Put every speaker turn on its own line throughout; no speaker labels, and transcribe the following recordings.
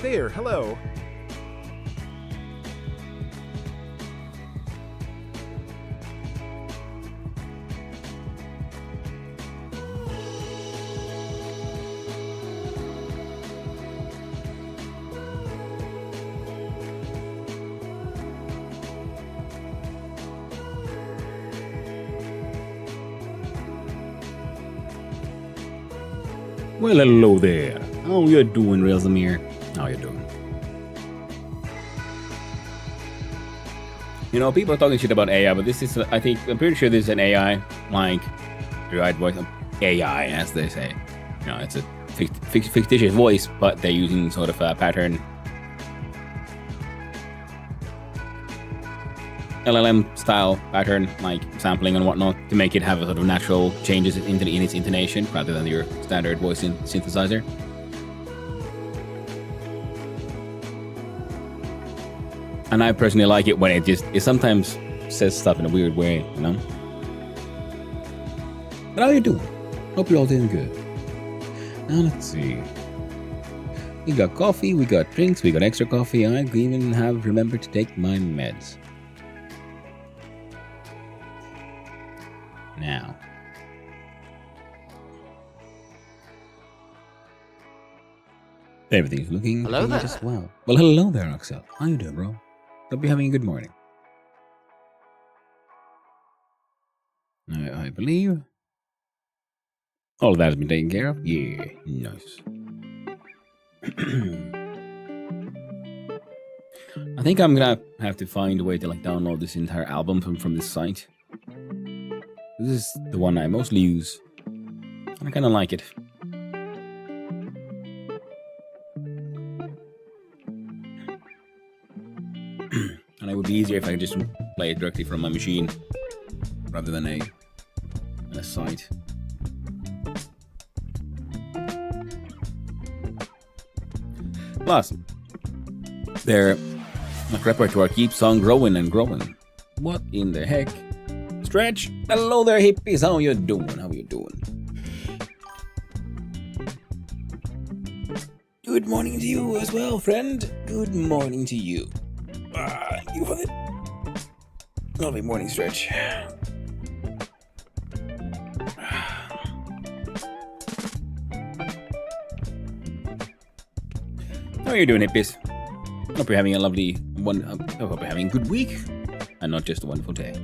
There, hello.
Well, hello there. How you doing, Rezamir? How you doing? You know, people are talking shit about AI, but this is, I'm pretty sure this is an AI, like, derived voice, AI, as they say. You know, it's a fictitious voice, but they're using sort of a pattern LLM style pattern, like sampling and whatnot, to make it have a sort of natural changes in its intonation rather than your standard voice synthesizer. And I personally like it when it sometimes says stuff in a weird way, you know? But how you doing? Hope you're all doing good. Now let's see. We got coffee, we got drinks, we got extra coffee. I even have remembered to take my meds. Now, everything's looking
Hello there.
as well. Well, hello there, Axel. How you doing, bro? Hope you're having a good morning. I believe all of that has been taken care of. Yeah, nice. I think I'm gonna have to find a way to like download this entire album from this site. This is the one I mostly use. I kind of like it. And it would be easier if I could just play it directly from my machine rather than a site. Plus, their repertoire keeps on growing and growing. What in the heck? Stretch, hello there, hippies. How you doing? How you doing? Good morning to you as well, friend. Good morning to you. You for it. Lovely morning stretch. How are you doing, hippies? Hope you're having a lovely one. I hope you're having a good week, and not just a wonderful day.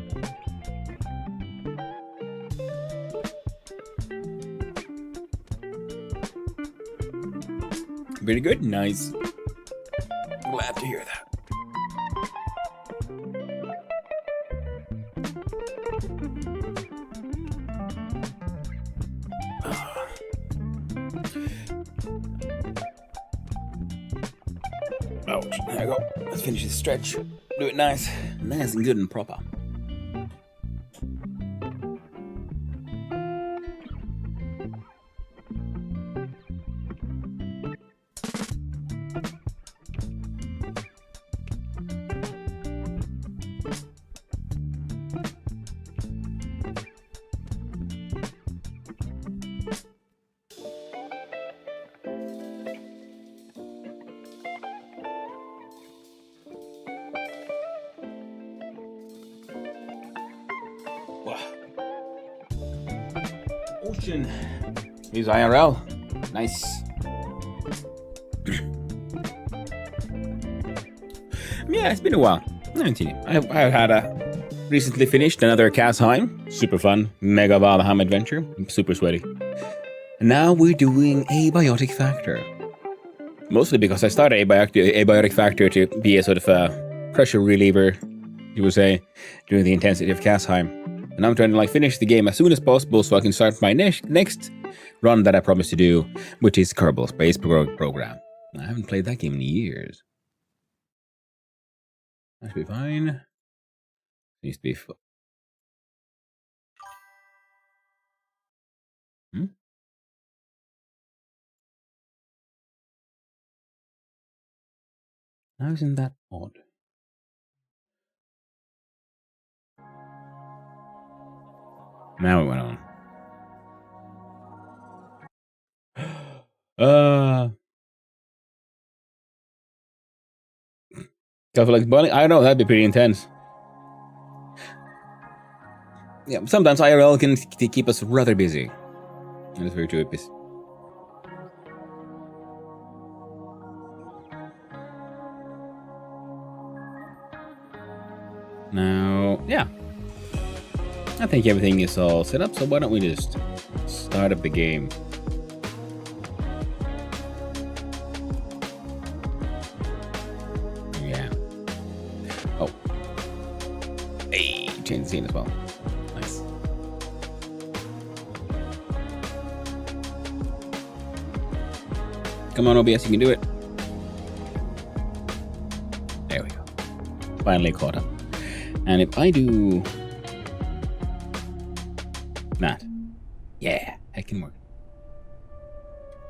Pretty good, nice. Glad to hear that. Ouch, there I go. Let's finish this stretch. Do it nice and good and proper. Ocean. Here's IRL. Nice. Yeah, it's been a while. I had recently finished another Kasheim. Super fun. Mega Valheim adventure. Super sweaty. And now we're doing Abiotic Factor. Mostly because I started Abiotic Factor to be a sort of a pressure reliever, you would say, during the intensity of Kasheim. And I'm trying to like finish the game as soon as possible so I can start my next run that I promised to do, which is Kerbal Space Program. I haven't played that game in years. That should be fine. Needs to be How isn't that odd? Now it went on. Stuff like bowling? I don't know, that'd be pretty intense. Yeah, sometimes IRL can keep us rather busy. That's very true. Now, yeah. I think everything is all set up, so why don't we just start up the game? Yeah. Oh. Hey, change the scene as well. Nice. Come on, OBS, you can do it. There we go. Finally caught up. And if I do that, yeah, that can work.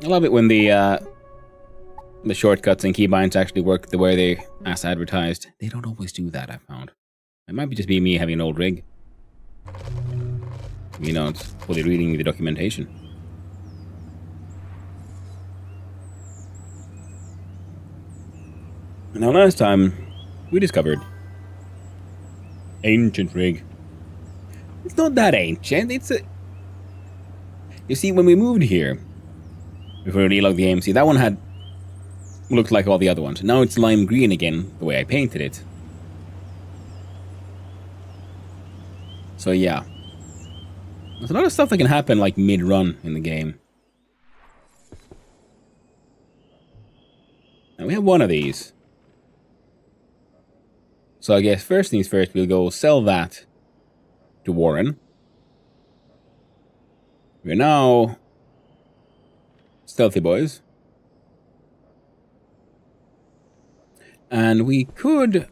I love it when the shortcuts and keybinds actually work the way they as advertised. They don't always do that, I found. It might be just be me having an old rig. You know, it's fully reading the documentation. Now last time, we discovered ancient rig. It's not that ancient, it's a... You see, when we moved here, before we relogged the game, see, that one had... looked like all the other ones. Now it's lime green again, the way I painted it. So yeah. There's a lot of stuff that can happen like mid-run in the game. Now we have one of these. So I guess first things first, we'll go sell that to Warren. We're now stealthy boys. And we could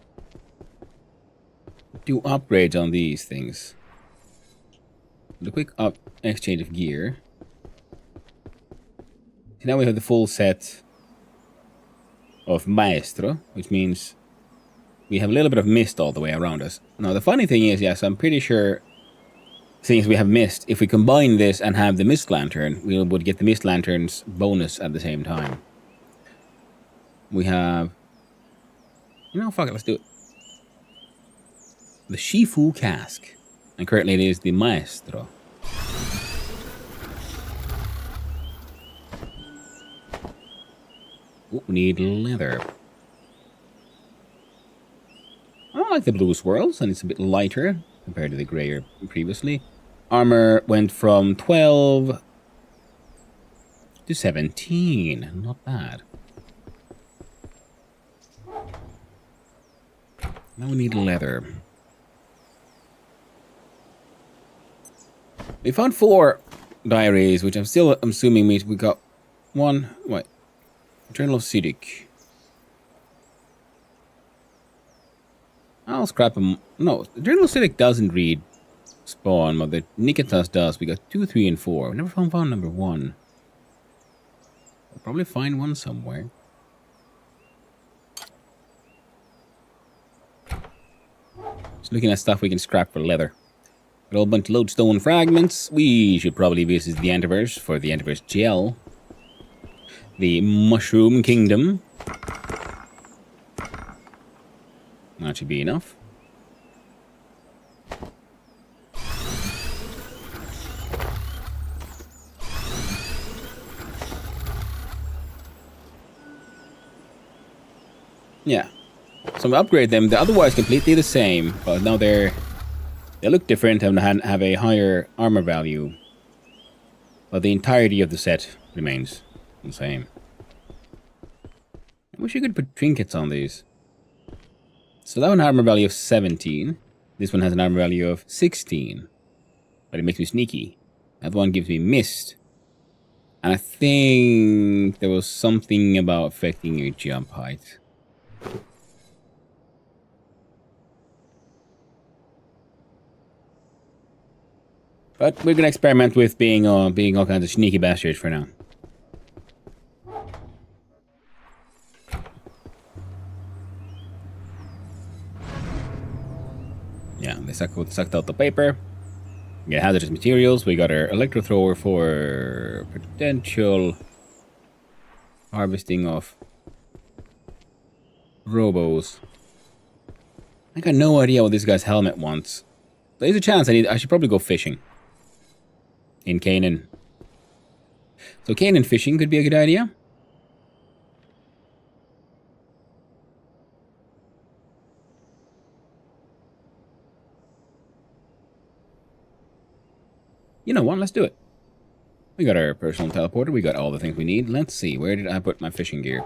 do upgrades on these things. The quick exchange of gear. So now we have the full set of Maestro, which means we have a little bit of mist all the way around us. Now, the funny thing is, yes, I'm pretty sure things we have missed, if we combine this and have the mist lantern, we would get the mist lantern's bonus at the same time. We have... You know, fuck it, let's do it. The Shifu cask. And currently it is the Maestro. Ooh, we need leather. I like the blue swirls, and it's a bit lighter compared to the grayer previously. Armor went from 12 to 17. Not bad. Now we need leather. We found 4 diaries, which I'm still assuming means we got 1. What? Journal of Siddiq. I'll scrap them. No, the Journal of Siddiq doesn't read spawn, but the Nikitas does. We got 2, 3, and 4. We never found number 1. We'll probably find one somewhere. Just looking at stuff we can scrap for leather. Got a whole bunch of lodestone fragments. We should probably visit the Antiverse for the Antiverse gel. The Mushroom Kingdom. That should be enough. Yeah. So we upgrade them. They're otherwise completely the same, but now they look different and have a higher armor value. But the entirety of the set remains the same. I wish you could put trinkets on these. So that one has an armor value of 17. This one has an armor value of 16. But it makes me sneaky. That one gives me mist. And I think there was something about affecting your jump height. But we're gonna experiment with being all kinds of sneaky bastards for now. Yeah, they sucked out the paper. We got hazardous materials. We got our electro thrower for potential harvesting of robos. I got no idea what this guy's helmet wants. There's a chance I should probably go fishing. In Canaan. So Canaan fishing could be a good idea. You know what? Let's do it. We got our personal teleporter. We got all the things we need. Let's see. Where did I put my fishing gear?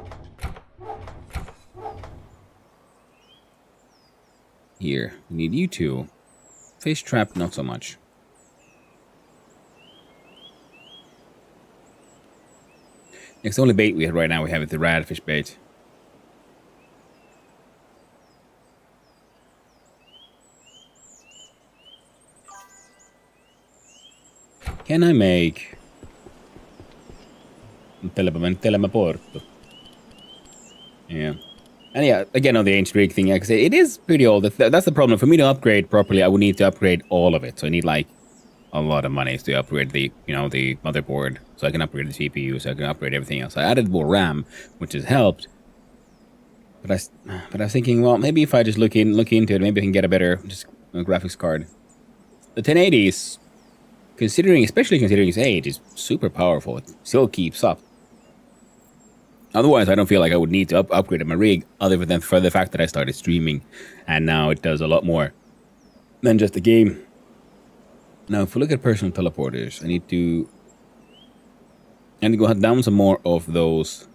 Here. We need you two. Fish trap, not so much. Next only bait we have right now, we have the radfish bait. Can I make teleporto? Yeah. And yeah, again on the ancient Greek thing, like I say, it is pretty old. That's the problem. For me to upgrade properly, I would need to upgrade all of it. So I need like a lot of money to upgrade the, the motherboard. So I can upgrade the CPU, so I can upgrade everything else. I added more RAM, which has helped. But I was thinking, well, maybe if I just look into it, maybe I can get a better graphics card. The 1080 is, especially considering its age, is super powerful. It still keeps up. Otherwise, I don't feel like I would need to upgrade my rig, other than for the fact that I started streaming, and now it does a lot more than just the game. Now, if we look at personal teleporters, I need to go hunt down some more of those.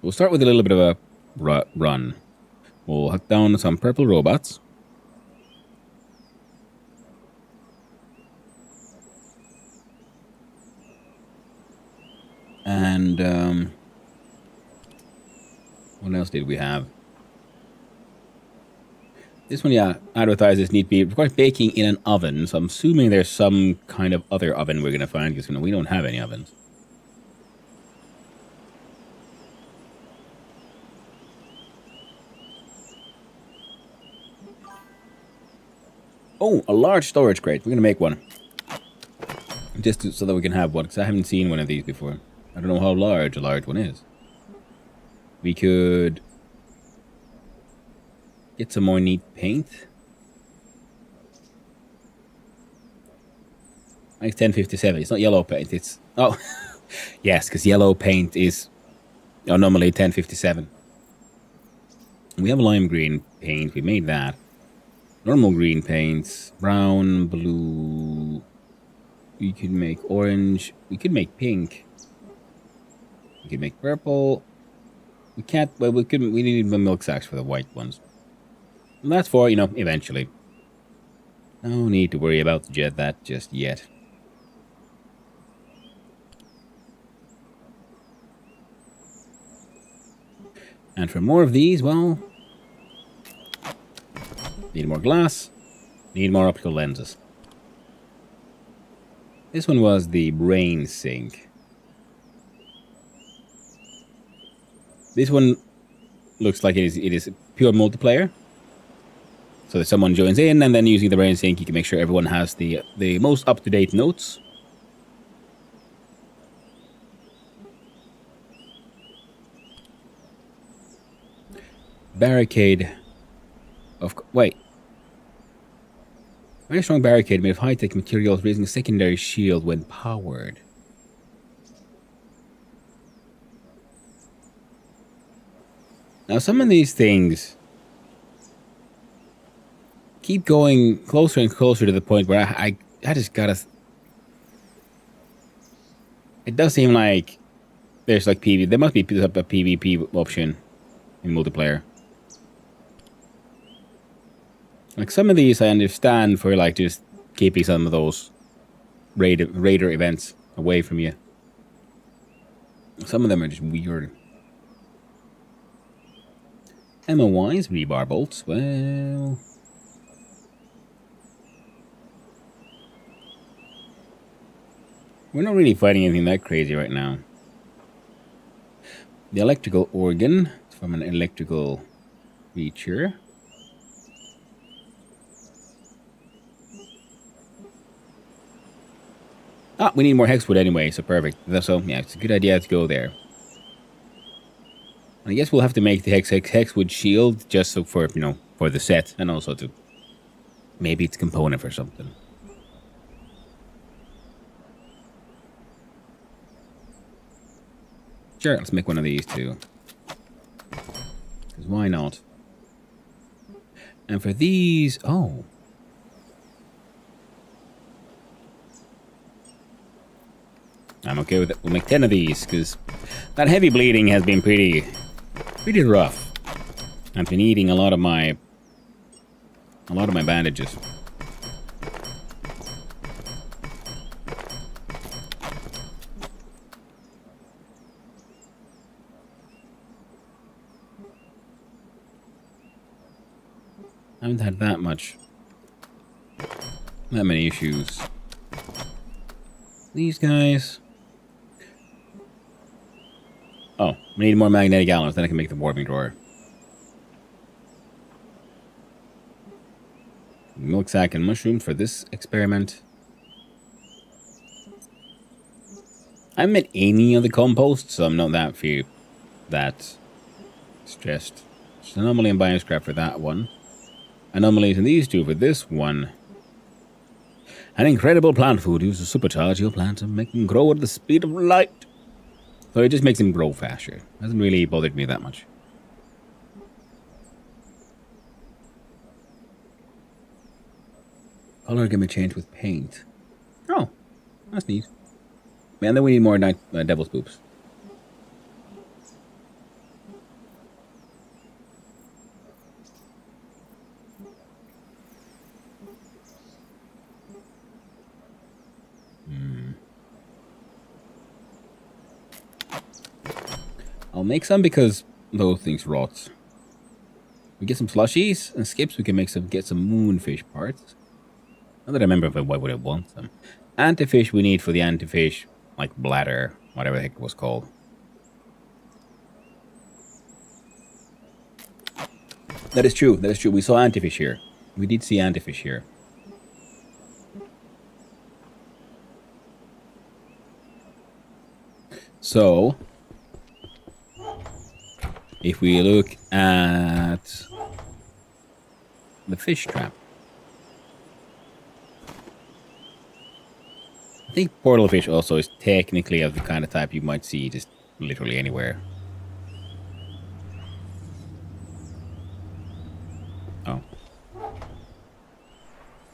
We'll start with a little bit of a run. We'll hunt down some purple robots. And what else did we have? This one, yeah, advertises need to be required baking in an oven. So I'm assuming there's some kind of other oven we're going to find, because we don't have any ovens. Oh, a large storage crate. We're going to make one. Just so that we can have one, because I haven't seen one of these before. I don't know how large a large one is. We could get some more neat paint. Like 1057. It's not yellow paint. It's... Oh, yes, because yellow paint is normally 1057. We have lime green paint. We made that. Normal green paints. Brown, blue. We could make orange. We could make pink. We could make purple. We can't... Well, we couldn't... We need the milk sacks for the white ones. And that's for, eventually. No need to worry about that just yet. And for more of these, well... Need more glass. Need more optical lenses. This one was the brain sink. This one looks like it is pure multiplayer. So that someone joins in, and then using the brain sync, you can make sure everyone has the most up-to-date notes. Barricade of... Wait. Very strong barricade made of high-tech materials, raising a secondary shield when powered. Now, some of these things keep going closer and closer to the point where I just gotta... It does seem like there's like PvP. There must be a PvP option in multiplayer. Like some of these I understand for like just keeping some of those raider events away from you. Some of them are just weird. Ammo-wise, rebar bolts, well... We're not really fighting anything that crazy right now. The electrical organ from an electrical feature. Ah, we need more hexwood anyway, so perfect. So, yeah, it's a good idea to go there. I guess we'll have to make the hex with shield just so for, for the set and also to maybe it's component or something. Sure, let's make one of these too. Because why not? And for these, oh. I'm okay with it. We'll make 10 of these because that heavy bleeding has been pretty rough. I've been eating a lot of my bandages. I haven't had that many issues. These guys. Oh, we need more magnetic alloys, then I can make the warping drawer. Milk sack and mushrooms for this experiment. I haven't made any of the compost, so I'm not that stressed. Just anomaly and bioscrap for that one. Anomalies in these two for this one. An incredible plant food uses to supercharge your plant and make them grow at the speed of light. So it just makes them grow faster. Hasn't really bothered me that much. Color can be changed with paint. Oh, that's neat. Man, then we need more devil's poops. I'll make some because those things rot. We get some slushies and skips. We can get some moonfish parts. Not that I remember why would I want them. Antifish we need for the antifish, like bladder, whatever the heck it was called. That is true. That is true. We saw antifish here. We did see antifish here. So, if we look at the fish trap, I think portal fish also is technically of the kind of type you might see just literally anywhere. Oh.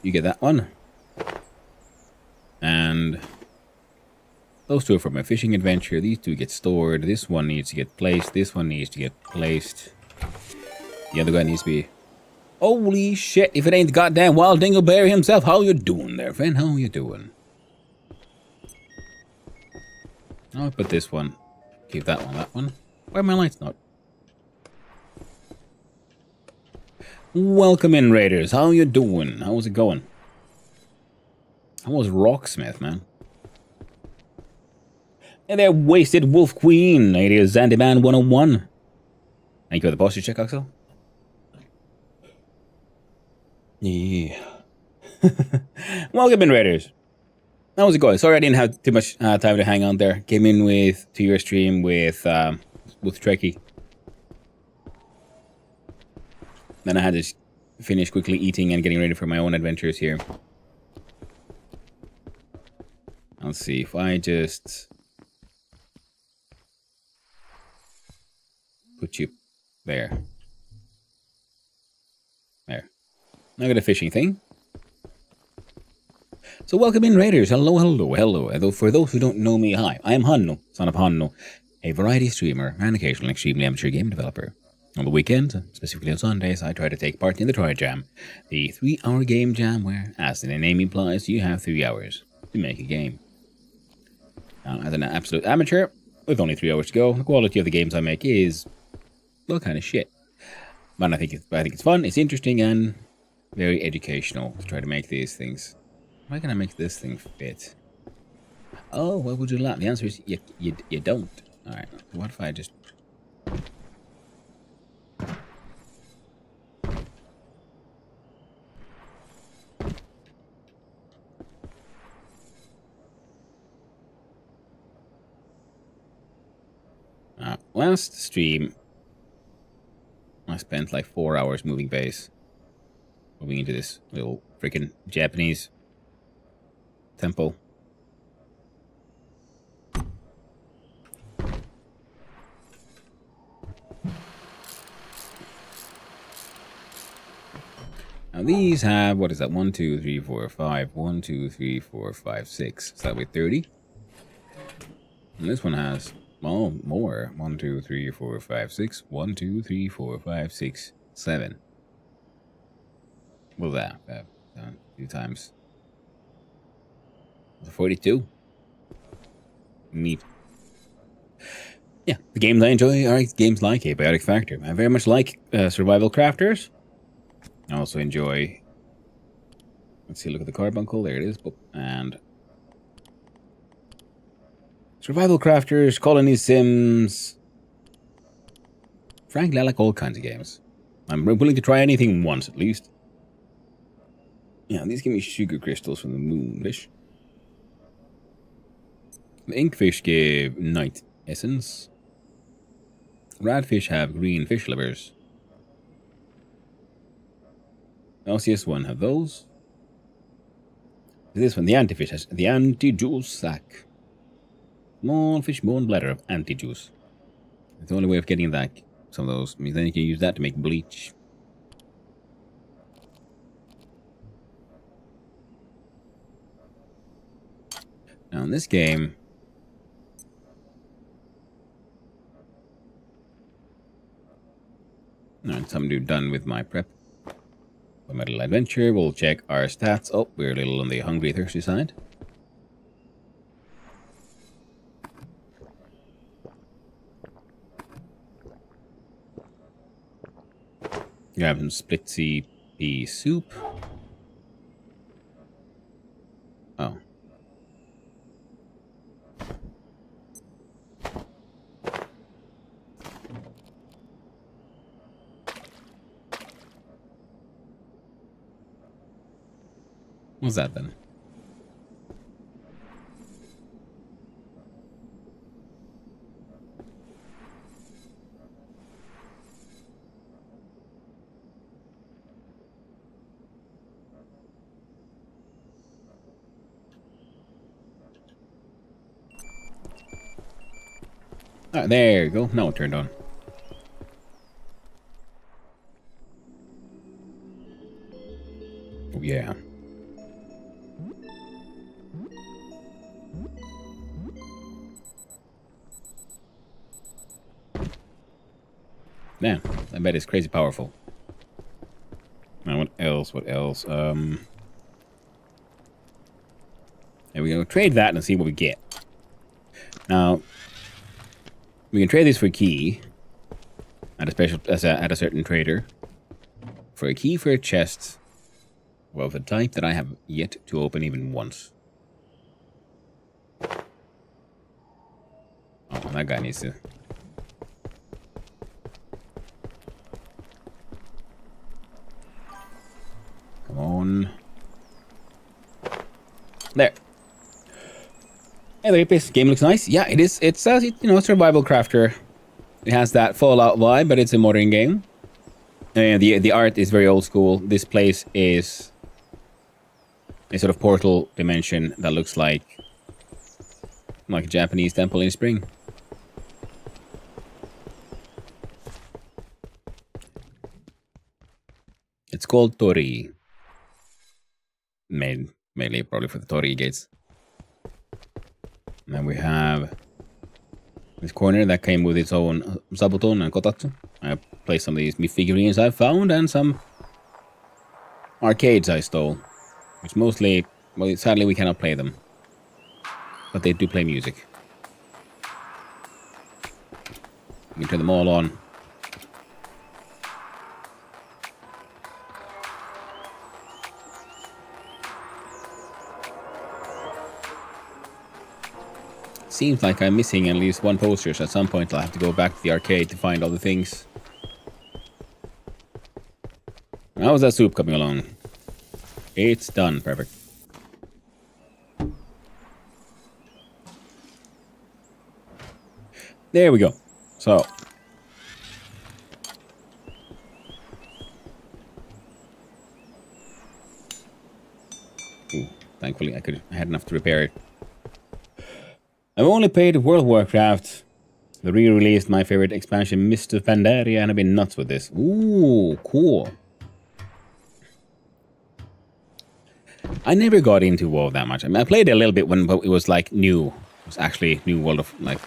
You get that one. And those two are for my fishing adventure. These two get stored. This one needs to get placed. This one needs to get placed. The other guy needs to be... Holy shit, if it ain't the goddamn Wild Dingleberry himself. How you doing there, friend? How you doing? I'll put this one. Keep that one. Why are my lights not? Welcome in, Raiders. How you doing? How's it going? I was Rocksmith, man. Hey there, Wasted Wolf Queen. It is Zandyman 101. Thank you for the posture check, Axel. Yeah. Welcome in, Raiders. How's it going? Sorry I didn't have too much time to hang on there. Came in to your stream with Trekkie. Then I had to finish quickly eating and getting ready for my own adventures here. Let's see if I just put you there. There. Now I got a fishing thing. So welcome in, Raiders. Hello. And for those who don't know me, hi. I am Hanno, son of Hanno, a variety streamer and occasional extremely amateur game developer. On the weekends, specifically on Sundays, I try to take part in the Try Jam, the 3-hour game jam where, as the name implies, you have 3 hours to make a game. Now, as an absolute amateur, with only 3 hours to go, the quality of the games I make is, well, kind of shit. But I think it's fun, it's interesting, and very educational to try to make these things. Why can I make this thing fit? Oh, what would you like? The answer is you don't. Alright, what if I just... last stream, spent like 4 hours moving base. Moving into this little freaking Japanese temple. Now these have, what is that? 1, 2, 3, 4, 5. 1, 2, 3, 4, 5, 6. So that way 30. And this one has, oh, more. 1, 2, 3, 4, 5, 6. 1, 2, 3, 4, 5, 6, 7. What was that? A few times. 42. Neat. Yeah, the games I enjoy are games like Abiotic Factor. I very much like survival crafters. I also enjoy... Let's see, look at the carbuncle. There it is. And... survival crafters, colony sims... Frankly, I like all kinds of games. I'm willing to try anything once, at least. Yeah, these give me sugar crystals from the moonfish. The inkfish give night essence. Radfish have green fish livers. LCS one have those. This one, the antifish, has the anti-juice sac. Small fish bone bladder of anti-juice. It's the only way of getting that. Some of those. I mean, then you can use that to make bleach. Now in this game, alright, so I'm done with my prep. For my little adventure, we'll check our stats. Oh, we're a little on the hungry, thirsty side. Grab some splitsy pea soup. Oh. What's that then? Ah, there you go. Now it turned on. Oh, yeah. Man, I bet it's crazy powerful. Now, what else? What else? There we go. Trade that and see what we get. Now, we can trade this for a key at a special at a certain trader. For a key for a chest, well, of a type that I have yet to open even once. Oh, that guy needs to. Come on. There. Anyway, this game looks nice. Yeah, it is. It's a, you know, survival crafter. It has that Fallout vibe, but it's a modern game. And the art is very old school. This place is a sort of portal dimension that looks like a Japanese temple in spring. It's called Tori. Mainly probably for the Tori gates. And then we have this corner that came with its own Zabuton and Kotatsu. I placed some of these figurines I found and some arcades I stole. Which mostly, well, sadly we cannot play them. But they do play music. We can turn them all on. Seems like I'm missing at least one poster, so at some point I'll have to go back to the arcade to find all the things. How's that soup coming along? It's done. Perfect. There we go. So. Thankfully, I had enough to repair it. I've only played World of Warcraft. The re-released my favorite expansion, Mist of Pandaria, and I've been nuts with this. Ooh, cool. I never got into WoW that much. I mean, I played it a little bit when, but it was like new. It was actually new World of, like,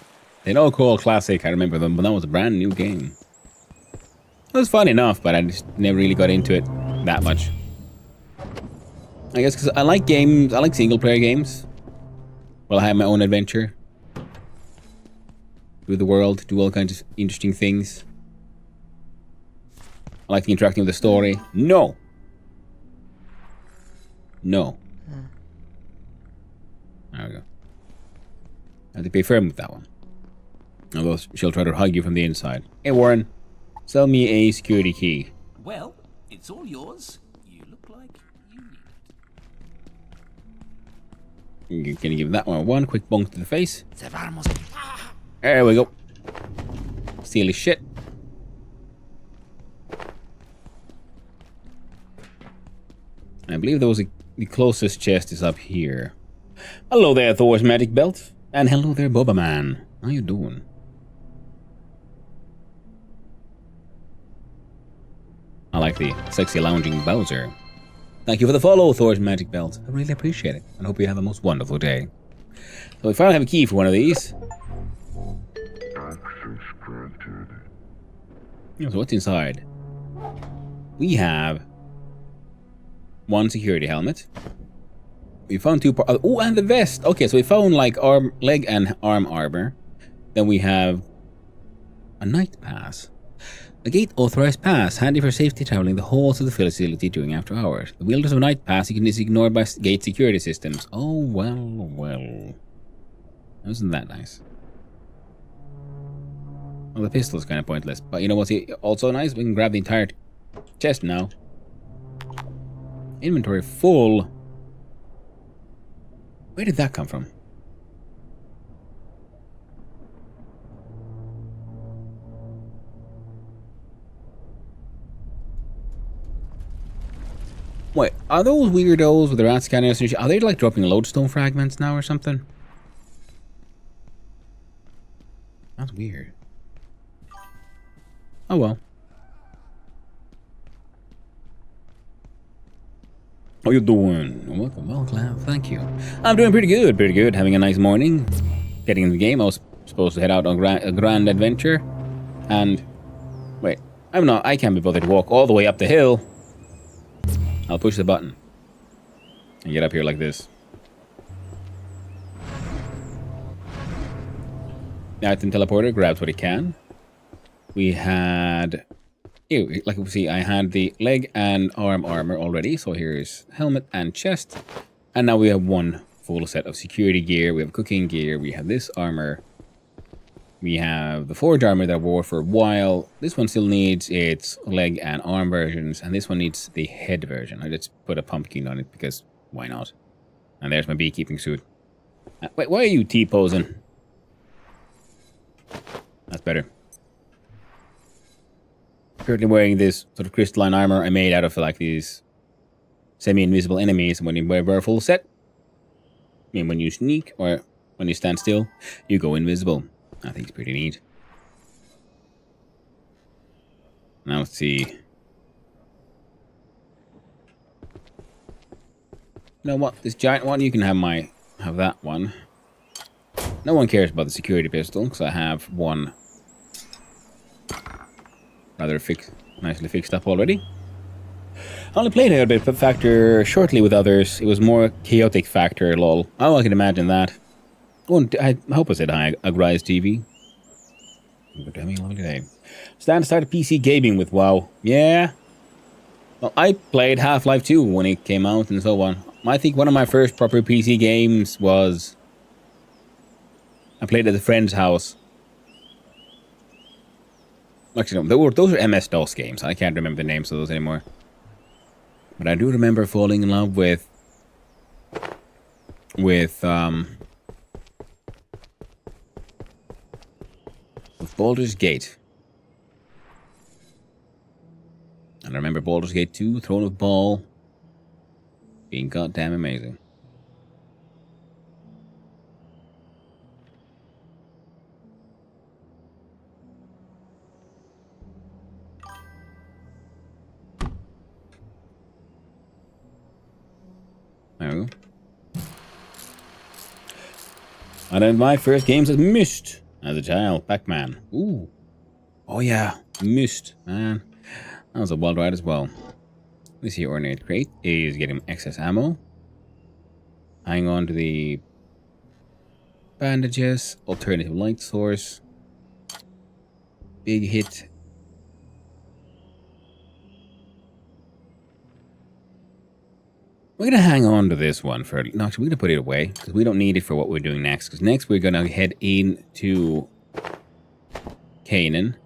they'd all call classic. I remember them, but that was a brand new game. It was fun enough, but I just never really got into it that much. I guess because I like games, I like single player games. Well, I have my own adventure. Through the world, do all kinds of interesting things. I like interacting with the story. No! No. There we go. I have to be firm with that one. Although she'll try to hug you from the inside. Hey Warren, sell me a security key.
Well, it's all yours. You look like you need it.
Can you give that one quick bonk to the face? There we go. Steal his shit. I believe there was the closest chest is up here. Hello there, Thor's magic belt. And hello there, Boba Man. How you doing? I like the sexy lounging Bowser. Thank you for the follow, Thor's magic belt. I really appreciate it. And hope you have a most wonderful day. So we finally have a key for one of these. So what's inside? We have one security helmet. We found two parts. Oh, and the vest. Okay, so we found like leg and arm armor. Then we have a night pass. A gate authorized pass, handy for safety traveling the halls of the facility during after hours. The wielders of a night pass you can is ignored by gate security systems. Oh, well. Isn't that nice? Well, the pistol is kind of pointless. But you know what's also nice? We can grab the entire chest now. Inventory full. Where did that come from? Wait, are those weirdos with their rat scanners and shit, are they like dropping lodestone fragments now or something? That's weird. Oh well. How you doing? Welcome, well, thank you. I'm doing pretty good. Having a nice morning. Getting in the game. I was supposed to head out on a grand adventure. And, wait, I can't be bothered to walk all the way up the hill. I'll push the button. And get up here like this. The item teleporter grabs what it can. We had... like we see, I had the leg and arm armor already, so here's helmet and chest. And now we have one full set of security gear. We have cooking gear, we have this armor. We have the forge armor that I wore for a while. This one still needs its leg and arm versions, and this one needs the head version. I just put a pumpkin on it because why not? And there's my beekeeping suit. Wait, why are you T-posing? That's better. Currently wearing this sort of crystalline armor I made out of like these semi-invisible enemies. And when you wear a full set, I mean when you sneak or when you stand still, you go invisible. I think it's pretty neat. Now let's see. You know what? This giant one, you can have that one. No one cares about the security pistol because I have one rather nicely fixed up already. I only played a bit of Factor shortly with others. It was more chaotic Factor, lol. Oh, I can imagine that. I hope I said hi, Agrise TV. But having a lovely day. Stan started PC gaming with WoW. Yeah. Well, I played Half-Life 2 when it came out and so on. I think one of my first proper PC games was... I played at a friend's house. Actually, no, those are MS-DOS games. I can't remember the names of those anymore. But I do remember falling in love with Baldur's Gate. And I remember Baldur's Gate 2, Throne of Ball, being goddamn amazing. One of my first games was Myst as a child. Pac-Man. Ooh. Oh yeah, Myst, man. That was a wild ride as well. We see Ornate Crate is getting excess ammo. Hang on to the bandages. Alternative light source. Big hit. We're going to hang on to this one for... No, actually, we're going to put it away because we don't need it for what we're doing next. Because next we're going to head into Canaan.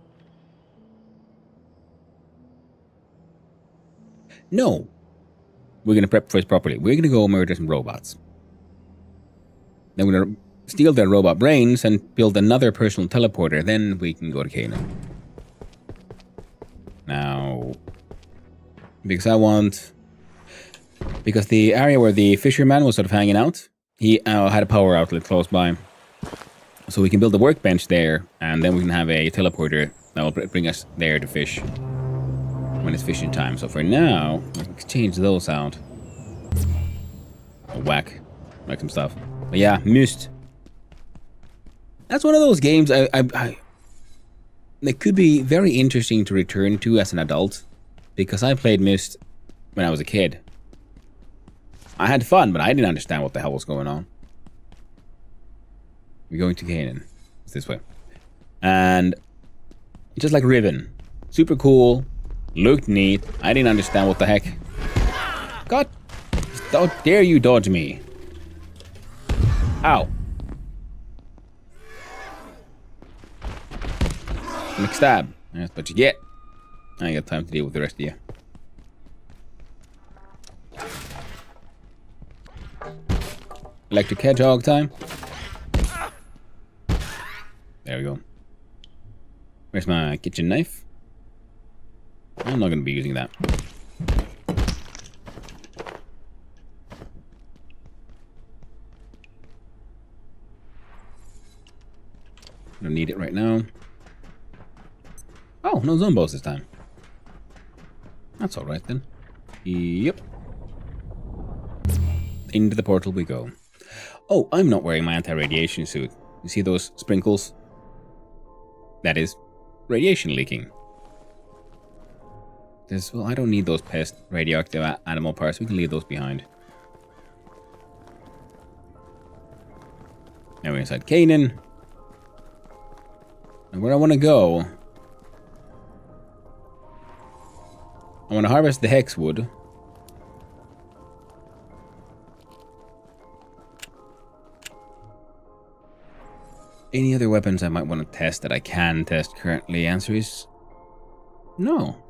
No. We're going to prep first properly. We're going to go murder some robots. Then we're going to steal their robot brains and build another personal teleporter. Then we can go to Canaan. Now, because I want... Because the area where the fisherman was sort of hanging out, he had a power outlet close by. So we can build a workbench there, and then we can have a teleporter that will bring us there to fish when it's fishing time. So for now, let's change those out. Whack some stuff. But yeah, Myst. That's one of those games that could be very interesting to return to as an adult, because I played Myst when I was a kid. I had fun, but I didn't understand what the hell was going on. We're going to Canaan. It's this way. And just like Riven. Super cool. Looked neat. I didn't understand what the heck. God, how dare you dodge me. Ow. McStab. That's what you get. I ain't got time to deal with the rest of you. Electric hedgehog time. There we go. Where's my kitchen knife? I'm not going to be using that. Don't need it right now. Oh, no zombos this time. That's alright then. Yep. Into the portal we go. Oh, I'm not wearing my anti-radiation suit. You see those sprinkles? That is radiation leaking. Well, I don't need those pest radioactive animal parts. We can leave those behind. Now we're inside Canaan. And where I want to go... I want to harvest the hexwood. Any other weapons I might want to test that I can test currently? Answer is... no.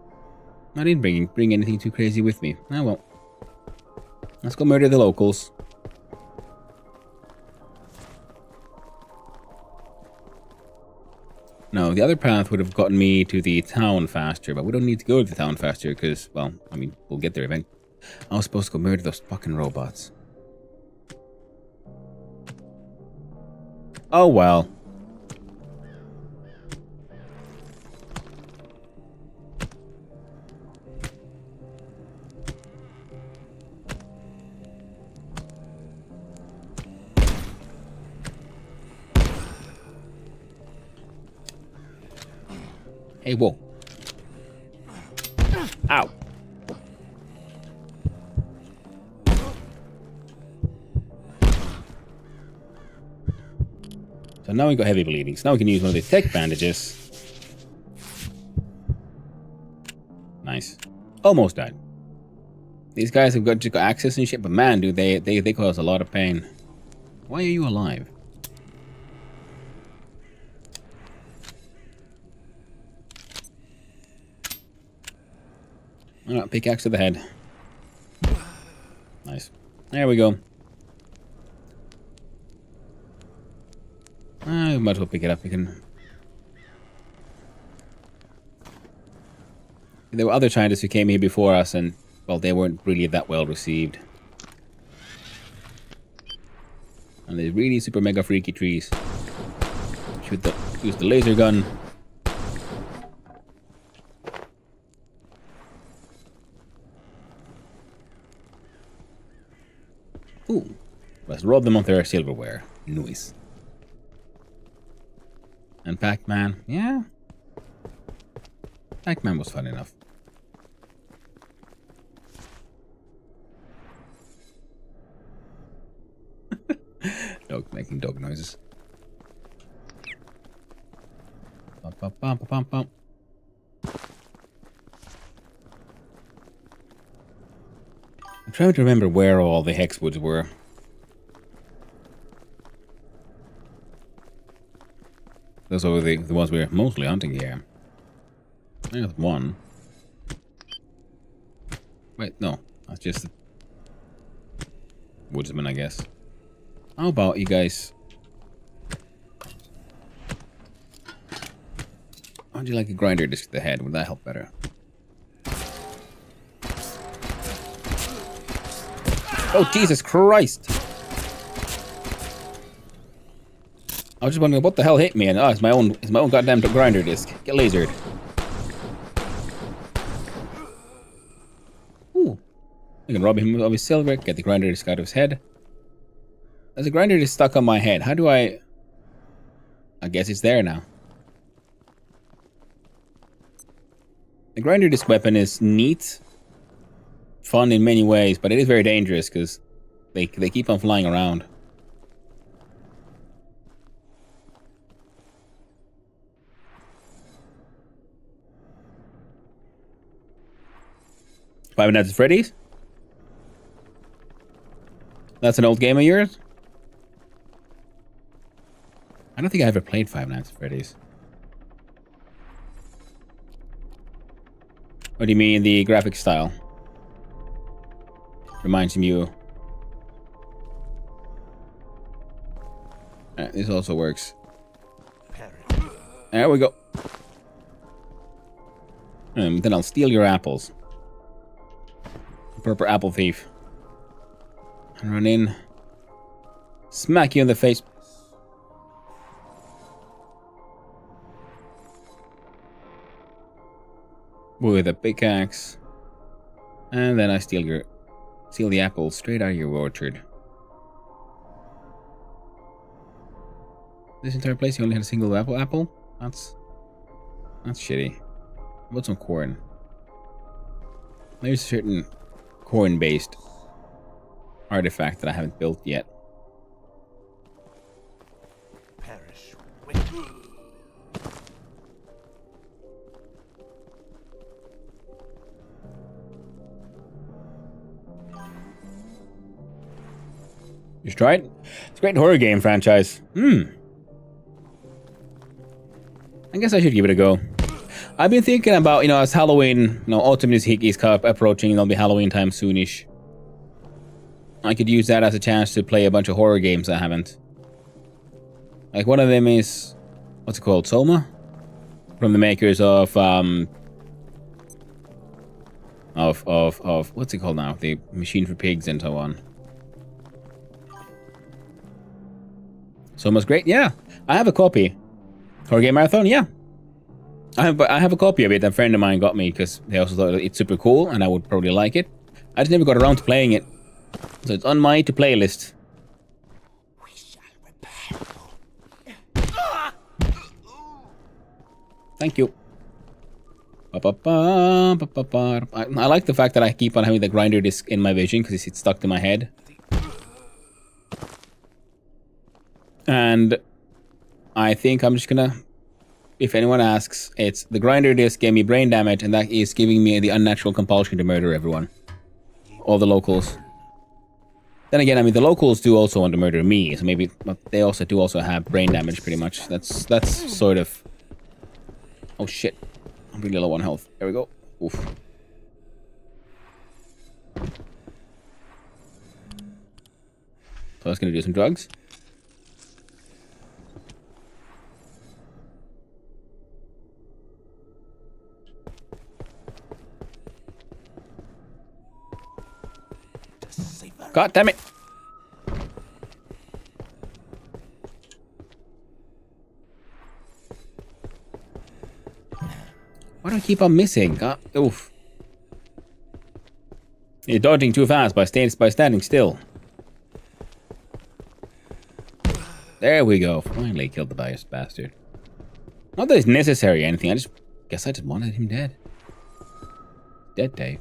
I didn't bring anything too crazy with me. Ah, well. Let's go murder the locals. No, the other path would have gotten me to the town faster, but we don't need to go to the town faster because, well, I mean, we'll get there eventually. I was supposed to go murder those fucking robots. Oh, well. Hey, whoa. Ow. So now we got heavy bleeding. So now we can use one of the tech bandages. Nice. Almost died. These guys have just got access and shit, but man, dude, they cause a lot of pain. Why are you alive? Alright, pickaxe to the head. Nice. There we go. I might as well pick it up. We can... There were other scientists who came here before us and, well, they weren't really that well received. And they're really super mega freaky trees. Use the laser gun. Ooh. Let's rob them of their silverware. Nice. And Pac-Man, yeah. Pac-Man was fun enough. Dog making dog noises. Bum, bum, bum, bum, bum. I'm trying to remember where all the hexwoods were. Those are the ones we're mostly hunting here. There's one. Wait, no. That's just the woodsman, I guess. How about you guys? How'd you like a grinder disc to the head? Would that help better? Oh, Jesus Christ! I was just wondering what the hell hit me, and it's my own goddamn grinder disc. Get lasered. Ooh. I can rob him of his silver, get the grinder disc out of his head. There's a grinder disc stuck on my head. How do I guess it's there now. The grinder disc weapon is neat. Fun in many ways, but it is very dangerous because they keep on flying around. Five Nights at Freddy's? That's an old game of yours? I don't think I ever played Five Nights at Freddy's. What do you mean, the graphic style? Reminds me of you. This also works. There we go. Then I'll steal your apples. Proper apple thief. And run in. Smack you in the face. With a pickaxe. And then I steal the apples straight out of your orchard. This entire place you only had a single apple? That's shitty. How about some corn? There's a certain corn-based artifact that I haven't built yet.
Perish.
You should try it. It's a great horror game franchise. I guess I should give it a go. I've been thinking about, as Halloween, autumn is approaching, and it'll be Halloween time soonish. I could use that as a chance to play a bunch of horror games I haven't. Like one of them is, what's it called, Soma? From the makers of what's it called now? The Machine for Pigs and so on. Soma's great, yeah. I have a copy. Horror Game Marathon, yeah. I have a copy of it. A friend of mine got me because they also thought it's super cool and I would probably like it. I just never got around to playing it. So it's on my to-play list.
We shall repel.
Thank you. I like the fact that I keep on having the grinder disc in my vision because it's stuck to my head. And I think I'm just gonna, if anyone asks, it's the grinder disc gave me brain damage and that is giving me the unnatural compulsion to murder everyone. All the locals. Then again, I mean, the locals do also want to murder me, so maybe, but they also do have brain damage pretty much. That's sort of... Oh shit. I'm really low on health. There we go. Oof. So I was gonna do some drugs. God damn it! Why do I keep on missing? Oof. You're dodging too fast by standing still. There we go. Finally killed the biased bastard. Not that it's necessary or anything. I just wanted him dead. Dead, Dave.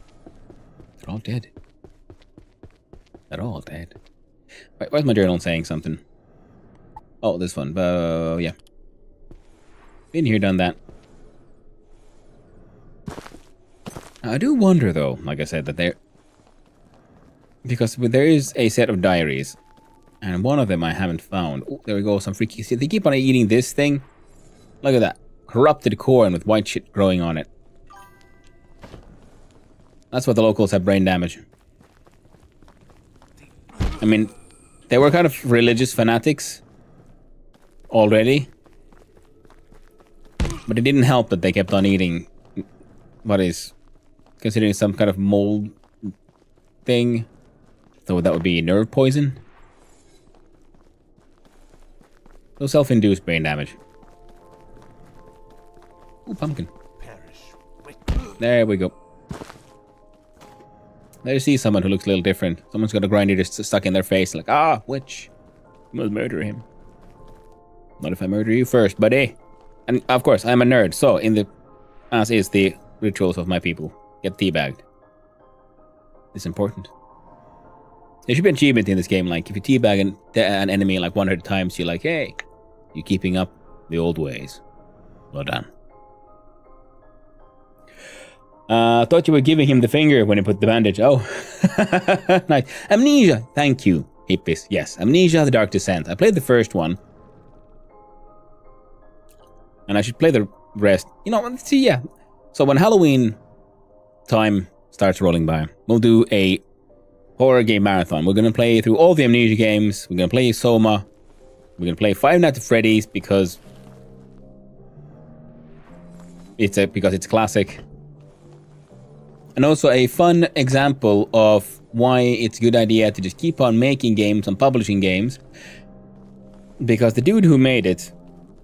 They're all dead. They're all dead. Wait, where's my journal saying something? Oh, this one. Yeah. Been here, done that. I do wonder, though, like I said, that there... Because there is a set of diaries. And one of them I haven't found. Oh, there we go, some freaky... See, they keep on eating this thing. Look at that. Corrupted corn with white shit growing on it. That's what the locals have brain damage. I mean, they were kind of religious fanatics already. But it didn't help that they kept on eating what is considering some kind of mold thing. So that would be nerve poison. So self-induced brain damage. Ooh, pumpkin. There we go. There you see someone who looks a little different. Someone's got a grinder just stuck in their face, like, ah, witch. You must murder him. Not if I murder you first, buddy. And of course, I'm a nerd, so as is the rituals of my people. Get teabagged. It's important. There should be an achievement in this game, like if you teabag an enemy like 100 times, you're like, hey, you're keeping up the old ways. Well done. Thought you were giving him the finger when he put the bandage. Oh, nice. Amnesia. Thank you, hippies. Yes, Amnesia: The Dark Descent. I played the first one, and I should play the rest. You know, see, yeah. So when Halloween time starts rolling by, we'll do a horror game marathon. We're gonna play through all the Amnesia games. We're gonna play Soma. We're gonna play Five Nights at Freddy's because it's a classic. And also a fun example of why it's a good idea to just keep on making games and publishing games. Because the dude who made it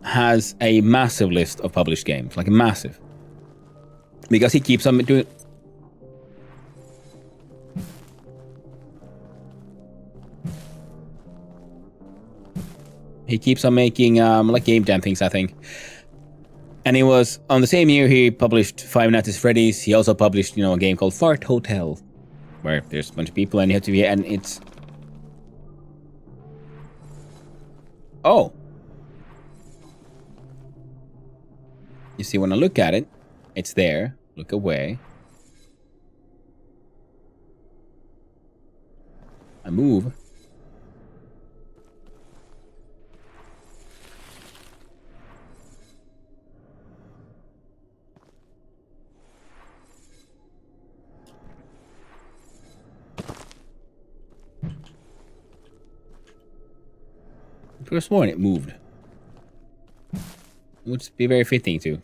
has a massive list of published games. Like a massive. Because he keeps on doing... He keeps on making like game jam things, I think. And he was, on the same year he published Five Nights at Freddy's, he also published, you know, a game called Fart Hotel, where there's a bunch of people and you have to be, and it's... Oh! You see, when I look at it, it's there, look away. I move. I could have sworn it moved. It would be very fitting too.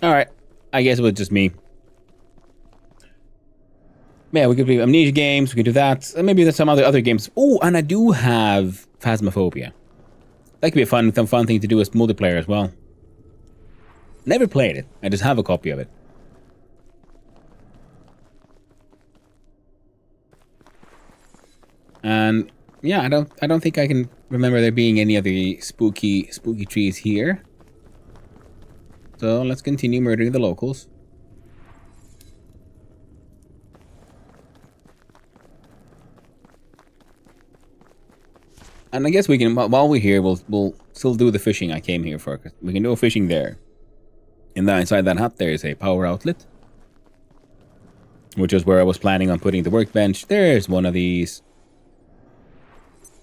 Alright, I guess it was just me. Yeah, we could do Amnesia games, we could do that. And maybe there's some other games. Oh, and I do have Phasmophobia. That could be a fun thing to do as multiplayer as well. Never played it, I just have a copy of it. And yeah, I don't think I can remember there being any other spooky trees here. So let's continue murdering the locals. And I guess we can, while we're here, we'll still do the fishing I came here for. We can do a fishing there. And then inside that hut there is a power outlet, which is where I was planning on putting the workbench. There's one of these.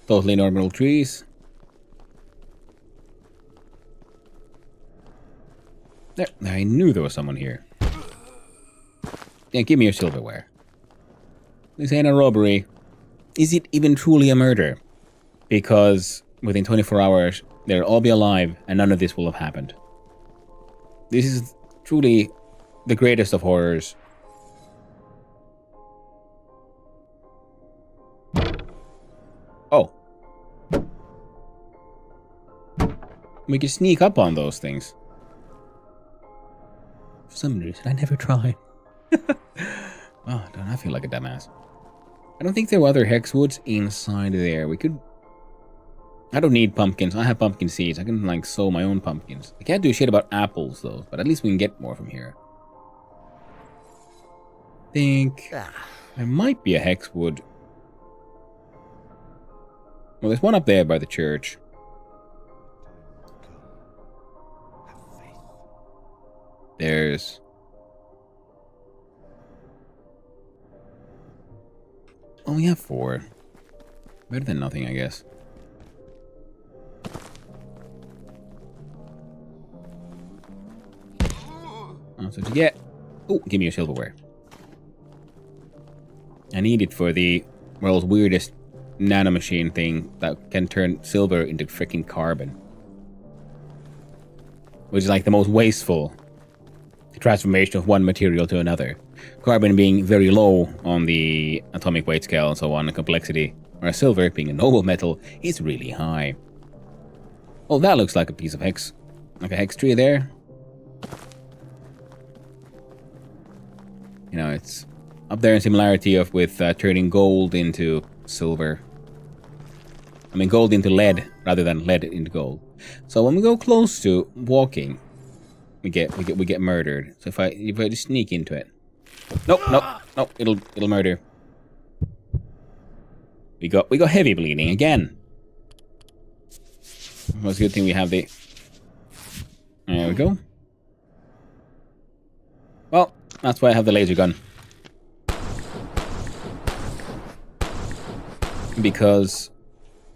Totally normal trees. There, I knew there was someone here. Yeah, give me your silverware. This ain't a robbery. Is it even truly a murder? Because within 24 hours, they'll all be alive and none of this will have happened. This is truly the greatest of horrors. Oh. We can sneak up on those things. For some reason, I never tried. Oh, don't I feel like a dumbass? I don't think there were other hexwoods inside there. We could... I don't need pumpkins. I have pumpkin seeds. I can, like, sow my own pumpkins. I can't do shit about apples, though. But at least we can get more from here. I think... there might be a hexwood. Well, there's one up there by the church.
Have faith.
There's... oh, we have 4. Better than nothing, I guess. Oh, so to get... oh, give me your silverware. I need it for the world's weirdest nanomachine thing that can turn silver into freaking carbon. Which is like the most wasteful transformation of one material to another. Carbon being very low on the atomic weight scale and so on, the complexity, whereas silver, being a noble metal, is really high. Oh, that looks like a piece of hex. Like a hex tree there. You know, it's up there in similarity of with turning gold into silver. I mean, gold into lead rather than lead into gold. So when we go close to walking, we get murdered. So if I just sneak into it, nope, it'll murder. We got heavy bleeding again. Well, it's a good thing we have the. There we go. Well, that's why I have the laser gun. Because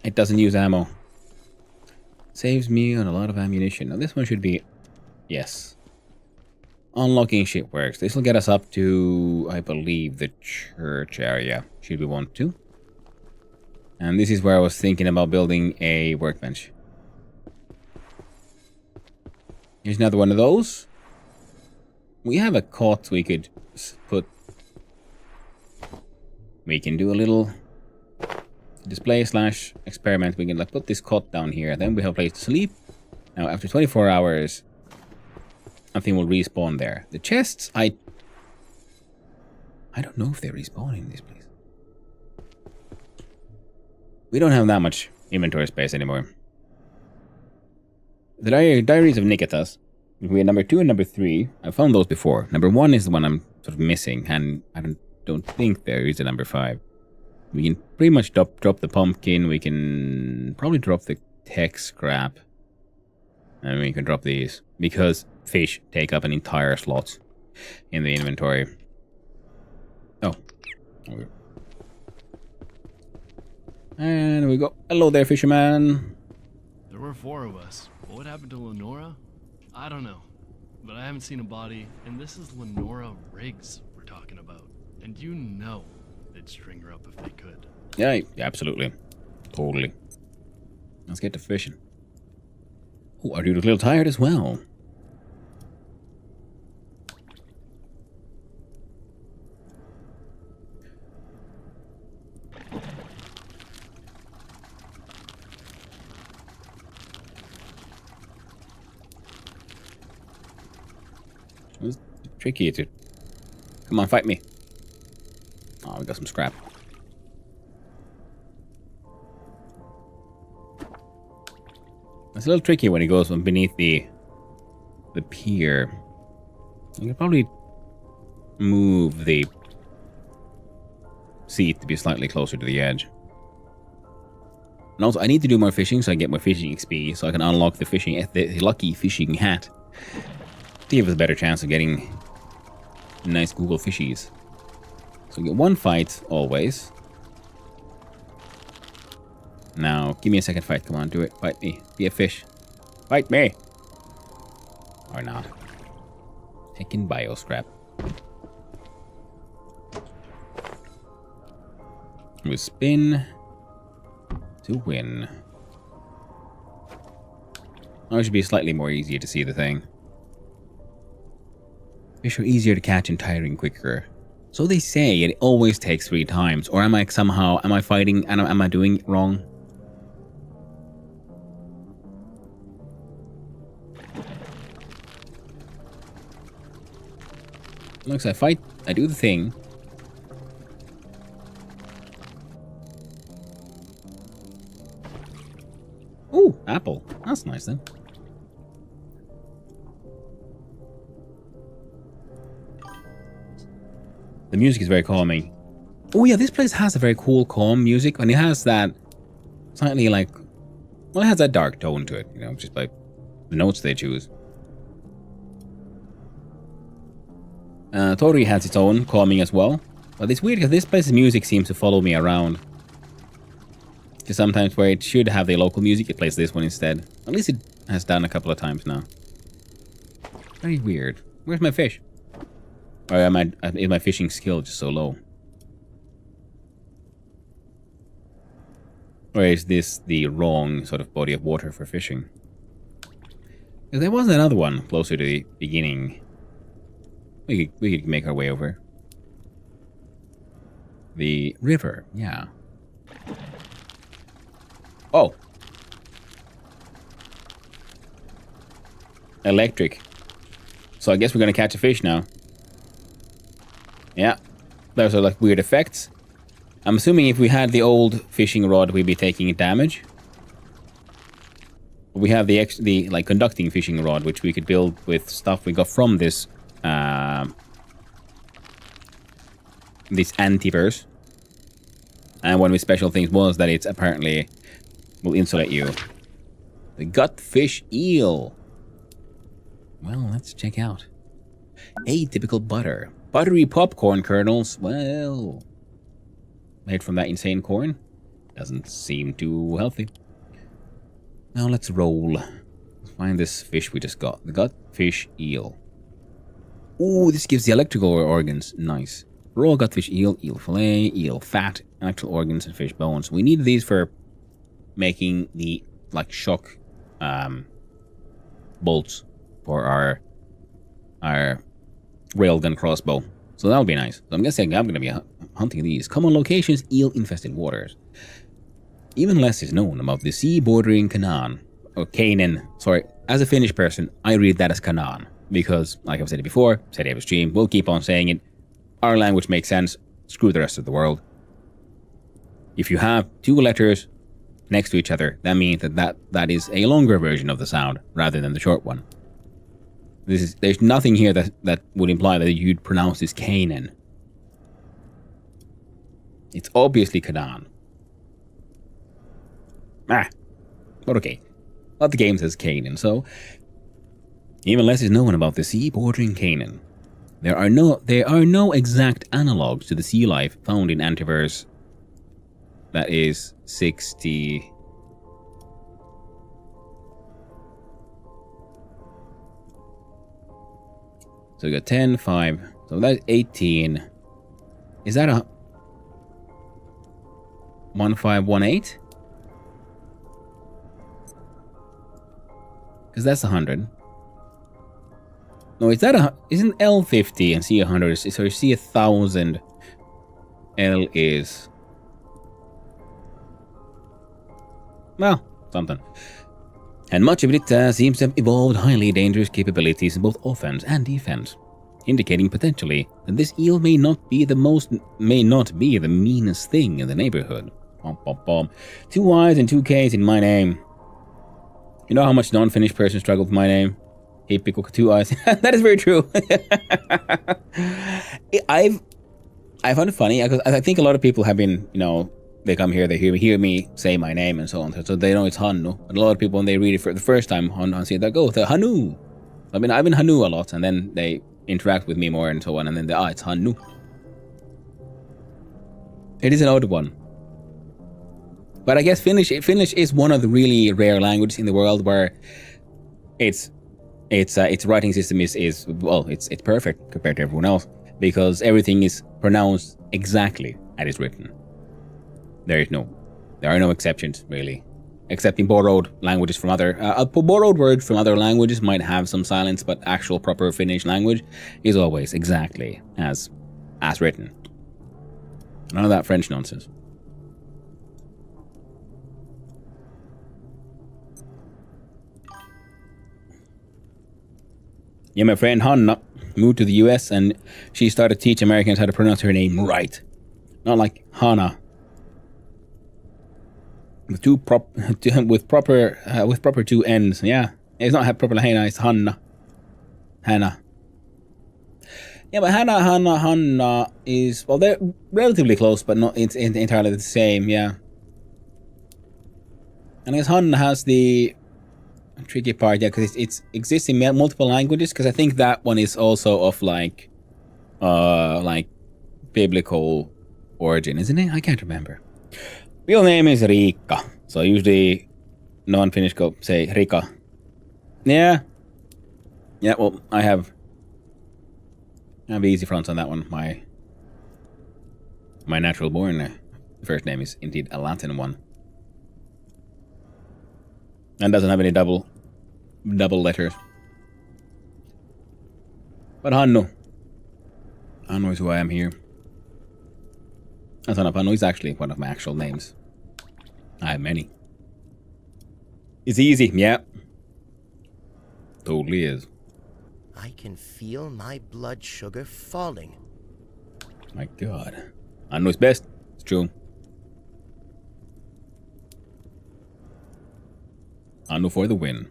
it doesn't use ammo. Saves me on a lot of ammunition. Now this one should be... yes. Unlocking shit works. This will get us up to, I believe, the church area. Should we want to. And this is where I was thinking about building a workbench. Here's another one of those. We have a cot we could put... we can do a little... display / experiment. We can like put this cot down here. Then we have a place to sleep. Now after 24 hours, nothing will respawn there. The chests, I don't know if they respawn in this place. We don't have that much inventory space anymore. The diaries of Nikitas. We had number 2 and number 3. I found those before. Number 1 is the one I'm sort of missing, and I don't think there is a number 5. We can pretty much drop the pumpkin. We can probably drop the tech scrap. And we can drop these. Because fish take up an entire slot in the inventory. Oh. Okay. And we go. Hello there, fisherman.
There were 4 of us. What happened to Lenora? I don't know. But I haven't seen a body, and this is Lenora Riggs we're talking about. And you know they'd string her up if they could.
Yeah, absolutely. Totally. Let's get to fishing. Oh, are you a little tired as well? It's tricky to... come on, fight me. Oh, we got some scrap. It's a little tricky when it goes from beneath the pier. You can probably move the seat to be slightly closer to the edge. And also, I need to do more fishing so I get more fishing XP, so I can unlock the lucky fishing hat to give us a better chance of getting nice Google fishies. So we get 1 fight always. Now, give me a second fight. Come on, do it. Fight me. Be a fish. Fight me! Or not. Taking bio scrap. We spin to win. Oh, it should be slightly more easier to see the thing. Fish are easier to catch and tiring quicker. So they say it always takes 3 times. Or am I fighting and am I doing it wrong? Looks like I do the thing. Ooh, apple. That's nice then. The music is very calming. Oh yeah, this place has a very cool, calm music, and it has that slightly like, well, it has that dark tone to it, you know, just by the notes they choose. Tori has its own calming as well, but it's weird because this place's music seems to follow me around. Because sometimes where it should have the local music, it plays this one instead. At least it has done a couple of times now. Very weird. Where's my fish? Or is my fishing skill just so low? Or is this the wrong sort of body of water for fishing? Because there was another one closer to the beginning. We could make our way over. The river, yeah. Oh. Electric. So I guess we're gonna catch a fish now. Yeah. Those are like weird effects. I'm assuming if we had the old fishing rod, we'd be taking damage. We have the like conducting fishing rod, which we could build with stuff we got from this this antiverse. And one of the special things was that it's apparently will insulate you. The gutfish eel. Well, let's check out. Atypical butter. Buttery popcorn kernels. Well, made from that insane corn. Doesn't seem too healthy. Now let's roll. Let's find this fish we just got. The gutfish eel. Ooh, this gives the electrical organs. Nice. Raw gutfish eel, eel fillet, eel fat, electrical organs, and fish bones. We need these for making the like shock bolts for our railgun crossbow. So that'll be nice. So I'm guessing I'm going to be hunting these. Common locations, eel-infested waters. Even less is known about the sea bordering Canaan. Or Canaan. Sorry, as a Finnish person, I read that as Canaan. Because, like I've said it before, said it every stream, we'll keep on saying it. Our language makes sense. Screw the rest of the world. If you have two letters next to each other, that means that is a longer version of the sound rather than the short one. There's nothing here that would imply that you'd pronounce this Canaan. It's obviously Canaan. But okay. But the game says Canaan, so even less is known about the sea bordering Canaan. There are no exact analogs to the sea life found in Antiverse. That is 60. So we got 10, 5. So that's 18. Is that a 1518? Because that's 100. No, is that isn't L 50 and C 100? So C 1000. L is, well, something. And much of it seems to have evolved highly dangerous capabilities in both offense and defense, indicating potentially that this eel may not be the meanest thing in the neighborhood. Bom, bom, bom. 2 Y's and 2 K's in my name. You know how much non-Finnish person struggled with my name? Hey, pickle, 2 I's. That is very true. I find it funny because I think a lot of people have been, you know, they come here, they hear me say my name and so on, so they know it's Hannu. But a lot of people, when they read it for the first time on see they go, the Hannu. I've been Hannu a lot, and then they interact with me more and so on, and then it's Hannu. It is an odd one. But I guess Finnish is one of the really rare languages in the world where its writing system is well, it's perfect compared to everyone else because everything is pronounced exactly as it's written. There are no exceptions really, except in borrowed languages from other borrowed words from other languages might have some silence, but actual proper Finnish language is always exactly as written. None of that French nonsense. Yeah, my friend Hanna moved to the US and she started to teach Americans how to pronounce her name right. Not like Hana. with proper two ends. Yeah, it's not proper Hannah. It's Hanna. Hannah. Yeah, but Hanna is, well, they're relatively close, but not it's entirely the same. Yeah. And I guess Hanna has the tricky part, yeah, because it exists in multiple languages. Because I think that one is also of like biblical origin, isn't it? I can't remember. Real name is Riikka, so usually non-Finnish go say Rika. Yeah. Yeah. Well, I have easy fronts on that one. My natural born first name is indeed a Latin one. And doesn't have any double letters. But Hannu is who I am here. Son of Hannu is actually one of my actual names. I have many. It's easy, yeah. Totally is.
I can feel my blood sugar falling.
My God. Hannu is best. It's true. Hannu for the win.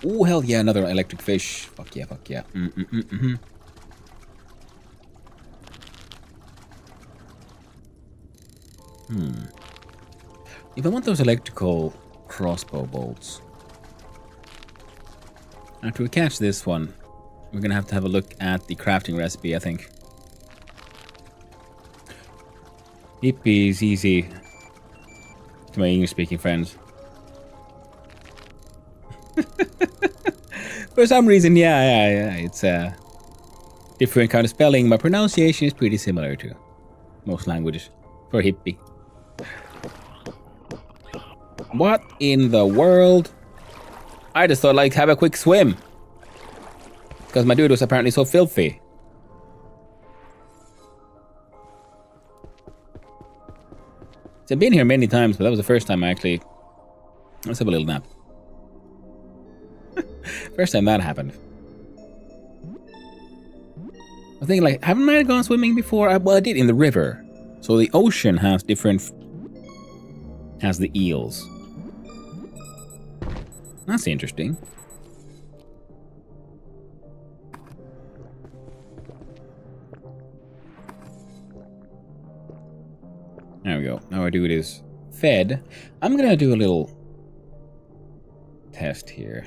Ooh, hell yeah, another electric fish. Fuck yeah, fuck yeah. If I want those electrical crossbow bolts, after we catch this one, we're gonna have to have a look at the crafting recipe, I think. Hippie is easy to my English-speaking friends. For some reason, yeah, it's a different kind of spelling. My pronunciation is pretty similar to most languages for hippie. What in the world? I just thought like have a quick swim. Because my dude was apparently so filthy. So I've been here many times, but that was the first time I actually... Let's have a little nap. First time that happened. I think like, haven't I gone swimming before? Well, I did in the river. So the ocean has different... has the eels. That's interesting. There we go. Now our dude is fed. I'm gonna do a little test here.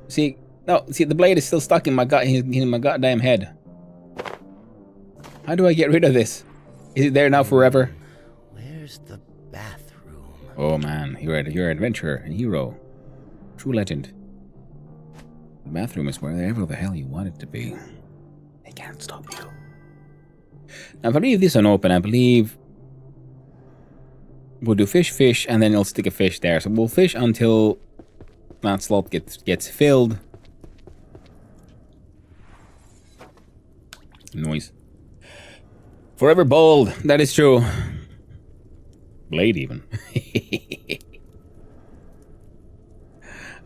See, no, see the blade is still stuck in my goddamn head. How do I get rid of this? Is it there now forever?
Where's the bathroom?
Oh man, you're an adventurer and hero. True legend. The bathroom is wherever the hell you want it to be. They can't stop you. Now if I leave this one open, I believe we'll do fish, and then you'll stick a fish there. So we'll fish until that slot gets filled. Noise. Forever bold, that is true. Blade even.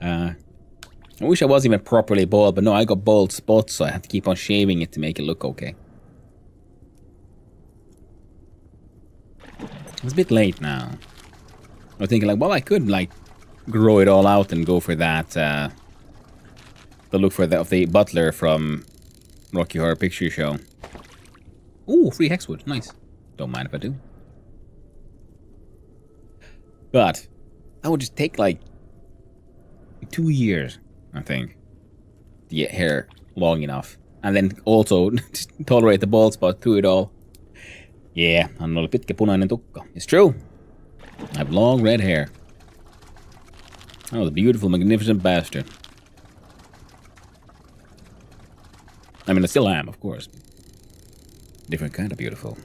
I wish I was even properly bald, but no, I got bald spots, so I have to keep on shaving it to make it look okay. It's a bit late now. I was thinking like, well, I could like grow it all out and go for that, the look for of the butler from Rocky Horror Picture Show. Ooh, free hexwood, nice. Don't mind if I do. But that would just take like 2 years, I think, to get hair long enough. And then also tolerate the bald spot through it all. Yeah, annolla oli pitkä punainen tukka. It's true. I have long red hair. I was a beautiful, magnificent bastard. I mean, I still am, of course. Different kind of beautiful.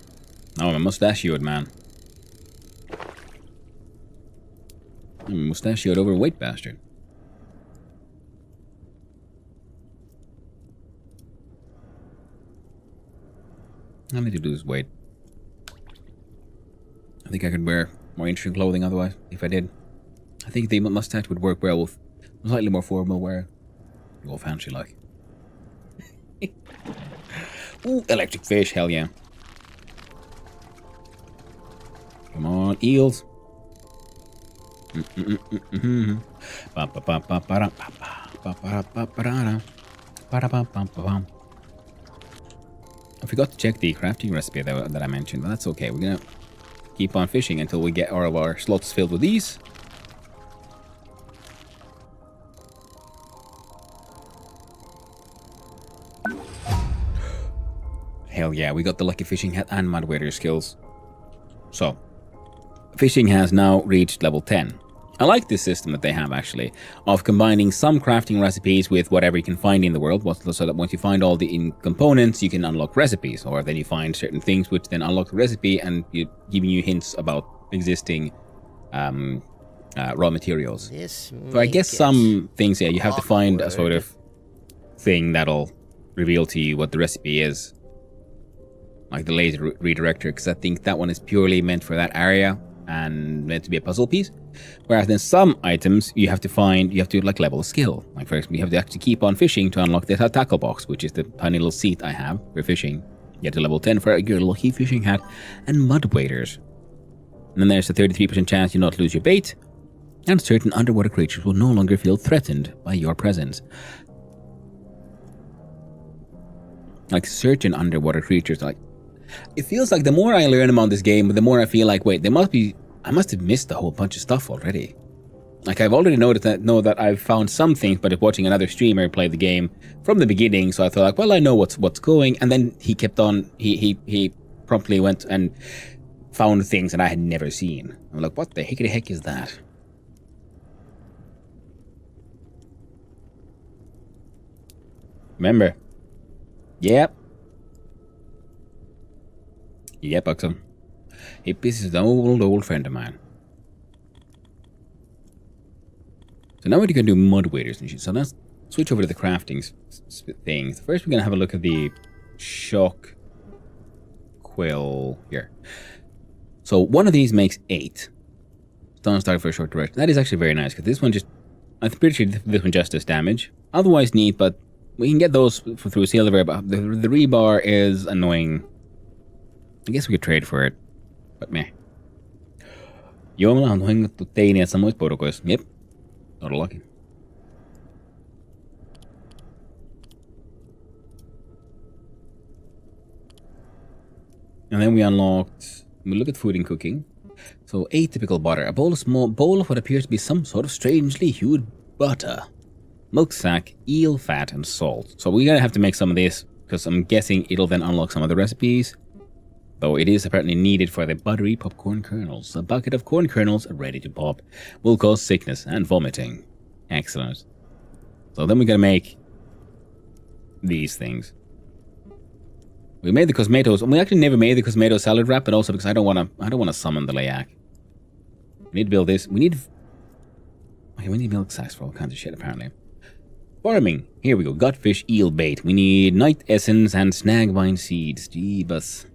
Now I'm a mustachioed man. I'm a mustachioed overweight bastard. All I need to do is wait. I think I could wear more interesting clothing otherwise, if I did. I think the mustache would work well with slightly more formal wear. All fancy like. Ooh, electric fish, hell yeah. on, eels. I forgot to check the crafting recipe that I mentioned, but that's okay. We're gonna keep on fishing until we get all of our slots filled with these. Hell yeah, we got the lucky fishing hat and mud wader skills. So, fishing has now reached level 10. I like this system that they have, actually, of combining some crafting recipes with whatever you can find in the world, so that once you find all the components, you can unlock recipes, or then you find certain things which then unlock the recipe and giving you hints about existing raw materials. So I guess some things, yeah, you have to find a sort of thing that'll reveal to you what the recipe is. Like the laser redirector, because I think that one is purely meant for that area and meant to be a puzzle piece. Whereas then some items you have to like level a skill. Like first you have to actually keep on fishing to unlock the tackle box, which is the tiny little seat I have for fishing. Get to level 10 for your lucky fishing hat and mud waders. And then there's a 33% chance you'll not lose your bait, and certain underwater creatures will no longer feel threatened by your presence. Like certain underwater creatures, like it feels like the more I learn about this game, the more I feel like, wait, I must have missed a whole bunch of stuff already. Like I've already know that I've found some things, but if watching another streamer play the game from the beginning, so I thought like, well, I know what's going, and then he kept on, he promptly went and found things that I had never seen. I'm like, what the heck is that? Remember? Yep. Yep, Buxom. This is an old friend of mine. So now we're going to do mud waders and shit. So let's switch over to the crafting things. First, we're going to have a look at the shock quill here. So one of these makes 8. Stone start for a short duration. That is actually very nice, because this one just, I'm pretty sure this one just does damage. Otherwise neat, but we can get those through silver, but the rebar is annoying. I guess we could trade for it, but meh. Joo, me ollaan hengattu teiniä samoissa porukoissa. Jep, todellakin. And then we unlocked, we look at food and cooking. So atypical butter, a small bowl of what appears to be some sort of strangely hued butter. Milk sack, eel fat, and salt. So we're gonna have to make some of this, because I'm guessing it'll then unlock some of the recipes. Though it is apparently needed for the buttery popcorn kernels. A bucket of corn kernels ready to pop will cause sickness and vomiting. Excellent. So then we're gonna make these things. We made the cosmatos. We actually never made the cosmato salad wrap, but also because I don't wanna summon the layak. We need to build this. We need milk sacks for all kinds of shit apparently. Farming. Here we go. Gutfish eel bait. We need night essence and snagvine seeds. Jeebus.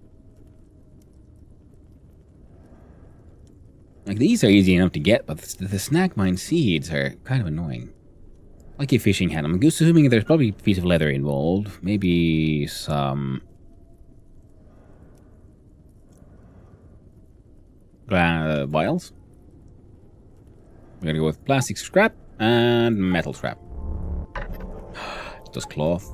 Like, these are easy enough to get, but the snagvine seeds are kind of annoying. Like a fishing hat. I'm assuming there's probably a piece of leather involved. Maybe some vials. We're gonna go with plastic scrap and metal scrap. Just cloth.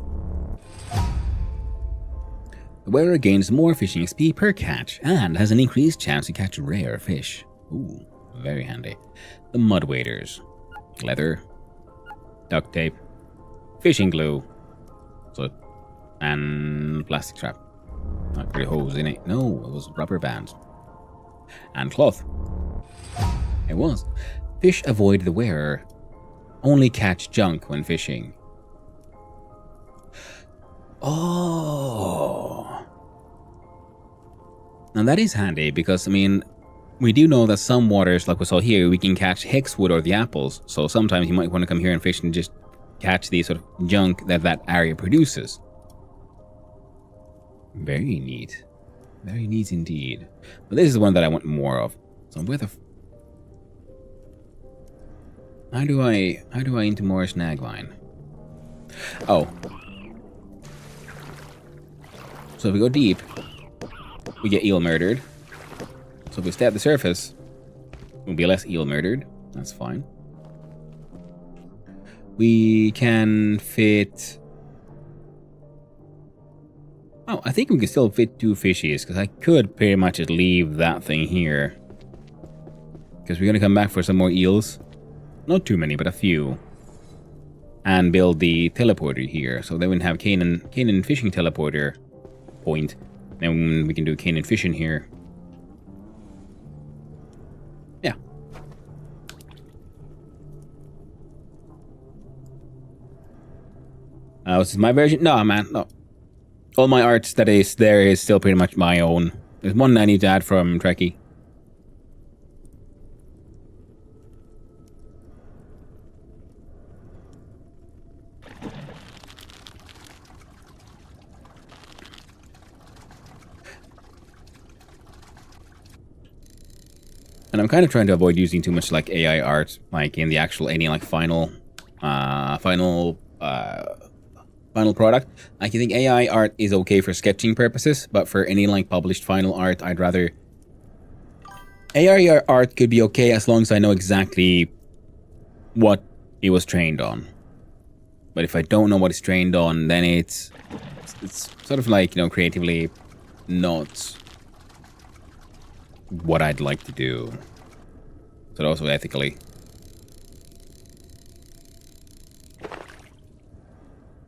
The wearer gains more fishing XP per catch and has an increased chance to catch rare fish. Ooh, very handy. The mud waders. Leather. Duct tape. Fishing glue. So, and plastic strap. Not really hose in it. No, it was rubber bands. And cloth. It was. Fish avoid the wearer. Only catch junk when fishing. Oh. Now that is handy because, I mean, we do know that some waters, like we saw here, we can catch hexwood or the apples. So sometimes you might want to come here and fish and just catch the sort of junk that area produces. Very neat. Very neat indeed. But this is the one that I want more of. So where the... How do I into more snagvine? Oh. So if we go deep, we get eel murdered. So if we stay at the surface, Will be less eel murdered. That's fine. We can fit... Oh, I think we can still fit 2 fishies, because I could pretty much just leave that thing here. Because we're going to come back for some more eels. Not too many, but a few. And build the teleporter here. So then we have Canaan fishing teleporter point. Then we can do Canaan fishing here. Yeah. Was this my version? No, man, no. All my art that is there is still pretty much my own. There's one I need to add from Trekkie. And I'm kind of trying to avoid using too much like AI art, like in the actual any like final product. Like, I think AI art is okay for sketching purposes, but for any like published final art, I'd rather... AI art could be okay as long as I know exactly what it was trained on. But if I don't know what it's trained on, then it's sort of like, you know, creatively not what I'd like to do. But also ethically.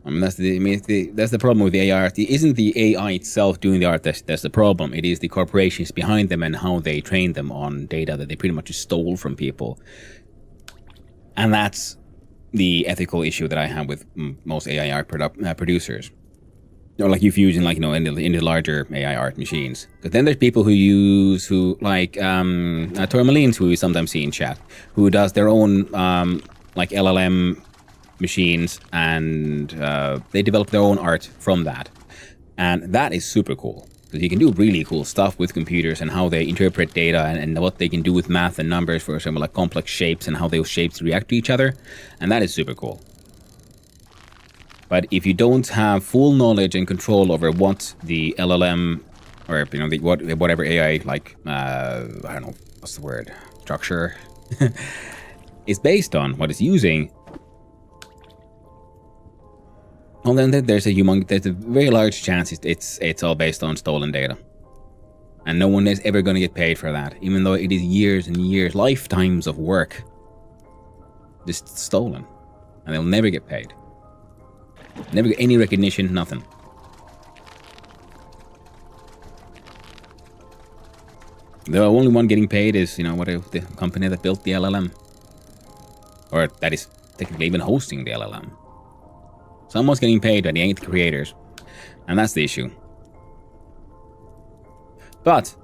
That's the problem with the AI art. It isn't the AI itself doing the art that's the problem. It is the corporations behind them and how they train them on data that they pretty much stole from people. And that's the ethical issue that I have with most AI art producers. Or like if you're using, like, you know, in the larger AI art machines. Because then there's people who like Tourmalines, who we sometimes see in chat, who does their own like LLM machines, and they develop their own art from that. And that is super cool. Because you can do really cool stuff with computers and how they interpret data and what they can do with math and numbers, for example, like complex shapes and how those shapes react to each other. And that is super cool. But if you don't have full knowledge and control over what the LLM or, you know, whatever AI, like, I don't know, what's the word? Structure is based on, what it's using, well, then there's a very large chance it's all based on stolen data. And no one is ever going to get paid for that, even though it is years and years, lifetimes of work just stolen. And they'll never get paid. Never get any recognition, nothing. The only one getting paid is, you know, the company that built the LLM. Or that is technically even hosting the LLM. Someone's getting paid, but they ain't the creators. And that's the issue. But,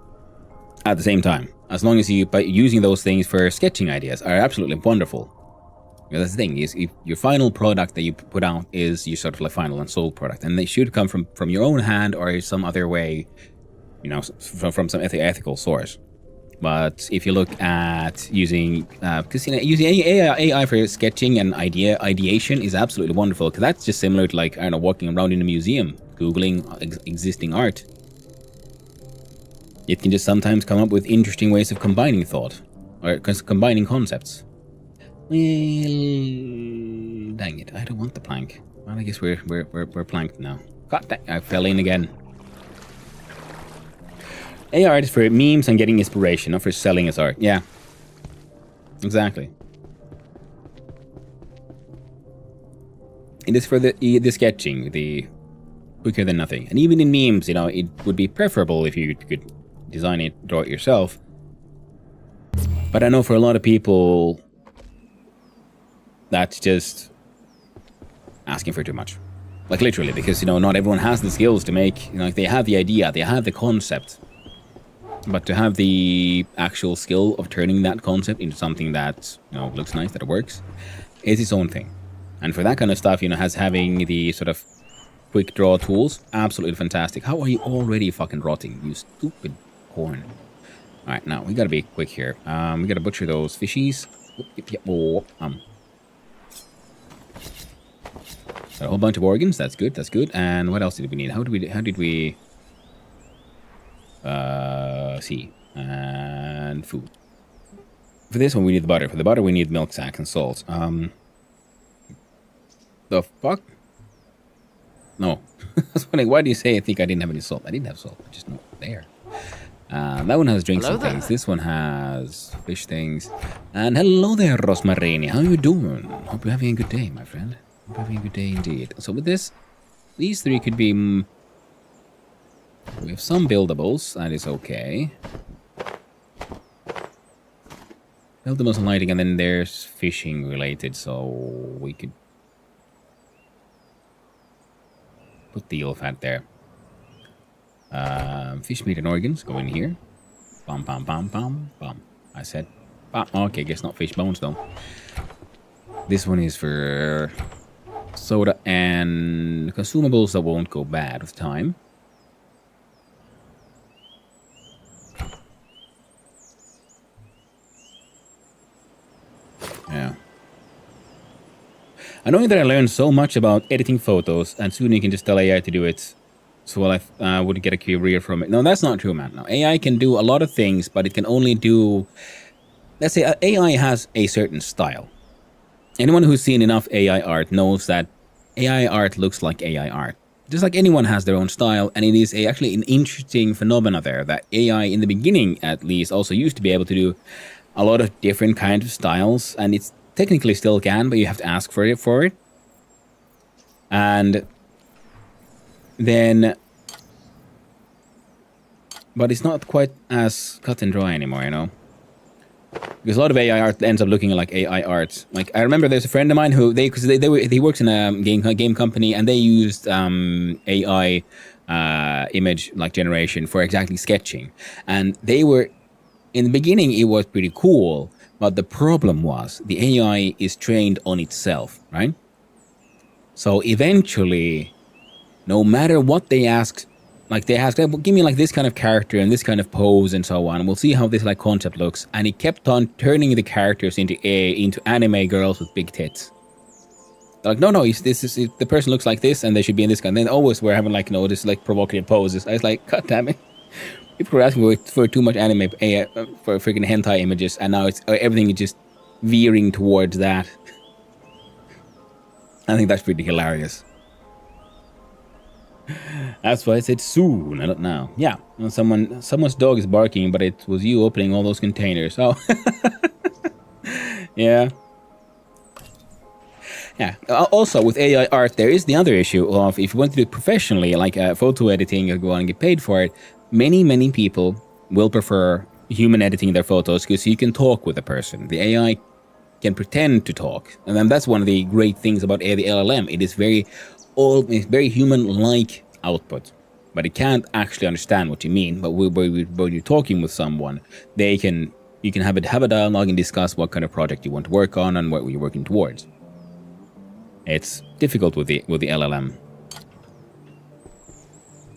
at the same time, as long as you, by using those things for sketching ideas, are absolutely wonderful. That's the thing, is if your final product that you put out is your sort of like final and sold product, and they should come from your own hand or some other way, you know, from some ethical source. But if you look at using, because, you know, using AI for sketching and ideation is absolutely wonderful, because that's just similar to, like, I don't know, walking around in a museum, Googling existing art. It can just sometimes come up with interesting ways of combining thought, or combining concepts. Well, dang it, I don't want the plank. Well, I guess we're planked now. God dang, I fell in again. AI art is for memes and getting inspiration, not for selling as art. Yeah. Exactly. It is for the sketching, the quicker than nothing. And even in memes, you know, it would be preferable if you could design it, draw it yourself. But I know for a lot of people, that's just asking for too much. Like, literally, because, you know, not everyone has the skills to make, you know, like, they have the idea, they have the concept. But to have the actual skill of turning that concept into something that, you know, looks nice, that it works, is its own thing. And for that kind of stuff, you know, having the sort of quick draw tools, absolutely fantastic. How are you already fucking rotting, you stupid horn? Alright, now, we gotta be quick here. We gotta butcher those fishies. Got a whole bunch of organs, that's good, that's good. And what else did we need? How did we... see. And food. For this one, we need the butter. For the butter, we need milk sacks and salt. The fuck? No. I was wondering, why do you say I think I didn't have any salt? I didn't have salt. Just not there. That one has drinks
Hello
and things.
there.
This one has fish things. And hello there, Rosmarini. How you doing? Hope you're having a good day, my friend. Hope you're having a good day indeed. So with this, these three could be... we have some buildables. That is okay. Buildables and lighting, and then there's fishing related, so we could put the eel fat there. Fish meat and organs go in here. Bum, bum, bum, bum, bum. I said, bum. Okay, guess not fish bones though. This one is for soda and consumables that won't go bad with time. Yeah. I know that I learned so much about editing photos, and soon you can just tell AI to do it. So well, I would get a career from it. No, that's not true, man. No, AI can do a lot of things, but it can only do... Let's say AI has a certain style. Anyone who's seen enough AI art knows that AI art looks like AI art. Just like anyone has their own style, and it is actually an interesting phenomena there, that AI, in the beginning at least, also used to be able to do a lot of different kinds of styles, and it's technically still can, but you have to ask for it. And then, but it's not quite as cut and dry anymore, you know, because a lot of AI art ends up looking like AI art. Like, I remember there's a friend of mine who he works in a game company, and they used AI image like generation for exactly sketching, and they were, in the beginning it was pretty cool, but the problem was the AI is trained on itself, right? So eventually, no matter what they ask, like they asked, well, give me like this kind of character and this kind of pose and so on, and we'll see how this like concept looks. And it kept on turning the characters into anime girls with big tits. They're like, no, the person looks like this, and they should be in this kind. And then always we're having like, you know, this like provocative poses. I was like, God damn it! People were asking for too much anime for freaking hentai images, and now it's everything is just veering towards that. I think that's pretty hilarious. That's why I said soon, not now. Yeah, someone's dog is barking, but it was you opening all those containers. Oh, yeah. Yeah. Also, with AI art, there is the other issue of if you want to do it professionally, like photo editing, or go on and get paid for it. Many people will prefer human editing their photos because you can talk with a person. The AI can pretend to talk, and then that's one of the great things about the LLM. It is it's very human-like output, but it can't actually understand what you mean. But when you're talking with someone, you can have a dialogue and discuss what kind of project you want to work on and what you're working towards. It's difficult with the LLM.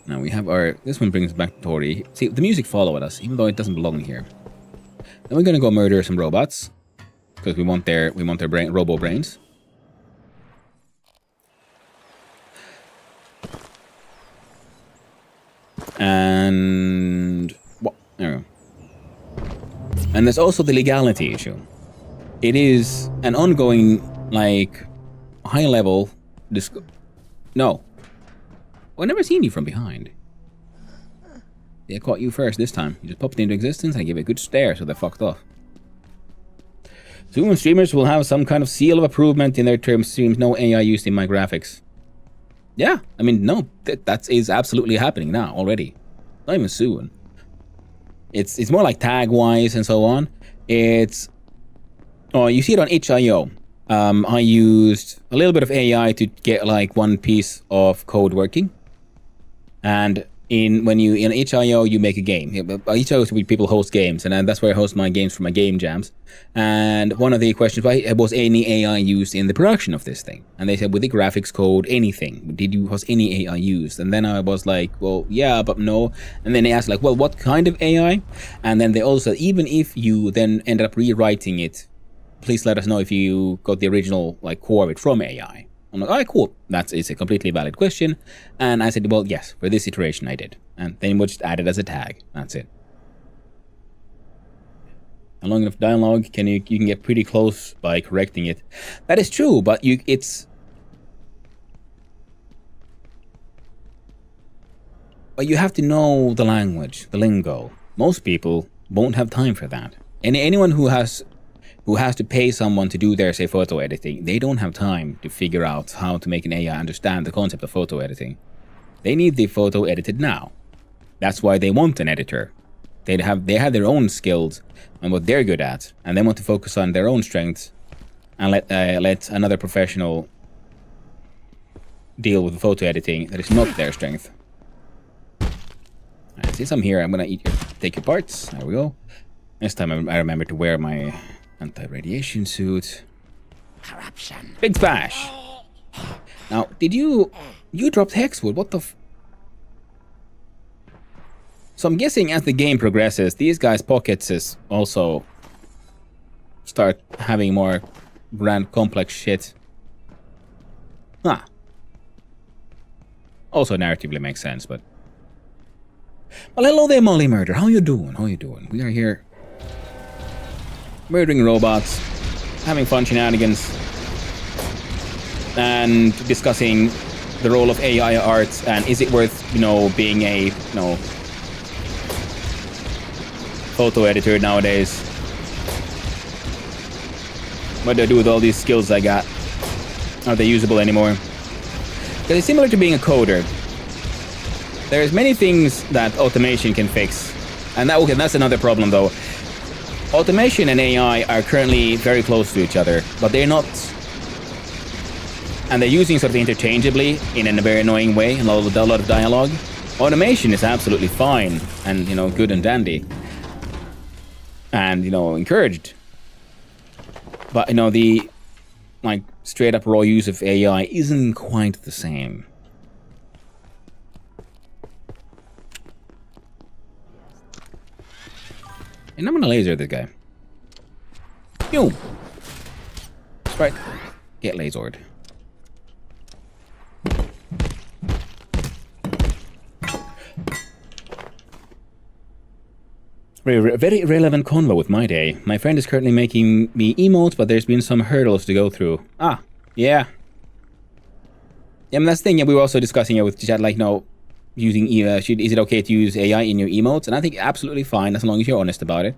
Now we have this one brings back Tori. See, the music followed us, even though it doesn't belong here. Then we're gonna go murder some robots because we want their robo brains. And there we go. And there's also the legality issue. It is an ongoing, like, high level No. I've never seen you from behind. They caught you first this time. You just popped into existence and I gave it a good stare, so they fucked off. Soon streamers will have some kind of seal of approval in their term streams. No AI used in my graphics. Yeah, I mean, no, that is absolutely happening now already. Not even soon. It's more like tag-wise and so on. You see it on itch.io. I used a little bit of AI to get like one piece of code working. And in itch.io you make a game. itch.io is where people host games, and that's where I host my games for my game jams. And one of the questions was any AI used in the production of this thing? And they said, with the graphics code, anything. Was any AI used? And then I was like, well, yeah, but no. And then they asked like, well, what kind of AI? And then they also said, even if you then ended up rewriting it, please let us know if you got the original like core of it from AI. I'm like, all right, cool. It's a completely valid question. And I said, well, yes, for this iteration I did. And then we'll just add it as a tag. That's it. A long enough dialogue, you can get pretty close by correcting it. That is true, but but you have to know the language, the lingo. Most people won't have time for that. Anyone who has to pay someone to do their, say, photo editing, they don't have time to figure out how to make an AI understand the concept of photo editing. They need the photo edited now. That's why they want an editor. They have their own skills and what they're good at, and they want to focus on their own strengths and let another professional deal with the photo editing that is not their strength. Alright, since I'm here, I'm gonna take your parts. There we go. Next time I remember to wear my anti-radiation suit. Corruption. Big splash. Now, did you dropped hexwood? What the? So I'm guessing as the game progresses, these guys' pockets is also start having more grand complex shit. Huh. Also narratively makes sense, but... Well, hello there, Molly Murder. How you doing? How you doing? We are here murdering robots, having fun shenanigans, and discussing the role of AI art and is it worth, being a, photo editor nowadays. What do I do with all these skills I got? Are they usable anymore? Because it's similar to being a coder. There's many things that automation can fix. And that's another problem though. Automation and AI are currently very close to each other, but they're not. And they're using sort of interchangeably in a very annoying way, a lot of dialogue. Automation is absolutely fine and, good and dandy. And, encouraged. But, the, straight up raw use of AI isn't quite the same. And I'm gonna laser this guy. Yo! That's right. Get lasered. Very relevant convo with my day. My friend is currently making me emotes, but there's been some hurdles to go through. Ah, yeah. Yeah, that's the thing. Yeah, we were also discussing it with chat, using is it okay to use AI in your emotes? And I think absolutely fine as long as you're honest about it.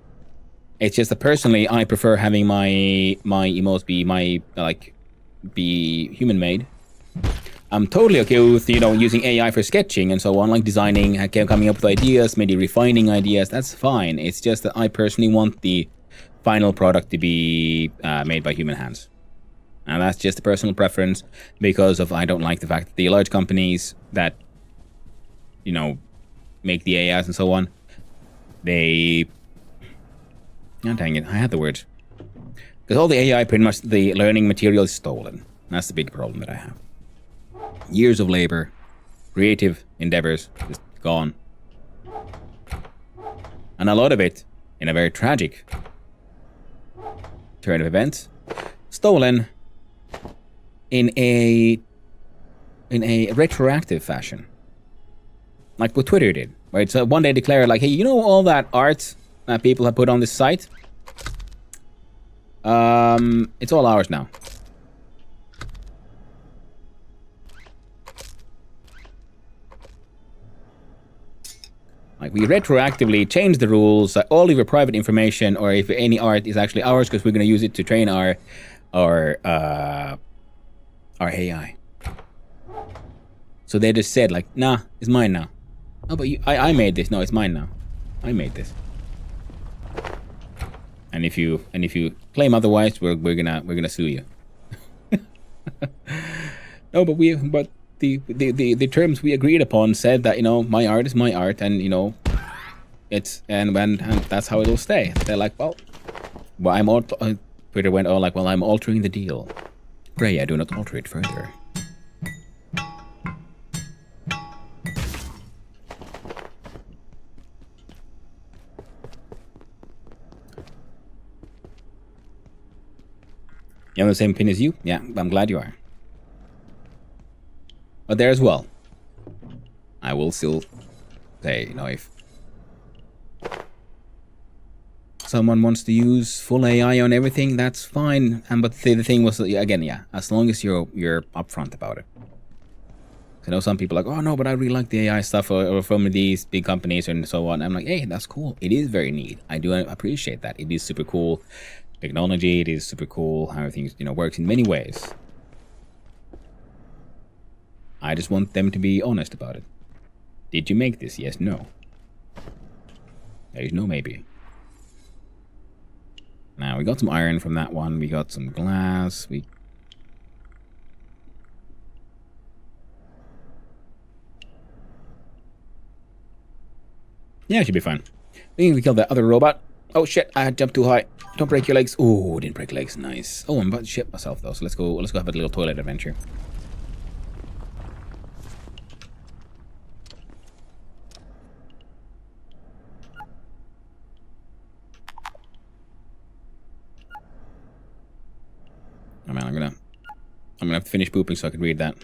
It's just that personally, I prefer having my emotes be human made. I'm totally okay with, using AI for sketching and so on, like designing, coming up with ideas, maybe refining ideas. That's fine. It's just that I personally want the final product to be made by human hands. And that's just a personal preference because I don't like the fact that the large companies that, make the AIs and so on, oh, dang it, I had the words. Because all the AI, pretty much the learning material is stolen. That's the big problem that I have. Years of labor, creative endeavors, just gone. And a lot of it, in a very tragic turn of events, stolen in a retroactive fashion. Like what Twitter did, where it's one day declared hey, all that art that people have put on this site? It's all ours now. We retroactively changed the rules that all of your private information, or if any art is actually ours, because we're going to use it to train our AI. So they just said nah, it's mine now. Oh, but I made this. No, it's mine now. I made this. And if you claim otherwise, we're gonna sue you. No, but the terms we agreed upon said that my art is my art, and it's and that's how it'll stay. They're well, Twitter went I'm altering the deal. Pray I do not alter it further. You on the same pin as you? Yeah, I'm glad you are. But there as well, I will still say, if someone wants to use full AI on everything, that's fine. And but the thing was, again, yeah, as long as you're upfront about it. I know some people are like, oh no, but I really like the AI stuff or from these big companies and so on. I'm like, hey, that's cool. It is very neat. I do appreciate that. It is super cool technology. It is super cool how everything works in many ways. I just want them to be honest about it. Did you make this? Yes, no. There is no maybe. Now we got some iron from that one. We got some glass. Yeah, it should be fine. I think we killed that other robot. Oh shit, I jumped too high. Don't break your legs. Oh, didn't break legs. Nice. Oh, I'm about to shit myself though, so let's go have a little toilet adventure. Oh man, I'm gonna have to finish pooping so I can read that.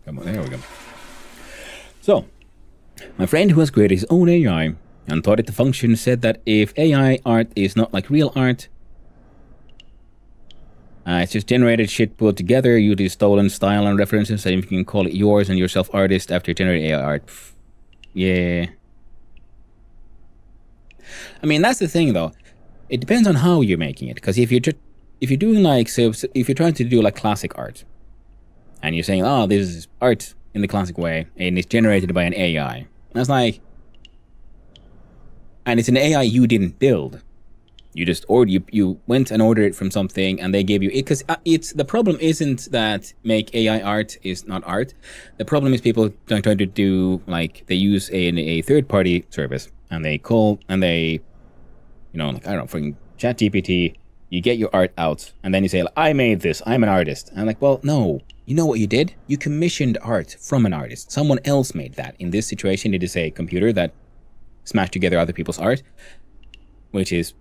Come on, there we go. So, my friend who has created his own AI and taught it to function said that if AI art is not like real art, it's just generated shit put together, you do stolen style and references, and if you can call it yours and yourself artist after generating AI art. Yeah. I mean, that's the thing though. It depends on how you're making it, because if you're doing like, so if you're trying to do like classic art, and you're saying, oh, this is art in the classic way, and it's generated by an AI. That's like, and it's an AI you didn't build. You just ordered, you went and ordered it from something, and they gave you it. Because it's the problem isn't that make AI art is not art. The problem is people trying to do like they use a third-party service, and they call and they, like I don't know, from ChatGPT. You get your art out, and then you say, I made this, I'm an artist. And I'm like, well, no. You know what you did? You commissioned art from an artist. Someone else made that. In this situation, it is a computer that smashed together other people's art, which is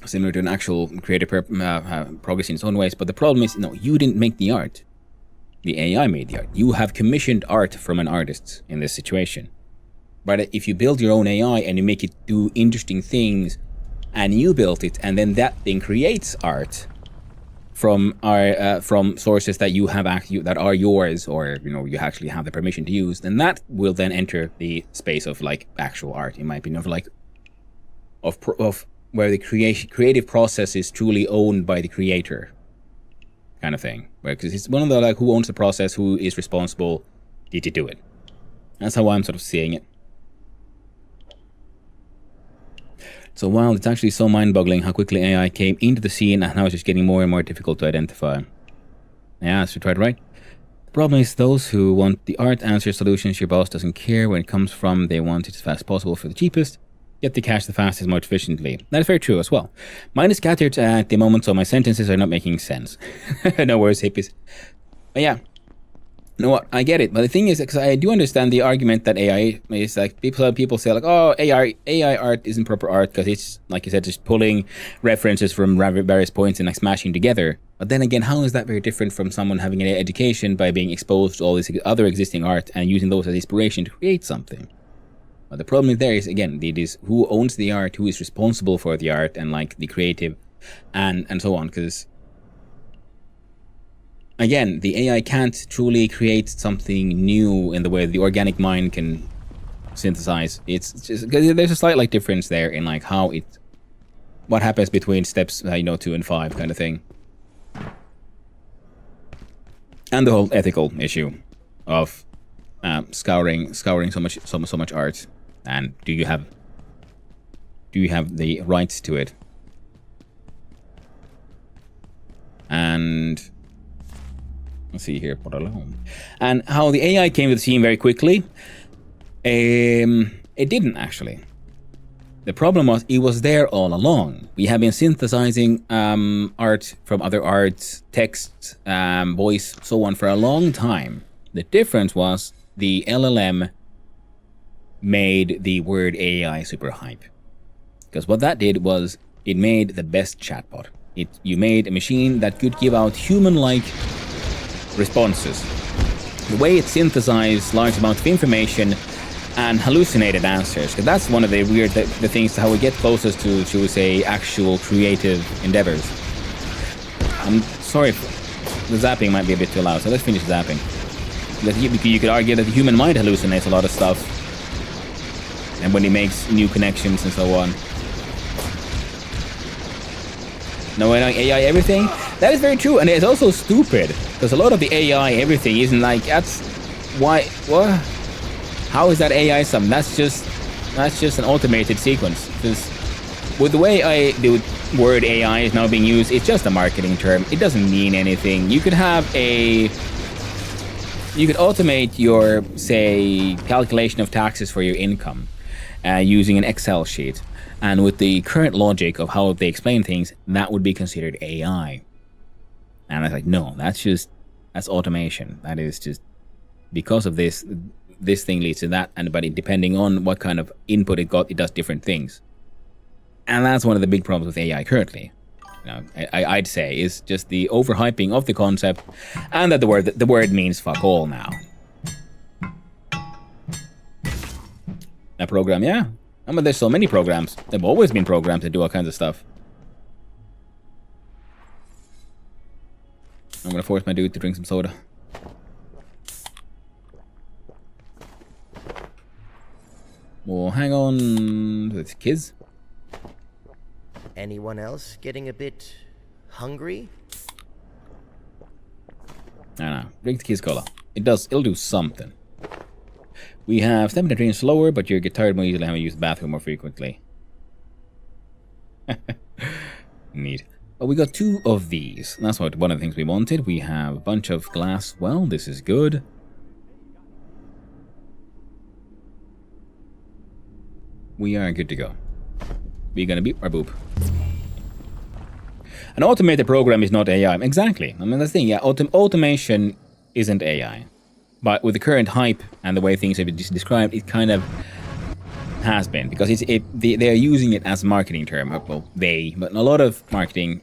similar to an actual creative progress in its own ways. But the problem is, no, you didn't make the art. The AI made the art. You have commissioned art from an artist in this situation. But if you build your own AI and you make it do interesting things, and you built it, and then that thing creates art from sources that you have that are yours, or you actually have the permission to use, then that will then enter the space of like actual art, in my opinion, of where the creative process is truly owned by the creator, kind of thing. Because it's one of the like, who owns the process, who is responsible, did you do it? That's how I'm sort of seeing it. So while it's actually so mind-boggling how quickly AI came into the scene and how it's just getting more and more difficult to identify. Yeah, that's right. The problem is those who want the art answer solutions your boss doesn't care where it comes from. They want it as fast as possible for the cheapest, yet they cache the fastest more efficiently. That is very true as well. Mine is scattered at the moment, so my sentences are not making sense. No worries, hippies. But yeah. You know what? I get it, but the thing is, because I do understand the argument that AI is like people say like, oh, AI art isn't proper art because it's like you said, just pulling references from various points and like smashing together. But then again, how is that very different from someone having an education by being exposed to all this other existing art and using those as inspiration to create something? But the problem there is, again, it is who owns the art, who is responsible for the art, and like the creative, and so on. Because again, the AI can't truly create something new in the way the organic mind can synthesize. It's just there's a slight like difference there in like how what happens between steps 2 and 5 kind of thing, and the whole ethical issue of scouring so much art, and do you have the rights to it? And let's see here, and how the AI came to the scene very quickly. It didn't actually. The problem was it was there all along. We have been synthesizing art from other arts, text, voice, so on for a long time. The difference was the LLM made the word AI super hype. Because what that did was it made the best chatbot. You made a machine that could give out human-like responses. The way it synthesized large amounts of information and hallucinated answers. Because that's one of the weird the things how we get closest to, should we say, actual creative endeavors. I'm sorry, the zapping might be a bit too loud, so let's finish zapping. You could argue that the human mind hallucinates a lot of stuff, and when he makes new connections and so on. No, AI everything? That is very true, and it's also stupid, because a lot of the AI everything isn't like, that's... Why? What? How is that AI something? That's just an automated sequence. Because with the way the word AI is now being used, it's just a marketing term. It doesn't mean anything. You could automate your, say, calculation of taxes for your income using an Excel sheet. And with the current logic of how they explain things, that would be considered AI. And I was like, no, that's automation. That is just, because of this thing leads to that, but depending on what kind of input it got, it does different things. And that's one of the big problems with AI currently. You know, I'd say is just the overhyping of the concept, and that the word means fuck all now. That program, yeah. I mean, there's so many programs. There've always been programs that do all kinds of stuff. I'm gonna force my dude to drink some soda. Well, hang on with kids.
Anyone else getting a bit hungry?
I don't know. Drink the kids cola. It'll do something. We have stamina drain slower, but you get tired more easily having to use the bathroom more frequently. Neat. Well, we got 2 of these. That's one of the things we wanted. We have a bunch of glass. Well, this is good. We are good to go. We're gonna beep our boop. An automated program is not AI. Exactly. I mean, that's the thing. Yeah, automation isn't AI. But with the current hype and the way things have been described, it kind of has been. Because they're using it as a marketing term. Well, but a lot of marketing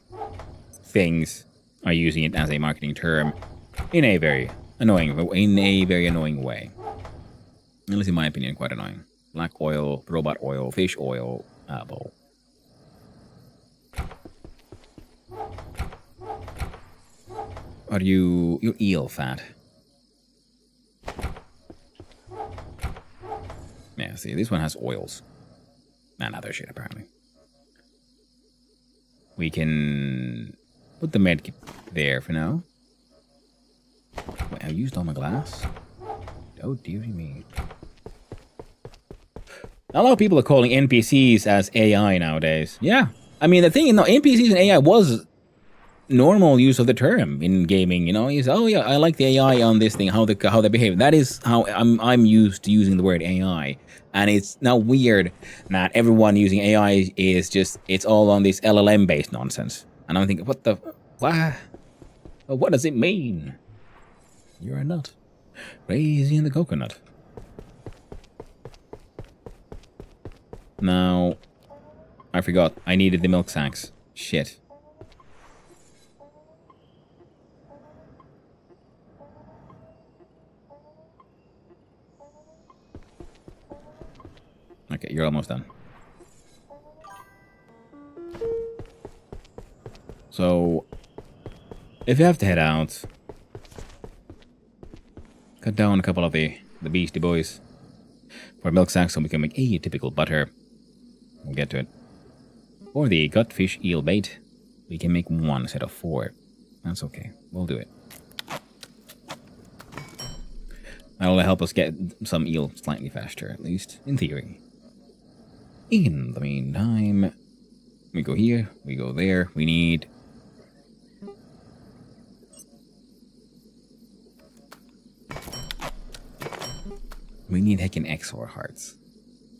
things are using it as a marketing term in a very annoying way. At least in my opinion, quite annoying. Black oil, robot oil, fish oil, apple. Are you're eel fat? Yeah, see, this one has oils. And other shit, apparently. We can put the med kit there for now. Wait, I used all my glass? Oh, dearie me. A lot of people are calling NPCs as AI nowadays. Yeah. I mean, the thing is, no, NPCs and AI was normal use of the term in gaming, you know. You say, oh yeah, I like the AI on this thing, how they behave. That is how I'm used to using the word AI. And it's now weird that everyone using AI is just, it's all on this LLM based nonsense. And I'm thinking, what does it mean? You're a nut. Crazy in the coconut. Now, I forgot. I needed the milk sacks. Shit. Okay, you're almost done. So, if you have to head out, cut down a couple of the beastie boys for milk sacks so we can make a typical butter. We'll get to it. For the gutfish eel bait, we can make 1 instead of 4. That's okay. We'll do it. That'll help us get some eel slightly faster, at least, in theory. In the meantime, we go here, we go there, we need... heckin' XOR hearts.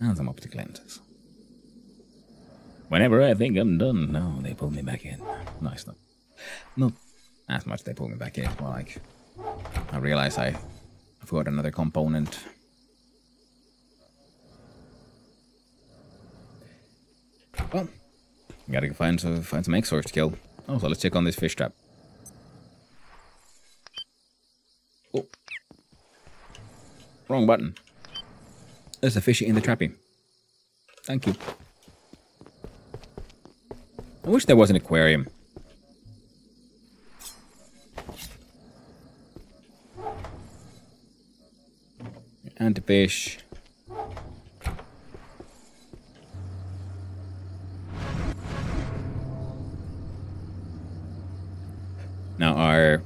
And some optic lenses. Whenever I think I'm done, no, they pull me back in. Nice, not as much they pull me back in. Well, like, I realize I forgot another component. Well, gotta find some XORs to kill. Oh, so let's check on this fish trap. Oh. Wrong button. There's a fish in the trappy. Thank you. I wish there was an aquarium. And the fish. Now our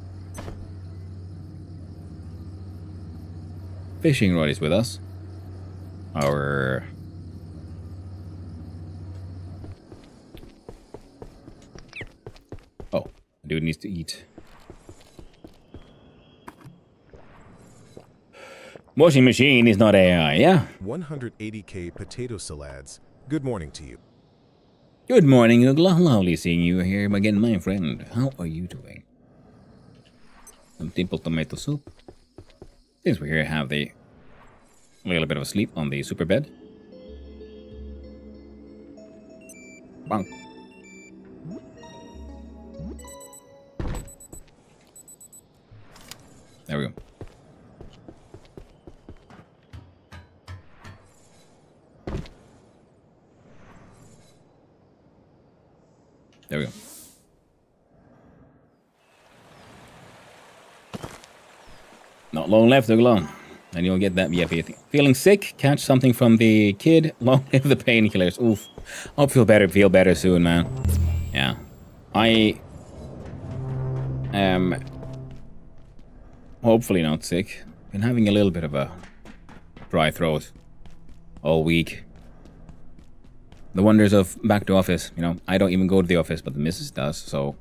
fishing rod is with us. Our dude needs to eat. Washing machine is not AI, yeah?
180k potato salads. Good morning to you.
Good morning, Ugla. Lovely seeing you here again, my friend. How are you doing? Some simple tomato soup. Since we're here, have a little bit of a sleep on the super bed. Bonk. There we go. There we go. Not long left, Ugla. And you'll get that yappy thing. Feeling sick? Catch something from the kid. Long live the painkillers. Oof. I'll feel better soon, man. Yeah. I am hopefully not sick. Been having a little bit of a dry throat all week. The wonders of back to office. You know, I don't even go to the office, but the missus does, so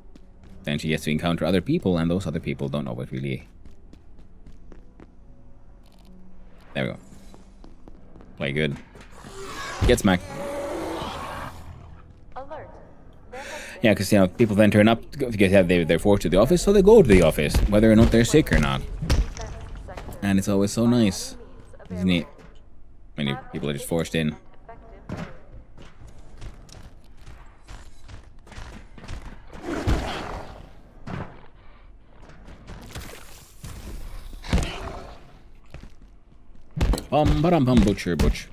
then she gets to encounter other people, and those other people don't always really. There we go. Play good. Get smacked.
Alert.
Yeah, because, you know, people then turn up because they're forced to the office, so they go to the office, whether or not they're sick or not. And it's always so nice, isn't it? Many people are just forced in. Bum, butcher, butch.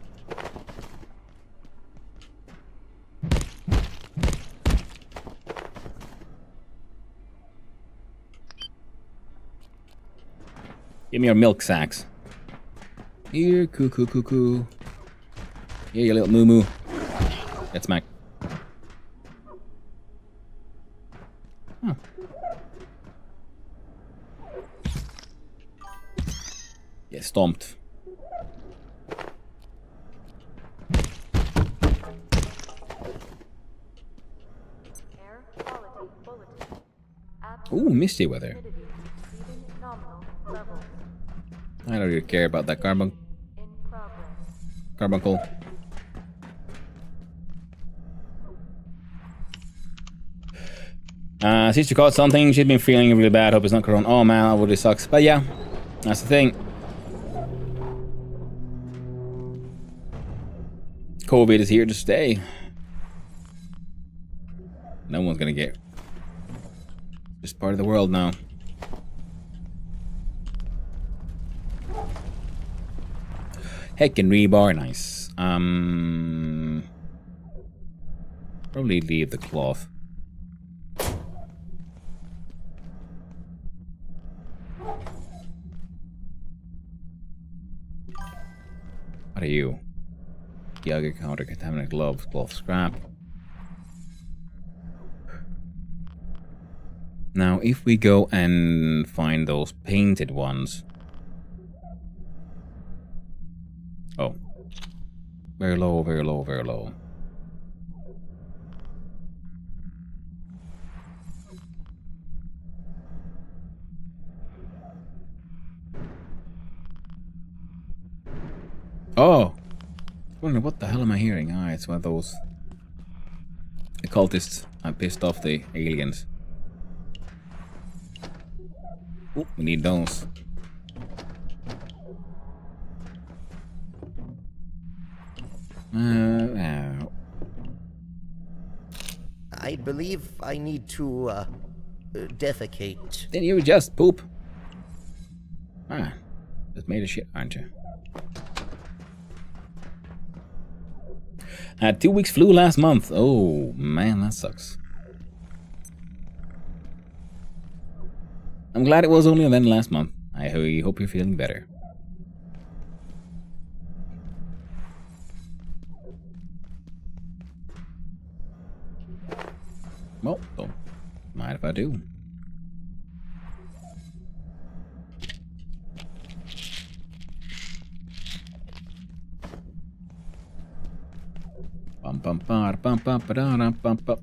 Give me your milk sacks. Here, coo. Here, you little moo. Get smacked. Huh. Get stomped. Ooh, misty weather. I don't really care about that carbuncle. Sister caught something. She's been feeling really bad. Hope it's not corona. Oh man, that really sucks. But yeah, that's the thing. COVID is here to stay. No one's gonna get. Just part of the world now. Heckin' rebar, nice. Probably leave the cloth. What are you? Yager counter, contaminant gloves, cloth scrap. Now, if we go and find those painted ones. Oh. Very low, very low, very low. Oh! What the hell am I hearing? Ah, it's one of those occultists. I pissed off the aliens. Ooh, we need those.
I believe I need to, defecate.
Then you just poop. Ah, just made a shit, aren't you? Had 2 weeks flu last month. Oh, man, that sucks. I'm glad it was only then last month. I hope you're feeling better. Well, don't mind if I do. Bum bum bar bum bum ba da bum bum.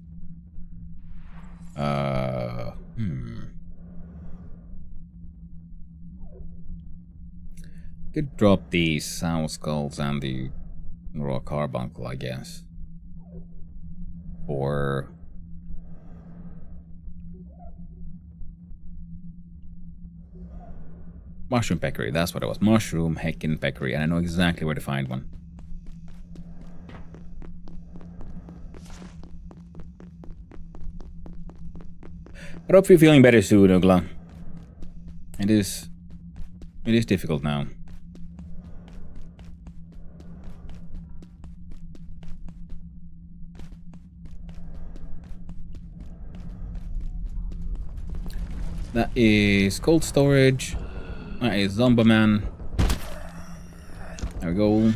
Could drop the sound skulls and the raw carbuncle, I guess. Or mushroom peccary, that's what it was. Mushroom heckin' peccary, and I know exactly where to find one. I hope you're feeling better soon, Ugla. It is difficult now. That is cold storage. That is Zombie Man. There we go.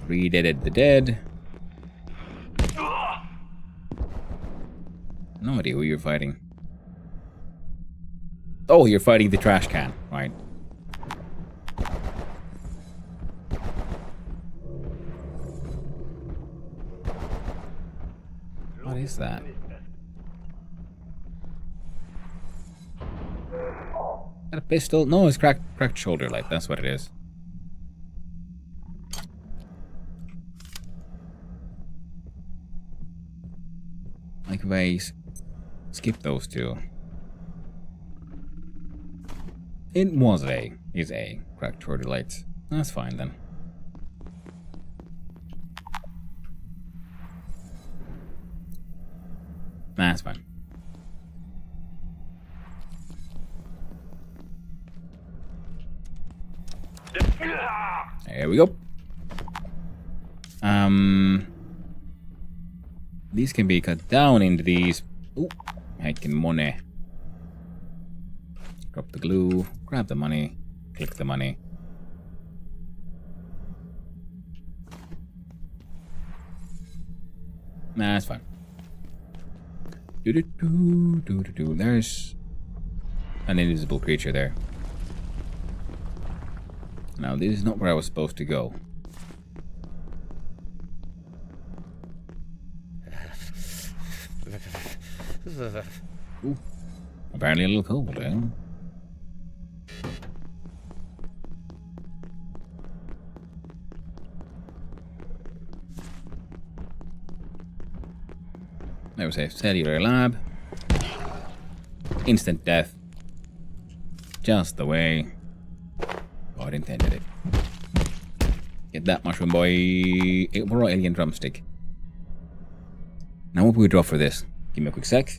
Re-deaded the dead. No idea who you're fighting. Oh, you're fighting the trash can, right? What is that? A pistol? No, it's cracked shoulder light. That's what it is. Like if I skip those two. It is a cracked shoulder light. That's fine then. That's fine. There we go. These can be cut down into these. Ooh, heckin' money. Drop the glue, grab the money, click the money. Nah, that's fine. There's an invisible creature there. Now, this is not where I was supposed to go. Ooh, apparently a little cold, eh? There was a cellular lab. Instant death. Just the way God intended it. Get that mushroom boy. Raw alien drumstick. Now what will we draw for this? Give me a quick sec.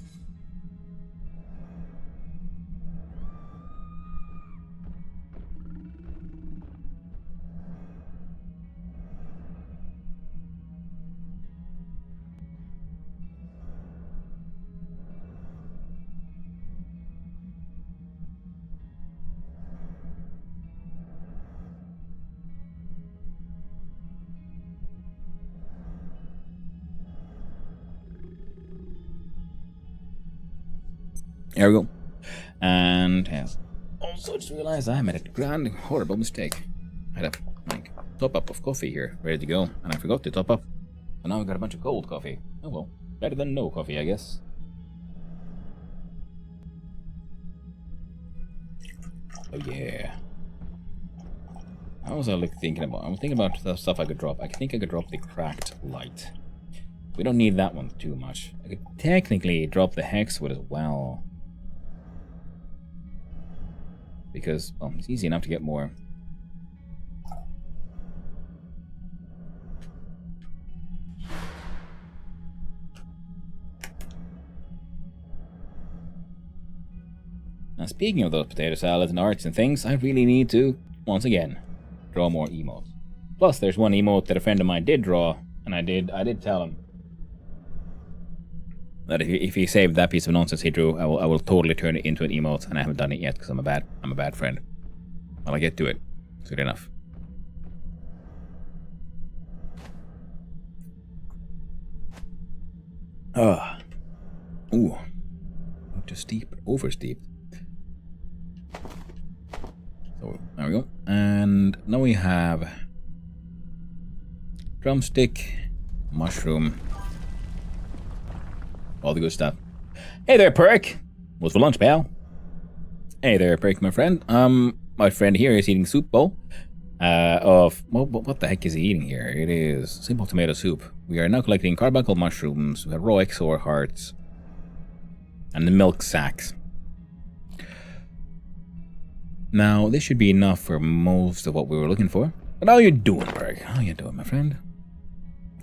There we go. And yes. Also just realized I made a grand horrible mistake. I had a top up of coffee here, ready to go, and I forgot to top up. So now I got a bunch of cold coffee. Oh well. Better than no coffee, I guess. Oh yeah. How was I thinking about? I'm thinking about the stuff I could drop. I think I could drop the cracked light. We don't need that one too much. I could technically drop the hexwood as well. Because, well, it's easy enough to get more. Now, speaking of those potato salads and arts and things, I really need to, once again, draw more emotes. Plus, there's one emote that a friend of mine did draw, and I did tell him that if he saved that piece of nonsense he drew, I will totally turn it into an emote, and I haven't done it yet because I'm a bad friend. Well, I get to it. It's good enough. Ooh. Not just steep, but over steep. So there we go. And now we have drumstick, mushroom, all the good stuff. Hey there, Perk. What's for lunch, pal? Hey there, Perk, my friend. My friend here is eating soup bowl. What the heck is he eating here? It is simple tomato soup. We are now collecting carbuncle mushrooms. We have raw XOR hearts. And the milk sacks. Now, this should be enough for most of what we were looking for. But how you doing, Berg? How you doing, my friend?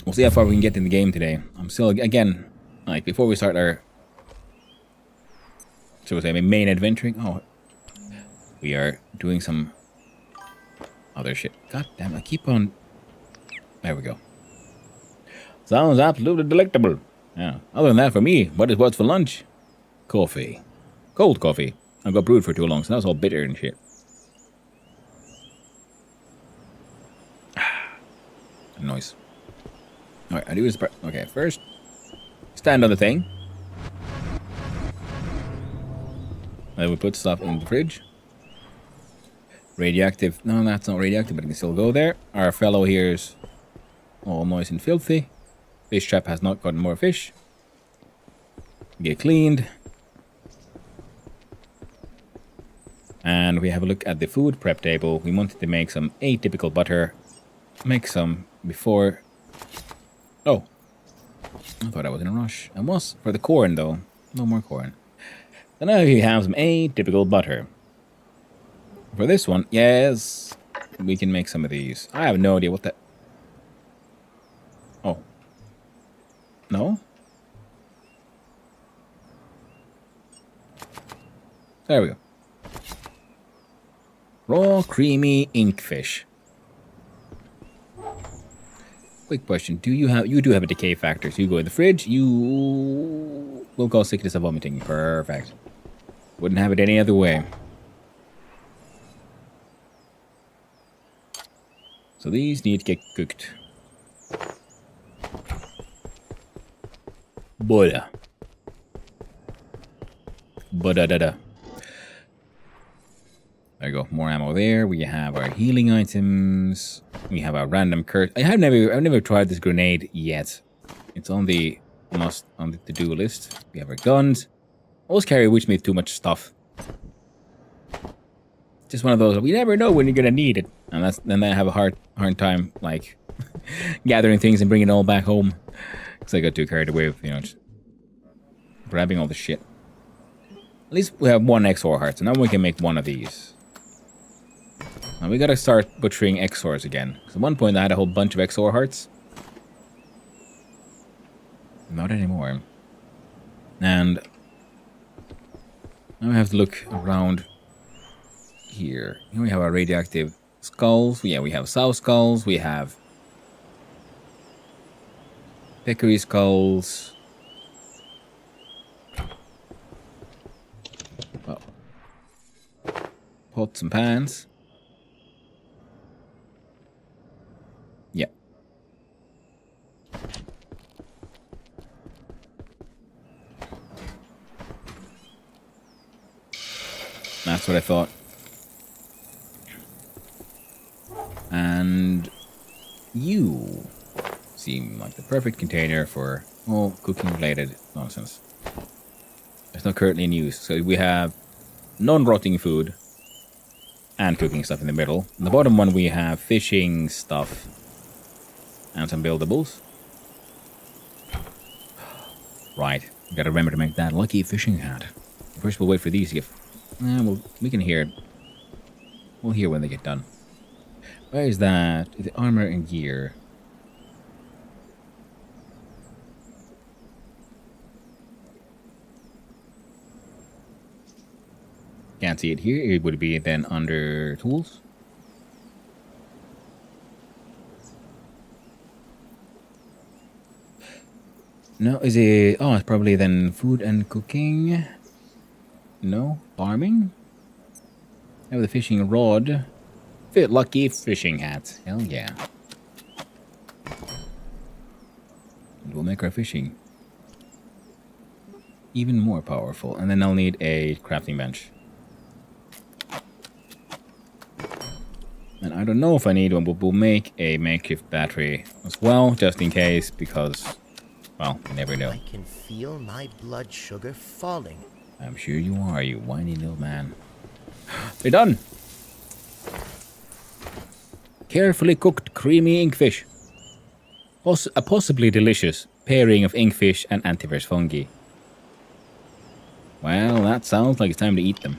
We'll see how far we can get in the game today. I'm still, again, like, before we start our, shall we say, main adventuring. Oh, we are doing some other shit. God damn, I keep on. There we go. Sounds absolutely delectable. Yeah. Other than that, for me, what's for lunch? Coffee. Cold coffee. I got brewed for too long, so that was all bitter and shit. Noise. Alright, I do this part. Okay, first, stand on the thing. Then we put stuff in the fridge. Radioactive. No, that's not radioactive, but it can still go there. Our fellow here's all moist and filthy. Fish trap has not gotten more fish. Get cleaned. And we have a look at the food prep table. We wanted to make some atypical butter. Make some before. Oh. I thought I was in a rush. I was for the corn, though. No more corn. So now we have some atypical butter. For this one, yes, we can make some of these. I have no idea what that... Oh. No? There we go. Raw, creamy inkfish. Quick question. You do have a decay factor, so you go in the fridge, you will cause sickness of vomiting. Perfect. Wouldn't have it any other way. So these need to get cooked. Butter. Butter-da-da. There you go. More ammo there. We have our healing items. We have our random curse. I've never tried this grenade yet. It's on the to-do list. We have our guns. Always carry with me too much stuff. Just one of those. We never know when you're gonna need it, and then I have a hard time like gathering things and bringing it all back home because I got too carried away with just grabbing all the shit. At least we have one XOR heart, so now we can make one of these. Now we gotta start butchering XORs again. Because at one point I had a whole bunch of XOR hearts. Not anymore. And now we have to look around here. Here we have our radioactive skulls. Yeah, we have sow skulls. We have peccary skulls. Oh. Pots and pans. Yeah. That's what I thought. And you seem like the perfect container for all cooking-related nonsense. It's not currently in use, so we have non-rotting food and cooking stuff in the middle. In the bottom one we have fishing stuff and some buildables. Right, we gotta remember to make that lucky fishing hat. First we'll wait for these to get... we can hear it. We'll hear when they get done. Where is that? The armor and gear. Can't see it here. It would be then under tools. No, is it... Oh, it's probably then food and cooking. No, farming? I have the fishing rod. Fit lucky fishing hat. Hell yeah. We'll make our fishing even more powerful. And then I'll need a crafting bench. And I don't know if I need one, but we'll make a makeshift battery as well, just in case, because, well, you never know.
I can feel my blood sugar falling.
I'm sure you are, you whiny little man. They're done! Carefully cooked creamy inkfish. A possibly delicious pairing of inkfish and antivirus fungi. Well, that sounds like it's time to eat them.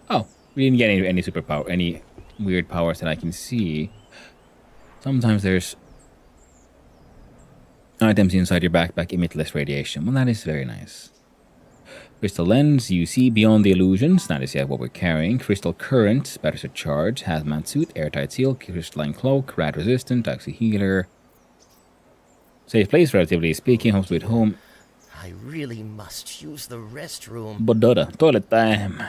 Oh, we didn't get any superpower, any weird powers that I can see. Sometimes there's items inside your backpack emit less radiation. Well, that is very nice. Crystal lens, you see beyond the illusions. That is yet what we're carrying. Crystal current, battery charge, hazmat suit, airtight seal, crystalline cloak, rad resistant, toxic healer. Safe place, relatively speaking. Home sweet home.
I really must use the restroom.
Bodota, toilet time.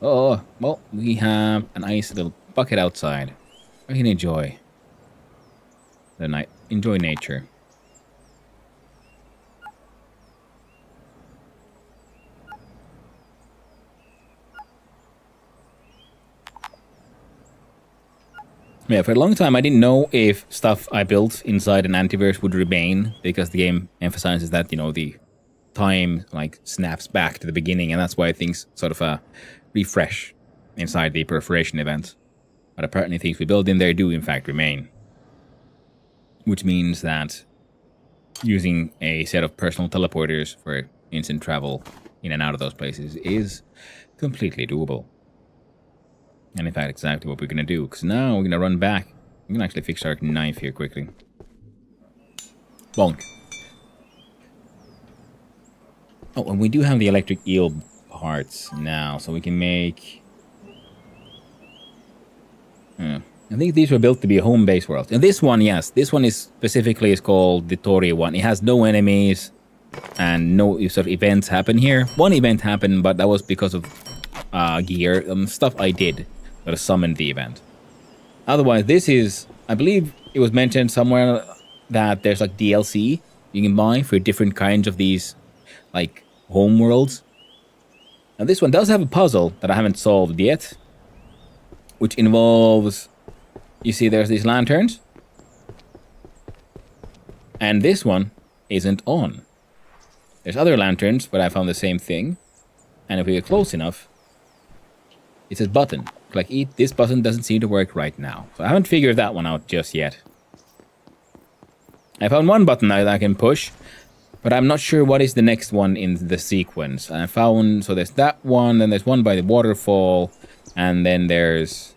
Oh, well, we have a nice little bucket outside. I can enjoy the night. Enjoy nature. Yeah, for a long time I didn't know if stuff I built inside an antiverse would remain, because the game emphasizes that, you know, the time like snaps back to the beginning, and that's why things sort of refresh inside the perforation event. But apparently things we build in there do in fact remain. Which means that using a set of personal teleporters for instant travel in and out of those places is completely doable. And in fact, exactly what we're going to do. Because now we're going to run back. I'm going to actually fix our knife here quickly. Bonk. Oh, and we do have the electric eel parts now. So we can make... I think these were built to be home-based worlds. And this one, yes. This one is specifically called the Tori one. It has no enemies. And no sort of events happen here. One event happened, but that was because of gear. Stuff I did. That summoned the event. Otherwise, this is, I believe it was mentioned somewhere that there's like DLC you can buy for different kinds of these like home worlds. Now this one does have a puzzle that I haven't solved yet, which involves, you see there's these lanterns, and this one isn't on. There's other lanterns, but I found the same thing, and if we get close enough, it says button. Like, this button doesn't seem to work right now. So I haven't figured that one out just yet. I found one button that I can push, but I'm not sure what is the next one in the sequence. I found, so there's that one, then there's one by the waterfall, and then there's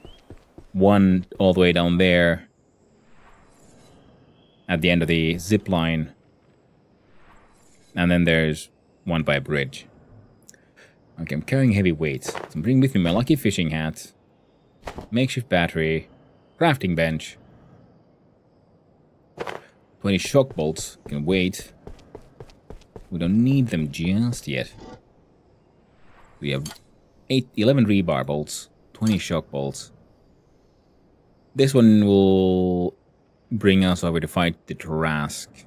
one all the way down there at the end of the zip line. And then there's one by a bridge. Okay, I'm carrying heavy weights. So bring with me my lucky fishing hat, makeshift battery, crafting bench, 20 shock bolts. Can wait. We don't need them just yet. We have 11 rebar bolts, 20 shock bolts. This one will bring us over to fight the Tarrasque.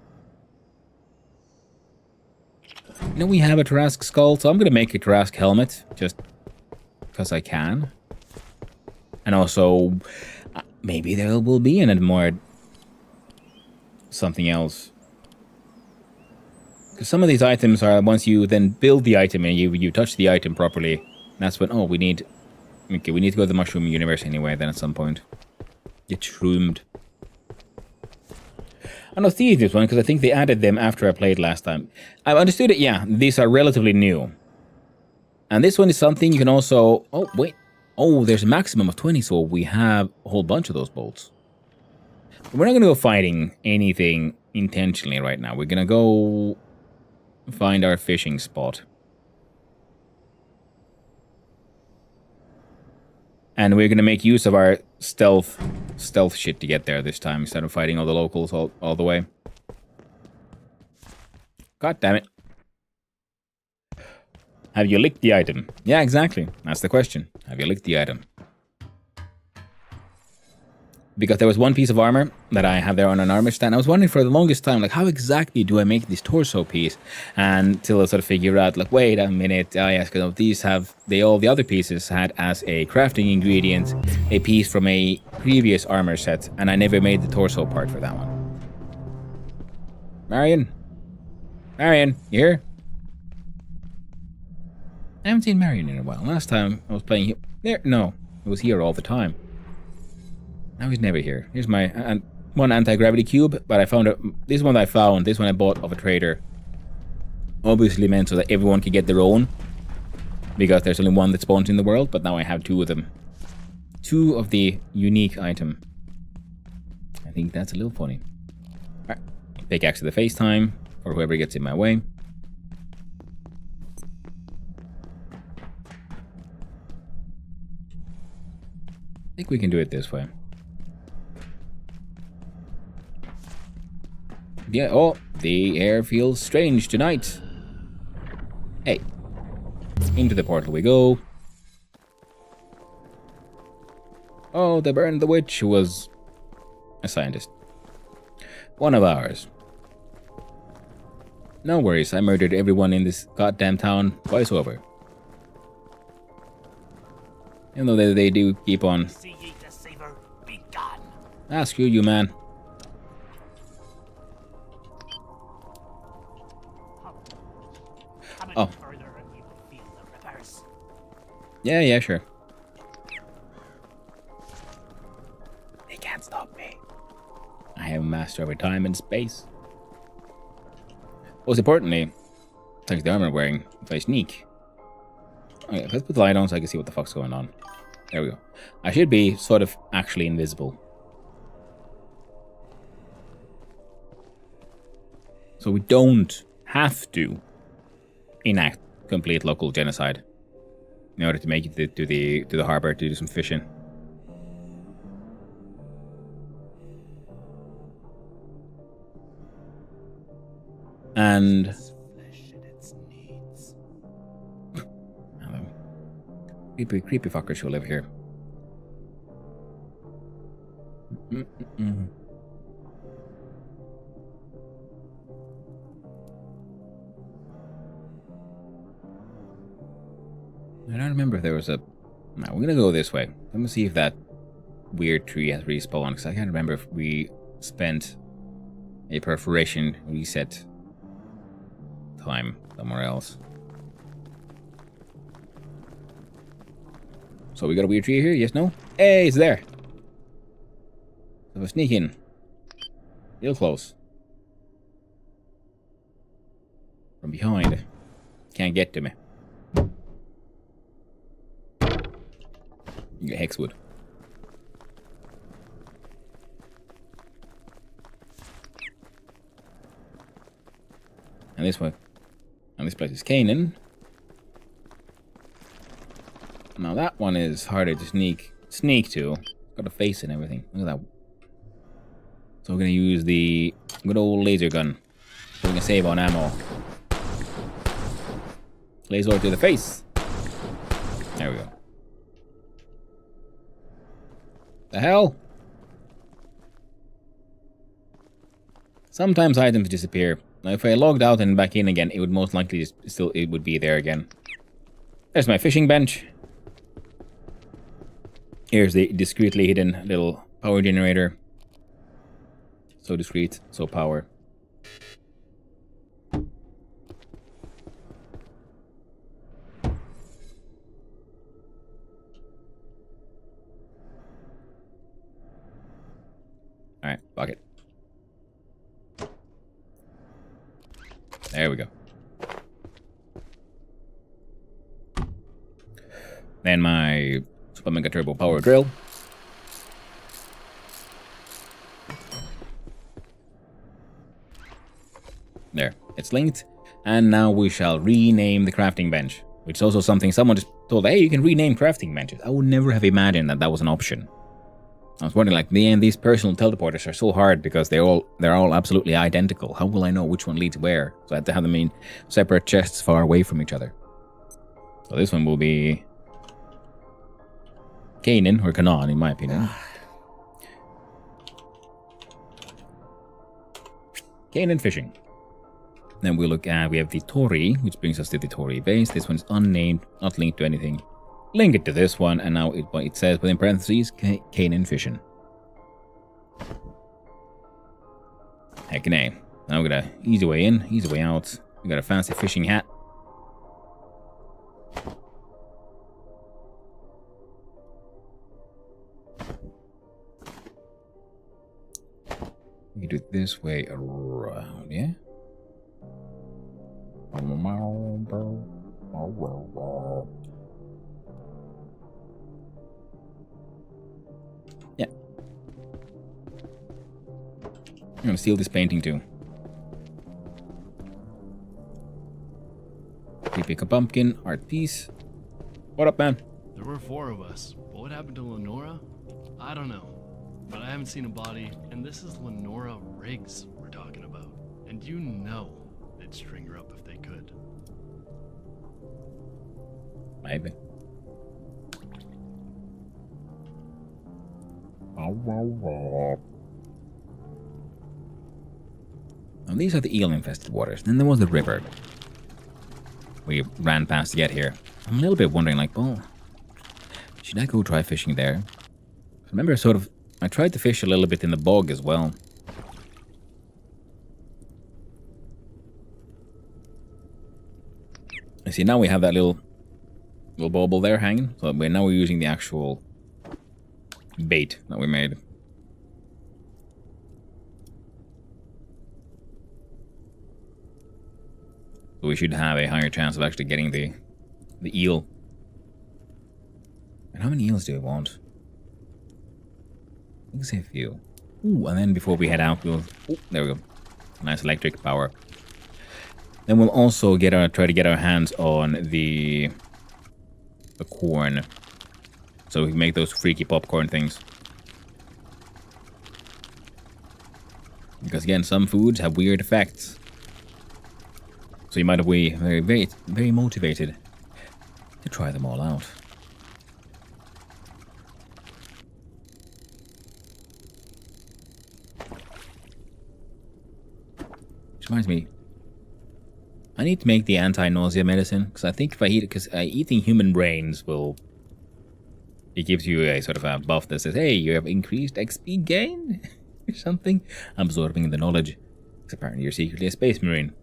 You know, we have a Tarrasque skull, so I'm going to make a Tarrasque helmet, just because I can. And also, maybe there will be an more something else. Because some of these items are, once you then build the item and you touch the item properly, that's when, oh, we need to go to the Mushroom Universe anyway, then at some point. Get shroomed. I don't see this one, because I think they added them after I played last time. I've understood it, yeah, these are relatively new. And this one is something you can also... Oh, wait. Oh, there's a maximum of 20, so we have a whole bunch of those bolts. We're not going to go fighting anything intentionally right now. We're going to go find our fishing spot. And we're gonna make use of our stealth shit to get there this time instead of fighting all the locals all the way. God damn it. Have you licked the item? Yeah, exactly. That's the question. Have you licked the item? Because there was one piece of armor that I have there on an armor stand. I was wondering for the longest time, like, how exactly do I make this torso piece? Until I sort of figured out, like, wait a minute. Oh, yes, because these have, all the other pieces had as a crafting ingredient a piece from a previous armor set, and I never made the torso part for that one. Marion? Marion, you here? I haven't seen Marion in a while. Last time I was playing here. There, no, it was here all the time. Now he's never here. Here's my one anti-gravity cube, but I found this one I found. This one I bought of a trader. Obviously meant so that everyone could get their own, because there's only one that spawns in the world. But now I have two of them. Two of the unique item. I think that's a little funny. All right, pickaxe to the FaceTime for whoever gets in my way. I think we can do it this way. Yeah, oh, the air feels strange tonight. Hey. Into the portal we go. Oh, they burned the witch who was a scientist. One of ours. No worries, I murdered everyone in this goddamn town twice over. Even though they do keep on.
See ye deceiver, be gone.
Ah, screw you, man. Oh.
Further and you will feel the rippers.
Yeah, sure. They can't stop me. I am a master over time and space. Most importantly, thanks to the armor I'm wearing, if I sneak. Okay, let's put the light on so I can see what the fuck's going on. There we go. I should be sort of actually invisible. So we don't have to enact complete local genocide in order to make it to the harbor to do some fishing. And creepy fuckers who live here. I don't remember if there was a... No, we're gonna go this way. Let me see if that weird tree has respawned, because I can't remember if we spent a perforation reset time somewhere else. So we got a weird tree here? Yes, no? Hey, it's there! So we'll sneak in. Real close. From behind. Can't get to me. You get hexwood. And this one. And this place is Canaan. Now that one is harder to sneak to. It's got a face and everything. Look at that. So we're gonna use the good old laser gun. So we can save on ammo. Laser to the face. There we go. The hell? Sometimes items disappear. Now if I logged out and back in again, it would most likely it would be there again. There's my fishing bench. Here's the discreetly hidden little power generator. So discreet, so power. Alright, fuck it. There we go. Then my Super Mega Turbo Power Drill. There, it's linked. And now we shall rename the crafting bench, which is also something someone just told, hey, you can rename crafting benches. I would never have imagined that that was an option. I was wondering, like, these personal teleporters are so hard because they're all absolutely identical. How will I know which one leads where? So I had to have them in separate chests far away from each other. So this one will be Canaan, or Canaan, in my opinion. Canaan fishing. Then we look at, we have the Tori, which brings us to the Tori base. This one's unnamed, not linked to anything. Link it to this one, and now it says within parentheses, Canaan fishing. Heck nay. Now we got an easy way in, easy way out. We got a fancy fishing hat. We do it this way around, yeah? Yeah. I'm gonna steal this painting too. We pick a pumpkin, art piece. What up, man?
There were 4 of us, but what happened to Lenora? I don't know. But I haven't seen a body, and this is Lenora Riggs we're talking about. And you know they'd string her up if they could.
Maybe. Now these are the eel-infested waters. Then there was the river we ran past to get here. I'm a little bit wondering, like, well, should I go try fishing there? I remember I tried to fish a little bit in the bog as well. You see, now we have that little bauble there hanging. So now we're using the actual bait that we made. So we should have a higher chance of actually getting the eel. And how many eels do we want? I think say a few. Ooh, and then before we head out, there we go. Nice electric power. Then we'll also try to get our hands on the corn. So we can make those freaky popcorn things. Because again, some foods have weird effects. So you might be very motivated to try them all out. Which reminds me, I need to make the anti-nausea medicine, because I think if I eat it, because eating human brains it gives you a sort of a buff that says, hey, you have increased XP gain, or something, absorbing the knowledge, because apparently you're secretly a space marine.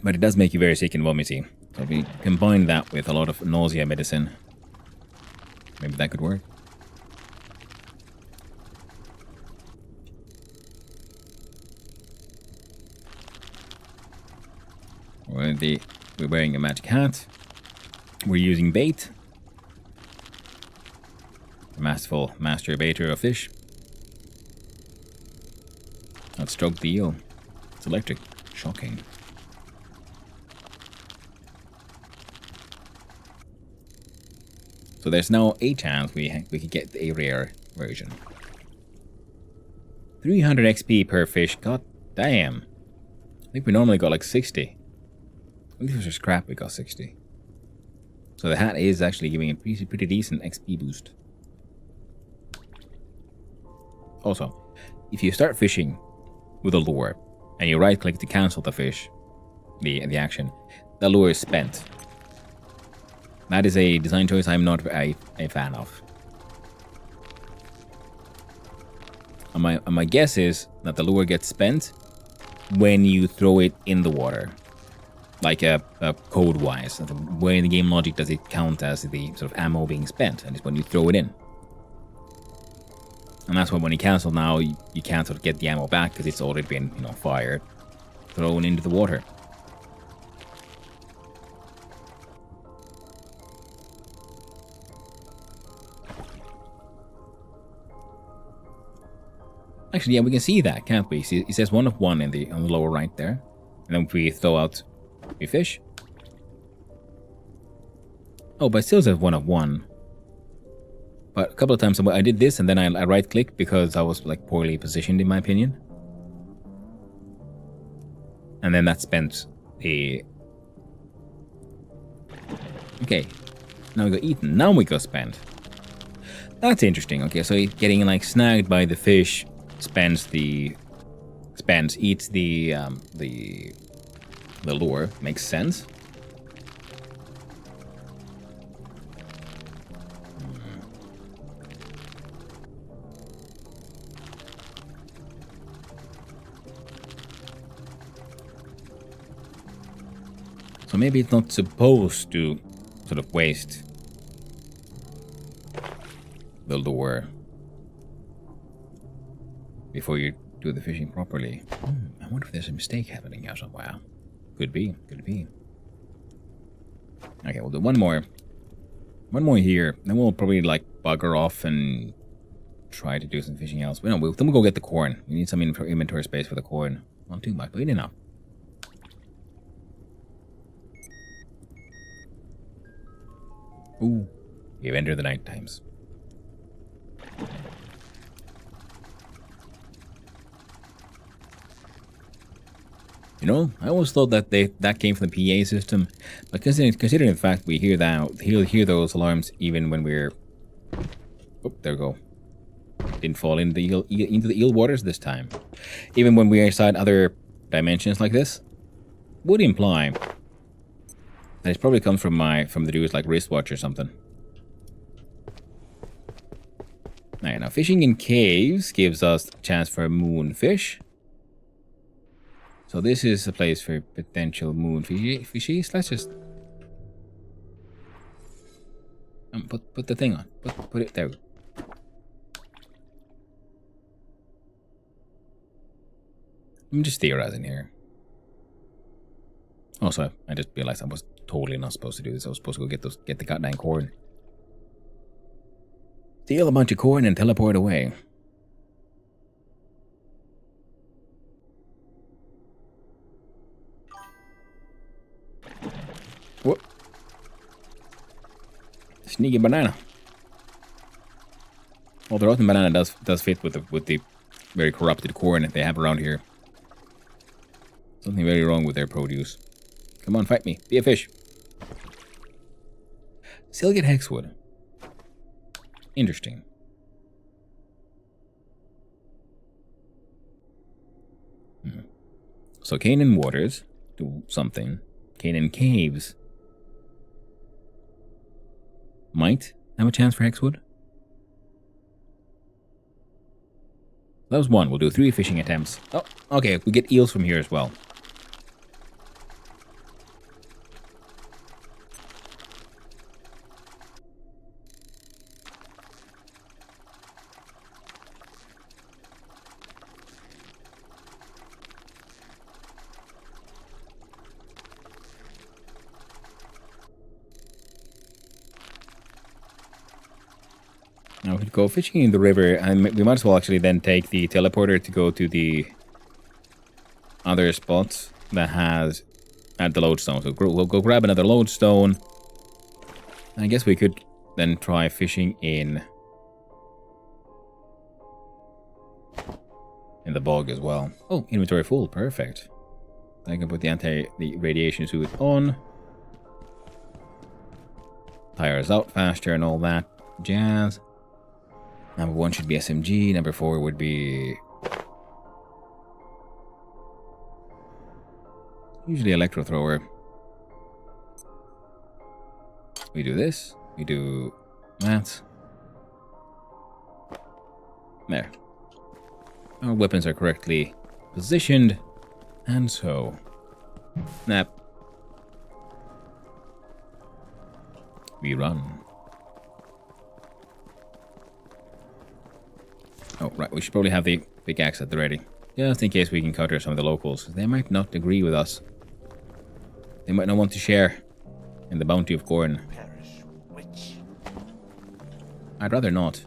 But it does make you very sick and vomity, so if we combine that with a lot of nausea medicine, maybe that could work. We're wearing a magic hat. We're using bait. A masterful master baiter of fish. Let's stroke the eel. It's electric. Shocking. So there's now a chance we could get a rare version. 300 XP per fish. God damn. I think we normally got like 60. I think it was just crap we got 60. So the hat is actually giving a pretty decent XP boost. Also, if you start fishing with a lure and you right click to cancel the fish, the action, the lure is spent. That is a design choice I'm not a fan of. And my guess is that the lure gets spent when you throw it in the water. Like code-wise. Where in the game logic does it count as the sort of ammo being spent? And it's when you throw it in. And that's why when you cancel now, you can't sort of get the ammo back because it's already been, fired. Thrown into the water. Actually, yeah, we can see that, can't we? See, it says 1 of 1 on the lower right there. And then if we throw out a fish. Oh, but it still says 1 of 1. But a couple of times I did this and then I right-clicked because I was like poorly positioned in my opinion. And then that spent the... Okay. Now we go eaten. Now we go spent. That's interesting. Okay, so getting like snagged by the fish eats the lure. Makes sense. So maybe it's not supposed to sort of waste the lure before you do the fishing properly. I wonder if there's a mistake happening here somewhere. Could be, could be. Okay, we'll do one more. One more here. Then we'll probably like bugger off and try to do some fishing else. Then we'll go get the corn. We need some inventory space for the corn. Not too much, but enough. Ooh, we've entered the night times. You know, I always thought that that came from the PA system, but considering the fact we hear those alarms even when we're... Oh, there we go. Didn't fall into the eel waters this time. Even when we're inside other dimensions like this, would imply that it probably comes from the dude's like wristwatch or something. Alright, now fishing in caves gives us a chance for a moonfish. So this is a place for potential moonfishies. Let's just put the thing on. Put it there. I'm just theorizing here. Also, I just realized I was totally not supposed to do this. I was supposed to go get the goddamn corn. Steal a bunch of corn and teleport away. What? Sneaky banana. Well, the rotten banana does fit with the very corrupted corn that they have around here. Something very wrong with their produce. Come on, fight me. Be a fish. Still get hexwood. Interesting. So Canaan waters do something. Canaan caves might have a chance for hexwood. That was one. We'll do 3 fishing attempts. Oh, okay. We get eels from here as well. Now we could go fishing in the river, and we might as well actually then take the teleporter to go to the other spots that has at the lodestone. So we'll go grab another lodestone. I guess we could then try fishing in the bog as well. Oh, inventory full, perfect. I can put the radiation suit on. Tires out faster and all that jazz. Number 1 should be SMG. Number 4 would be usually electro thrower. We do this. We do that. There. Our weapons are correctly positioned. And so... Snap. We run. Oh, right. We should probably have the big axe at the ready. Just in case we can counter some of the locals. They might not agree with us. They might not want to share in the bounty of corn.
Perish, witch.
I'd rather not.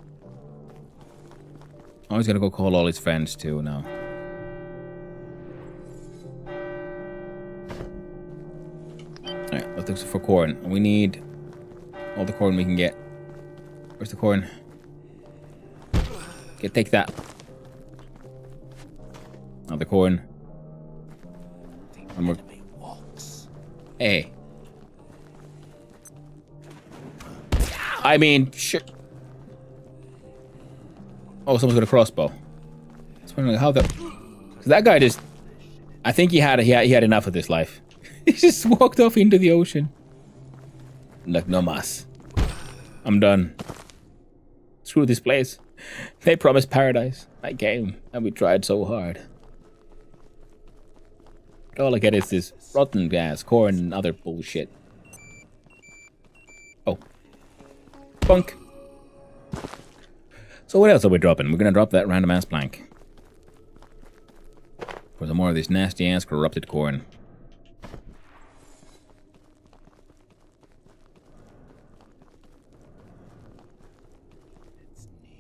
Oh, he's gonna go call all his friends too now. Alright, let's look for corn. We need All the corn we can get. Where's the corn? Okay, take that. Now the corn. One more. Hey. I mean, sure. Oh, someone's got a crossbow. I was wondering how the... Cause that guy just... I think he had enough of this life. He just walked off into the ocean. Like, no mas. I'm done. Screw this place. They promised paradise. I came, and we tried so hard. All I get is this rotten gas, corn, and other bullshit. Oh. Bunk. So what else are we dropping? We're gonna drop that random ass plank. For some more of this nasty ass corrupted corn.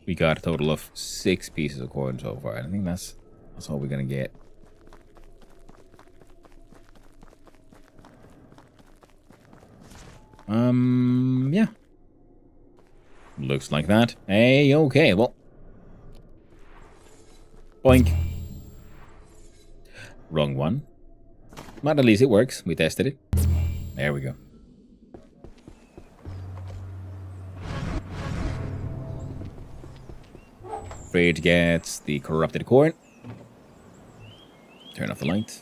We got a total of 6 pieces of corn so far. I think that's all we're gonna get. Yeah. Looks like that. Hey, okay, well. Boink. Wrong one. But at least it works. We tested it. There we go. Fridge gets the corrupted corn. Turn off the light.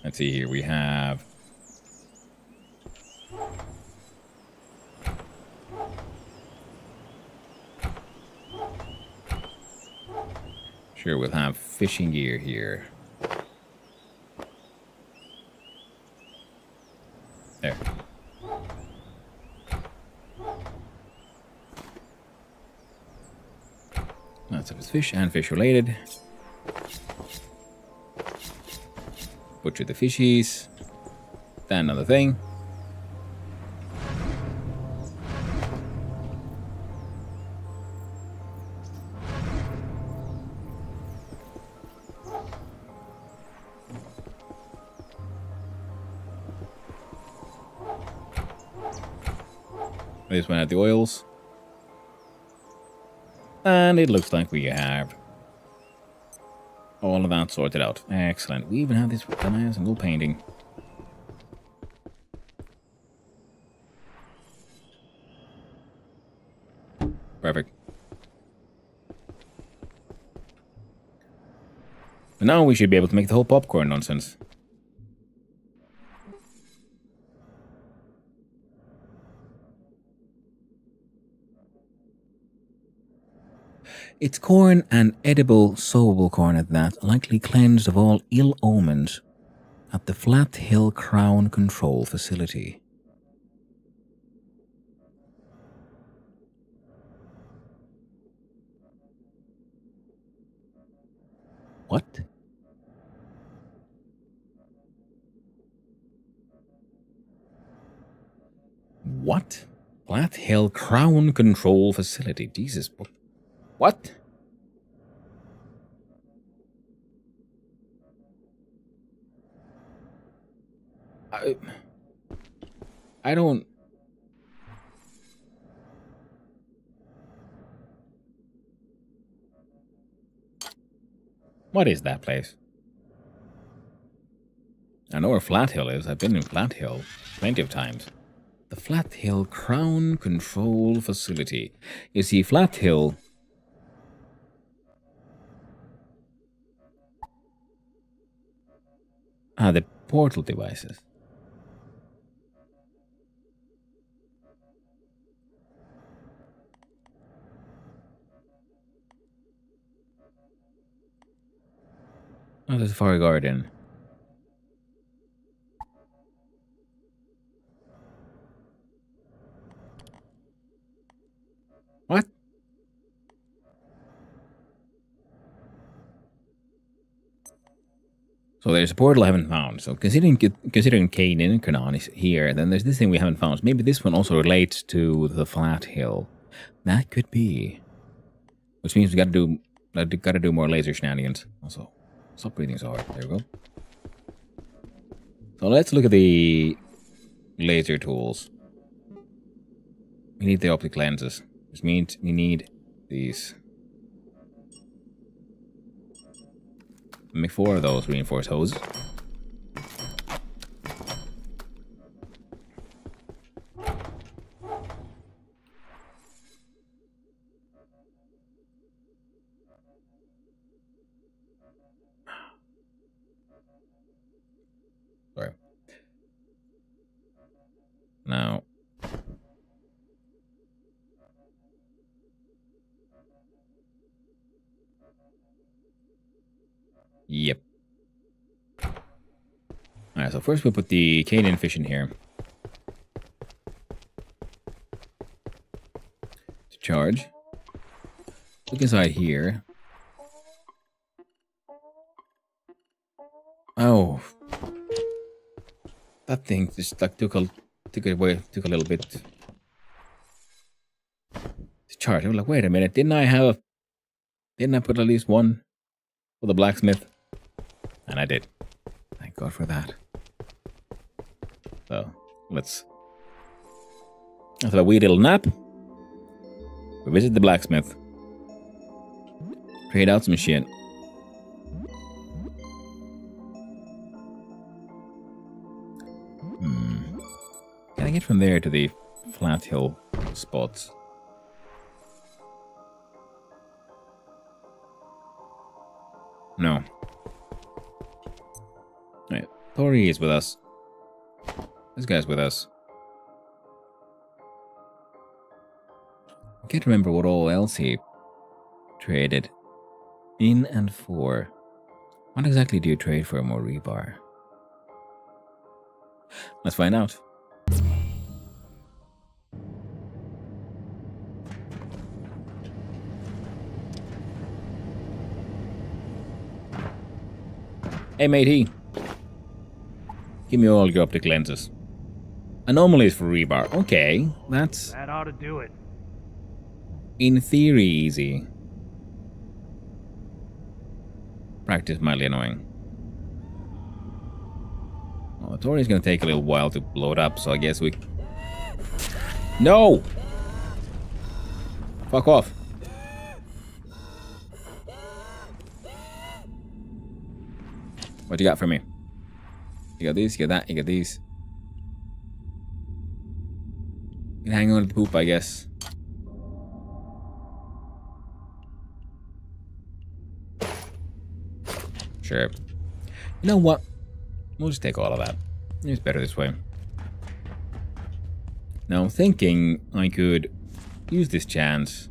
Let's see here. We have... Sure, we'll have fishing gear here. There. Lots of fish and fish related. Butcher the fishies. Then another thing. This one had the oils. And it looks like we have all of that sorted out. Excellent. We even have this nice and gold painting. Perfect. And now we should be able to make the whole popcorn nonsense. It's corn and edible, sowable corn at that, likely cleansed of all ill omens at the Flat Hill Crown Control Facility. What? What? Flat Hill Crown Control Facility. Jesus. What? I don't... What is that place? I know where Flat Hill is. I've been in Flat Hill plenty of times. The Flat Hill Crown Control Facility. You see, Flat Hill... Ah, the portal devices. Oh, the Safari Garden. What? So there's a portal I haven't found. So considering Kanan and Kanan is here, then there's this thing we haven't found. So maybe this one also relates to the Flat Hill. That could be. Which means we got to do gotta do more laser shenanigans. Also, stop breathing so hard. There we go. So let's look at the laser tools. We need the optic lenses, which means we need these. Make 4 of those reinforced hoses. Sorry. Now. Yep. Alright, so first we'll put the Canadian fish in here. To charge. Look inside here. Oh. That thing just like took a little bit to charge. I was like, wait a minute, didn't I put at least one for the blacksmith? And I did. Thank God for that. So let's after a wee little nap, we visit the blacksmith. Trade out some shit. Can I get from there to the flat hill spots? No. Right. Tori is with us. This guy's with us. I can't remember what all else he traded in and for. What exactly do you trade for more rebar? Let's find out. Hey matey, give me all your optic lenses. Anomalies for rebar. Okay, that's...
That ought to do it.
in theory easy. Practice mildly annoying. Well, the Tori's gonna take a little while to blow it up, so I guess we... No! Fuck off. What you got for me? You got these, you got that, you got these. You can hang on to the poop, I guess. Sure. You know what? We'll just take all of that. It's better this way. Now I'm thinking I could use this chance.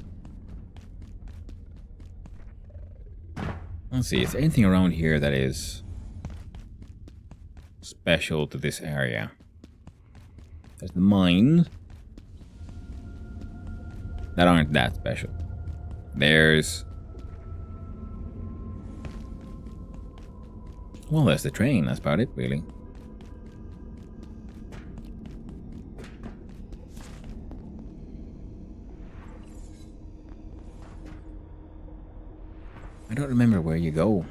Let's see, is there anything around here that is special to this area? There's the mines that aren't that special. There's... well, there's the train, that's about it, really. I don't remember where you go.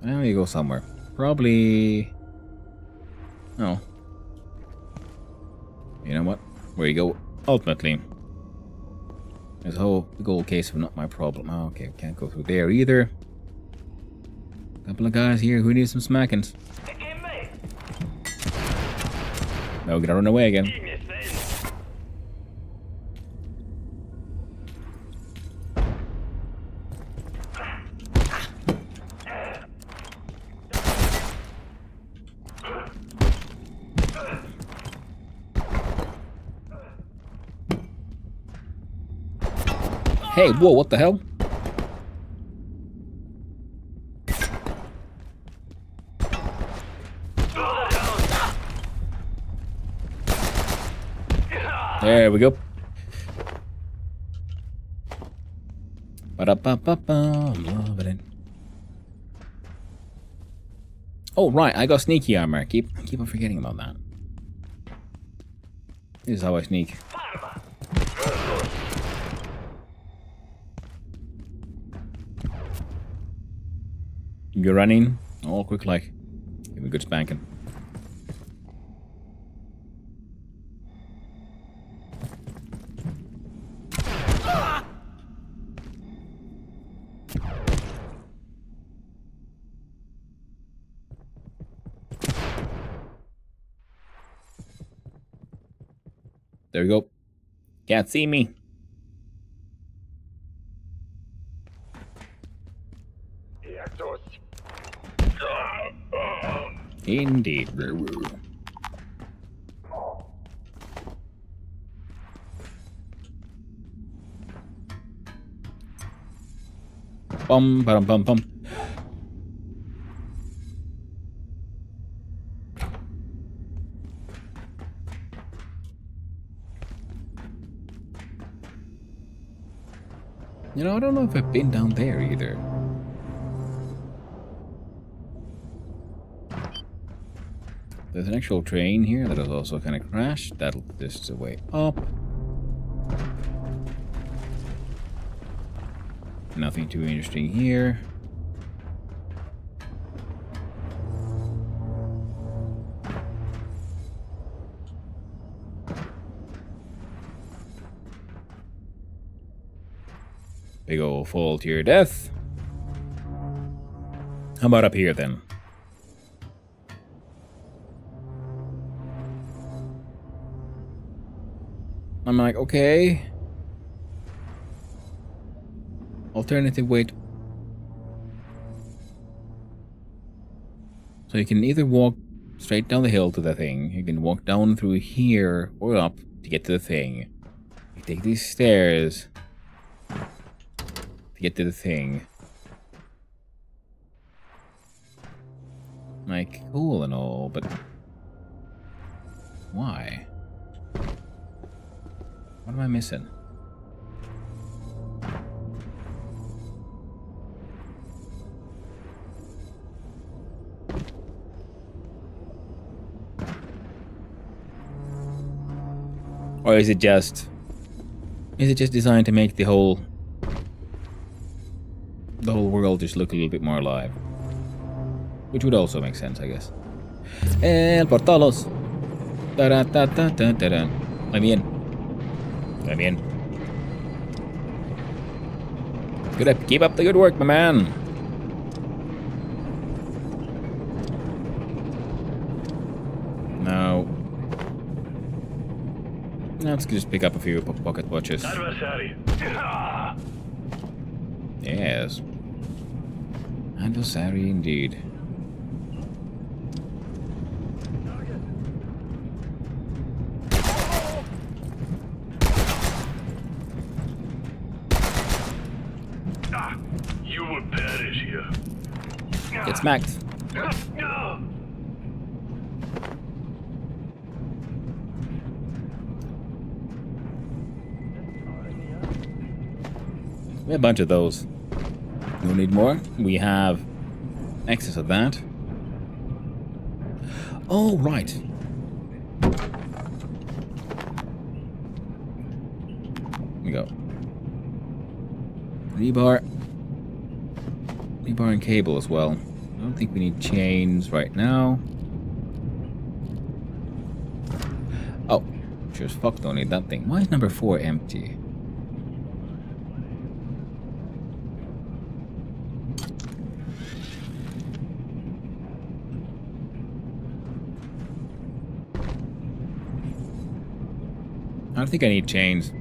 Well, you go somewhere. Probably... oh. You know what? Where you go, ultimately. There's a whole big old case of not my problem. Oh, okay, can't go through there either. Couple of guys here who need some smackings. No, gonna run away again. Hey, whoa, what the hell? There we go. Ba-da-ba-ba-ba, I'm loving it. Oh, right, I got sneaky armor. Keep on forgetting about that. This is how I sneak. You're running all quick like. Give me a good spanking. There we go. Can't see me. Indeed. Bum, bum, bum, bum. You know, I don't know if I've been down there either. There's an actual train here that has also kind of crashed. This is the way up. Nothing too interesting here. Big ol' fall to your death. How about up here then? I'm like, okay. Alternative way. So you can either walk straight down the hill to the thing. You can walk down through here or up to get to the thing. You take these stairs to get to the thing. Like, cool and all, but why? What am I missing? Or is it just designed to make the whole world just look a little bit more alive? Which would also make sense, I guess. El portalos. Da da da da da da da. Let me in. Let me in. Good. Keep up the good work, my man. Now, let's just pick up a few pocket watches. Yes. Adversary indeed.
You will perish here.
Get smacked. We have a bunch of those. No need more. We have excess of that. Oh, right. Here we go. Rebar and cable as well. I don't think we need chains right now. Oh, sure as fuck don't need that thing. Why is number 4 empty? I don't think I need chains.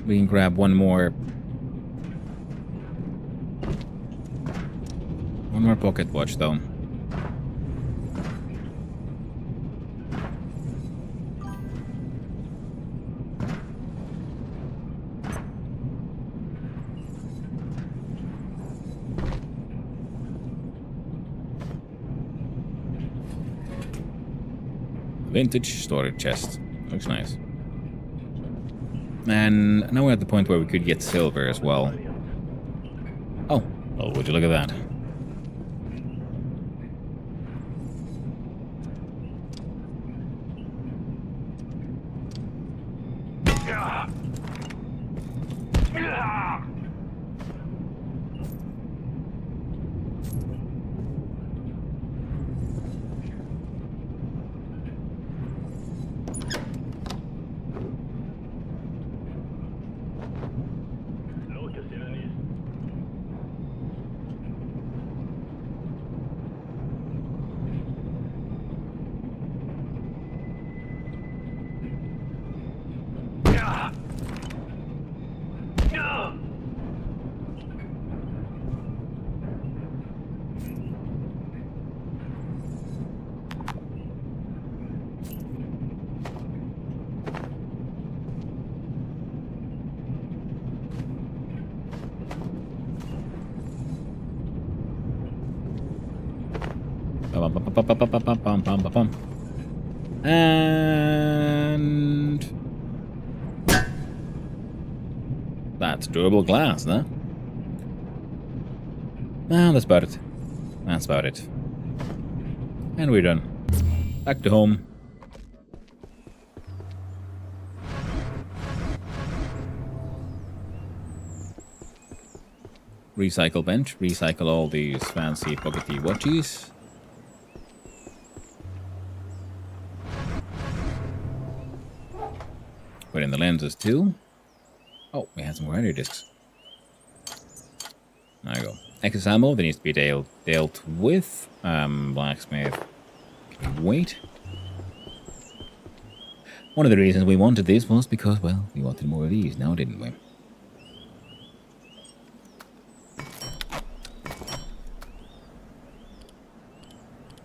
We can grab one more pocket watch though. Vintage storage chest. Looks nice. And now we're at the point where we could get silver as well. Oh, well, would you look at that? And that's durable glass, huh? Well, that's about it. That's about it. And we're done. Back to home. Recycle bench. Recycle all these fancy pockety watches. Put in the lenses too. Oh, we had some more energy discs. There you go. Excess ammo that needs to be dealt with. Blacksmith. Wait. One of the reasons we wanted this was because, well, we wanted more of these now, didn't we?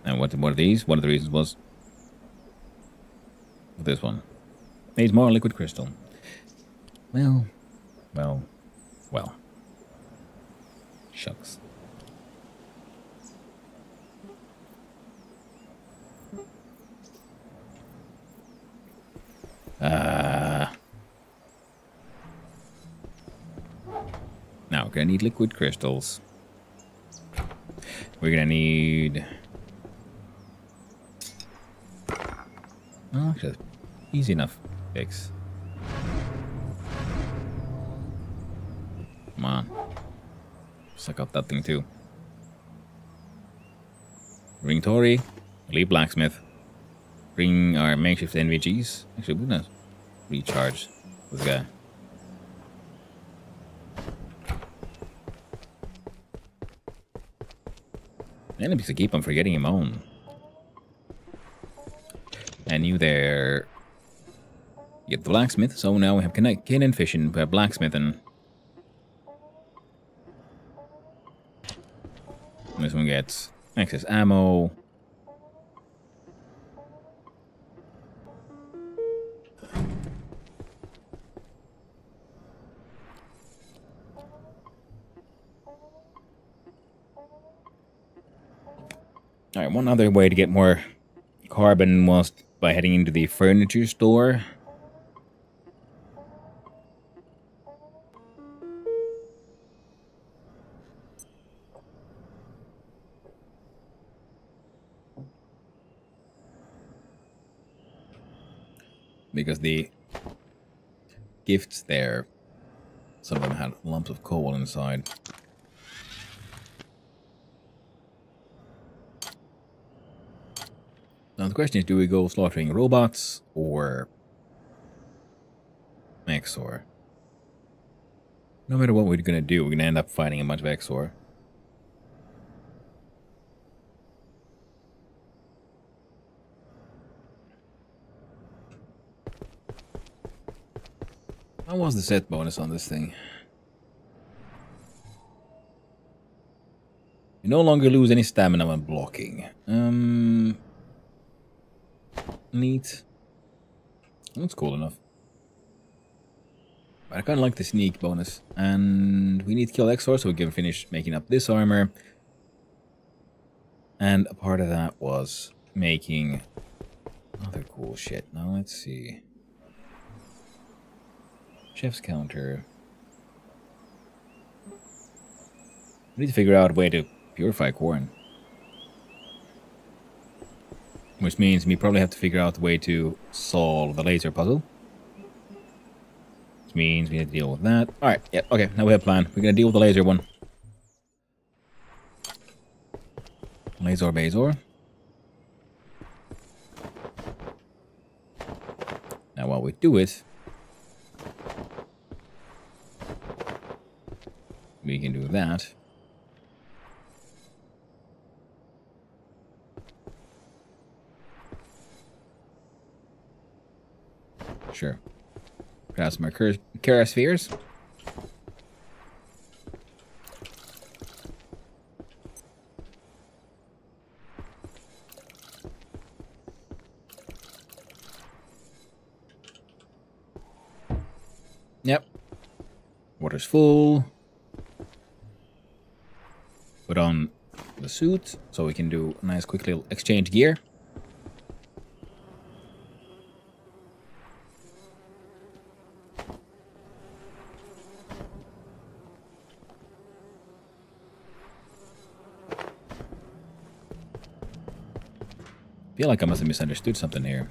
And what are these? One of the reasons was this one. Needs more liquid crystal. Well. Shucks. Now we're gonna need liquid crystals. We're gonna need. Oh, actually, easy enough fix. Come on. Suck up that thing too. Bring Tori. Leave Blacksmith. Bring our makeshift NVGs. Actually, we're gonna recharge this guy. And because I keep on forgetting him on. And you there. Get the blacksmith. So now we have kin and fishing. We have blacksmithing. This one gets excess ammo. Alright, one other way to get more carbon was by heading into the furniture store. Because the gifts there, some of them had lumps of coal inside. Now the question is, do we go slaughtering robots or Exor? No matter what we're gonna do, we're gonna end up fighting a bunch of Exor. How was the set bonus on this thing? You no longer lose any stamina when blocking. Neat. That's cool enough. But I kind of like the sneak bonus. And we need to kill Exor so we can finish making up this armor. And a part of that was making other cool shit. Now let's see. Chef's counter. We need to figure out a way to purify corn. Which means we probably have to figure out a way to solve the laser puzzle. Which means we need to deal with that. Alright, yeah, okay, now we have a plan. We're gonna deal with the laser one. Laser Bazor. Now while we do it, we can do that. Sure. Grab some more Kara spheres. Yep. Water's full. Put on the suit so we can do a nice quick little exchange gear. I feel like I must have misunderstood something here.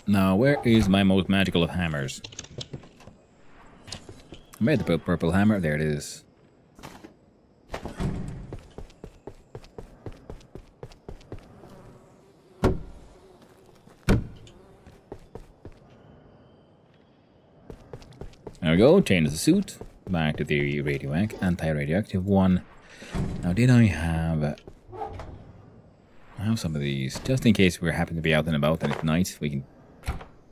Now, where is my most magical of hammers? I made the purple hammer. There it is. There we go. Change the suit. Back to the anti-radioactive one. Now, did I have some of these? Just in case we happen to be out and about and at night, we can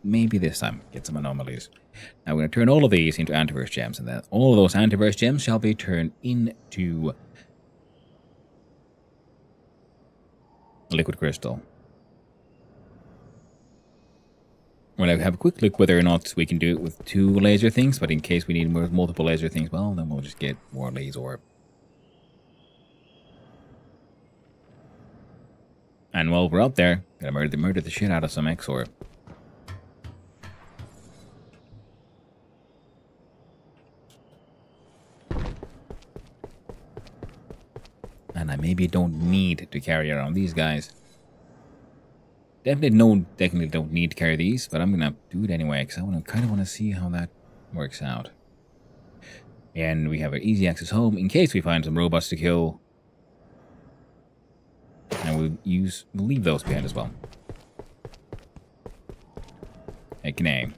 maybe this time get some anomalies. Now, we're going to turn all of these into antiverse gems, and then all of those antiverse gems shall be turned into liquid crystal. We're going to have a quick look whether or not we can do it with 2 laser things, but in case we need multiple laser things, well, then we'll just get more laser. And while we're out there, gotta murder the shit out of some XOR. And I maybe don't need to carry around these guys. Definitely don't need to carry these, but I'm gonna do it anyway because I kind of want to see how that works out. And we have an easy access home in case we find some robots to kill. And we'll leave those behind as well. Hey, can I?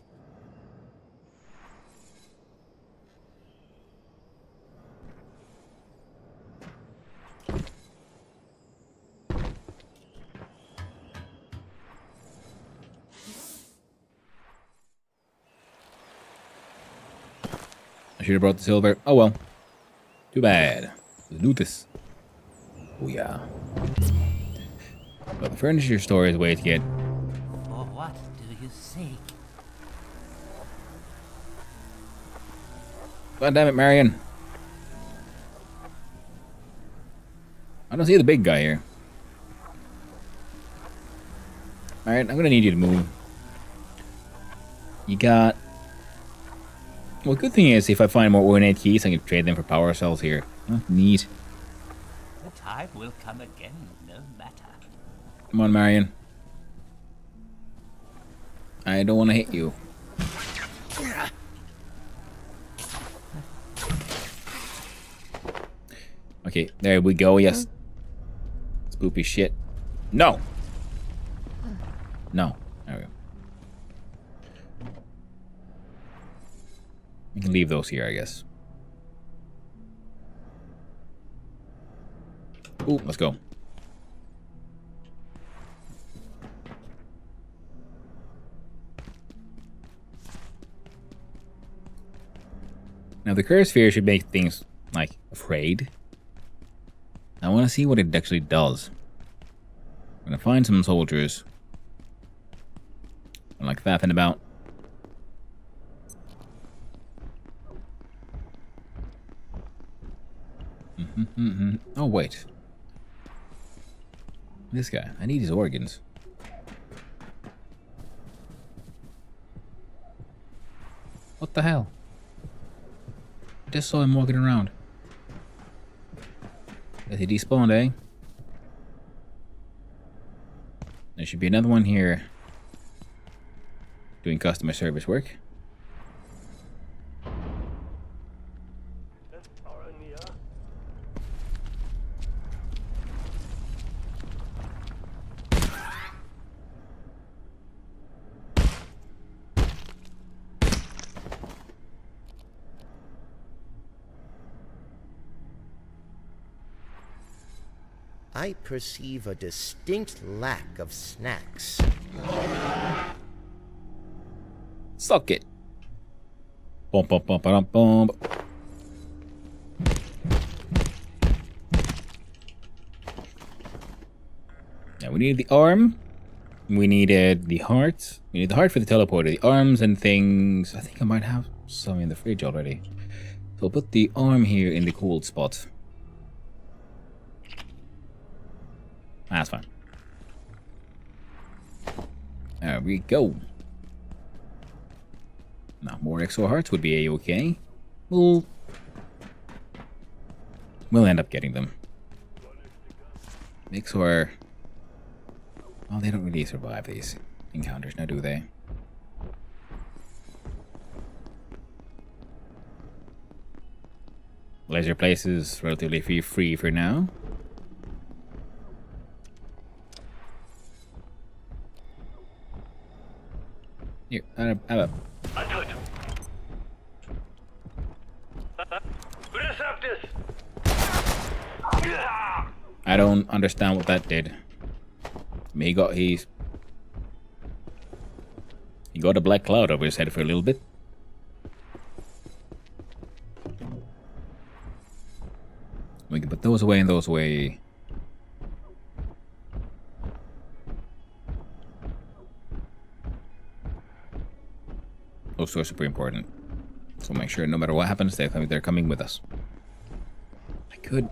I should have brought the silver. Oh well. Too bad. Let's do this. Oh yeah. But the furniture store is a way to get...
For what do you seek?
God damn it, Marion. I don't see the big guy here. Alright, I'm gonna need you to move. You got... Well, good thing is, if I find more ornate keys, I can trade them for power cells here. Oh, neat.
The time will come again, no matter.
Come on, Marion. I don't want to hit you. Okay, there we go, yes. Spoopy shit. No! No. There we go. We can leave those here, I guess. Ooh, let's go. Now, the curse sphere should make things, like, afraid. I want to see what it actually does. I'm going to find some soldiers. I'm, like, faffing about. Oh, wait. This guy. I need his organs. What the hell? I just saw him walking around. Has he despawned, eh? There should be another one here doing customer service work.
I perceive a distinct lack of snacks.
Suck it. Bum, bum, bum, bum, bum. Now we needed the arm. We needed the heart. We need the heart for the teleporter. The arms and things. I think I might have some in the fridge already. So I'll put the arm here in the cold spot. That's fine. There we go. Now, more exo hearts would be a-okay. We'll end up getting them. XOR... Well, they don't really survive these encounters, now do they? Laser place is relatively free for now. Here, have a... I don't understand what that did. He got a black cloud over his head for a little bit. We can put those away and those away. Those two are super important. So make sure no matter what happens, they're coming with us. I could.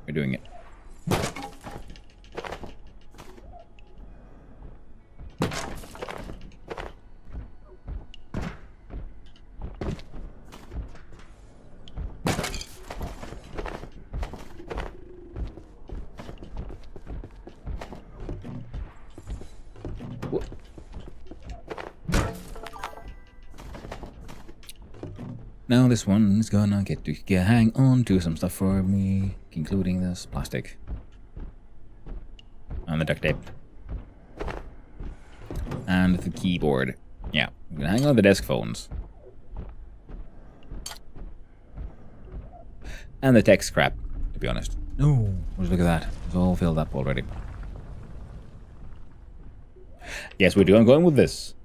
We're doing it. Now this one's gonna get to hang on to some stuff for me, including this plastic. And the duct tape. And the keyboard. Yeah, I'm gonna hang on the desk phones. And the text scrap, to be honest. No, just look at that. It's all filled up already. Yes, we're doing going with this.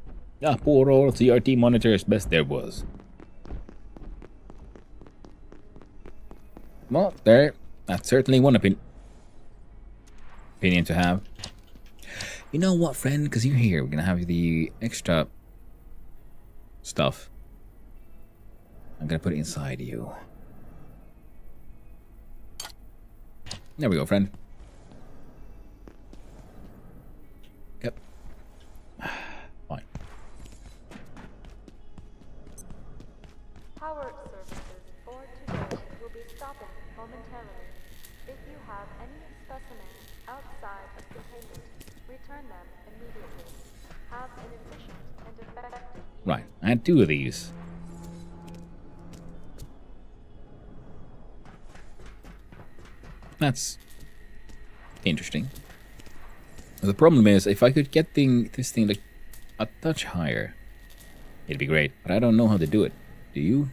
Yeah, poor old CRT monitor as best there was. Well, that's certainly one opinion to have. You know what, friend? Because you're here, we're gonna have the extra stuff. I'm gonna put it inside you. There we go, friend. Yep. Fine.
Power services for today will be stopping momentarily. If you have any specimens outside of containment, return them immediately. Have an efficient and effective...
Right, I had 2 of these. That's interesting. The problem is, if I could get this thing like a touch higher, it'd be great. But I don't know how to do it. Do you?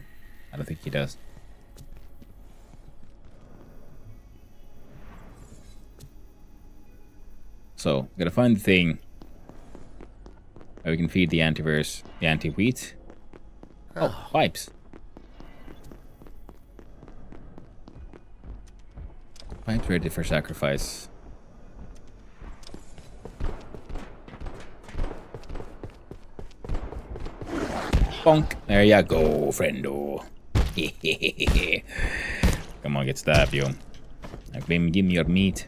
I don't think he does. So, gotta find the thing where we can feed the antivirus, the anti-wheat. Oh, pipes. Pipes ready for sacrifice. Bonk. There ya go, friendo. Come on, get stabbed, yo. Give me your meat.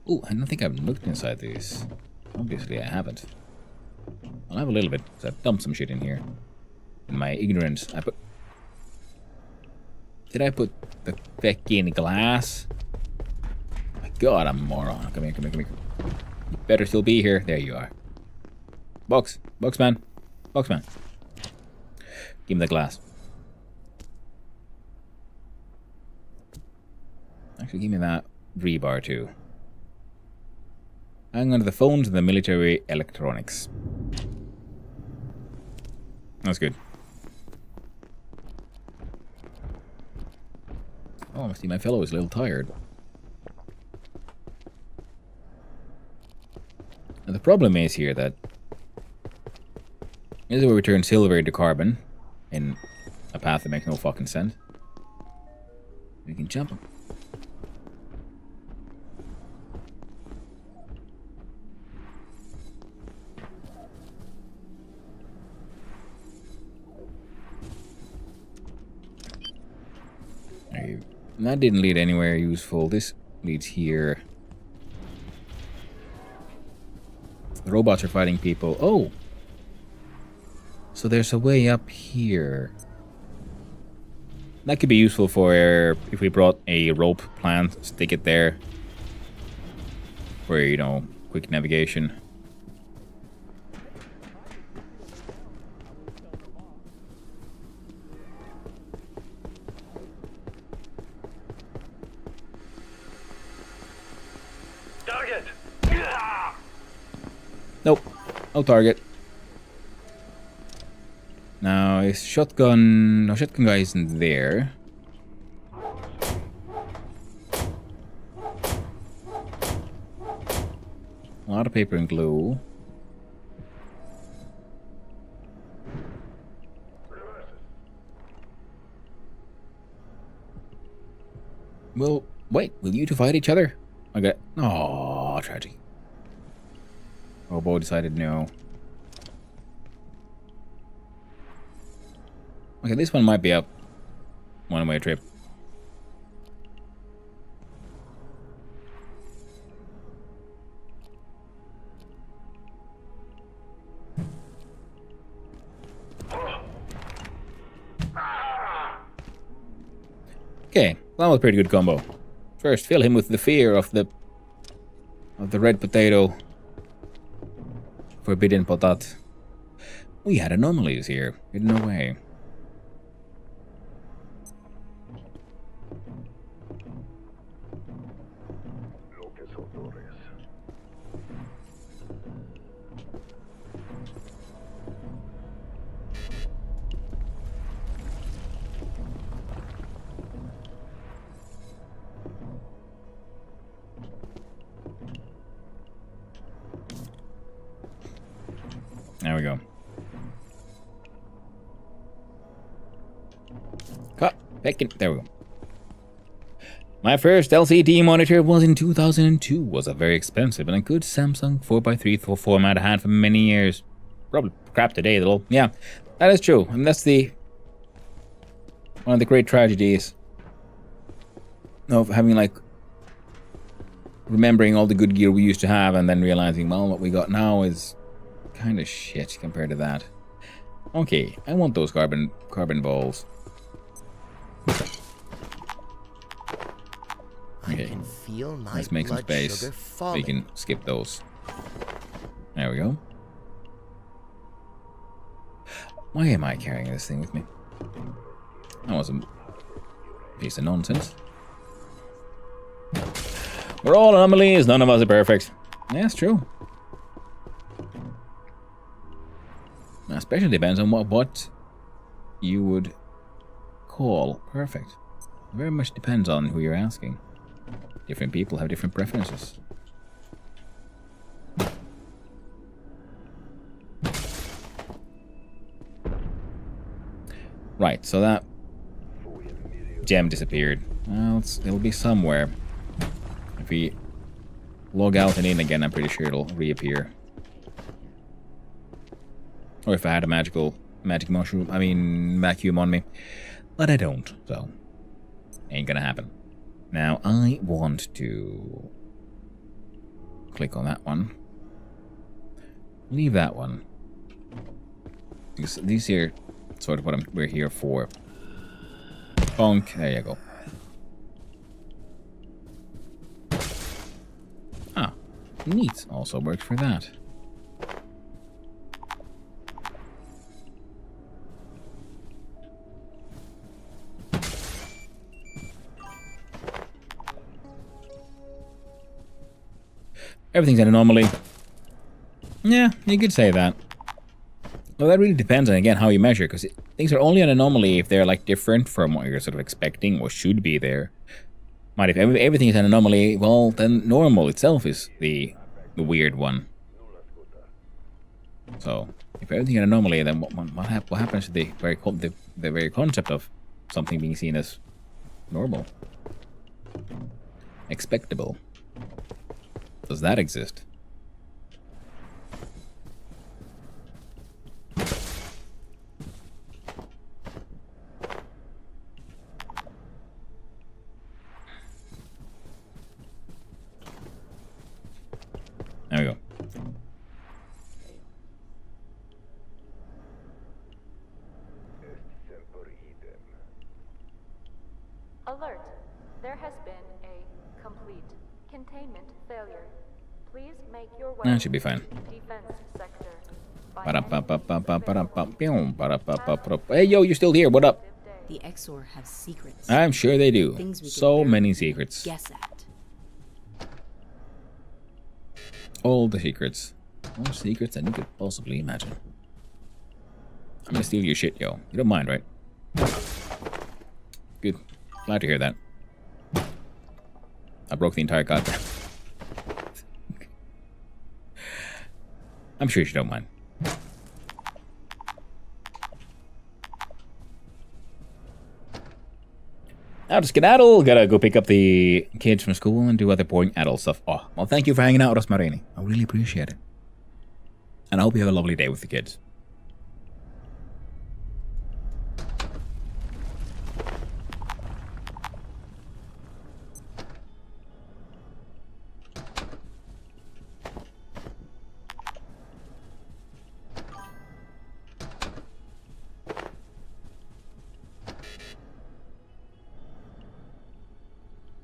Oh, I don't think I've looked inside these. Obviously, I haven't. I'll have a little bit, because I've dumped some shit in here. In my ignorance, I put... Did I put the fucking glass? Oh my god, I'm a moron. Come here, come here, come here. You better still be here. There you are. Box. Boxman. Boxman. Give me the glass. Actually, give me that rebar too. Hang on to the phones and the military electronics. That's good. Oh, I see my fellow is a little tired. And the problem is here that this is where we turn silver into carbon in a path that makes no fucking sense. We can jump them. That didn't lead anywhere useful. This leads here. The robots are fighting people. Oh! So there's a way up here. That could be useful for if we brought a rope plant, stick it there. For, you know, quick navigation.
Target!
Nope. No target. Now, is shotgun... No, shotgun guy isn't there. A lot of paper and glue. Well, wait, will you two fight each other? Okay. Oh, tragic. Robo decided no. Okay, this one might be a one-way trip. Okay, that was a pretty good combo. First, fill him with the fear of the red potato. Forbidden potat. We had anomalies here, hidden away. There we go. Cut. Back in. There we go. My first LCD monitor was in 2002. Was a very expensive and a good Samsung 4x3 format I had for many years. Probably crap today though. Yeah, that is true. And that's one of the great tragedies of having remembering all the good gear we used to have and then realizing, well, what we got now is kind of shit compared to that. Okay, I want those carbon balls. Okay,
I can feel my
let's make some
blood
space
sugar
so we can skip those. There we go. Why am I carrying this thing with me? That was a piece of nonsense. We're all anomalies, none of us are perfect. Yeah, it's true. Especially depends on what you would call perfect. It very much depends on who you're asking. Different people have different preferences. Right, so that gem disappeared. Well, it'll be somewhere. If we log out and in again, I'm pretty sure it'll reappear. Or if I had a magic mushroom, vacuum on me. But I don't, so ain't gonna happen. Now I want to click on that one. Leave that one. These here, sort of what we're here for. Bonk. There you go. Ah, neat. Also works for that. Everything's an anomaly. Yeah, you could say that. Well, that really depends on, again, how you measure, because things are only an anomaly if they're, like, different from what you're sort of expecting or should be there. But if everything is an anomaly, well, then normal itself is the weird one. So, if everything is an anomaly, then what happens to the very concept of something being seen as normal? Expectable. Does that exist? There we go.
Alert! There has been a complete containment failure. Please make your way
That should be fine.
to defense sector.
Hey, yo, you're still here. What up?
The Exor have secrets.
I'm sure they do.
Things we
So
can
many
barely
secrets.
Guess at.
All the secrets. More secrets than you could possibly imagine. I'm gonna steal your shit, yo. You don't mind, right? Good. Glad to hear that. I broke the entire card. I'm sure you don't mind. Now to skedaddle. Gotta go pick up the kids from school and do other boring adult stuff. Oh, well, thank you for hanging out with us, Marini. I really appreciate it. And I hope you have a lovely day with the kids.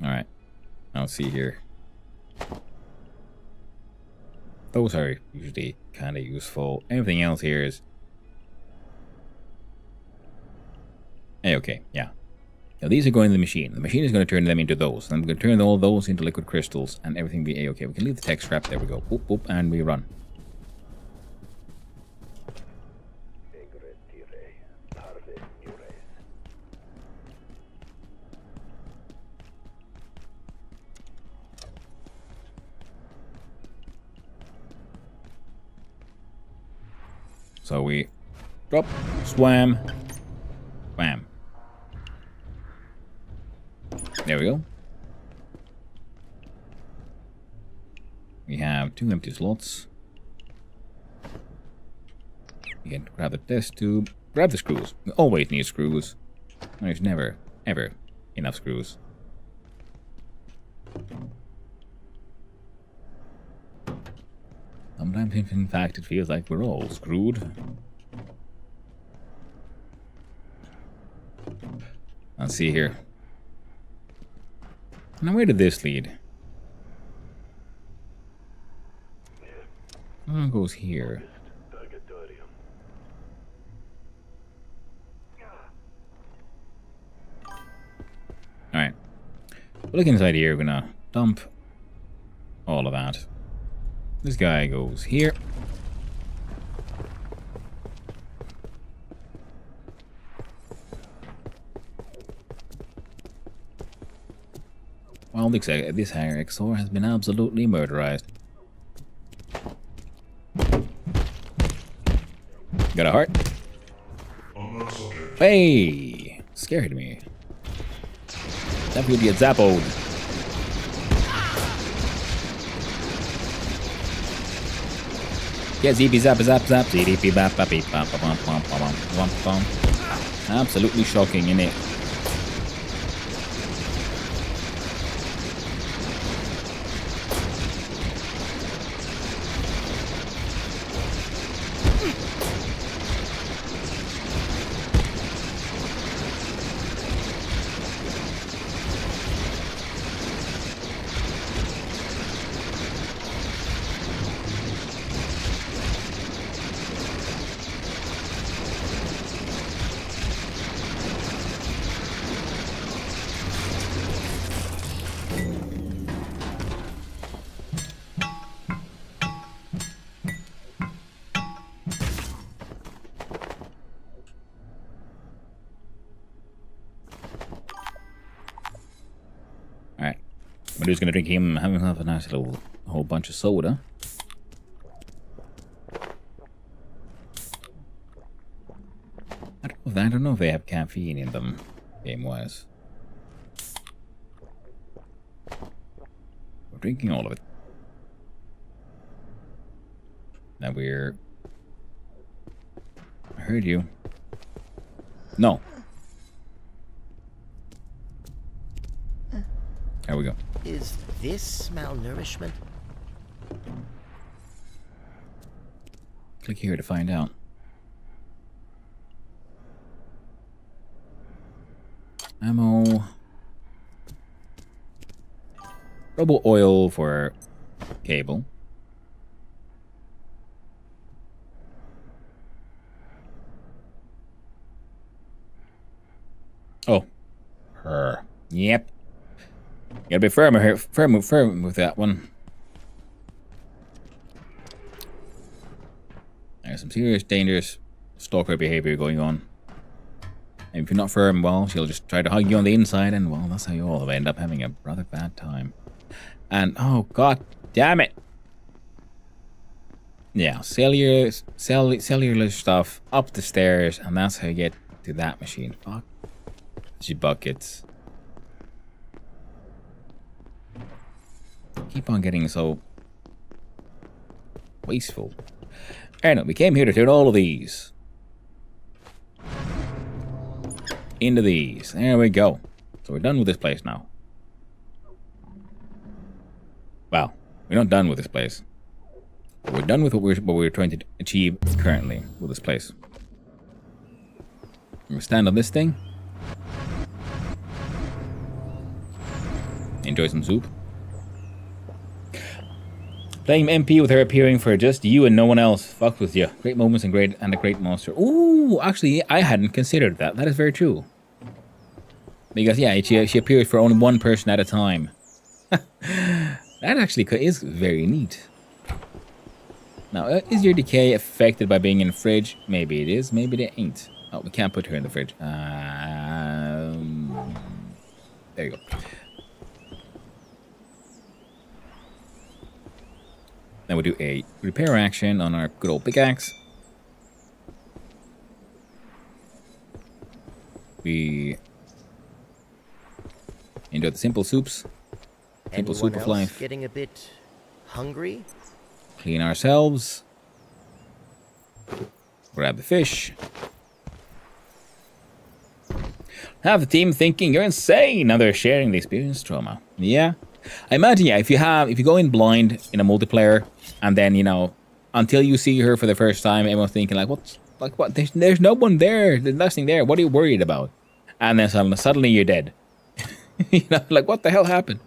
Alright. I'll see here. Those are usually kind of useful. Everything else here is... Hey, okay, yeah. Now these are going to the machine. The machine is going to turn them into those. And I'm going to turn all those into liquid crystals and everything be A-okay. We can leave the tech scrap. There we go. Boop, boop, and we run. So we drop, swam, wham. There we go. We have 2 empty slots. You can grab the test tube, grab the screws. We always need screws. There's never, ever enough screws. Sometimes, in fact, it feels like we're all screwed. Let's see here. Now, where did this lead? Oh, it goes here. Alright. Look inside here, we're gonna dump all of that. This guy goes here. Well, this Exor has been absolutely murderized. Got a heart? Hey! Scared me. That would get zappoed. Yeah, zippy zap zap zap, zippy bap bap beep bap bum bum bum bum bum bum. Absolutely shocking, innit? Alright. We're just gonna drink him, have himself a nice little whole bunch of soda. I don't know if they have caffeine in them, game-wise. We're drinking all of it. Now we're... I heard you. No. There we go.
Is this malnourishment?
Click here to find out. Ammo. Robo oil for cable. Oh. Her. Yep. Gotta be firm here. Firm with that one. There's some serious, dangerous stalker behavior going on. And if you're not firm, well, she'll just try to hug you on the inside, and well, that's how you all end up having a rather bad time. And oh god damn it! Yeah, cellular stuff up the stairs, and that's how you get to that machine. Fuck. She buckets. Keep on getting so wasteful. Anyway, we came here to turn all of these into these. There we go. So we're done with this place now. Well, we're not done with this place. We're done with what we're trying to achieve currently with this place. We stand on this thing. Enjoy some soup. Playing MP with her appearing for just you and no one else. Fuck with you. Great moments and a great monster. Ooh, actually, I hadn't considered that. That is very true. Because yeah, she appears for only one person at a time. That actually is very neat. Now, is your decay affected by being in the fridge? Maybe it is. Maybe it ain't. Oh, we can't put her in the fridge. There you go. Then we'll do a repair action on our good old pickaxe. We enjoy the simple soups. Simple soup of life.
Getting a bit hungry?
Clean ourselves. Grab the fish. Have the team thinking you're insane. Now they're sharing the experience trauma. Yeah. I imagine, yeah, if you go in blind in a multiplayer, and then, you know, until you see her for the first time, everyone's thinking like, what? There's no one there. There's nothing there. What are you worried about? And then suddenly you're dead. You know, like, what the hell happened?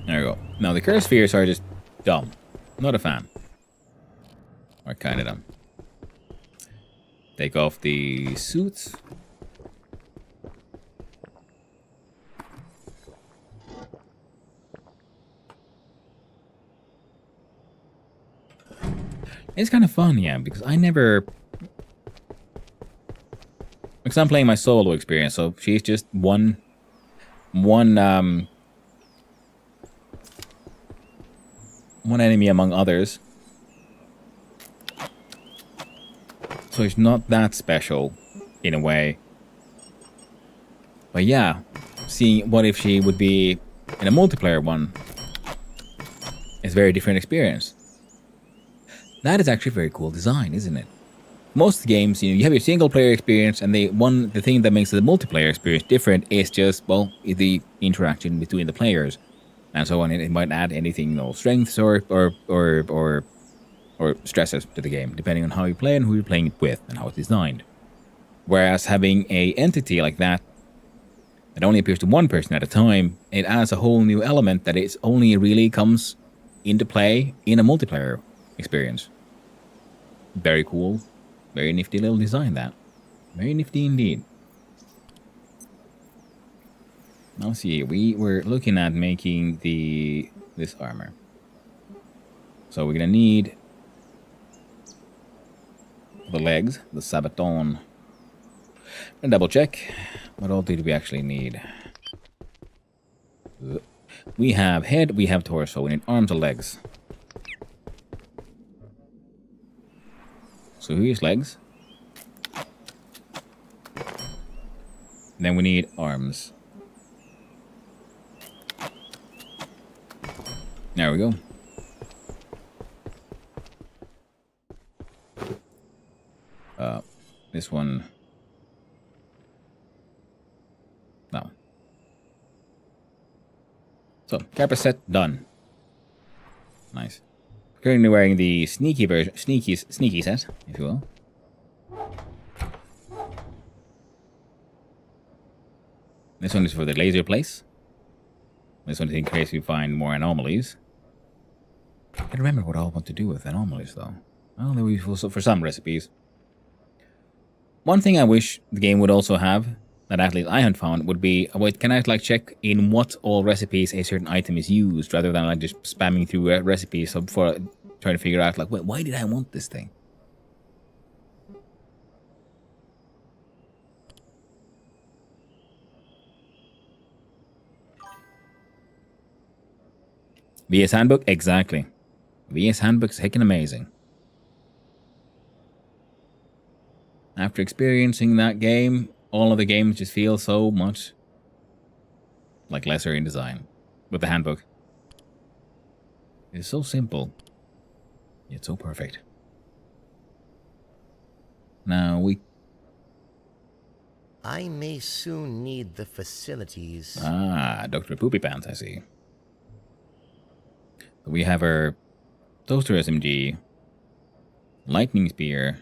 There we go. Now the curse spheres are just dumb. Not a fan. Or kind of dumb. Take off the suits. It's kind of fun, yeah, because I never... Because I'm playing my solo experience, so she's just one enemy among others. So it's not that special, in a way. But yeah, seeing what if she would be in a multiplayer one. It's a very different experience. That is actually a very cool design, isn't it? Most games, you have your single player experience, and the thing that makes the multiplayer experience different is just, well, the interaction between the players, and so on. It might add anything, strengths or stresses to the game, depending on how you play and who you're playing it with and how it's designed. Whereas having a entity like that only appears to one person at a time, it adds a whole new element that it only really comes into play in a multiplayer experience. Very cool. Very nifty little design, that. Very nifty indeed. Now see, we were looking at making this armor. So we're gonna need the legs, the sabaton. And double check. What all did we actually need? We have head, we have torso. We need arms and legs. So here's legs. Then we need arms. There we go. This one. No. So, Capra set done. Nice. Currently wearing the sneaky version, sneaky set, if you will. This one is for the laser place. This one is in case we find more anomalies. I can't remember what I want to do with anomalies, though. Well, they're useful for some recipes. One thing I wish the game would also have, that at least I haven't found, would be, can I check in what all recipes a certain item is used, rather than just spamming through recipes for trying to figure out, why did I want this thing? VS Handbook? Exactly. VS Handbook's heckin' amazing. After experiencing that game, all of the games just feel so much like lesser in design. With the handbook. It's so simple, yet so perfect. Now
I may soon need the facilities.
Ah, Dr. Poopy Pants, I see. We have our Toaster SMG, Lightning Spear.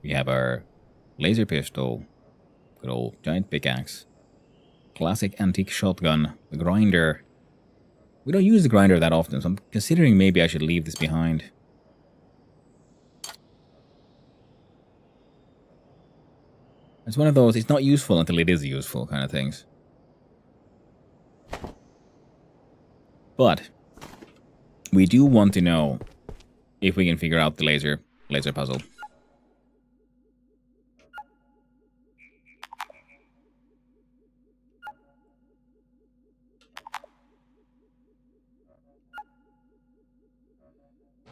We have our Laser Pistol, good old Giant Pickaxe, Classic Antique Shotgun, the Grinder. We don't use the Grinder that often, so I'm considering maybe I should leave this behind. It's one of those, it's not useful until it is useful kind of things. But we do want to know if we can figure out the laser puzzle.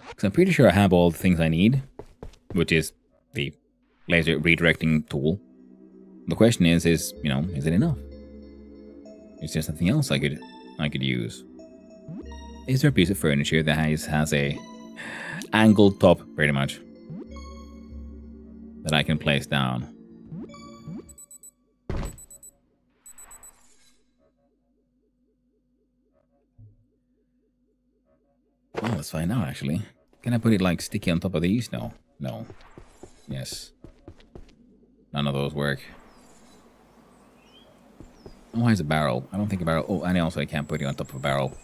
Because I'm pretty sure I have all the things I need, which is the laser redirecting tool. The question is it enough? Is there something else I could use? Is there a piece of furniture that has a angled top, pretty much, that I can place down? Well, let's find out, actually. Can I put it, sticky on top of these? No. No. Yes. None of those work. Why is a barrel? I don't think a barrel... Oh, and also I can't put it on top of a barrel.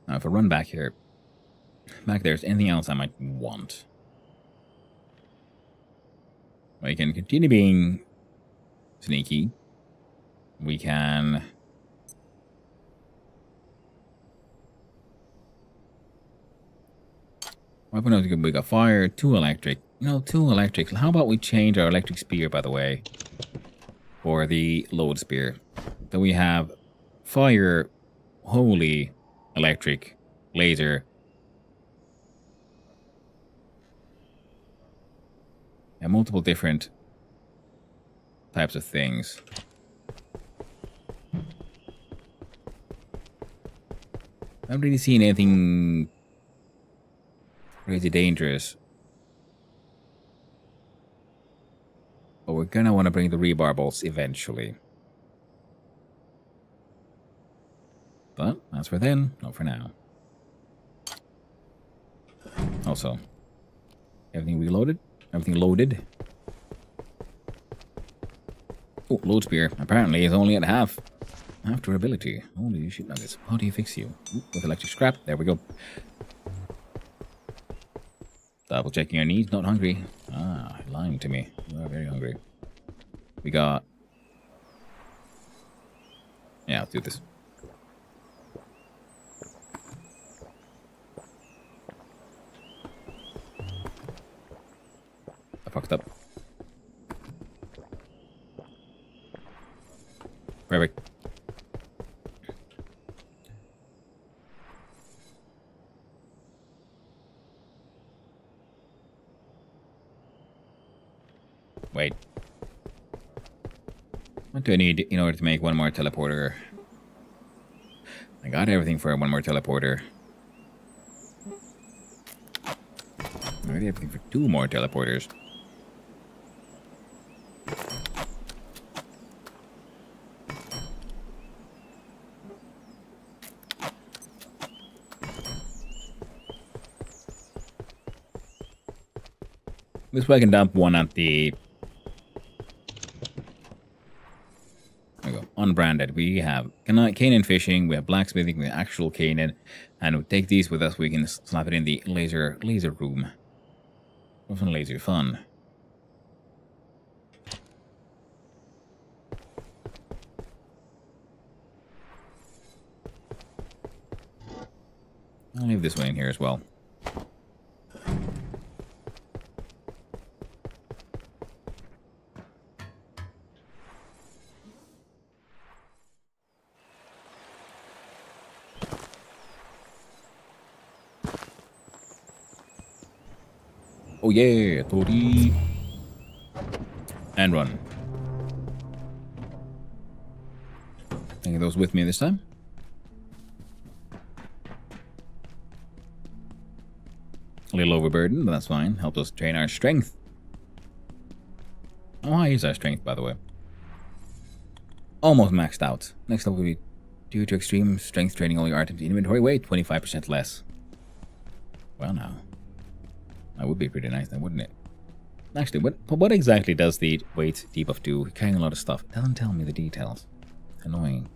Now, if I run back here... Back there's anything else I might want. We can continue being sneaky. We can... Weapon, we got fire, 2 electric. 2 electric. How about we change our electric spear, by the way, for the load spear? So we have fire, holy, electric, laser, And multiple different types of things. I haven't really seen anything crazy dangerous. But we're gonna want to bring the rebar bolts eventually. But that's for then, not for now. Also, everything reloaded? Everything loaded? Oh, load spear. Apparently is only at half durability. Holy shit nuggets. How do you fix you? Ooh, with electric scrap. There we go. Double checking your needs. Not hungry. Ah, lying to me. You are very hungry. We got... Yeah, let's do this. I fucked up. Perfect. Wait. What do I need in order to make one more teleporter? I got everything for one more teleporter. I already have everything for 2 more teleporters. This way I can dump one at the... There we go. Unbranded. We have Canaan fishing, we have blacksmithing, we have actual Canaan, and we take these with us. We can slap it in the laser room. Often laser fun. I'll leave this one in here as well. Oh yeah, Tori. And run. Taking those with me this time. A little overburdened, but that's fine. Helps us train our strength. How high is our strength, by the way? Almost maxed out. Next up will be due to extreme strength training, all your items in inventory weight 25% less. Well now. That would be pretty nice then, wouldn't it? Actually, what exactly does the weight debuff do? You're carrying a lot of stuff. It doesn't tell me the details. Annoying.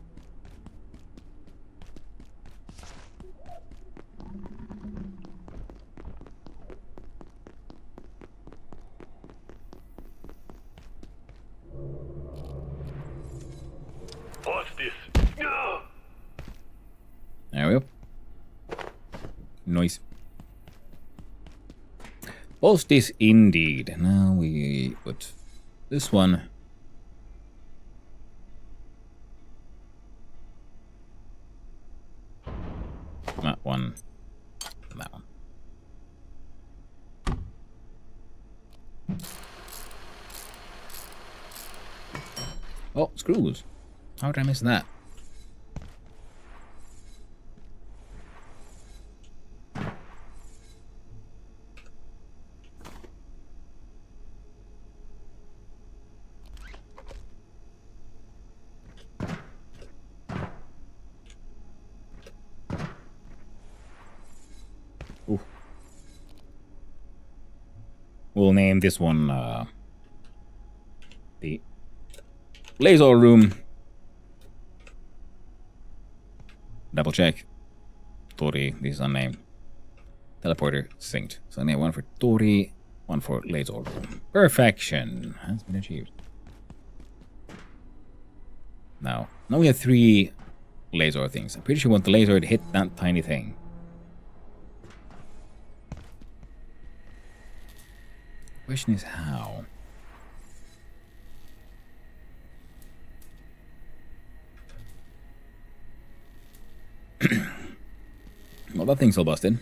What's this? No!
There we go. Nice. Post this indeed. Now we put this one. That one. And that one. Oh, screws. How did I miss that? Ooh. We'll name this one the laser room. Double check. Tori, this is unnamed. Teleporter synced. So I need one for Tori, one for laser room. Perfection has been achieved. Now we have 3 laser things. I'm pretty sure we want the laser to hit that tiny thing. Question is how. Well, that thing's all busted.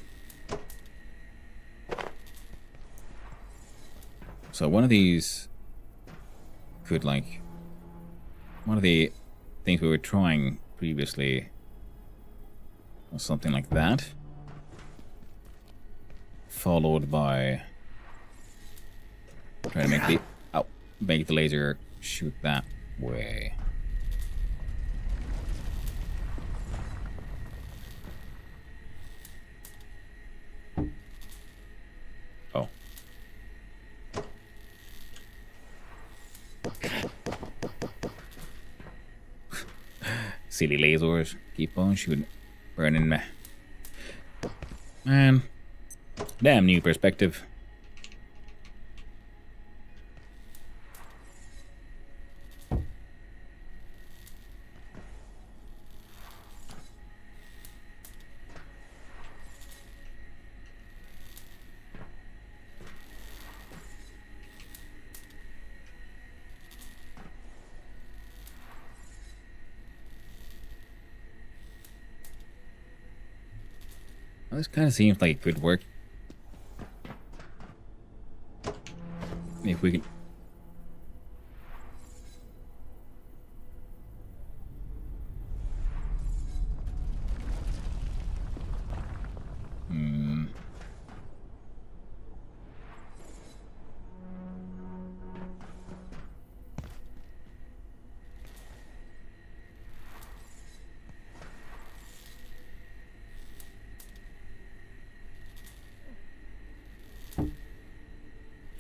So one of these could like... One of the things we were trying previously was something like that. Followed by... Trying to make the... Oh, make the laser shoot that way. Oh. Silly lasers. Keep on shooting. Burning me. Man. Damn new perspective. Well, this kind of seems like it could work. If we can...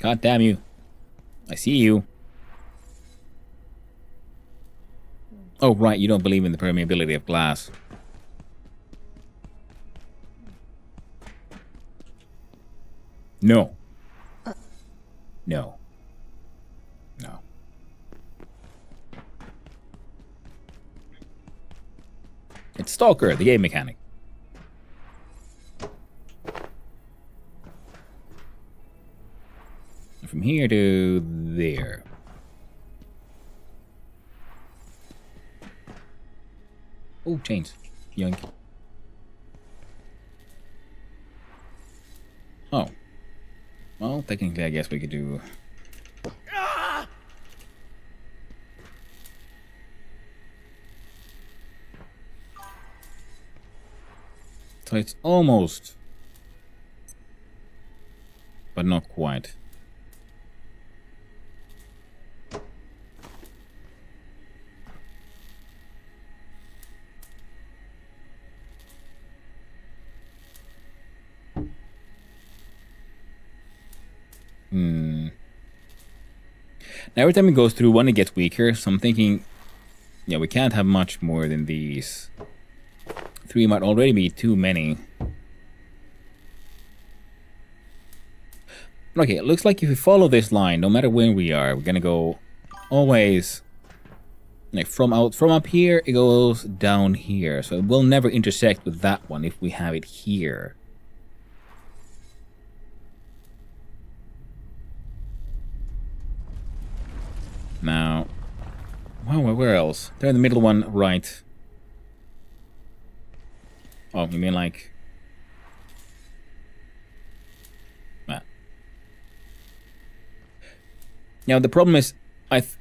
God damn you. I see you. Oh, right, you don't believe in the permeability of glass. No. No. No. It's Stalker, the game mechanic. From here to there. Oh, chains. Yoink. Oh. Well, technically, I guess we could do... So it's almost... But not quite. Now every time it goes through one, it gets weaker. So I'm thinking, yeah, we can't have much more than these. 3 might already be too many. Okay, it looks like if we follow this line, no matter where we are, we're gonna go always like from up here. It goes down here, so it will never intersect with that one if we have it here. Now, wow, where else? There in the middle one, right? Oh, you mean like... Ah. Now the problem is,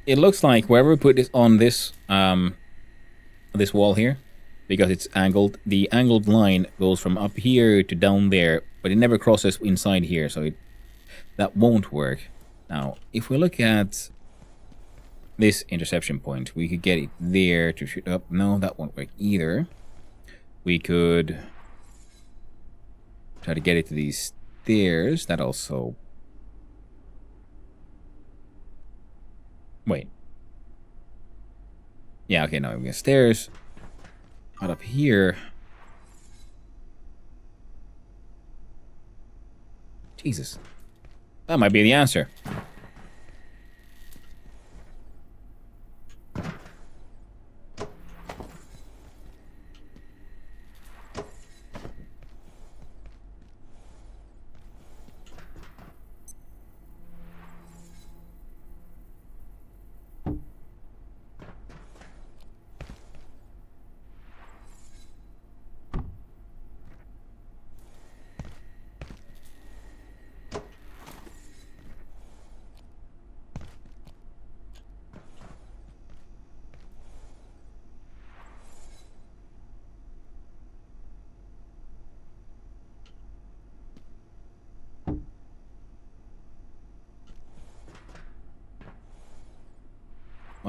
it looks like wherever we put this on this this wall here, because it's angled, the angled line goes from up here to down there, but it never crosses inside here, so that won't work. Now, if we look at this interception point, we could get it there to shoot up. No, that won't work either. We could try to get it to these stairs. That also... Wait. Yeah, okay, no, we got stairs. Right up here. Jesus. That might be the answer.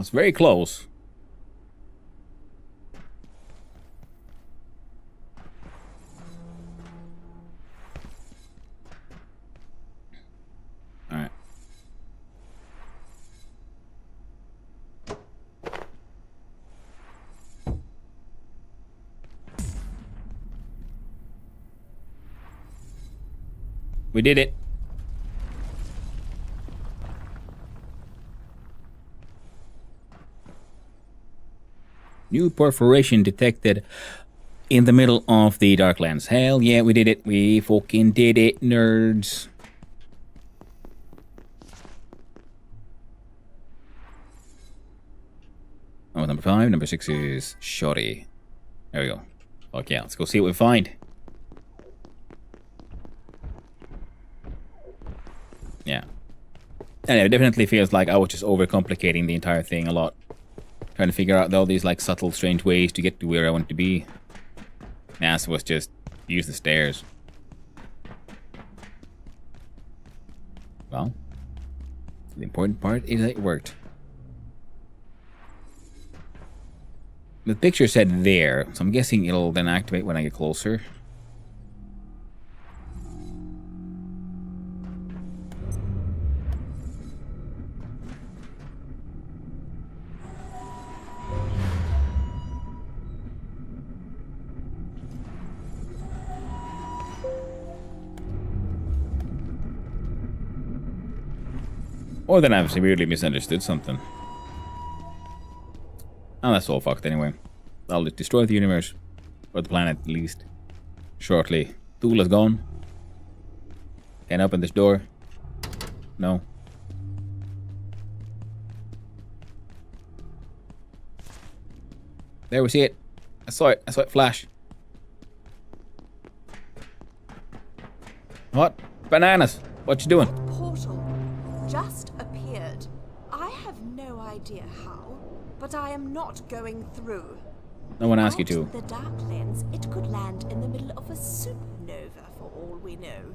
was very close. Alright. We did it. New perforation detected in the middle of the Darklands. Hell yeah, we did it. We fucking did it, nerds. Oh, number 5. Number 6 is Shoddy. There we go. Fuck yeah, let's go see what we find. Yeah. And it definitely feels like I was just overcomplicating the entire thing a lot. Trying to figure out all these like subtle, strange ways to get to where I want to be. Nas was just use the stairs. Well, the important part is that it worked. The picture said there, so I'm guessing it'll then activate when I get closer. Or then I've severely misunderstood something. Oh, that's all fucked anyway. I'll just destroy the universe. Or the planet, at least. Shortly. Tool is gone. Can I open this door? No. There we see it. I saw it. I saw it flash. What? Bananas! What you doing?
Portal just appeared. I have no idea how, but I am not going through.
No one asked you to.
Without the Darklands, it could land in the middle of a supernova for all we know.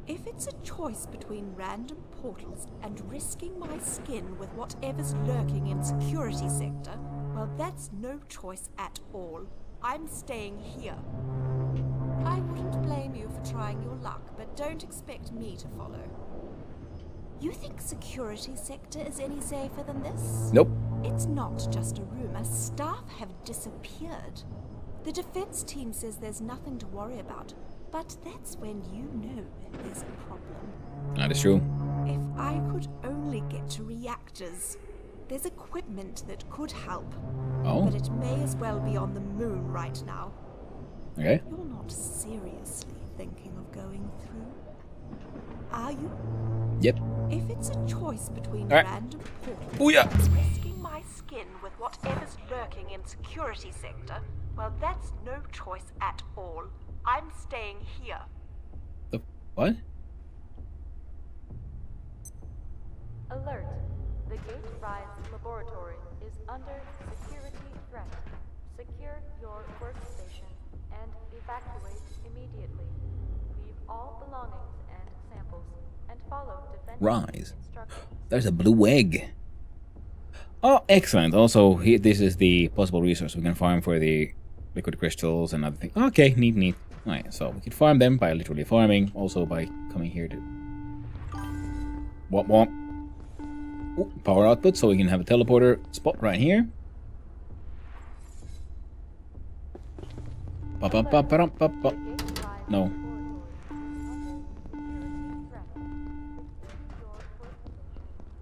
If it's a choice between random portals and risking my skin with whatever's lurking in security sector, well, that's no choice at all. I'm staying here. I wouldn't blame you for trying your luck, but don't expect me to follow. You think security sector is any safer than this?
Nope.
It's not just a rumor. Staff have disappeared. The defense team says there's nothing to worry about, but that's when you know there's a problem.
That is true.
If I could only get to reactors. There's equipment that could help.
Oh?
But it may as well be on the moon right now.
Okay.
You're not seriously thinking of going through, are you?
Yep.
If it's a choice between
All right.
random portals
Booyah.
and risking my skin with whatever's lurking in security sector, well, that's no choice at all. I'm staying here.
The what?
Alert. The Gate Rise laboratory is under security threat. Secure your workstation and evacuate immediately. Leave all belongings and samples and follow defense
Rise.
instructions.
There's a blue egg. Oh, excellent. Also, here, this is the possible resource we can farm for the liquid crystals and other things. Okay, neat, neat. Alright, so we can farm them by literally farming, also by coming here to... Womp womp. Ooh, power output, so we can have a teleporter spot right here. Pop, pop, pop, pop, pop, pop. No.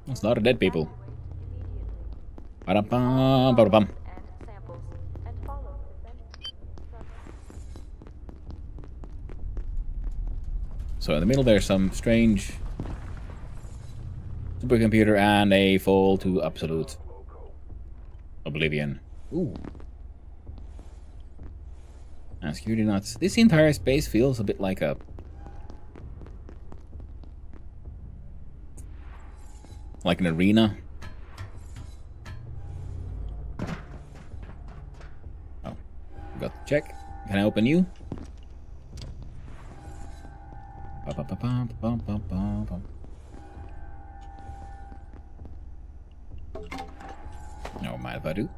It's a lot of dead people. Ba-da-bum, ba-da-bum. So in the middle there's some strange supercomputer and a fall to absolute oblivion. Ooh. And security nuts. This entire space feels a bit like a... like an arena. Oh. Got to check. Can I open you? Ba-ba-ba-bum, bum, bum, bum, bum. No mind if I do.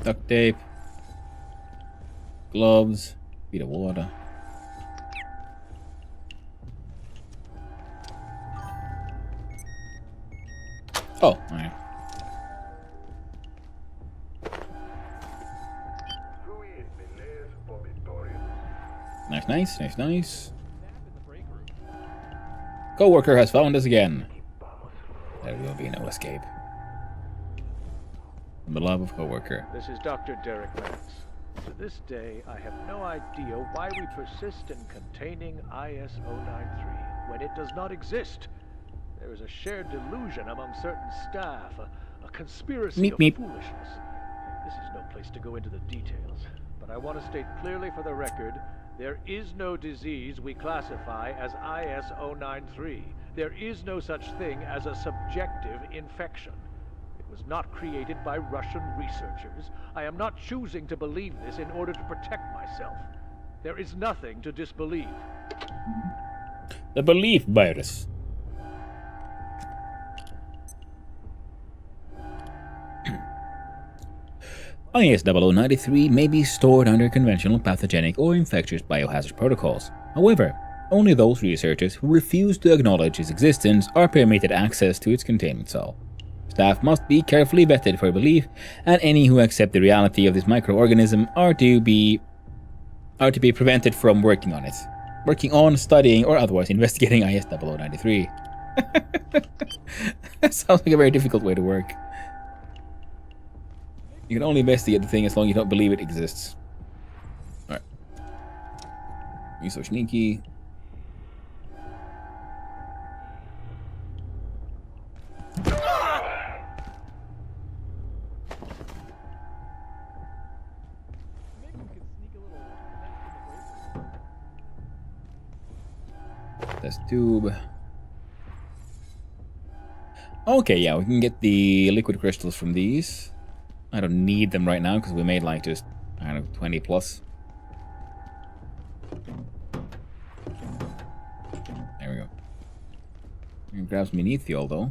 Duct tape. Gloves. Feet of water. Oh, alright. Nice. Co-worker has found us again. There will be no escape. The love of co-worker.
This is Dr. Derek Mance. To this day, I have no idea why we persist in containing IS-093 when it does not exist. There is a shared delusion among certain staff, a conspiracy of foolishness. This is no place to go into the details, but I want to state clearly for the record, there is no disease we classify as IS-093. There is no such thing as a subjective infection. It was not created by Russian researchers. I am not choosing to believe this in order to protect myself. There is nothing to disbelieve.
The belief virus. IS-0093 may be stored under conventional pathogenic or infectious biohazard protocols. However, only those researchers who refuse to acknowledge its existence are permitted access to its containment cell. Staff must be carefully vetted for belief, and any who accept the reality of this microorganism are to be prevented from working on, studying, or otherwise investigating IS-0093. That sounds like a very difficult way to work. You can only investigate the thing as long as you don't believe it exists. Alright. You're so sneaky. Test tube. Okay, yeah, we can get the liquid crystals from these. I don't need them right now because we made like just, I don't know, 20 plus. There we go. It grabs me Neithiol though.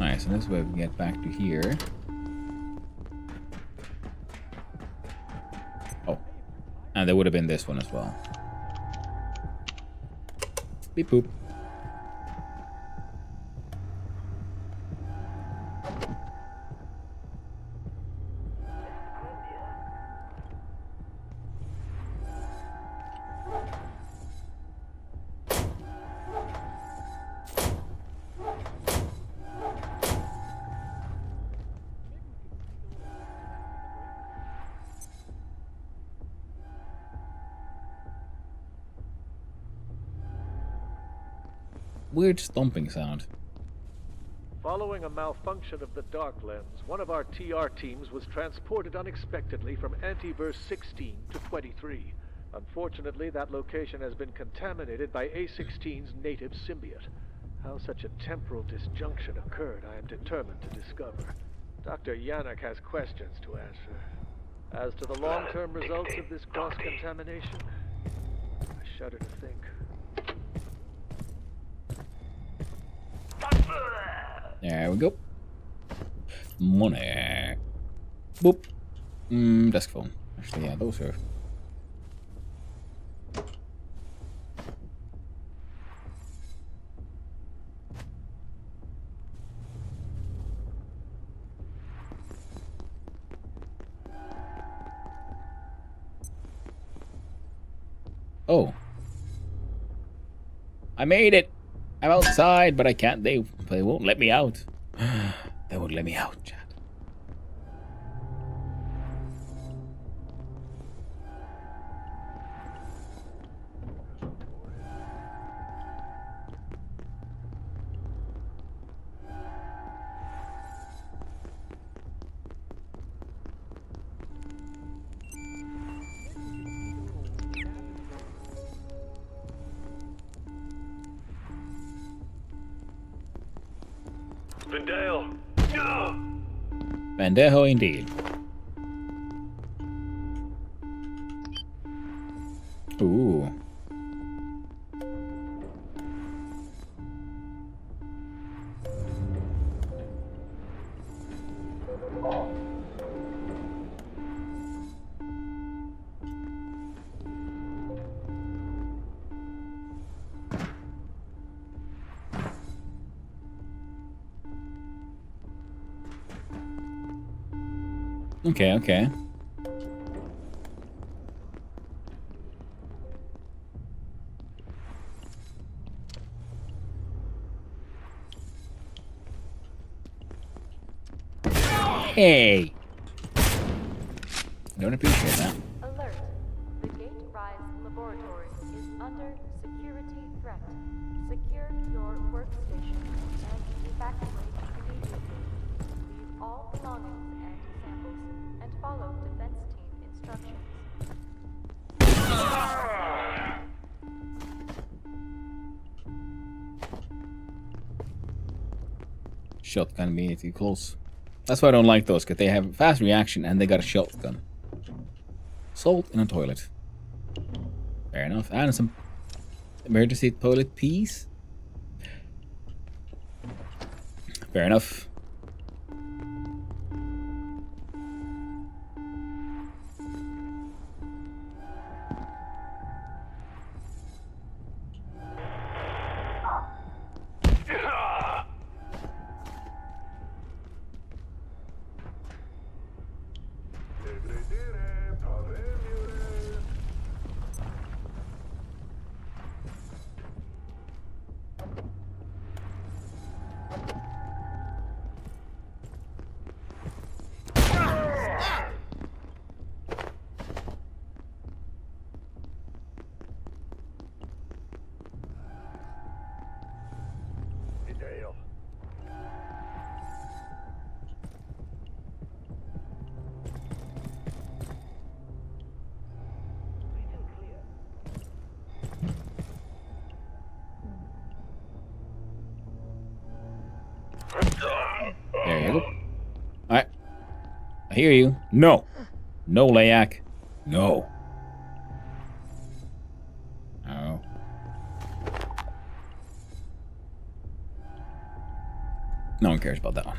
Alright, so this way we get back to here. Oh. And there would have been this one as well. Beep boop. Weird stomping sound.
Following a malfunction of the dark lens, one of our TR teams was transported unexpectedly from Antiverse 16 to 23. Unfortunately, that location has been contaminated by A16's native symbiote. How such a temporal disjunction occurred, I am determined to discover. Dr. Yannick has questions to answer. As to the long-term results of this cross-contamination, I shudder to think.
There we go. Money. Boop. Desk phone. Actually, yeah, those are. Oh. I made it. I'm outside, but I can't. They won't let me out. They won't let me out, chat.
Spindale!
Bandejo indeed. Ooh. Okay, okay. Hey! Don't appreciate that.
Alert. The Gate Rise Laboratory is under security threat. Secure your workstation and evacuate immediately. Leave all belongings and samples and follow defense team instructions.
Shotgun being too close. That's why I don't like those, because they have fast reaction and they got a shotgun. Salt in a toilet. Fair enough. And some emergency toilet peas. Fair enough. There you go. Alright. I hear you. No. No, Layak. No. Oh. No one cares about that one.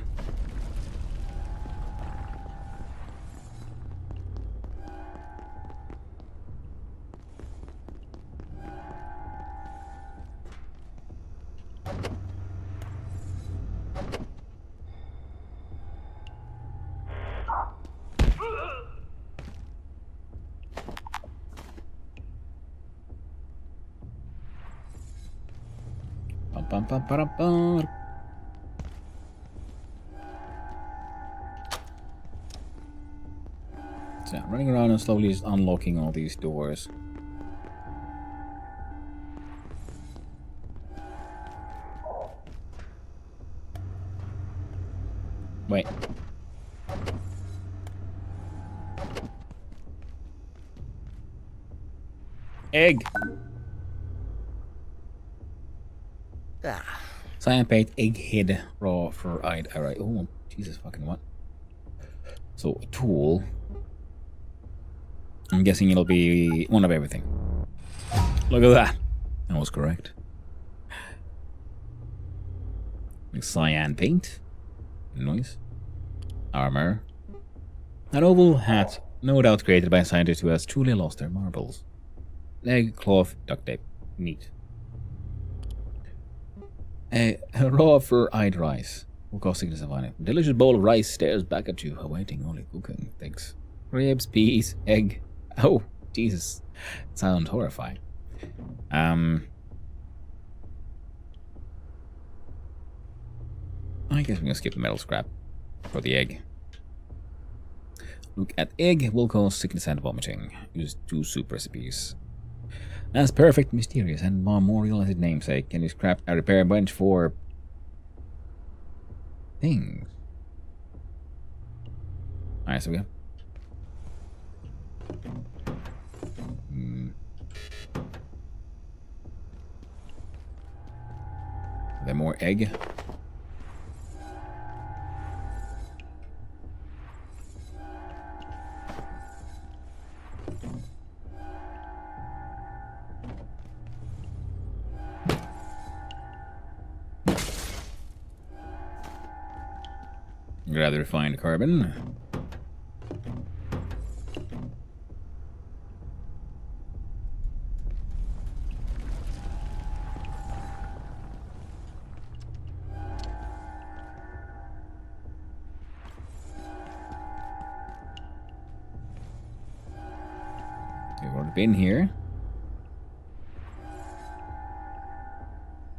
Bum, bum, bum, bum. So, running around and slowly just unlocking all these doors. Wait. Egg! Cyan paint, egg head, raw fur-eyed. Alright. Oh, Jesus fucking what? So, a tool. I'm guessing it'll be one of everything. Look at that. That was correct. Cyan paint. Nice. Armor. An oval hat, no doubt created by a scientist who has truly lost their marbles. Leg, cloth, duct tape. Neat. A raw fur-eyed rice. What cost thickness of it? Delicious bowl of rice stares back at you, awaiting only cooking. Thanks. Ribs, peas, egg. Oh, Jesus. Sound horrifying. I guess we're gonna skip the metal scrap for the egg. Look at egg will cause sickness and vomiting. Use 2 soup recipes. That's perfect, mysterious, and memorial as its namesake. Can you scrap a repair bunch for things? Alright, so we go. Are there more egg? Grab the refined carbon. We've already been here.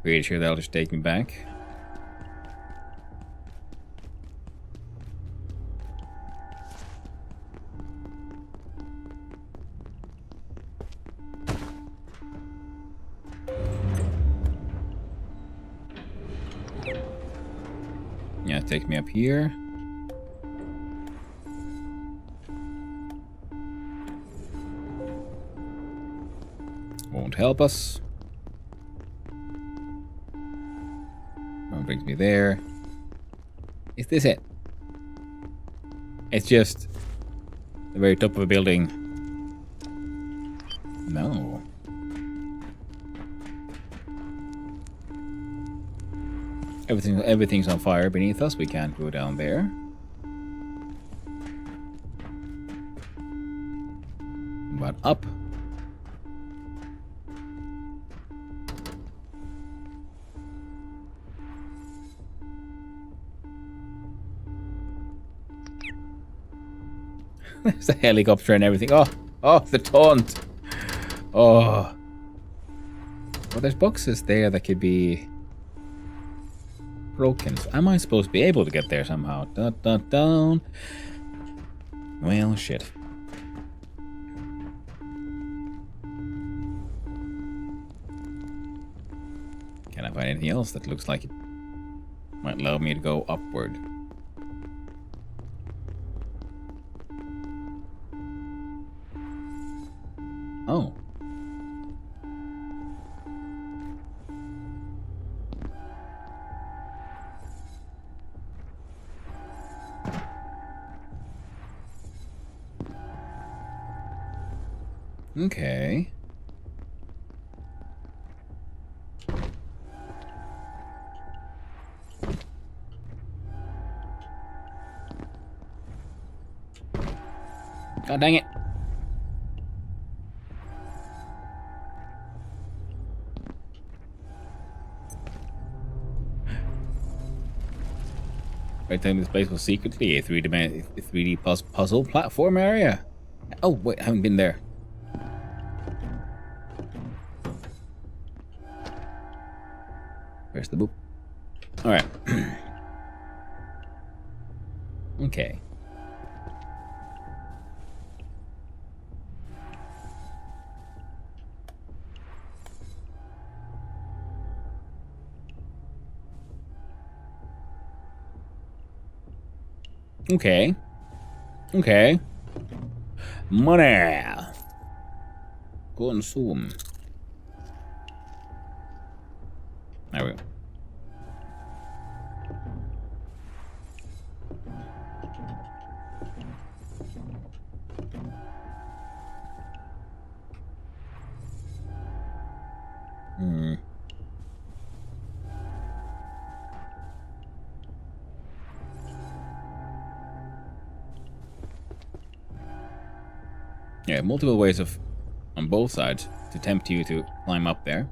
Pretty sure that'll just take me back. Yeah, take me up here. Won't help us. That brings me there. Is this it? It's just the very top of a building. No. Everything's on fire beneath us. We can't go down there. But up. There's a helicopter and everything. Oh, the taunt. Oh. Well, there's boxes there that could be broken. So am I supposed to be able to get there somehow? Dun, dun, dun. Well, shit. Can I find anything else that looks like it might allow me to go upward? Oh. Okay. God dang it. Right time this place was secretly a 3D puzzle platform area. Oh wait, I haven't been there. Where's the boop? Alright. Okay. Okay. Okay. Money. Consume. There we go. Yeah, multiple ways of, on both sides, to tempt you to climb up there.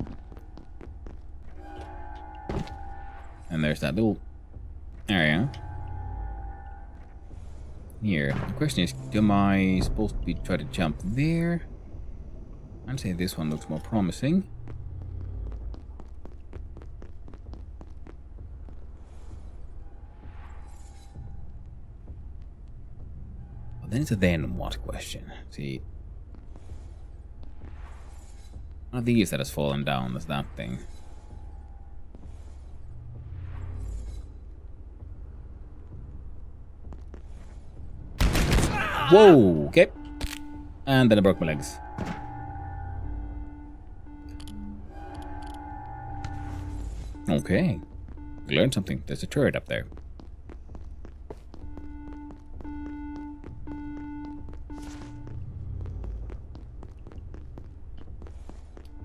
And there's that little area. Here, the question is, am I supposed to be try to jump there? I'd say this one looks more promising. Then it's a then what question. See, one of these that has fallen down is that thing. Whoa, okay. And then I broke my legs. Okay. We learned something. There's a turret up there.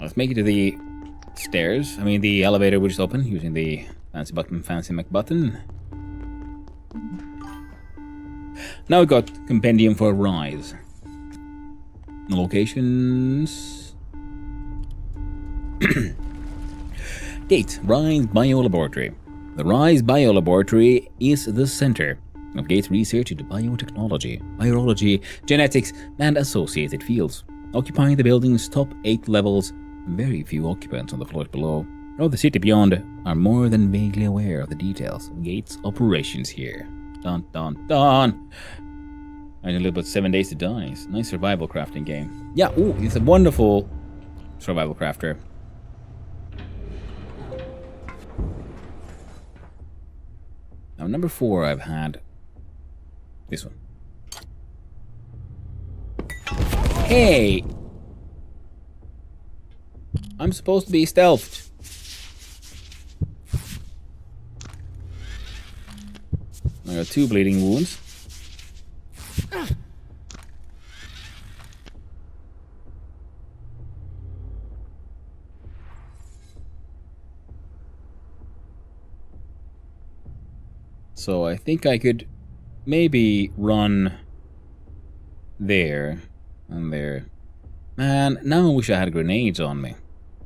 Let's make it to the stairs. I mean, the elevator will just open using the fancy button, fancy McButton. Now we got Compendium for Rise. Locations. Gate, Rise Biolaboratory. The Rise Biolaboratory is the center of Gate's research into biotechnology, virology, genetics, and associated fields. Occupying the building's top 8 levels, very few occupants on the floors below or the city beyond are more than vaguely aware of the details of Gate's operations here. Dun dun dun! And a little bit 7 Days to Die. Nice survival crafting game. Yeah, ooh, it's a wonderful survival crafter. Now, number 4, I've had this one. Hey! I'm supposed to be stealthed. I got 2 bleeding wounds. So I think I could maybe run there and there. Man, now I wish I had grenades on me.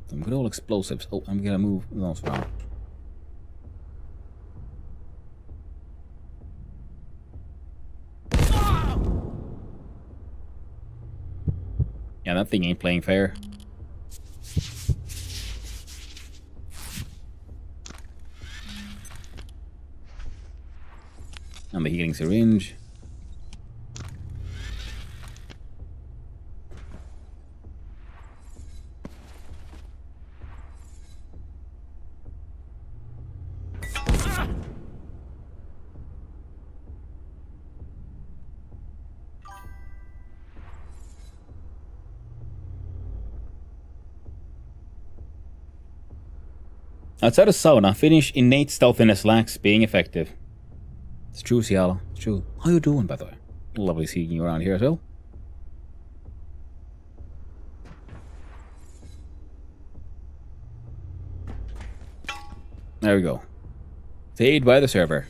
Some good old explosives. Oh, I'm gonna move those around. Yeah, that thing ain't playing fair. And the healing syringe. Outside of sauna, Finnish innate stealthiness lacks being effective. It's true, Ciala. It's true. How you doing, by the way? Lovely seeing you around here as well. There we go. Fade by the server.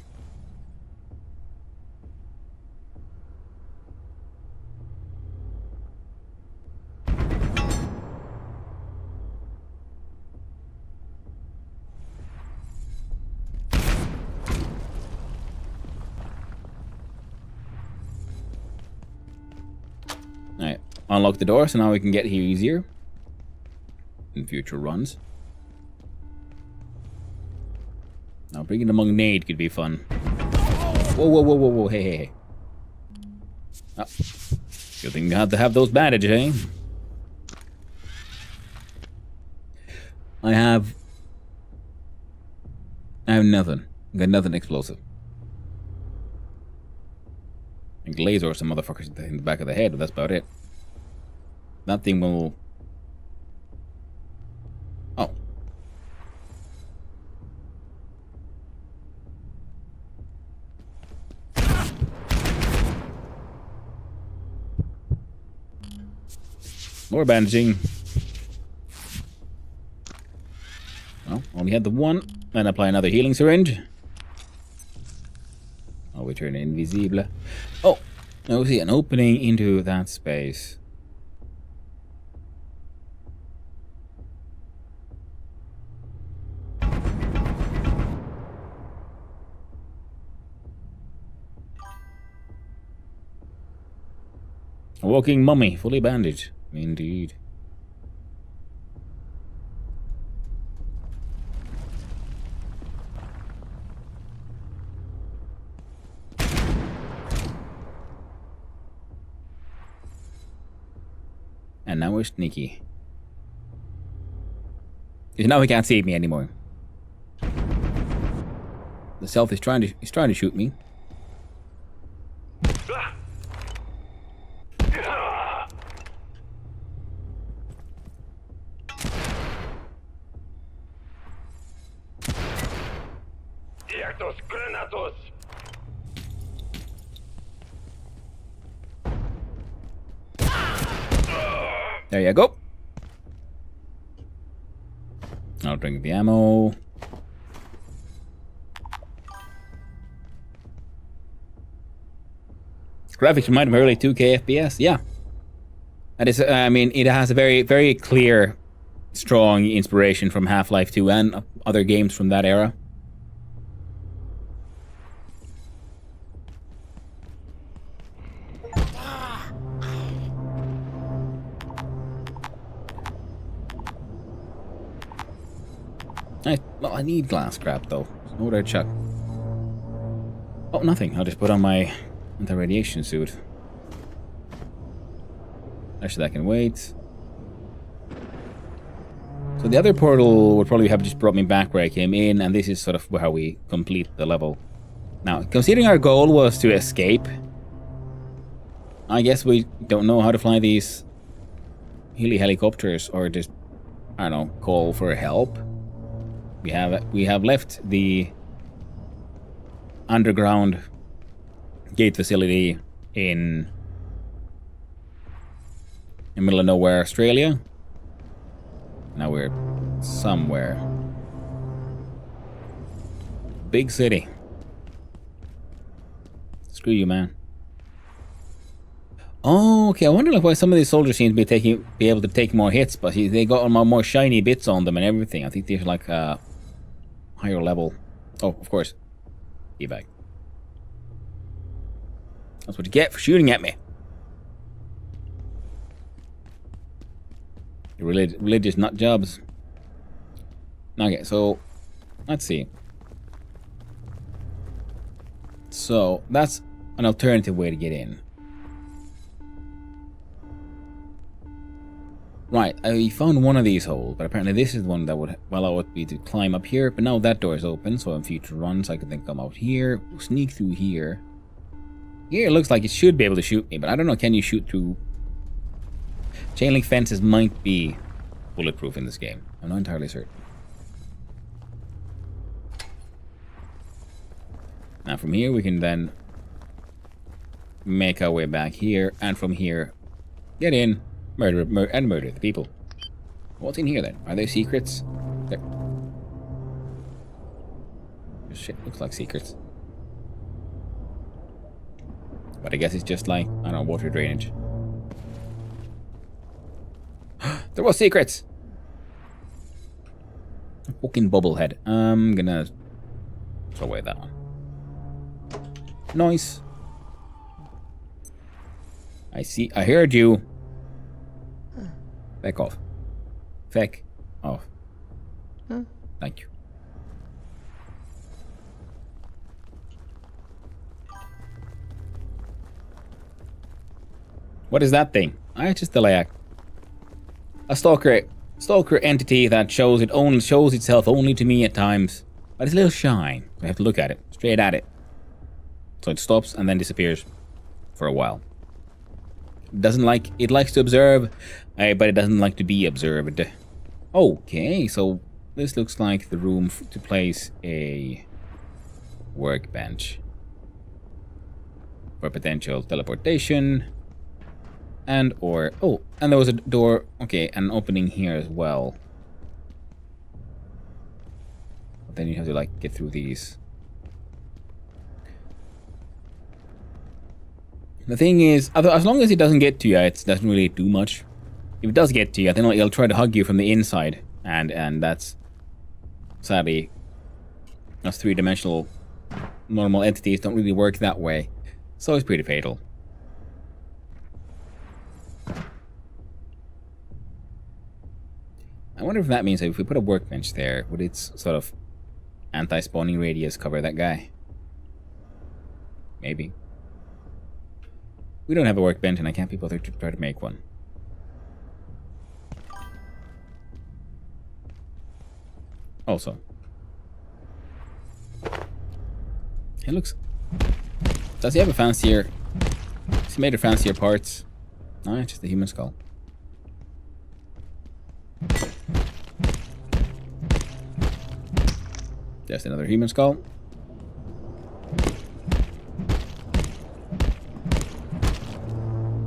Alright, unlock the door so now we can get here easier in future runs. Now bringing the Nade could be fun. Whoa, whoa, whoa, whoa, whoa, hey, hey, hey. Oh, good thing you had to have those bandages, eh? I have nothing. I got nothing explosive. I think laser or some motherfuckers in the back of the head, but that's about it. That thing will... Oh. More bandaging. Well, only had the one. Then apply another healing syringe. Oh, we turn invisible. Oh, I see an opening into that space. A walking mummy, fully bandaged. Indeed. And now we're sneaky. Because now he can't see me anymore. The stealth is trying to shoot me. There you go. I'll drink the ammo. Graphics remind me of early 2K FPS. Yeah. And it's, I mean, it has a very, very clear, strong inspiration from Half-Life 2 and other games from that era. Well, I need glass scrap though. What would I chuck? Oh, nothing. I'll just put on my anti-radiation suit. Actually, that can wait. So the other portal would probably have just brought me back where I came in, and this is sort of how we complete the level. Now, considering our goal was to escape, I guess we don't know how to fly these helicopters, or just, I don't know, call for help. We have left the underground gate facility in the middle of nowhere, Australia. Now we're somewhere. Big city. Screw you, man. Oh, okay. I wonder like why some of these soldiers seem to be able to take more hits, but they got more shiny bits on them and everything. I think they're like higher level. Oh, of course. Evac. That's what you get for shooting at me. Religious nut jobs. Okay, so let's see. So that's an alternative way to get in. Right, I found one of these holes, but apparently this is the one that would allow me to climb up here. But now that door is open, so in future runs I can then come out here, sneak through here. Here it looks like it should be able to shoot me, but I don't know, can you shoot through? Chain link fences might be bulletproof in this game. I'm not entirely certain. Now from here we can then make our way back here, and from here get in, murder the people. What's in here then? Are there secrets? There. Shit, looks like secrets. But I guess it's just like, I don't know, water drainage. There was secrets! Fucking bubblehead. I'm gonna throw away that one. Nice. I heard you. Back off. Feck off. Thank you. What is that thing? It's just a stalker entity that shows itself only to me at times. But it's a little shy. I have to look at it, straight at it. So it stops and then disappears for a while. It likes to observe, but it doesn't like to be observed. Okay, so this looks like the room to place a workbench for potential teleportation. And there was a door, okay, an opening here as well. But then you have to like get through these. The thing is, as long as it doesn't get to you, it doesn't really do much. If it does get to you, then it'll try to hug you from the inside, and that's sadly, us three-dimensional normal entities don't really work that way, so it's pretty fatal. I wonder if that means that if we put a workbench there, would its sort of anti-spawning radius cover that guy? Maybe. We don't have a workbench, and I can't be bothered to try to make one. Also, it looks. Does he have a fancier? Has he made a fancier parts? No, it's just a human skull. Just another human skull.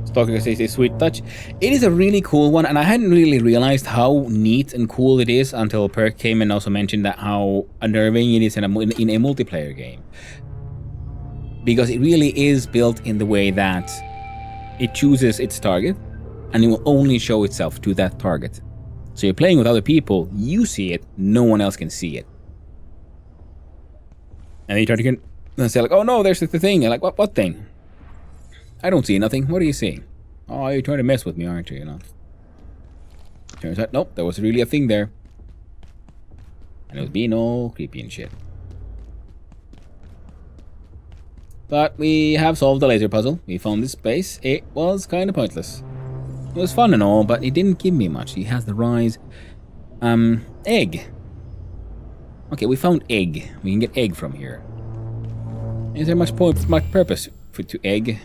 Stalker says a sweet touch. It is a really cool one, and I hadn't really realized how neat and cool it is until Perk came and also mentioned that how unnerving it is in a multiplayer game. because it really is built in the way that it chooses its target and it will only show itself to that target. So you're playing with other people, you see it, no one else can see it. And then you try to say like, oh no, there's the thing. You're like, what thing? I don't see nothing. What are you seeing? Oh, you're trying to mess with me, aren't you? You know. Turns out, nope, there was really a thing there. And it was being all creepy and shit. But we have solved the laser puzzle. We found this space. It was kind of pointless. It was fun and all, but it didn't give me much. He has the rise. Egg. Okay, we found egg. We can get egg from here. Is there much purpose to egg?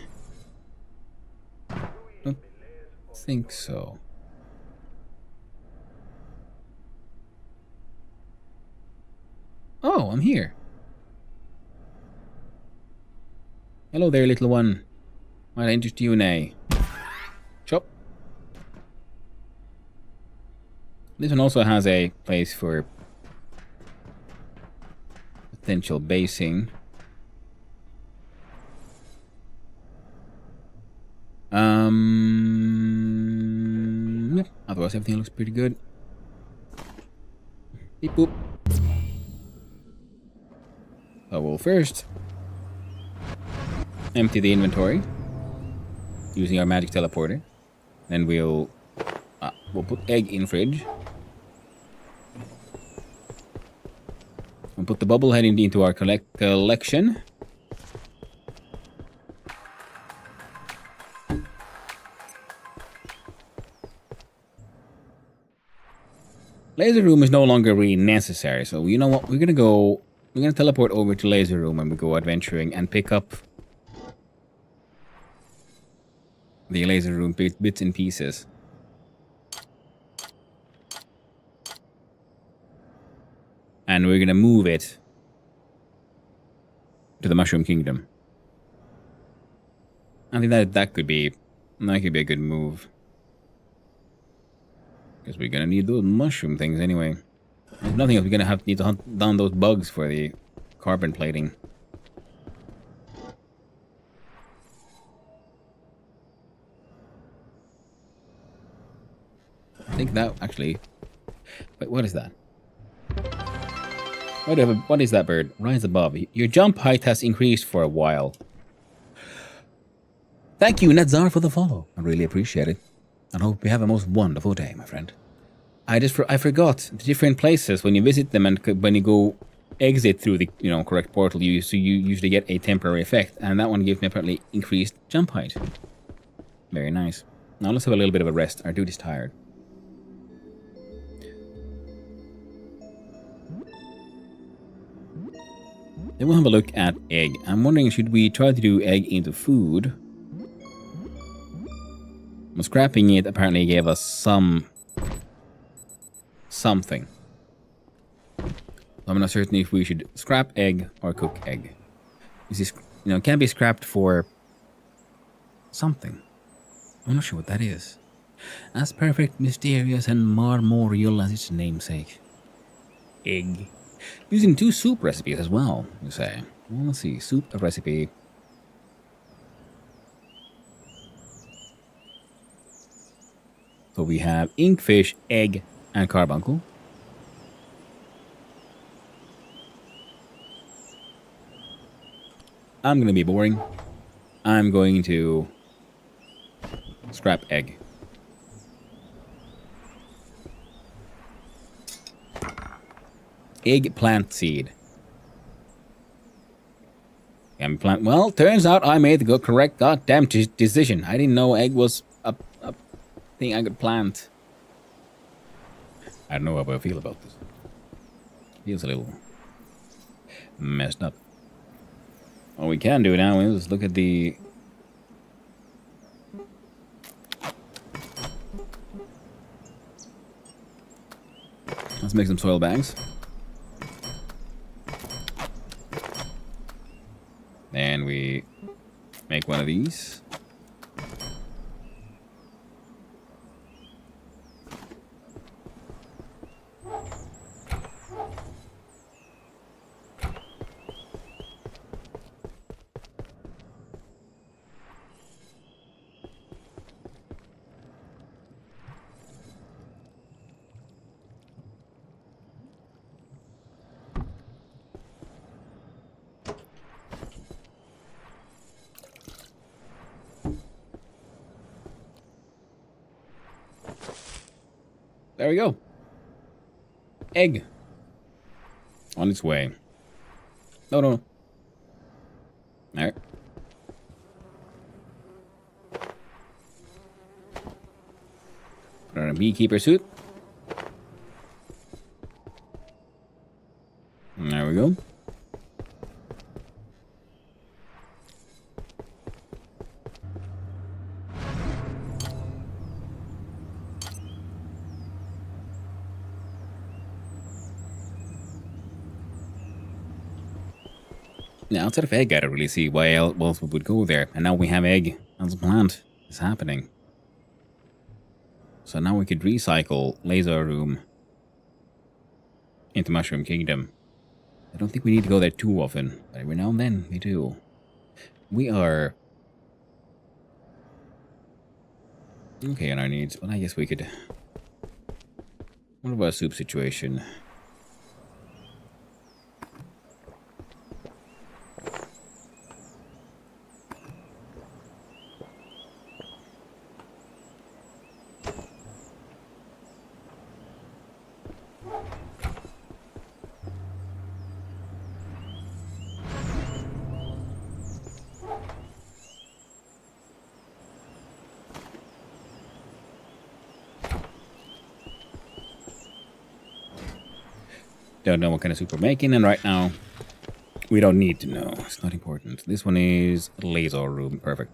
Don't think so. Oh, I'm here. Hello there, little one. Might I interest you in a chop? This one also has a place for potential basing. Yep. Otherwise, everything looks pretty good. Beep boop. So we'll first empty the inventory using our magic teleporter. Then we'll put egg in fridge. We'll put the bubblehead into our collection. Laser room is no longer really necessary, so you know what? We're gonna teleport over to laser room when we go adventuring and pick up the laser room bits and pieces. And we're gonna move it to the Mushroom Kingdom. I think that could be a good move. Because we're gonna need those mushroom things anyway. If nothing else, we're gonna need to hunt down those bugs for the carbon plating. I think that actually. Wait, what is that? What is that bird? Rise above. Your jump height has increased for a while. Thank you, Nedzar, for the follow. I really appreciate it. I hope you have a most wonderful day, my friend. I forgot the different places when you visit them and when you go exit through the correct portal, you usually get a temporary effect, and that one gives me apparently increased jump height. Very nice. Now let's have a little bit of a rest. Our dude is tired. Then we'll have a look at egg. I'm wondering, should we try to do egg into food? Well, scrapping it apparently gave us something. I'm not certain if we should scrap egg or cook egg. This is, can be scrapped for something. I'm not sure what that is. As perfect, mysterious, and marmoreal as its namesake. Egg. Using 2 soup recipes as well, you say. Well, let's see. Soup recipe. So we have inkfish, egg, and carbuncle. I'm gonna be boring. I'm going to scrap egg. Eggplant seed. Eggplant. Well, turns out I made the correct goddamn decision. I didn't know egg was a thing I could plant. I don't know how I feel about this. Feels a little messed up. What we can do now is look at the... Let's make some soil bags. And we make one of these. There we go. Egg. On its way. No, no. Alright. Put on a beekeeper suit. And there we go. Now, outside of egg, I don't really see why else we would go there. And now we have egg as a plant. It's happening. So now we could recycle Laser Room into Mushroom Kingdom. I don't think we need to go there too often, but every now and then we do. We are okay on our needs, but I guess we could. What about a soup situation? Don't know what kind of soup we're making, and right now we don't need to know. It's not important. This one is Laser Room. Perfect.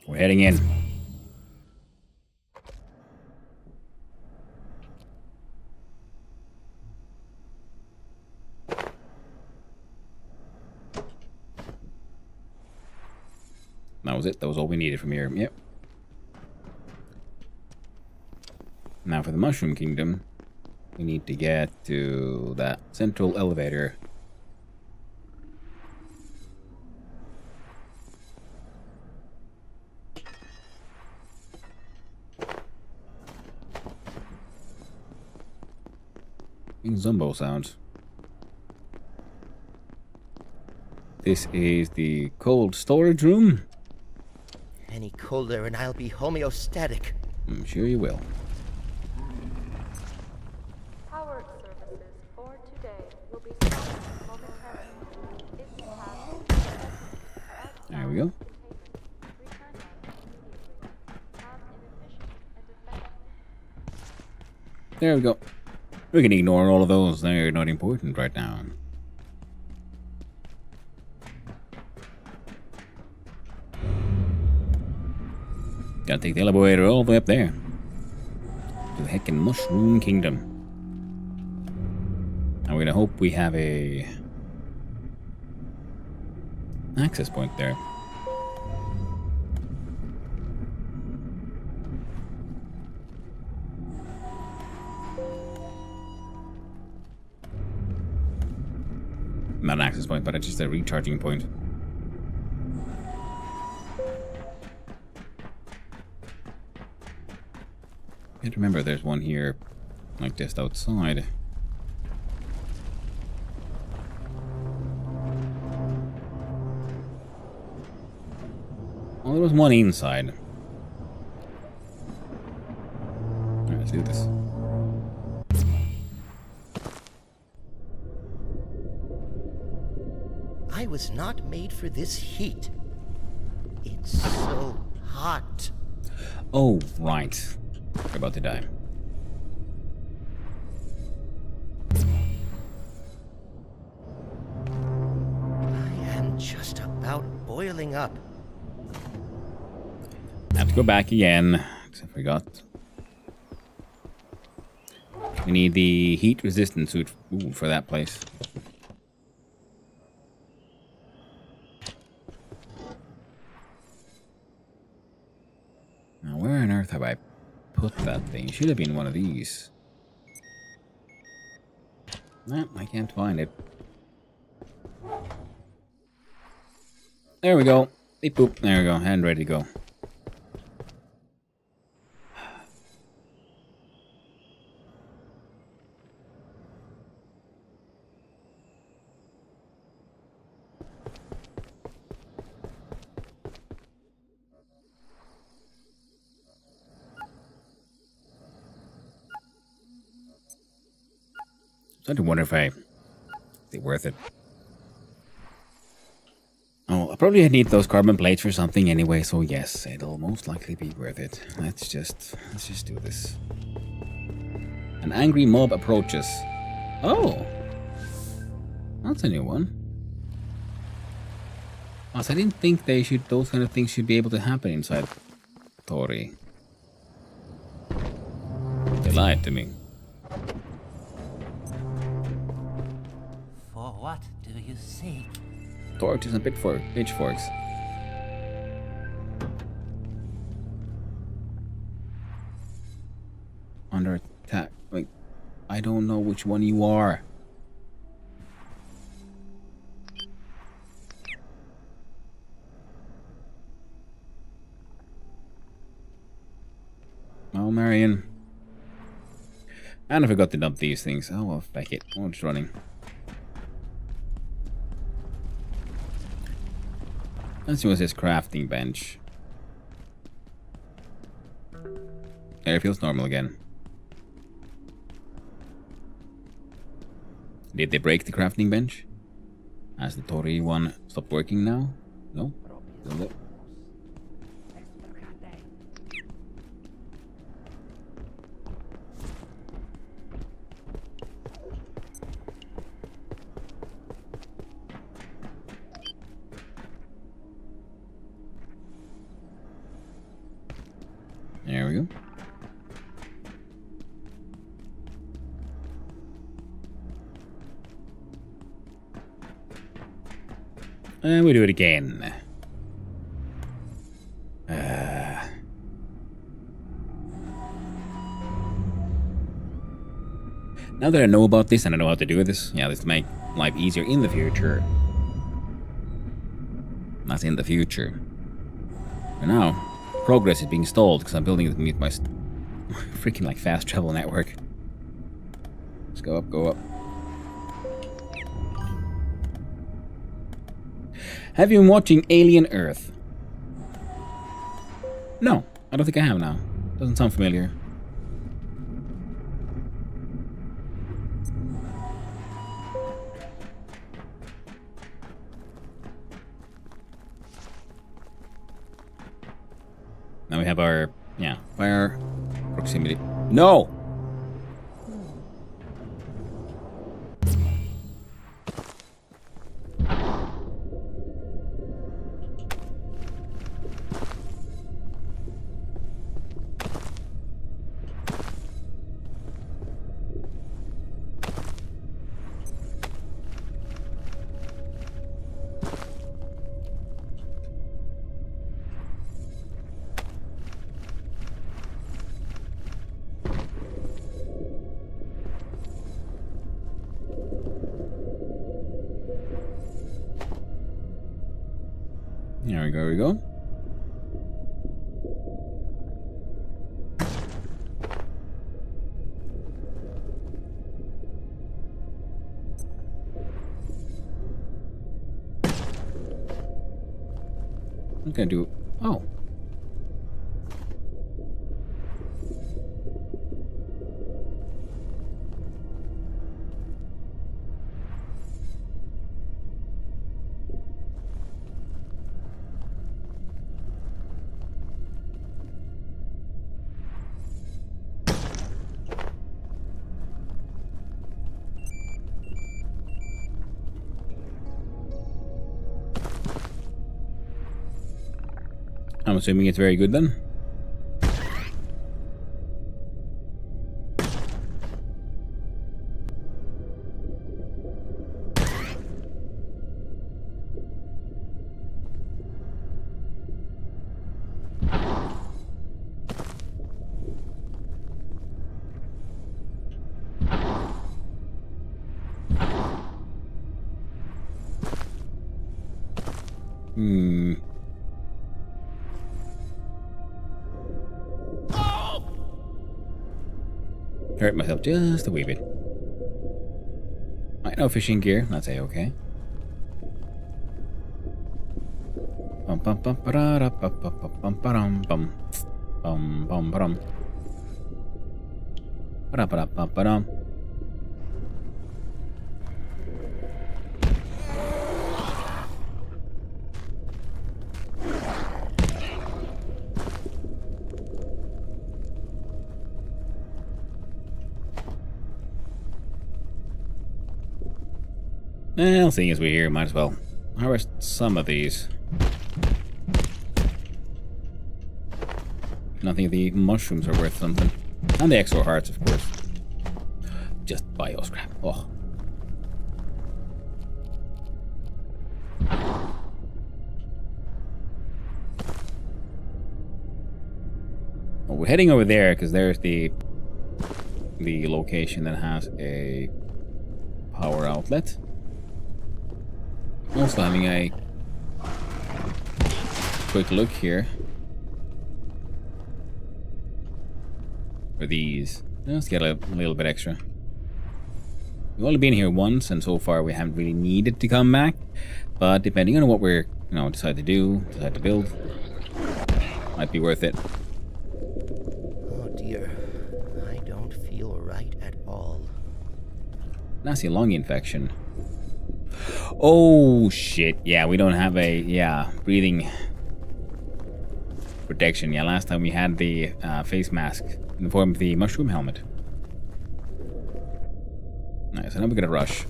We're heading in. That was it. That was all we needed from here. Yep. Now for the Mushroom Kingdom, we need to get to that central elevator. Zombo sounds. This is the cold storage room.
Any colder and I'll be homeostatic.
I'm sure you will.
Power services for today will be stopped momentarily. If you have
There we go.
return them immediately. Have an efficient and effective.
There we go. We can ignore all of those. They're not important right now. Gotta take the elevator all the way up there. To the heckin' Mushroom Kingdom. And we're gonna hope we have a access point there. Not an access point, but it's just a recharging point. I can't remember, there's one here, like just outside. Well, there was one inside. Alright, let's do this.
I was not made for this heat. It's so hot.
Oh, right. We're about to die.
I am just about boiling up.
Have to go back again, except I forgot. We need the heat resistant suit for that place. Now, where on earth have I put that thing? It should have been one of these. No, I can't find it. There we go. Beep boop. There we go. And ready to go. I do wonder if they're worth it. Oh, I'll probably need those carbon plates for something anyway, so yes, it'll most likely be worth it. Let's just do this. An angry mob approaches. Oh! That's a new one. Oh, so I didn't think those kind of things should be able to happen inside Tori. They lied to me.
For what do you seek?
Torches and pitchforks. Under attack. Wait, I don't know which one you are. Oh, Marion. And I forgot to dump these things. Oh, well, back it. Oh, it's running. Let's use this crafting bench. There, it feels normal again. Did they break the crafting bench? Has the Tori one stopped working now? No? Still there? There we go. And we do it again. Now that I know about this and I know how to do this, yeah, this will make life easier in the future. That's in the future. For now, progress is being stalled because I'm building it to meet my freaking like fast travel network. Let's go up, go up. Have you been watching Alien Earth? No, I don't think I have now. Doesn't sound familiar. Now we have our, yeah, fire proximity. No! There we go, we go. I'm gonna do, oh. I'm assuming it's very good then. Hurt myself just a wee bit. Right, no fishing gear. That's a-okay. Bum bum bum ba-da-da, bum bum bum bum ba-dum bum. Bum bum ba-dum. Ba-da-ba-da-bum ba-dum. Well, seeing as we're here, might as well harvest some of these. Nothing of the mushrooms are worth something. And the extra hearts, of course. Just bio scrap. Oh. Well, we're heading over there because there's the location that has a power outlet. Also having a quick look here for these. Let's get a little bit extra. We've only been here once, and so far we haven't really needed to come back. But depending on what we're, decide to do, decide to build, might be worth it.
Oh dear, I don't feel right at all.
Nasty lung infection. Oh shit! Yeah, we don't have a breathing protection. Yeah, last time we had the face mask in the form of the mushroom helmet. Nice, and now we're gonna rush.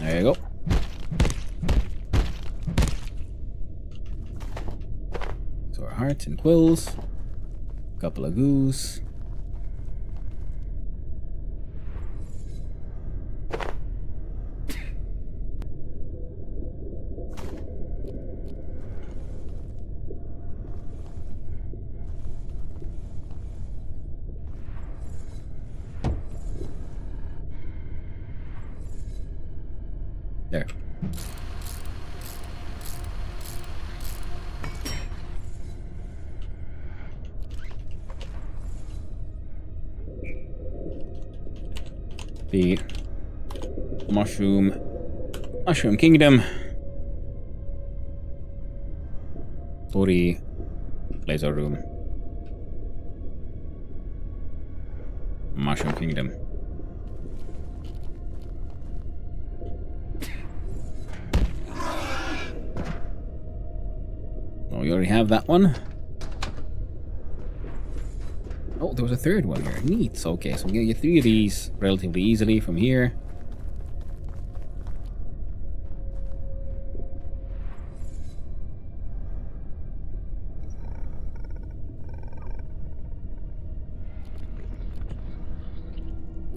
There you go. So our hearts and quills. Couple of goose. There. The mushroom kingdom. Tori laser room. Mushroom kingdom. Oh, we already have that one. Oh, there was a third one here. Neat. Okay, so we can get 3 of these relatively easily from here.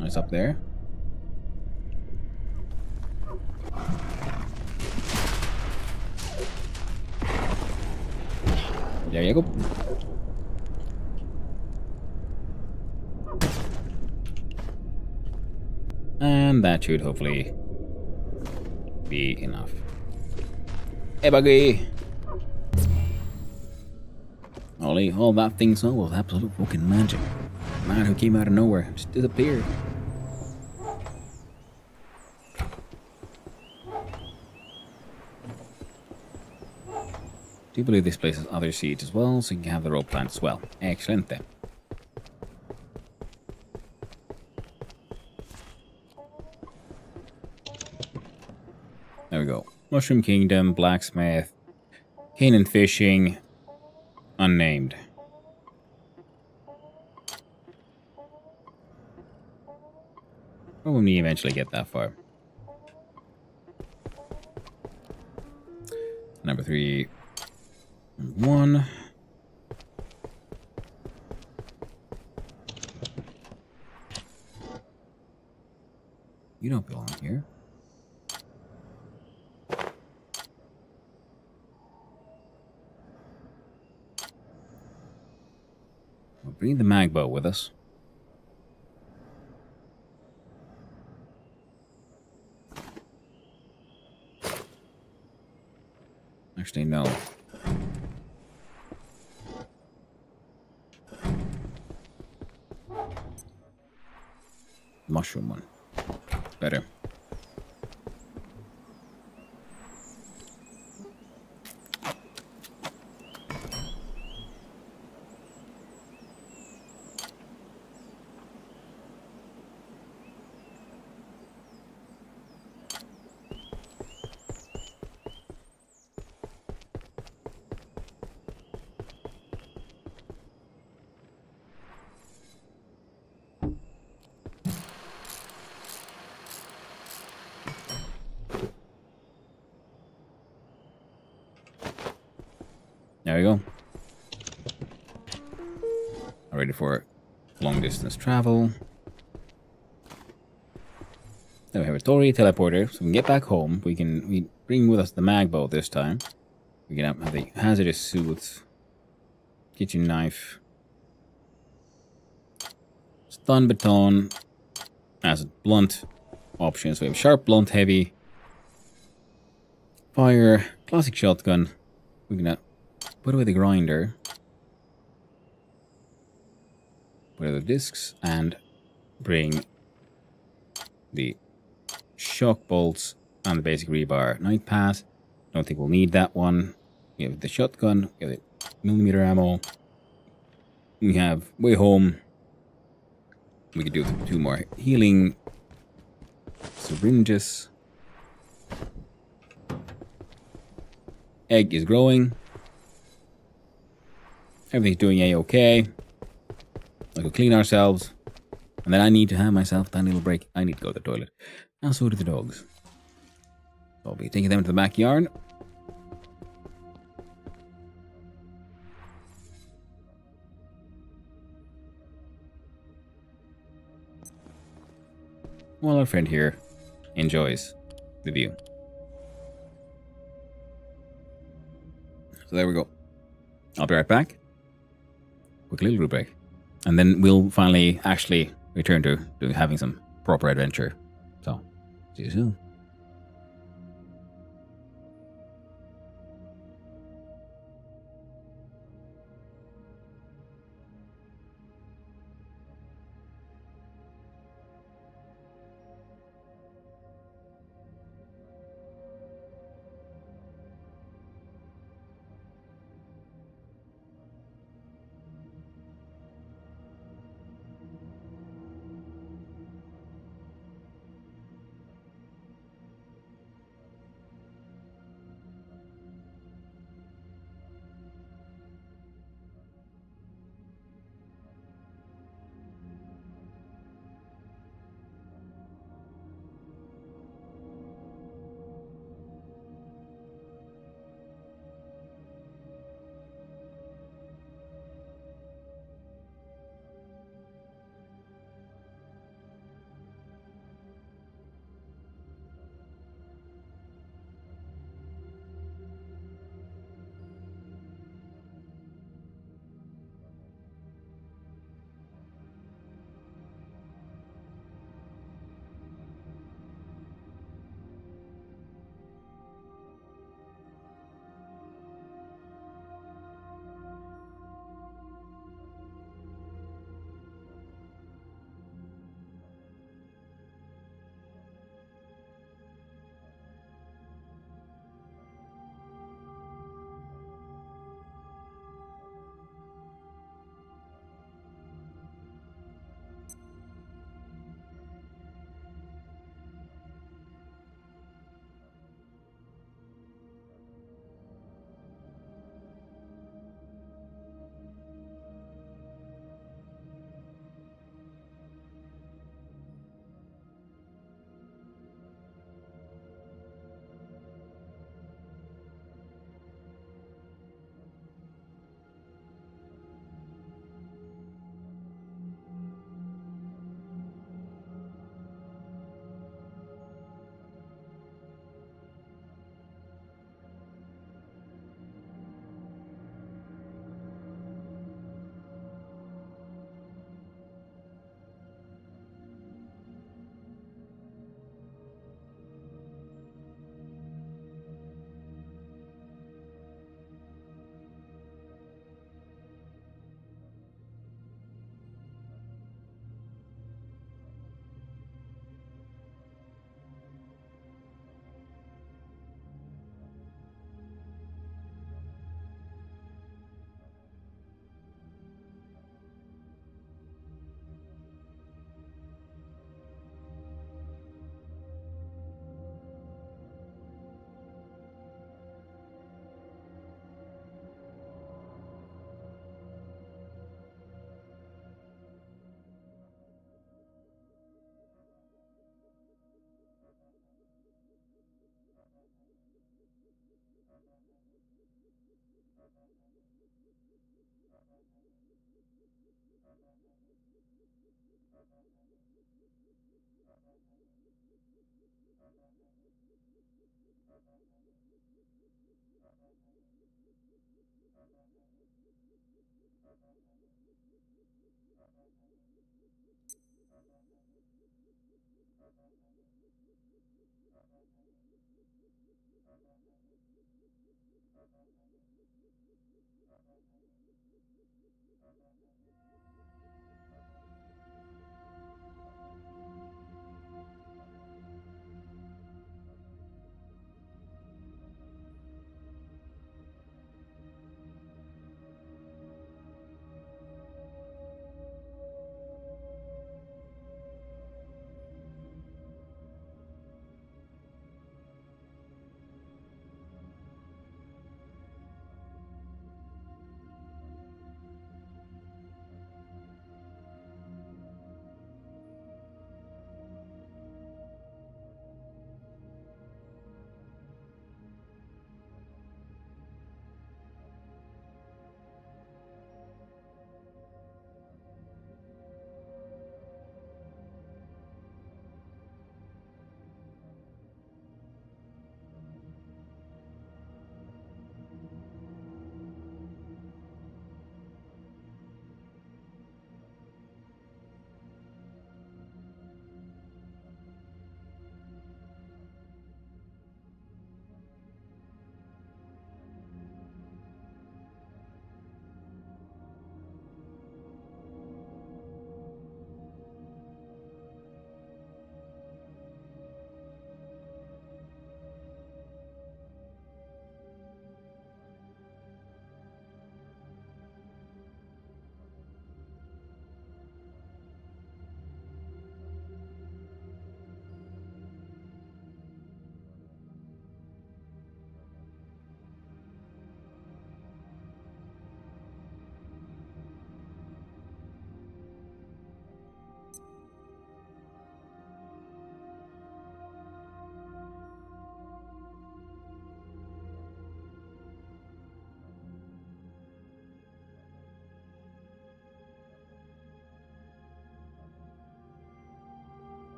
Nice up there. There you go. And that should hopefully be enough. Hey, buggy! All that thing saw was absolute fucking magic. Man who came out of nowhere just disappeared. Do you believe this place has other seeds as well, so you can have the rope plant as well? Excellent then. There we go. Mushroom Kingdom, Blacksmith, Cane and Fishing, Unnamed. Probably eventually get that far. Number 3. 1. You don't belong here. We'll bring the mag bow with us. Actually, no. Mushroom one. Better. There we go. Ready for long distance travel. Then we have a Tori teleporter, so we can get back home. We bring with us the mag bow this time. We can have the hazardous suits, kitchen knife, stun baton as blunt options. We have sharp, blunt, heavy, fire, classic shotgun. We're gonna put away the grinder, put away the discs, and bring the shock bolts and the basic rebar. Night pass. Don't think we'll need that one. We have the shotgun. We have the millimeter ammo. We have way home. We could do 2 more healing syringes. Egg is growing. Everything's doing a-okay. We can clean ourselves. And then I need to have myself that little break. I need to go to the toilet. And so do the dogs. So I'll be taking them to the backyard. While our friend here enjoys the view. So there we go. I'll be right back. Quick little break. And then we'll finally actually return to having some proper adventure. So, see you soon.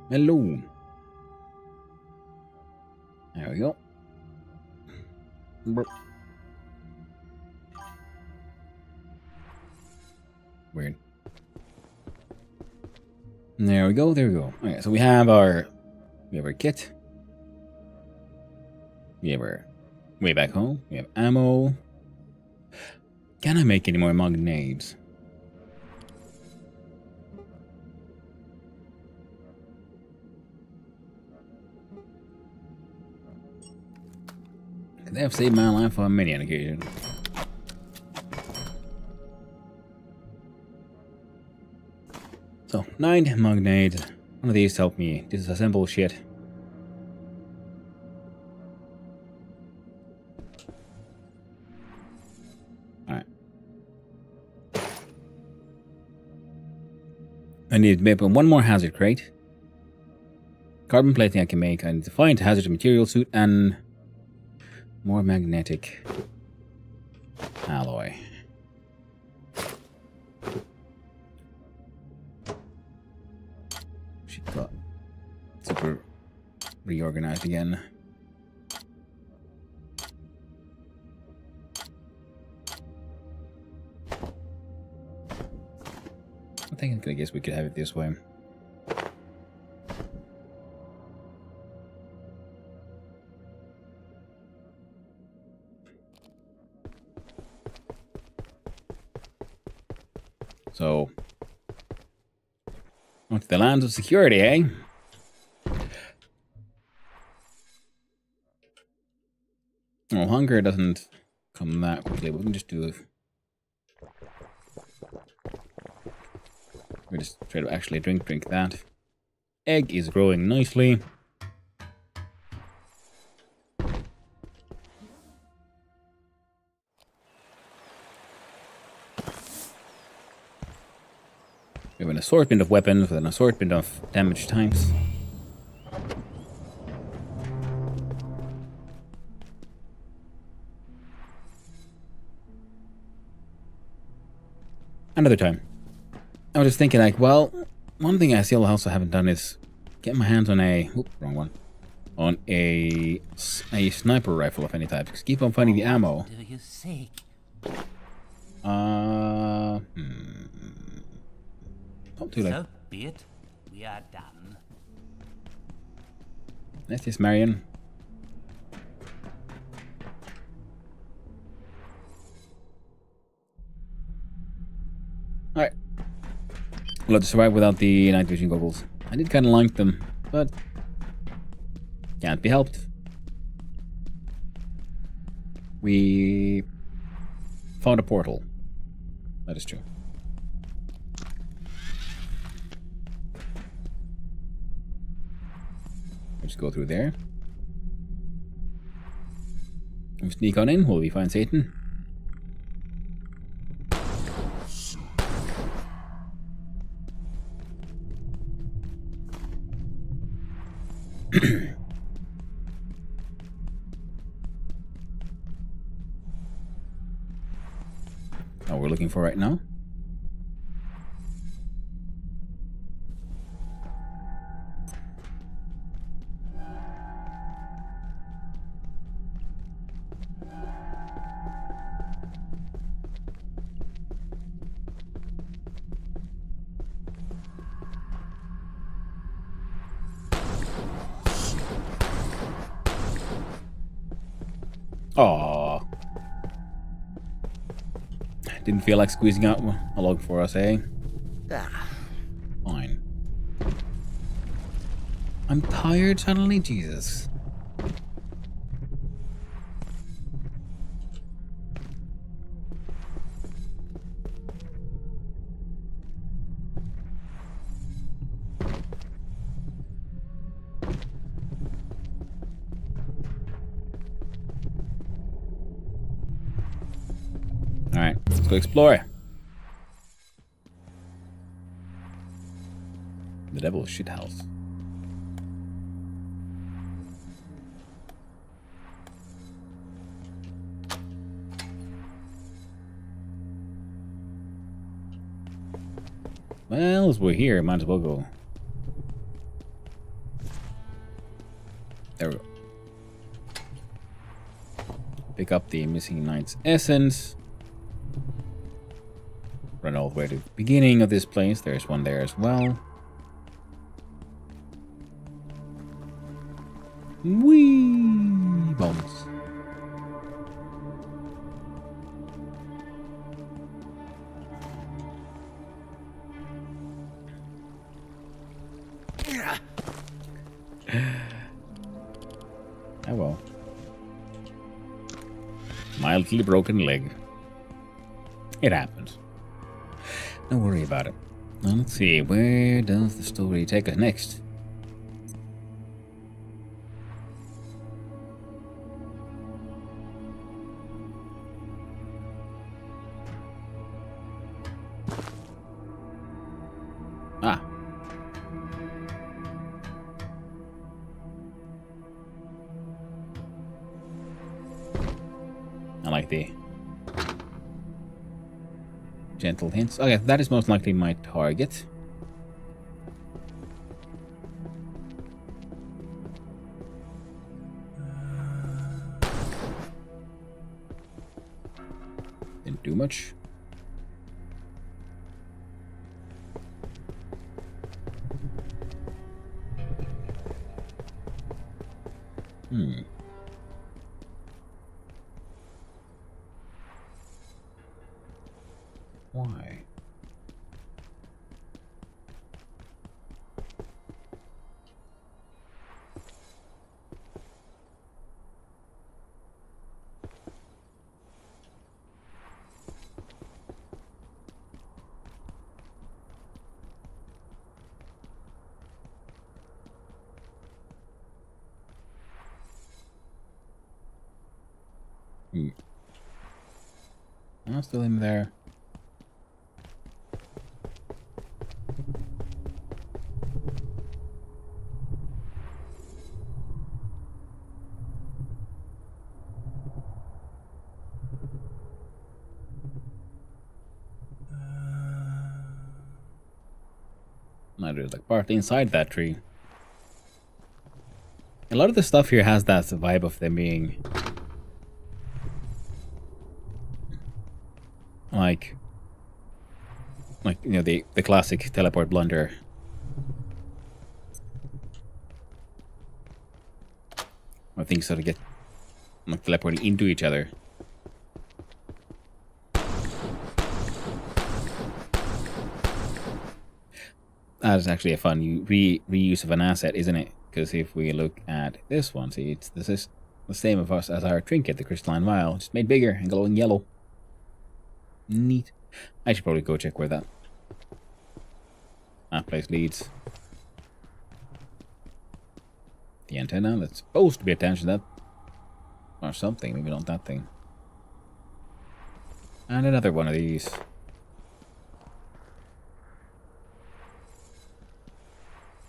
Hello. There we go. Weird. There we go, there we go. Okay, so we have our kit. We have our way back home. We have ammo. Can I make any more magnades? They have saved my life on many an occasion. So, 9 magnades. One of these help me disassemble shit. Alright. I need maybe one more hazard crate. Carbon plating I can make. I need to find hazard material suit and more magnetic alloy. She got super reorganized again. I guess we could have it this way. So, on to the lands of security, eh? Well, hunger doesn't come that quickly. We can just do it. We just try to actually drink that. Egg is growing nicely. We have an assortment of weapons with an assortment of damage times. Another time. I was just thinking, like, well, one thing I still also haven't done is get my hands on a... Oop, wrong one. On a sniper rifle of any type. Just keep on finding the ammo.
For your sake.
Not too late.
So be it. We are done.
That's just Marion. Alright. We'll have to survive without the night vision goggles. I did kind of like them, but can't be helped. We found a portal. That is true. Let's go through there. We'll sneak on in. Will we find Satan? What we're looking for right now. Aww. Didn't feel like squeezing out a log for us, eh?
Ah,
Fine. I'm tired suddenly, Jesus. Alright, let's go explore. The devil's shit house. Well, as we're here, might as well go. There we go. Pick up the missing knight's essence. Run all the way to the beginning of this place. There's one there as well. Whee! Bombs. Oh well. Mildly broken leg. It happens. Don't worry about it. Now let's see, where does the story take us next? Ah. I like the gentle hints. Okay, that is most likely my target. Didn't do much. Why? I'm still in there. there's like partly inside that tree. A lot of the stuff here has that vibe of them being like you know, the classic teleport blunder. Where things sort of get like teleporting into each other. That is actually a fun reuse of an asset, isn't it? Because if we look at this one, see, this is the same of us as our trinket, the crystalline vial, just made bigger and glowing yellow. Neat. I should probably go check where that place leads. The antenna that's supposed to be attached to that, or something. Maybe not that thing. And another one of these.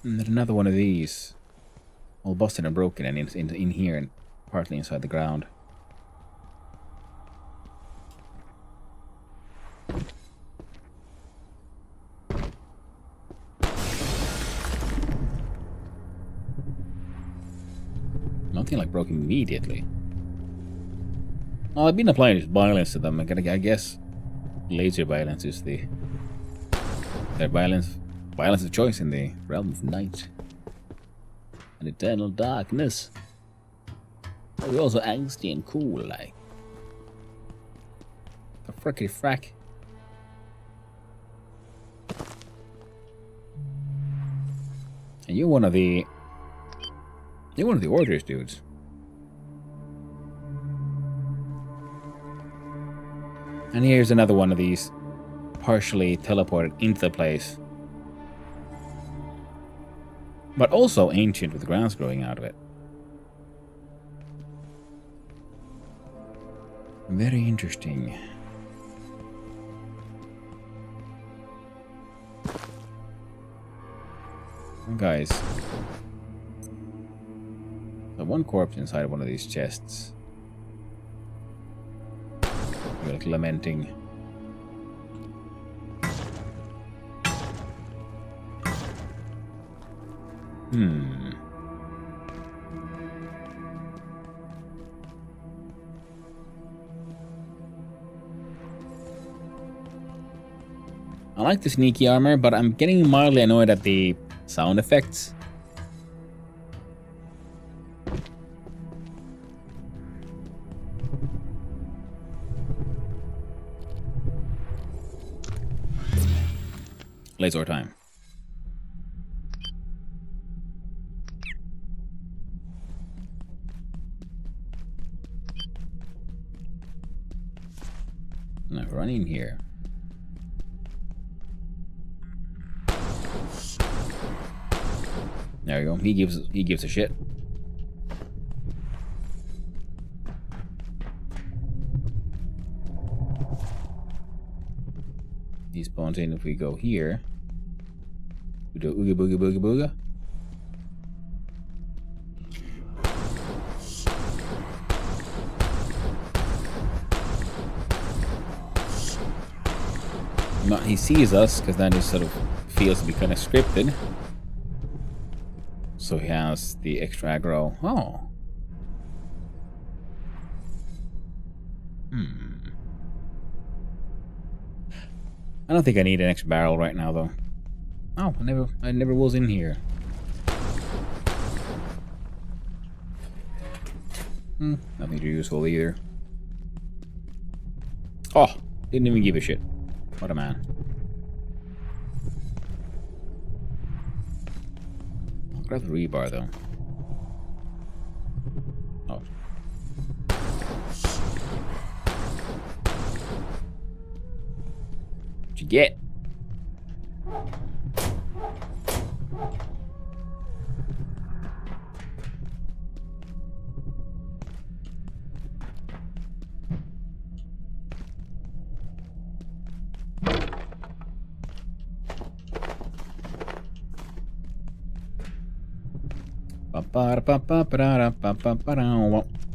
And then another one of these. All busted and broken and in here and partly inside the ground. Nothing like broke immediately. Well, I've been applying violence to them. I guess laser violence is their violence of choice in the realm of night and eternal darkness. But we're also angsty and cool, like the frickety frack. And you're one of the orders, dudes. And here's another one of these partially teleported into the place. But also ancient with grass growing out of it. Very interesting. Oh, guys. So one corpse inside one of these chests. You're like lamenting. I like the sneaky armor, but I'm getting mildly annoyed at the sound effects. Laser time. Now run in here. There we go. He gives a shit. He spawns in if we go here. We do ooga booga booga booga. Not he sees us, because then he sort of feels to be kind of scripted. So he has the extra aggro. Oh. I don't think I need an extra barrel right now, though. Oh, I never was in here. Nothing too useful either. Oh, didn't even give a shit. What a man. I'll grab the rebar, though. Oh. What'd you get?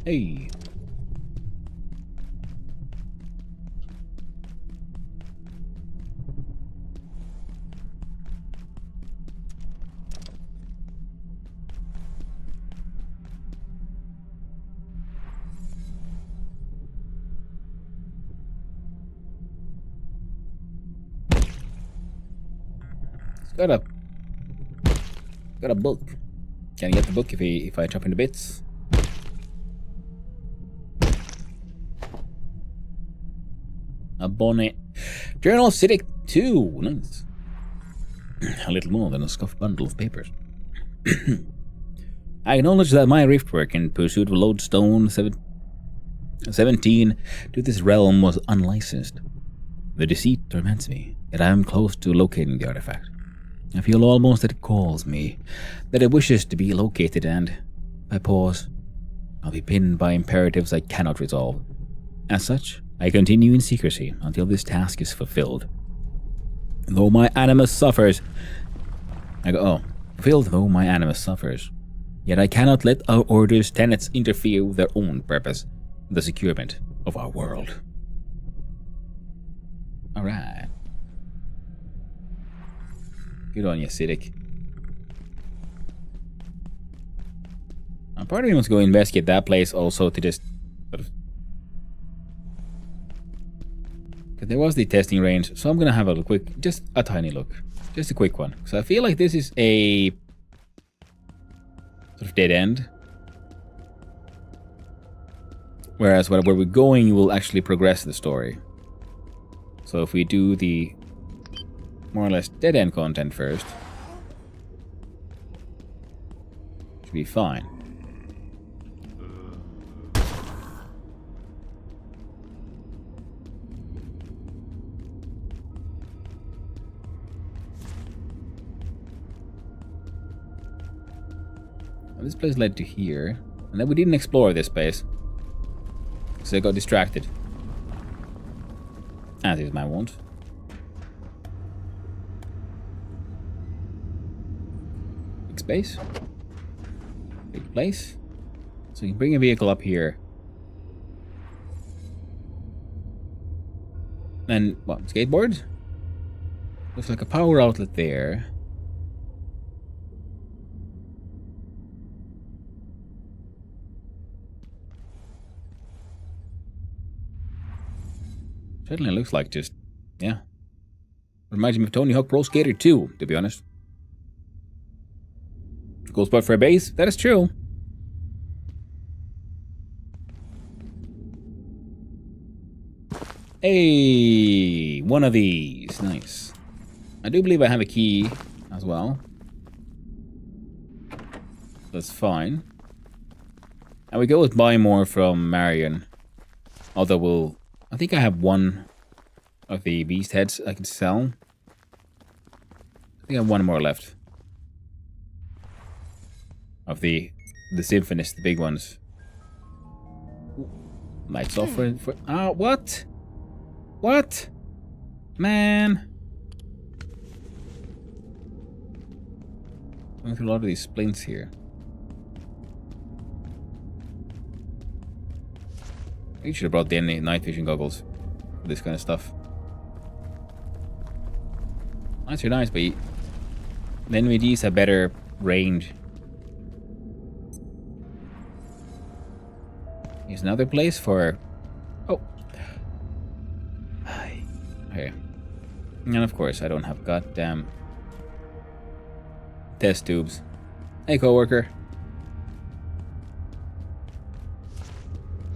Hey. Got a book. Can I get the book if I chop into bits? A bonnet. Journal of Citic 2. Nice. A little more than a scuffed bundle of papers. I acknowledge that my riftwork in pursuit of Lodestone 17 to this realm was unlicensed. The deceit torments me, yet I am close to locating the artifact. I feel almost that it calls me, that it wishes to be located, and if I pause, I'll be pinned by imperatives I cannot resolve. As such, I continue in secrecy until this task is fulfilled. Though my animus suffers, fulfilled though my animus suffers, yet I cannot let our order's tenets interfere with their own purpose, the securement of our world. Alright. Good on you, Citic. Part of me wants to go investigate that place also to just sort of... Because there was the testing range, so I'm gonna have a quick, just a tiny look. Just a quick one. So I feel like this is a sort of dead end. Whereas where we're going, you will actually progress the story. So if we do the more or less dead end content first, should be fine. Well, this place led to here, and then we didn't explore this place, so I got distracted. As is my wont. Big space. Big place. So you can bring a vehicle up here. And what? Skateboard? Looks like a power outlet there. Certainly looks like just, yeah. Reminds me of Tony Hawk Pro Skater 2, to be honest. Cool spot for a base, that is true. Hey, one of these, nice. I do believe I have a key as well. That's fine. And we go with buy more from Marion. Although I think I have one of the beast heads I can sell. I think I have one more left. Of the Symphonist, the big ones. Lights off for what? What? Man. Going through a lot of these splints here. You should have brought the night vision goggles for this kind of stuff. Nice are nice, but the NVDs have better range. Here's another place for... Oh. Okay. And of course, I don't have goddamn test tubes. Hey, coworker.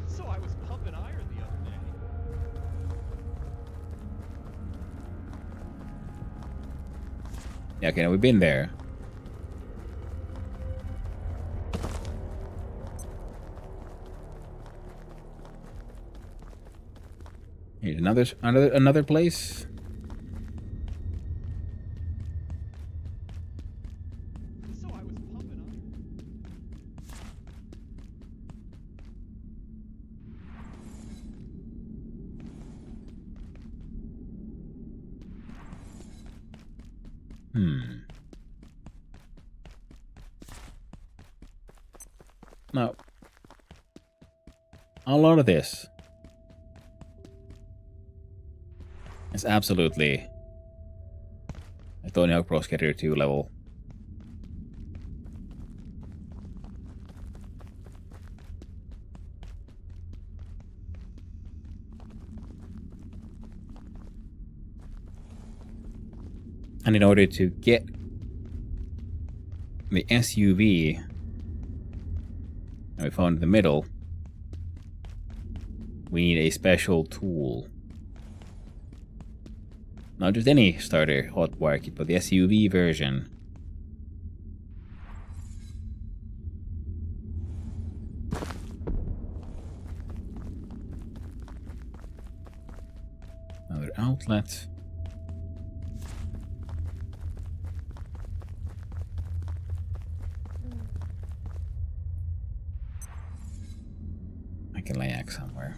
So I was pumping iron the other day.
Yeah, okay, now we've been there. Here's another place.
So I was pumping iron.
Now, a lot of this is absolutely a Tony Hawk Pro Skater 2 level. And in order to get the SUV that we found in the middle, we need a special tool. Not just any starter hotwire kit, but the SUV version. Another outlet. I can lay axe somewhere.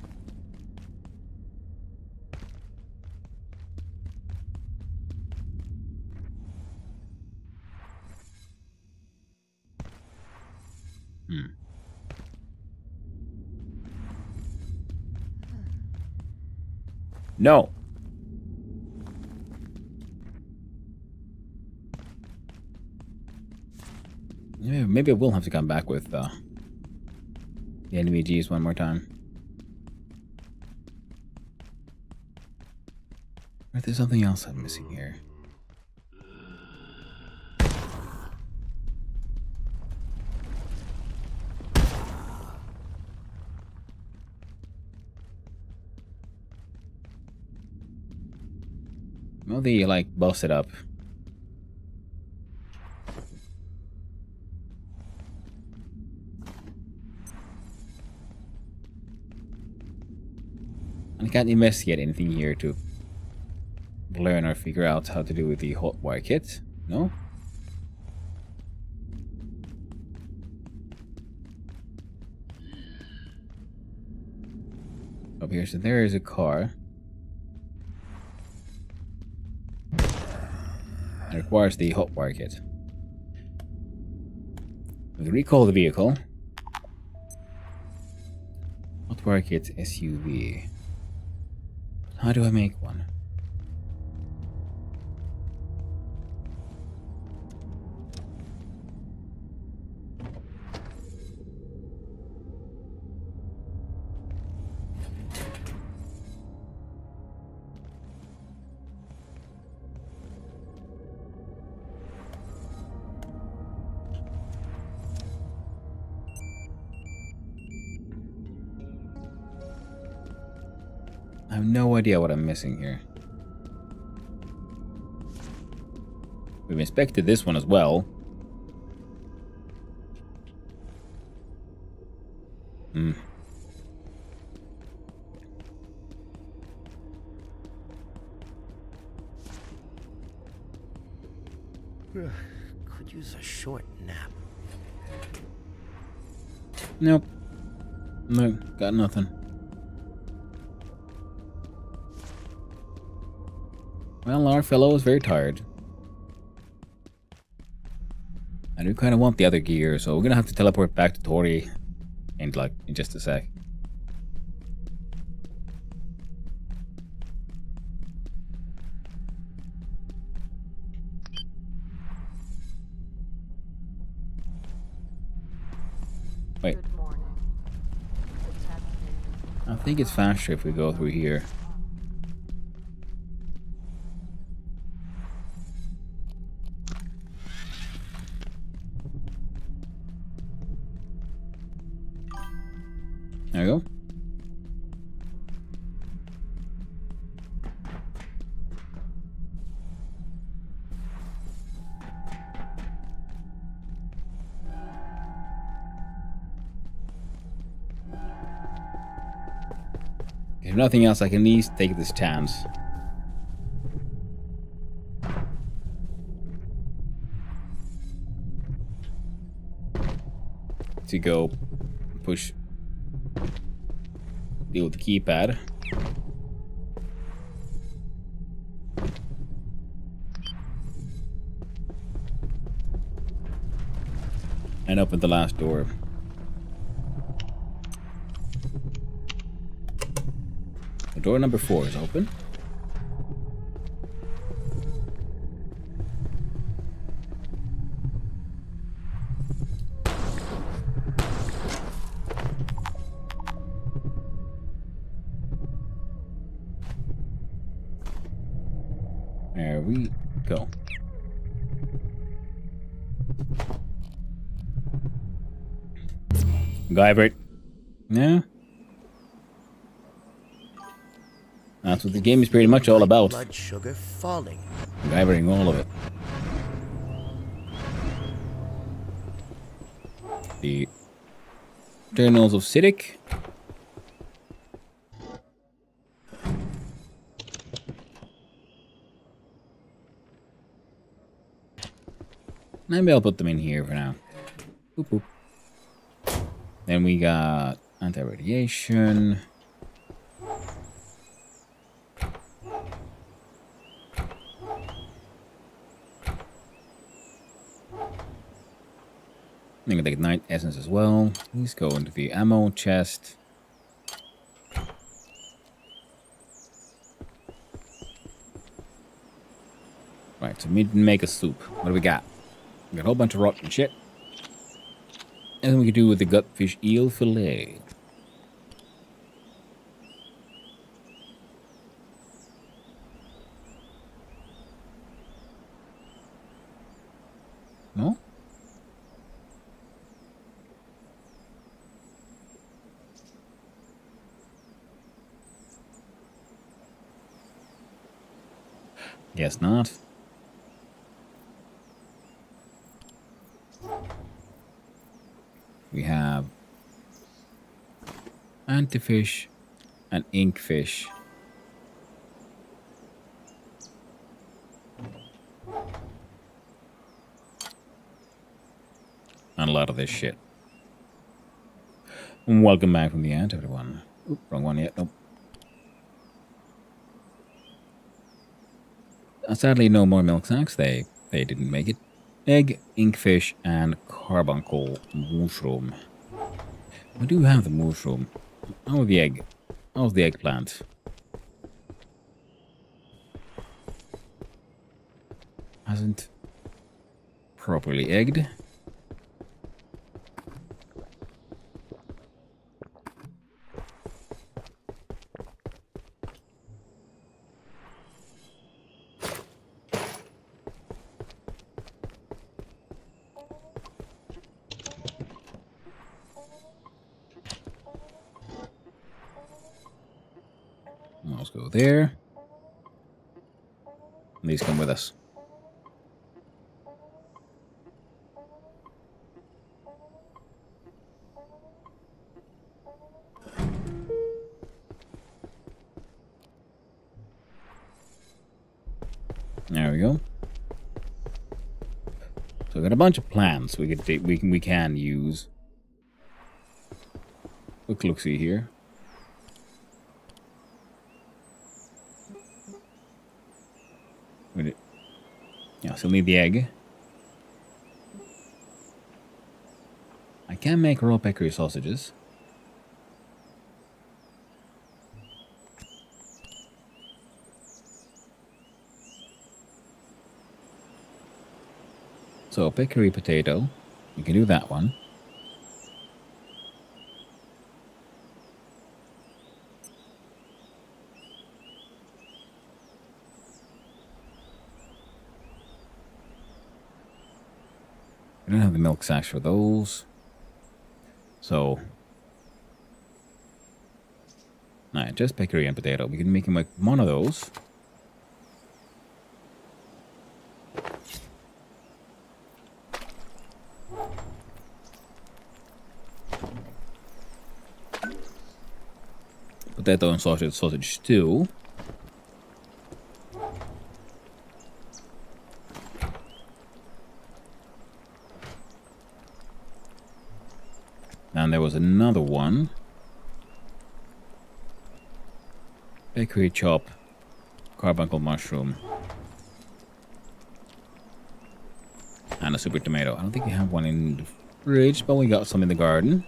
No. Yeah, maybe I will have to come back with the NVGs one more time. Or there's something else I'm missing here. Well, they like busted up. And I can't investigate anything here to learn or figure out how to do with the hotwire kit. No? Up here, so there is a car. It requires the hotwire kit. We can recall the vehicle. Hotwire kit SUV. How do I make one? I have no idea what I'm missing here. We've inspected this one as well.
Could use a short nap.
Nope. No, got nothing. Well, our fellow is very tired. I do kind of want the other gear, so we're gonna have to teleport back to Tori in just a sec. Wait.
Good morning. It's afternoon.
I think it's faster if we go through here. There we go. If nothing else, I can at least take this chance. To go push. Deal with the keypad. And open the last door. The door number 4 is open. There we go. Guyver it. Yeah. That's what the game is pretty much all about.
Blood sugar falling.
Guyvering all of it. The Journals of Siddiq. Maybe I'll put them in here for now. Boop, boop. Then we got anti-radiation. I'm gonna take Night Essence as well. Please go into the ammo chest. Right, so we need to make a soup. What do we got? We got a whole bunch of rotten shit. And then we can do with the gutfish eel fillet. No? Guess not. We have antifish and inkfish. And a lot of this shit. And welcome back from the end, everyone. Oop, wrong one yet. Nope. Sadly, no more milk sacks. They didn't make it. Egg, inkfish, and carbuncle mushroom. We do have the mushroom. Oh, the egg. How's the eggplant? Hasn't properly egged. Let's go there. These come with us. There we go. So we got a bunch of plants we can use. Look see here. Yeah, still need the egg. I can make raw peccary sausages. So, peccary potato. You can do that one. I don't have the milk sacks for those. So, nah, just peccary and potato. We can make like one of those. Potato and sausage stew. And there was another one. Bakery chop, carbuncle mushroom, and a super tomato. I don't think we have one in the fridge, but we got some in the garden.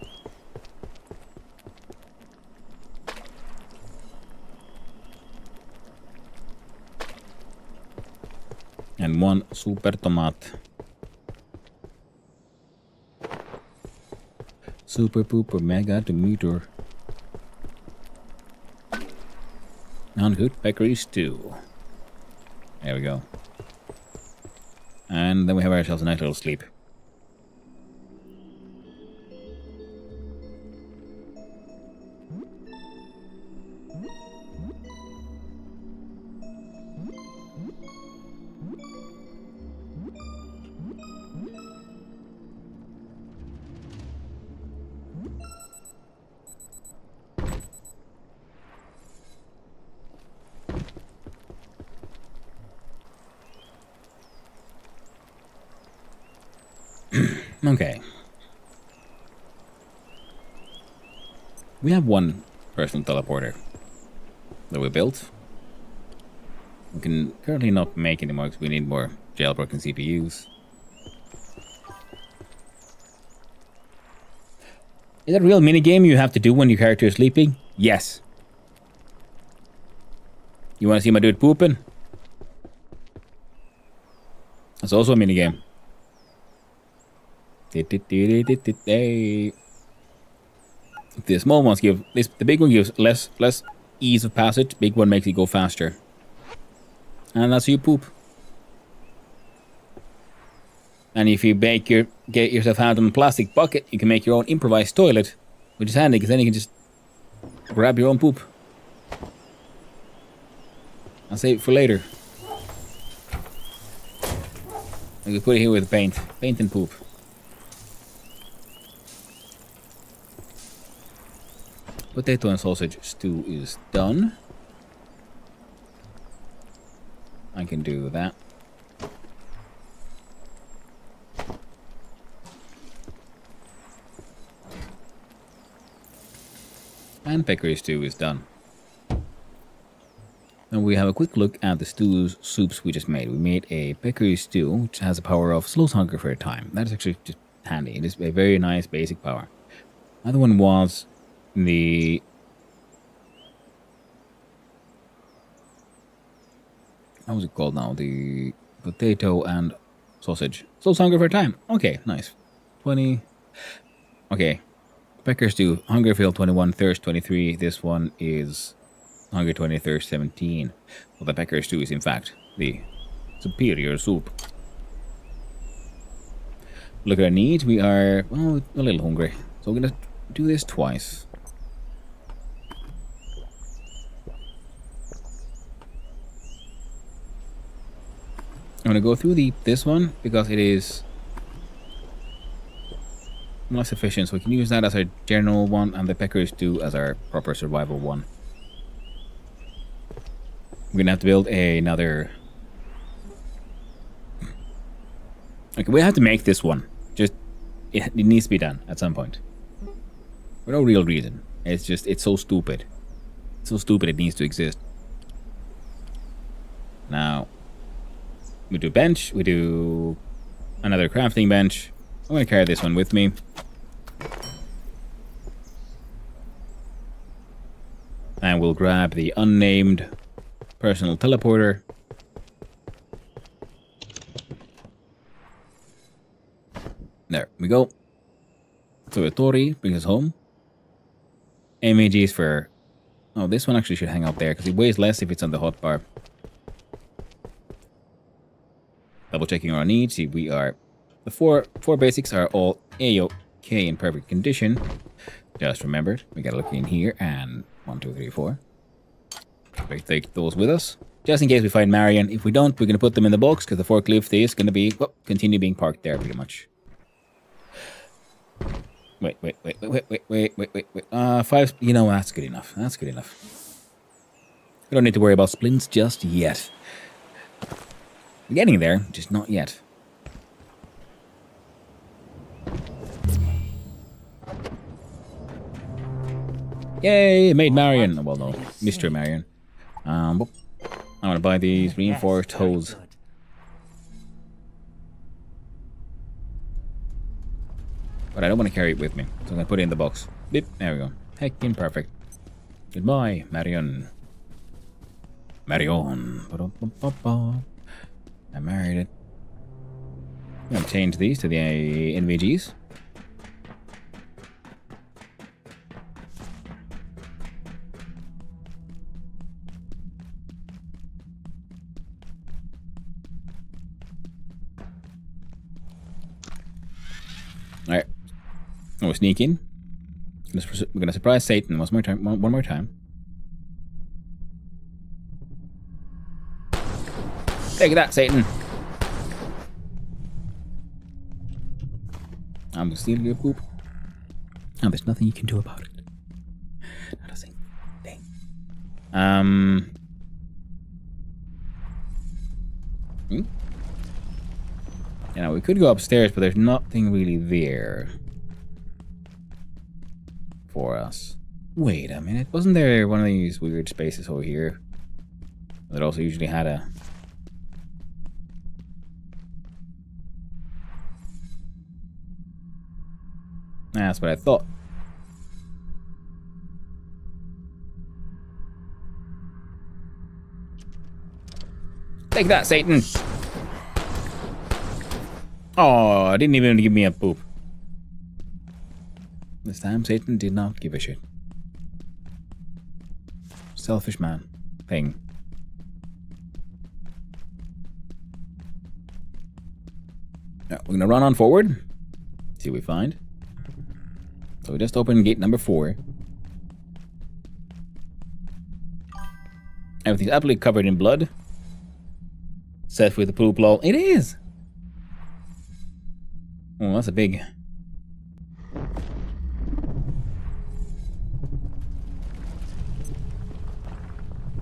And one super tomat. Super pooper mega tomato. Non-good bakery stew. There we go. And then we have ourselves a nice little sleep. Okay. We have one personal teleporter that we built. We can currently not make any more because we need more jailbroken CPUs. Is that a real minigame you have to do when your character is sleeping? Yes. You want to see my dude pooping? That's also a minigame. The small ones give this. The big one gives less ease of passage. Big one makes it go faster. And that's how you poop. And if you get yourself out in a plastic bucket, you can make your own improvised toilet, which is handy because then you can just grab your own poop. I'll save it for later. I can put it here with paint and poop. Potato and sausage stew is done. I can do that. And peccary stew is done. Now we have a quick look at the soups we just made. We made a peccary stew, which has the power of slows hunger for a time. That is actually just handy. It is a very nice basic power. Other one was the... How was it called now? The potato and sausage. Slows hunger for a time. Okay, nice. 20... Okay. Peccary stew. Hunger feel 21, thirst 23. This one is... Hunger 20, thirst 17. Well, the peccary stew is in fact the superior soup. Look at our needs. We are, well, a little hungry. So we're gonna do this twice. I'm gonna go through this one because it is less efficient. So we can use that as our general one and the peccary stew as our proper survival one. We're gonna have to build another... Okay, we have to make this one. Just, it needs to be done at some point. For no real reason. It's just, it's so stupid. It's so stupid it needs to exist. Now, we do bench, we do another crafting bench. I'm gonna carry this one with me. And we'll grab the unnamed personal teleporter. There we go. So Tori brings us home. MAGs for... Oh, this one actually should hang out there because it weighs less if it's on the hotbar. Double checking our needs. See, we are... The four basics are all A-OK in perfect condition. Just remembered. We gotta look in here and 1, 2, 3, 4. We take those with us, just in case we find Marion. If we don't, we're going to put them in the box, because the forklift is going to be, well, continue being parked there, pretty much. Wait. 5, you know, that's good enough. That's good enough. We don't need to worry about splints just yet. We're getting there, just not yet. Yay, made Marion. Well, no, Mr. Marion. I'm gonna buy these reinforced hose. But I don't want to carry it with me, so I'm gonna put it in the box. Beep, there we go. Heckin' perfect. Goodbye, Marion. Marion. I married it. I'm gonna change these to the NVGs. Alright. We'll sneak in. We're gonna surprise Satan one more time. Take that, Satan! I'm gonna steal your poop. And there's nothing you can do about it. Not a single thing. You know, we could go upstairs, but there's nothing really there for us. Wait a minute. Wasn't there one of these weird spaces over here that also usually had a... That's what I thought. Take that, Satan! Oh, didn't even give me a poop. This time, Satan did not give a shit. Selfish man. Thing. Now, we're gonna run on forward. See what we find. So we just opened gate number 4. Everything's absolutely covered in blood. Set with the poop lol. It is! Oh, that's a big...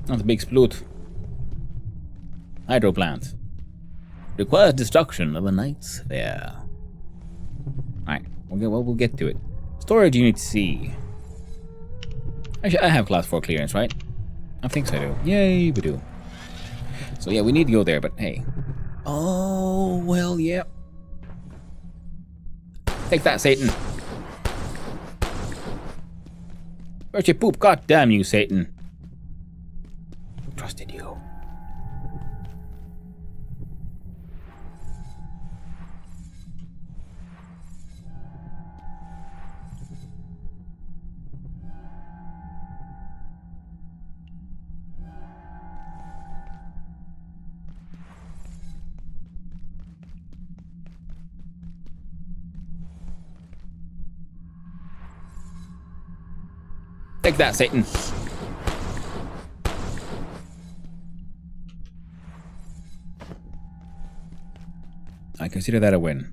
That's a big sploot. Hydro plant. Requires destruction of a knight's fair. Alright, we'll get to it. Storage unit C. Actually, I have class 4 clearance, right? I think so, I do. Yay, we do. So yeah, we need to go there, but hey. Oh, well, yeah. Take that, Satan. Where's your poop? God damn you, Satan. Who trusted you? Take that, Satan. I consider that a win.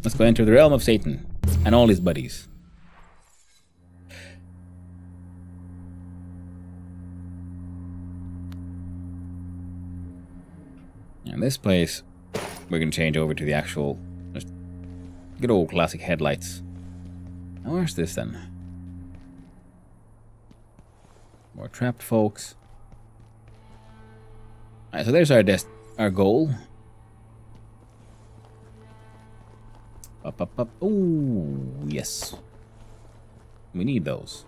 Let's go enter the realm of Satan and all his buddies. And this place, we're going to change over to the actual, just good old classic headlights. Now where's this then? More trapped folks. Alright, so there's our goal. Up. Ooh, yes. We need those.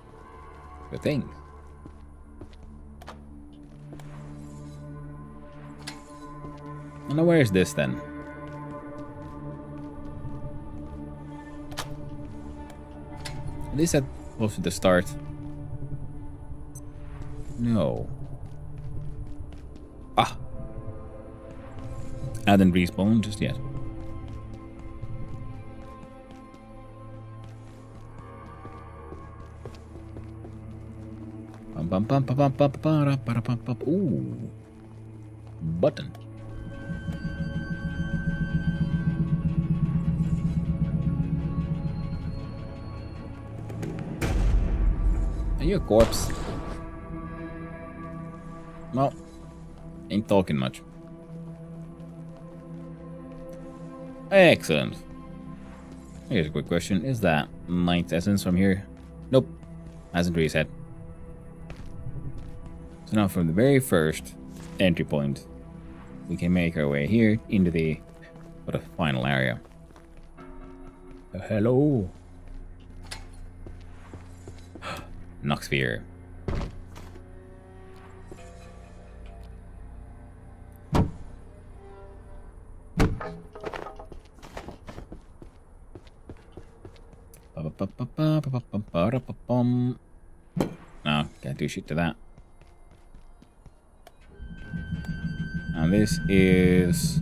Good thing. Now where's this then? At least that close to the start. No. Ah. I didn't respawn just yet. Ooh. Button. Are you a corpse? Well, ain't talking much. Excellent. Here's a quick question. Is that Ninth Essence from here? Nope. Hasn't reset. So now from the very first entry point, we can make our way here into the final area. Hello. Noxsphere. No, can't do shit to that. And this is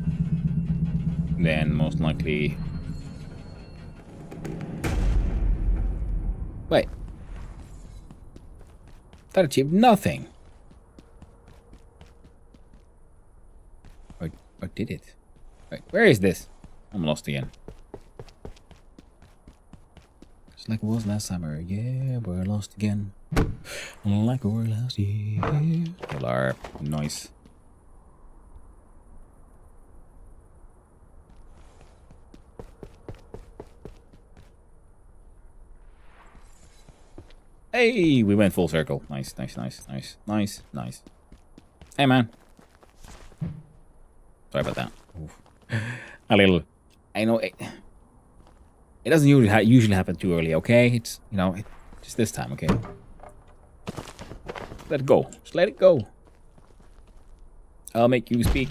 then most likely... Wait. That achieved nothing. Or did it? Wait, where is this? I'm lost again. Just like it was last summer. Yeah, we're lost again. Like we were last year. LR. Nice. Hey, we went full circle. Nice, nice, nice, nice, nice, nice. Hey, man. Sorry about that. Oof. A little. I know it doesn't usually happen too early, okay? It's, you know, just this time, okay? Let it go. Just let it go. I'll make you speak.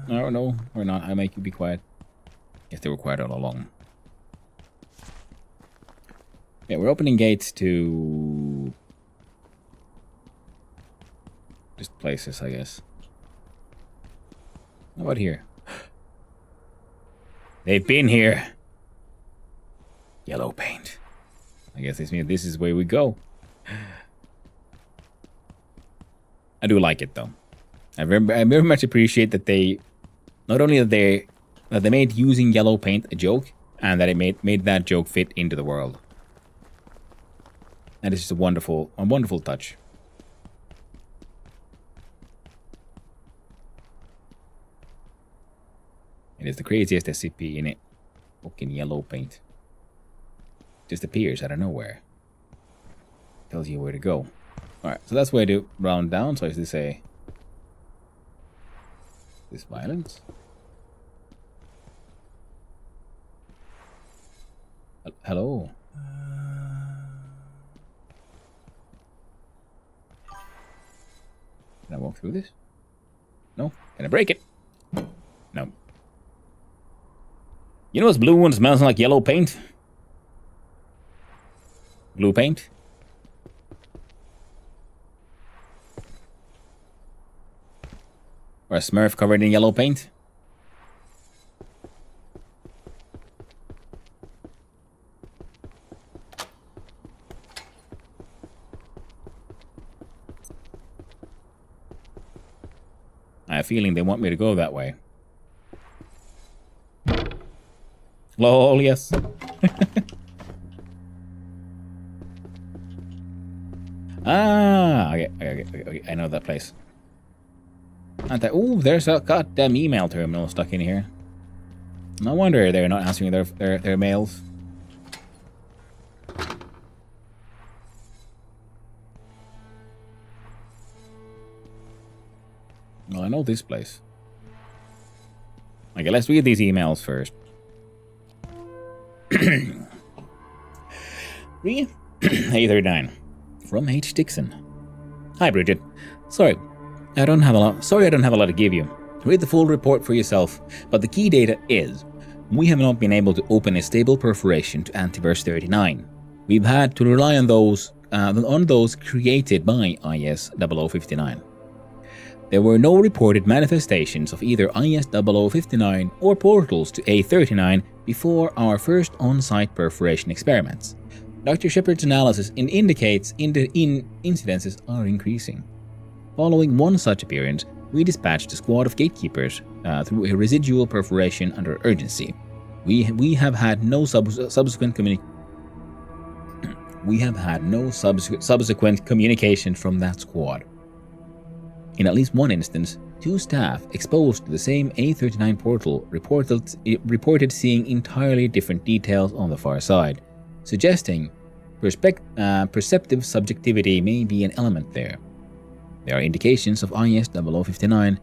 No, or not. I'll make you be quiet. Guess they were quiet all along. Yeah, we're opening gates to just places, I guess. How about here? They've been here. Yellow paint. I guess this means this is where we go. I do like it though. I very much appreciate that they not only that they made using yellow paint a joke, and that it made that joke fit into the world. That is just a wonderful touch. It is the craziest SCP in it. Fucking yellow paint. Just appears out of nowhere. Tells you where to go. Alright, so that's where to round down. So is this this violence? Hello? Can I walk through this? No? Can I break it? No. You know what's blue and smells like yellow paint? Blue paint? Or a Smurf covered in yellow paint? I have a feeling they want me to go that way. Lol, yes. Okay, I know that place. Ooh, there's a goddamn email terminal stuck in here. No wonder they're not answering their mails. Well, I know this place. Okay, let's read these emails first. Read A39 from H. Dixon. Hi, Bridget. Sorry, I don't have a lot to give you. Read the full report for yourself, but the key data is we have not been able to open a stable perforation to Antiverse 39. We've had to rely on those created by IS-0059. There were no reported manifestations of either IS-0059 or portals to A39 before our first on-site perforation experiments. Dr. Shepard's analysis indicates incidences are increasing. Following one such appearance, we dispatched a squad of gatekeepers through a residual perforation under urgency. We have had no subsequent communication from that squad. In at least one instance, two staff exposed to the same A39 portal reported seeing entirely different details on the far side, suggesting perceptive subjectivity may be an element there. There are indications of IS-0059.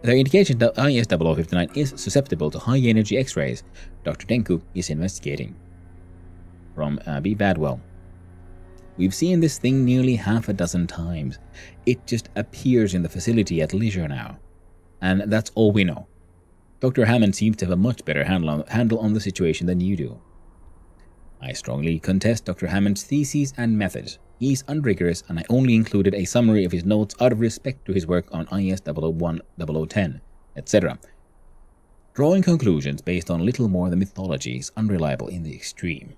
There are indications that IS-0059 is susceptible to high-energy X-rays. Dr. Denku is investigating. From B. Badwell. We've seen this thing nearly half a dozen times. It just appears in the facility at leisure now. And that's all we know. Dr. Hammond seems to have a much better handle on the situation than you do. I strongly contest Dr. Hammond's theses and methods. He's unrigorous, and I only included a summary of his notes out of respect to his work on IS-001, 0010, etc. Drawing conclusions based on little more than mythology is unreliable in the extreme.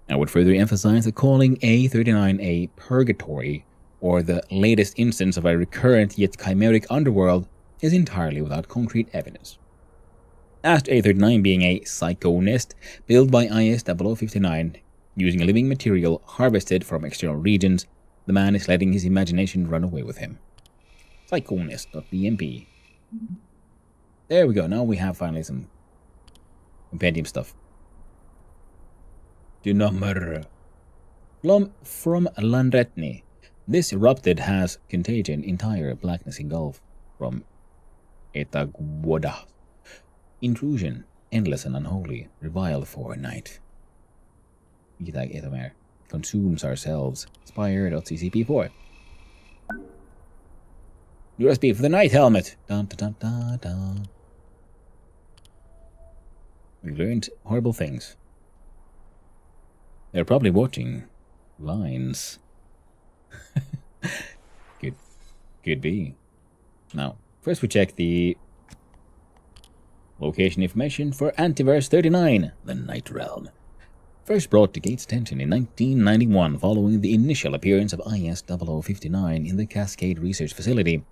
I would further emphasize that calling A39 a purgatory, or the latest instance of a recurrent yet chimeric underworld, is entirely without concrete evidence. As to A39 being a psycho nest built by IS-0059, using a living material harvested from external regions, the man is letting his imagination run away with him. Psychonest.bmp. There we go, now we have finally some compendium stuff. The number. From Landretni. This erupted has contagion entire blackness engulfed from Etagwoda. Intrusion, endless and unholy, reviled for a night. Itag Etomer consumes ourselves. Spire.ccp4. USB for the night helmet. Dun, dun, dun, dun, dun. We learned horrible things. They're probably watching lines. Could be. Now, first we check the location information for Antiverse 39, the Night Realm. First brought to Gates' attention in 1991 following the initial appearance of IS-0059 in the Cascade Research Facility.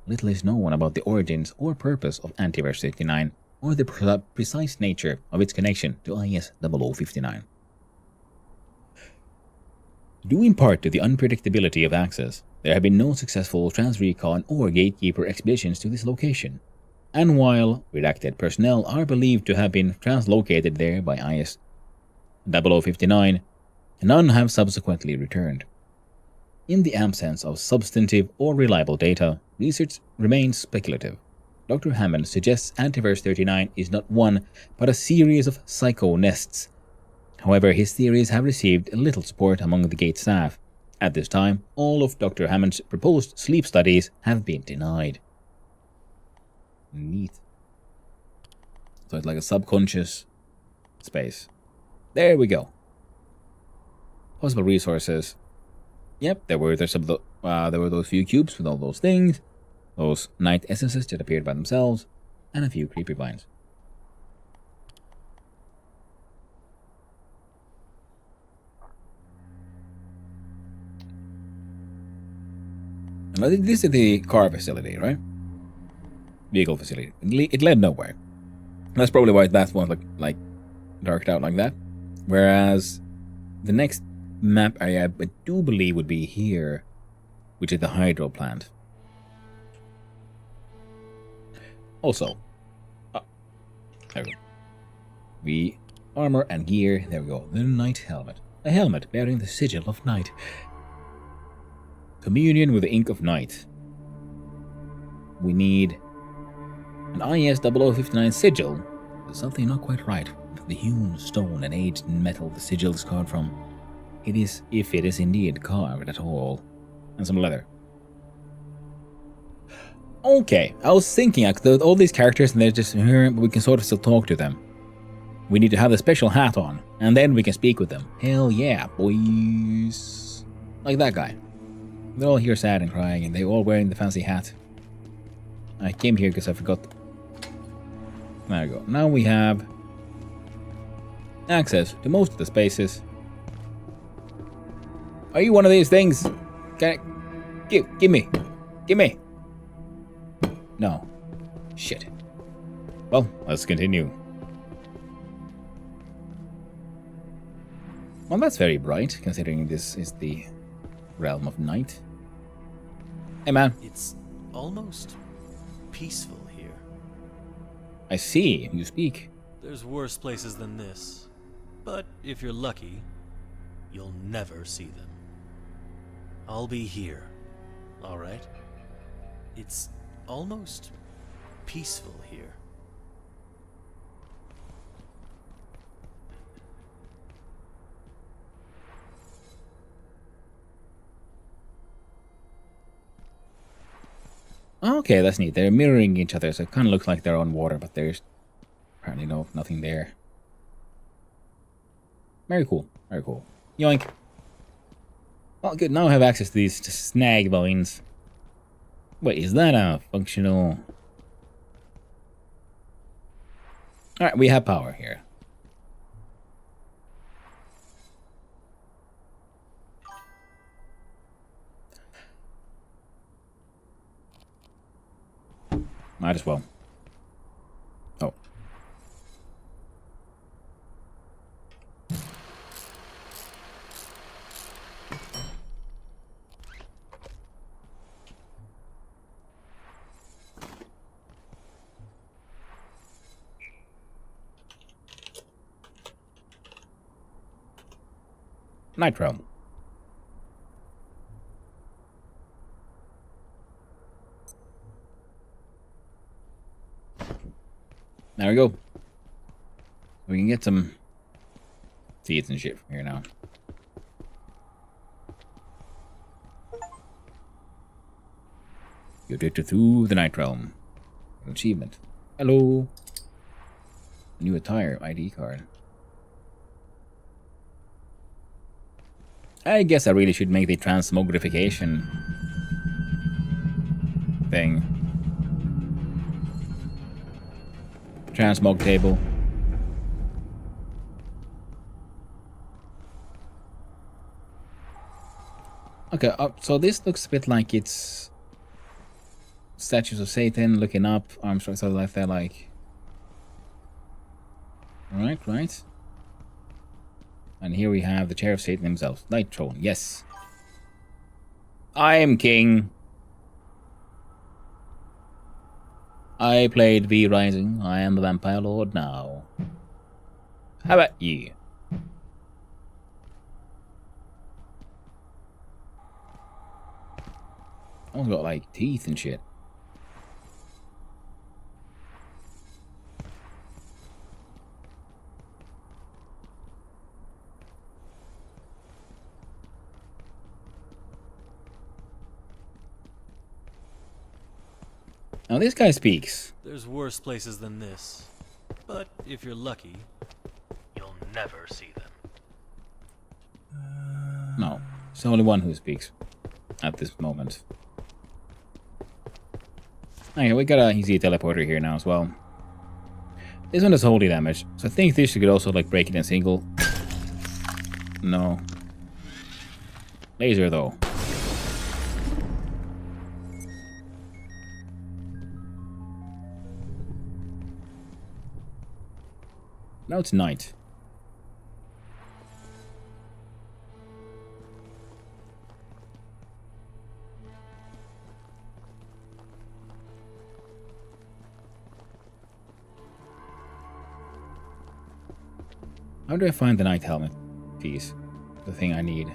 Little is known about the origins or purpose of Antiverse 39 or the precise nature of its connection to IS-0059. Due in part to the unpredictability of access, there have been no successful Transrecon or Gatekeeper expeditions to this location, and while redacted personnel are believed to have been translocated there by IS-0059, none have subsequently returned. In the absence of substantive or reliable data, research remains speculative. Dr. Hammond suggests Antiverse 39 is not one, but a series of psycho-nests. However, his theories have received little support among the Gate staff. At this time, all of Dr. Hammond's proposed sleep studies have been denied. Neat. So it's like a subconscious space. There we go. Possible resources. Yep, there were those few cubes with all those things, those night essences that appeared by themselves, and a few creepy vines. Now, this is the car facility, right? Vehicle facility. It led nowhere. That's probably why that one like darked out like that. Whereas the next map area I do believe would be here, which is the hydro plant. Also, there we go. The armor and gear. There we go. The night helmet. A helmet bearing the sigil of night. Communion with the ink of night. We need an IS-0059 sigil. There's something not quite right with the hewn stone and aged metal the sigil is carved from. It is, if it is indeed carved at all. And some leather. Okay, I was thinking, all these characters and they're just here, but we can sort of still talk to them. We need to have the special hat on, and then we can speak with them. Hell yeah, boys. Like that guy. They're all here sad and crying, and they're all wearing the fancy hat. I came here because I forgot. There we go. Now we have access to most of the spaces. Are you one of these things? Can I... Give me. Give me. No. Shit. Well, let's continue. Well, that's very bright, considering this is the realm of night. Hey, man.
It's almost peaceful here.
I see. You speak.
There's worse places than this. But if you're lucky, you'll never see them. I'll be here, alright? It's almost peaceful here.
Okay, that's neat. They're mirroring each other, so it kind of looks like they're on water, but there's apparently nothing there. Very cool. Very cool. Yoink. Well, good. Now I have access to these snag vines. Wait, is that a functional... Alright, we have power here. Might as well. Oh. Night Realm. There we go. We can get some seeds and shit from here now. You drifted through the night realm. An achievement. Hello. New attire, ID card. I guess I really should make the transmogrification thing. Transmog table. Okay, so this looks a bit like it's statues of Satan looking up, Armstrong, something like that, like. Right. And here we have the chair of Satan himself, Night Throne. Yes. I am king. I played V Rising. I am the Vampire Lord now. How about you? Almost got like teeth and shit. Now this guy speaks.
There's worse places than this. But if you're lucky, you'll never see them.
No, it's the only one who speaks at this moment. Okay, we got an easy teleporter here now as well. This one does holy damage, so I think this could also like break it in single. No. Laser though. Now it's night. How do I find the night helmet piece? The thing I need.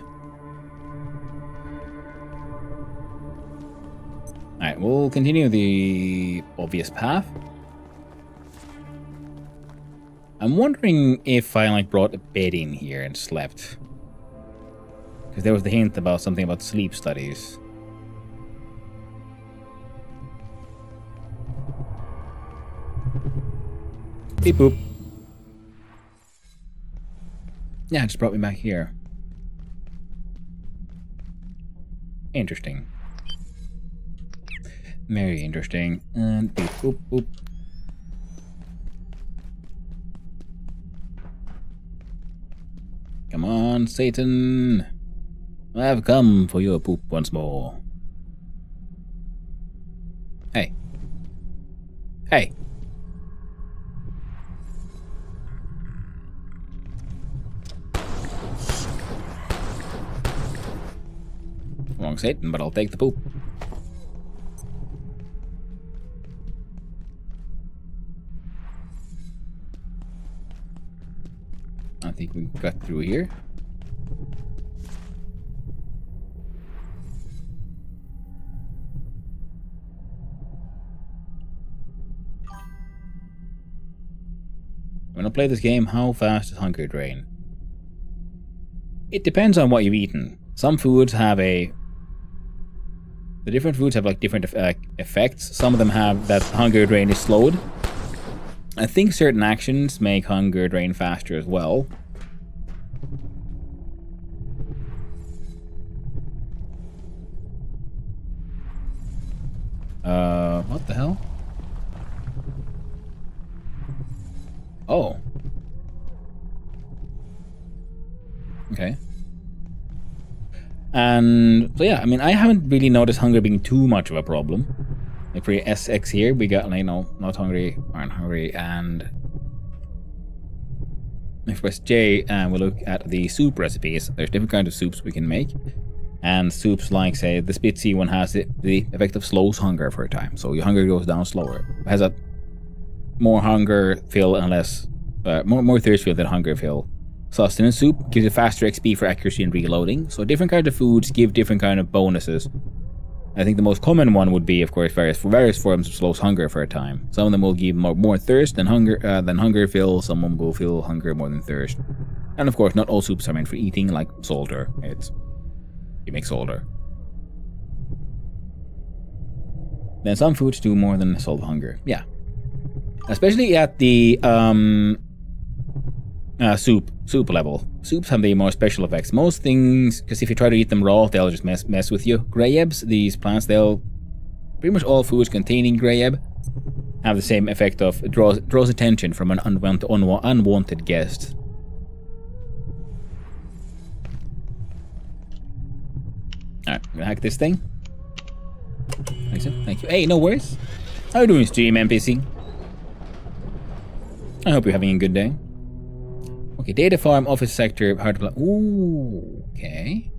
Alright, we'll continue the obvious path. I'm wondering if I like brought a bed in here and slept. Because there was the hint about something about sleep studies. Beep boop. Yeah, it just brought me back here. Interesting. Very interesting. And beep boop boop. Come on, Satan. I've come for your poop once more. Hey. Hey. Wrong Satan, but I'll take the poop. I think we got through here. When I play this game, how fast does hunger drain? It depends on what you've eaten. Some foods have the different foods have like different effects. Some of them have that hunger drain is slowed. I think certain actions make hunger drain faster as well. What the hell? Oh. Okay. And so yeah, I mean, I haven't really noticed hunger being too much of a problem. Like for SX here, we got, you know, not hungry, aren't hungry, and if we press J and we look at the soup recipes, there's different kinds of soups we can make. And soups like, say, the Spitzy one has the effect of slows hunger for a time. So your hunger goes down slower. It has a more hunger fill and less, more thirst fill than hunger fill. Sustenance soup gives you faster XP for accuracy and reloading. So different kinds of foods give different kind of bonuses. I think the most common one would be, of course, various forms of slows hunger for a time. Some of them will give more thirst than hunger fill. Some will feel hunger more than thirst. And of course, not all soups are meant for eating, like solder. You make solder. Then some foods do more than solve hunger. Yeah. Especially at the soup level. Soups have the more special effects. Most things, because if you try to eat them raw, they'll just mess with you. Grayebs, these plants, pretty much all foods containing grayeb have the same effect of it draws attention from an unwanted guest. Alright, I'm gonna hack this thing. Thank you. Hey, no worries. How are you doing, stream NPC? I hope you're having a good day. Okay, data farm, office sector, hard to play. Ooh, okay.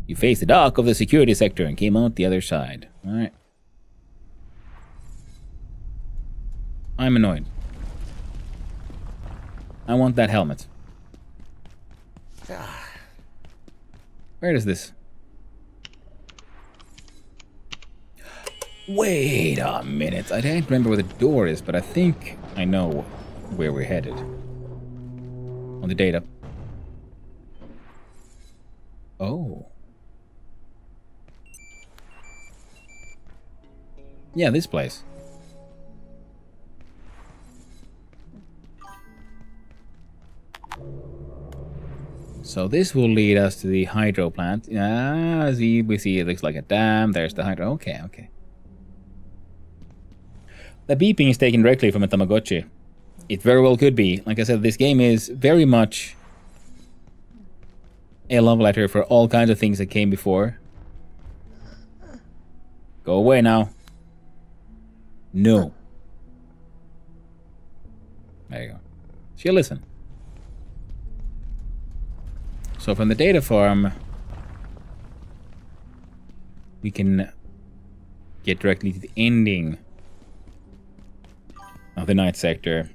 You faced the dock of the security sector and came out the other side. Alright. I'm annoyed. I want that helmet. Where is this? Wait a minute. I don't remember where the door is, but I think I know where we're headed. On the data. Oh. Yeah, this place. So this will lead us to the hydro plant. We see it looks like a dam. There's the hydro. Okay, okay. The beeping is taken directly from a Tamagotchi. It very well could be. Like I said, this game is very much a love letter for all kinds of things that came before. Go away now. No. There you go. She'll listen. So from the data farm, we can get directly to the ending of the night sector.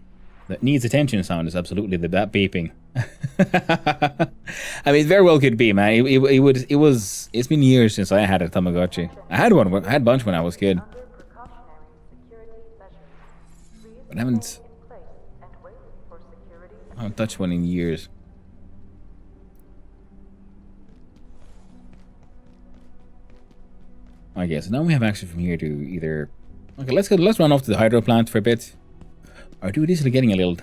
That needs attention sound is absolutely that beeping. I mean, it very well could be, man. It's been years since I had a Tamagotchi. I had a bunch when I was a kid. But I haven't touched one in years. Okay, so now we have access from here to either... Okay, let's run off to the hydro plant for a bit. Or do we easily getting a little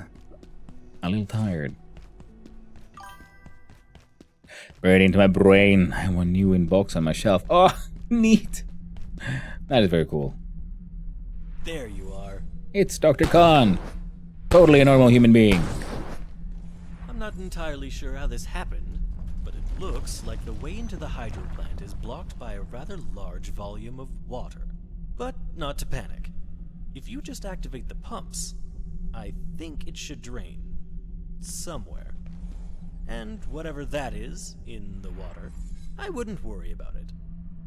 tired? Right into my brain. I have one new inbox on my shelf. Oh, neat. That is very cool.
There you are.
It's Dr. Khan. Totally a normal human being.
I'm not entirely sure how this happened, but it looks like the way into the hydro plant is blocked by a rather large volume of water. But not to panic. If you just activate the pumps, I think it should drain somewhere. And whatever that is in the water, I wouldn't worry about it.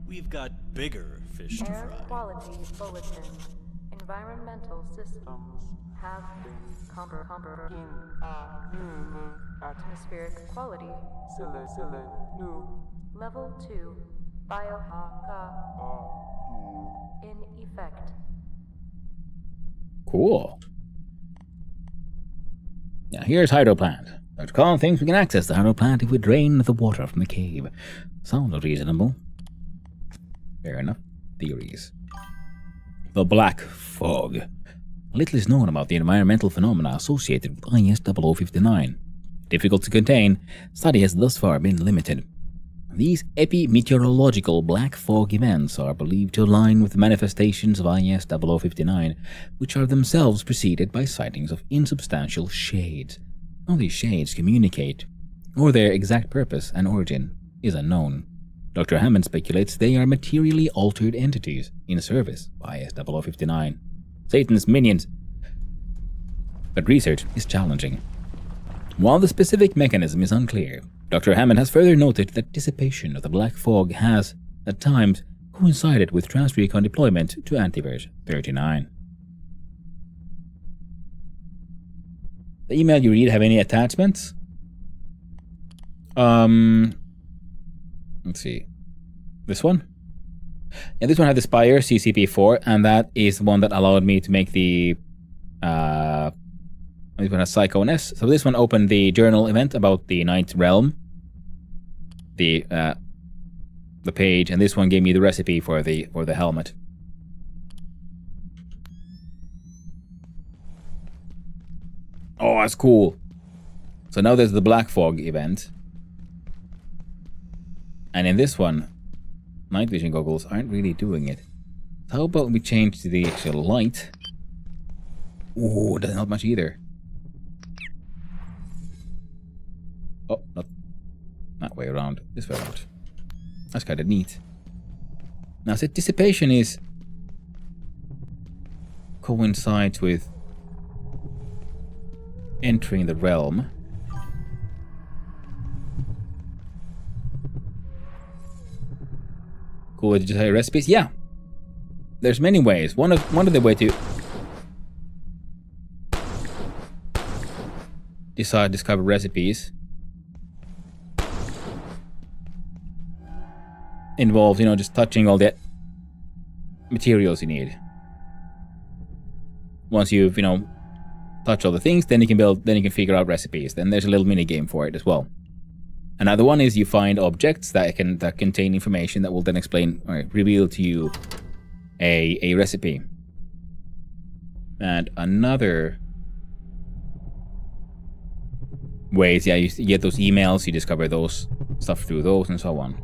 We've got bigger fish to
Air
fry.
quality bulletin. Environmental systems have been atmospheric quality. Level 2 biohaka in effect.
Cool. Now here's hydro plant. Dr. Khan thinks we can access the hydro plant if we drain the water from the cave. Sounds reasonable. Fair enough. Theories. The Black Fog. Little is known about the environmental phenomena associated with IS-0059. Difficult to contain, study has thus far been limited. These epimeteorological black fog events are believed to align with the manifestations of IS-0059, which are themselves preceded by sightings of insubstantial shades. How these shades communicate, or their exact purpose and origin, is unknown. Dr. Hammond speculates they are materially altered entities in service of IS-0059, Satan's minions. But research is challenging. While the specific mechanism is unclear, Dr. Hammond has further noted that dissipation of the black fog has, at times, coincided with transrecon deployment to Antiverse 39. The email you read have any attachments? Let's see. This one? Yeah, this one had the Spire CCP4, and that is the one that allowed me to make the this one has Psycho and S. So this one opened the journal event about the Ninth Realm. The page, and this one gave me the recipe for the helmet. Oh, that's cool. So now there's the Black Fog event. And in this one, night vision goggles aren't really doing it. How about we change to the actual light? Ooh, doesn't help much either. Oh, not that way around. This way around. That's kind of neat. Now, so dissipation is coincides with entering the realm. Cool way to just recipes? Yeah. There's many ways. One of the way to discover recipes involves, just touching all the materials you need. Once you've, touched all the things, then you can figure out recipes. Then there's a little mini game for it as well. Another one is you find objects that contain information that will then explain or reveal to you a recipe. And another way is, you get those emails, you discover those stuff through those, and so on.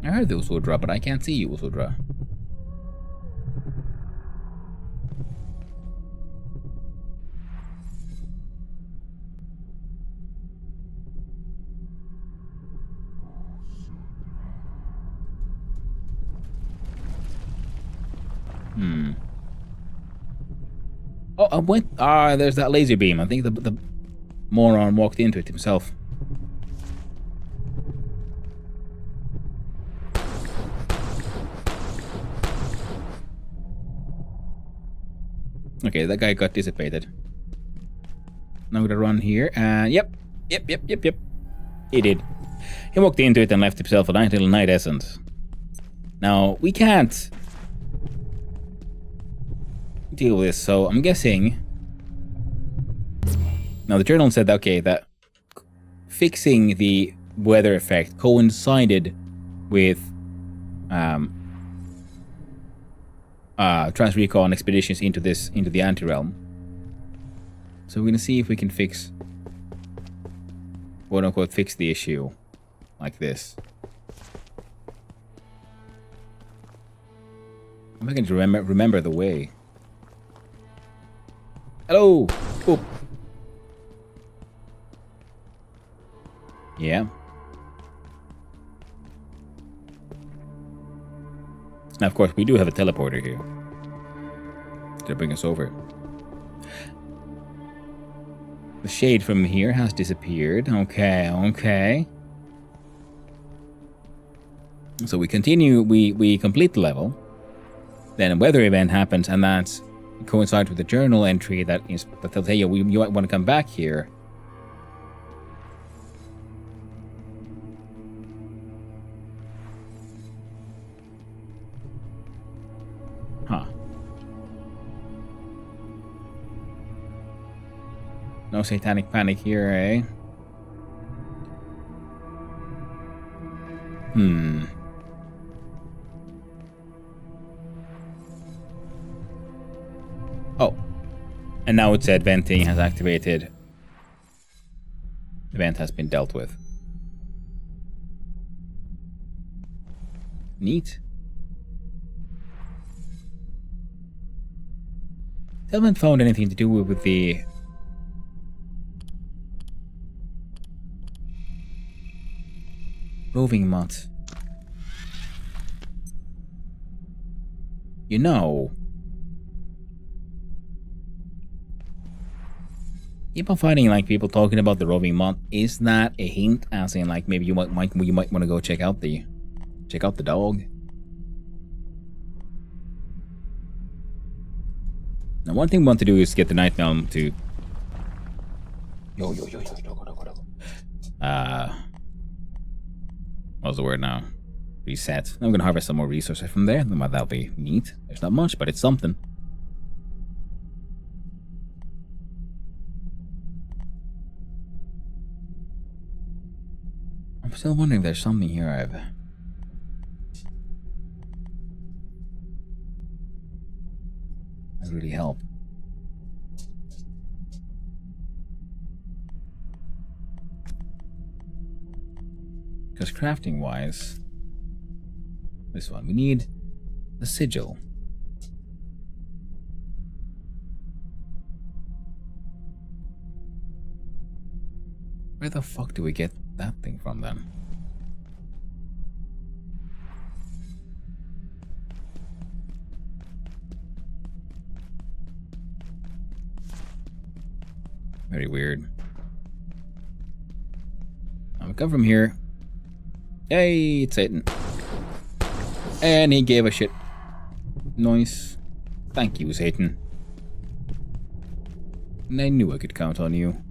I heard the Usudra, but I can't see you, Usudra. Oh, I went. There's that laser beam. I think the moron walked into it himself. Okay, that guy got dissipated. Now I'm gonna run here, and yep. He did. He walked into it and left himself a nice little night essence. Now, we can't deal with this, so I'm guessing... Now, the journal said, okay, that fixing the weather effect coincided with trans-recon expeditions into the anti-realm. So we're gonna see if we can fix, quote-unquote, fix the issue like this. I'm not going to remember the way. Hello! Oop. Yeah. Now, of course, we do have a teleporter here to bring us over. The shade from here has disappeared. Okay. So we continue, we complete the level. Then a weather event happens, and that coincides with the journal entry that tells, hey, you might want to come back here. Huh. No satanic panic here, eh? Oh. And now it said venting has activated. The vent has been dealt with. Neat. They haven't found anything to do with the roving moth. You know, keep on finding like people talking about the roving moth. Is that a hint, as in like maybe you might want to go check out the dog? Now, one thing we want to do is get the Night Realm to What's the word now? Reset. I'm gonna harvest some more resources from there. That'll be neat. There's not much, but it's something. I'm still wondering if there's something here I've... that really help. Because crafting wise, this one, we need the sigil. Where the fuck do we get that thing from then? Very weird. I'll come from here. Hey, it's Satan. And he gave a shit. Nice. Thank you, Satan. And I knew I could count on you.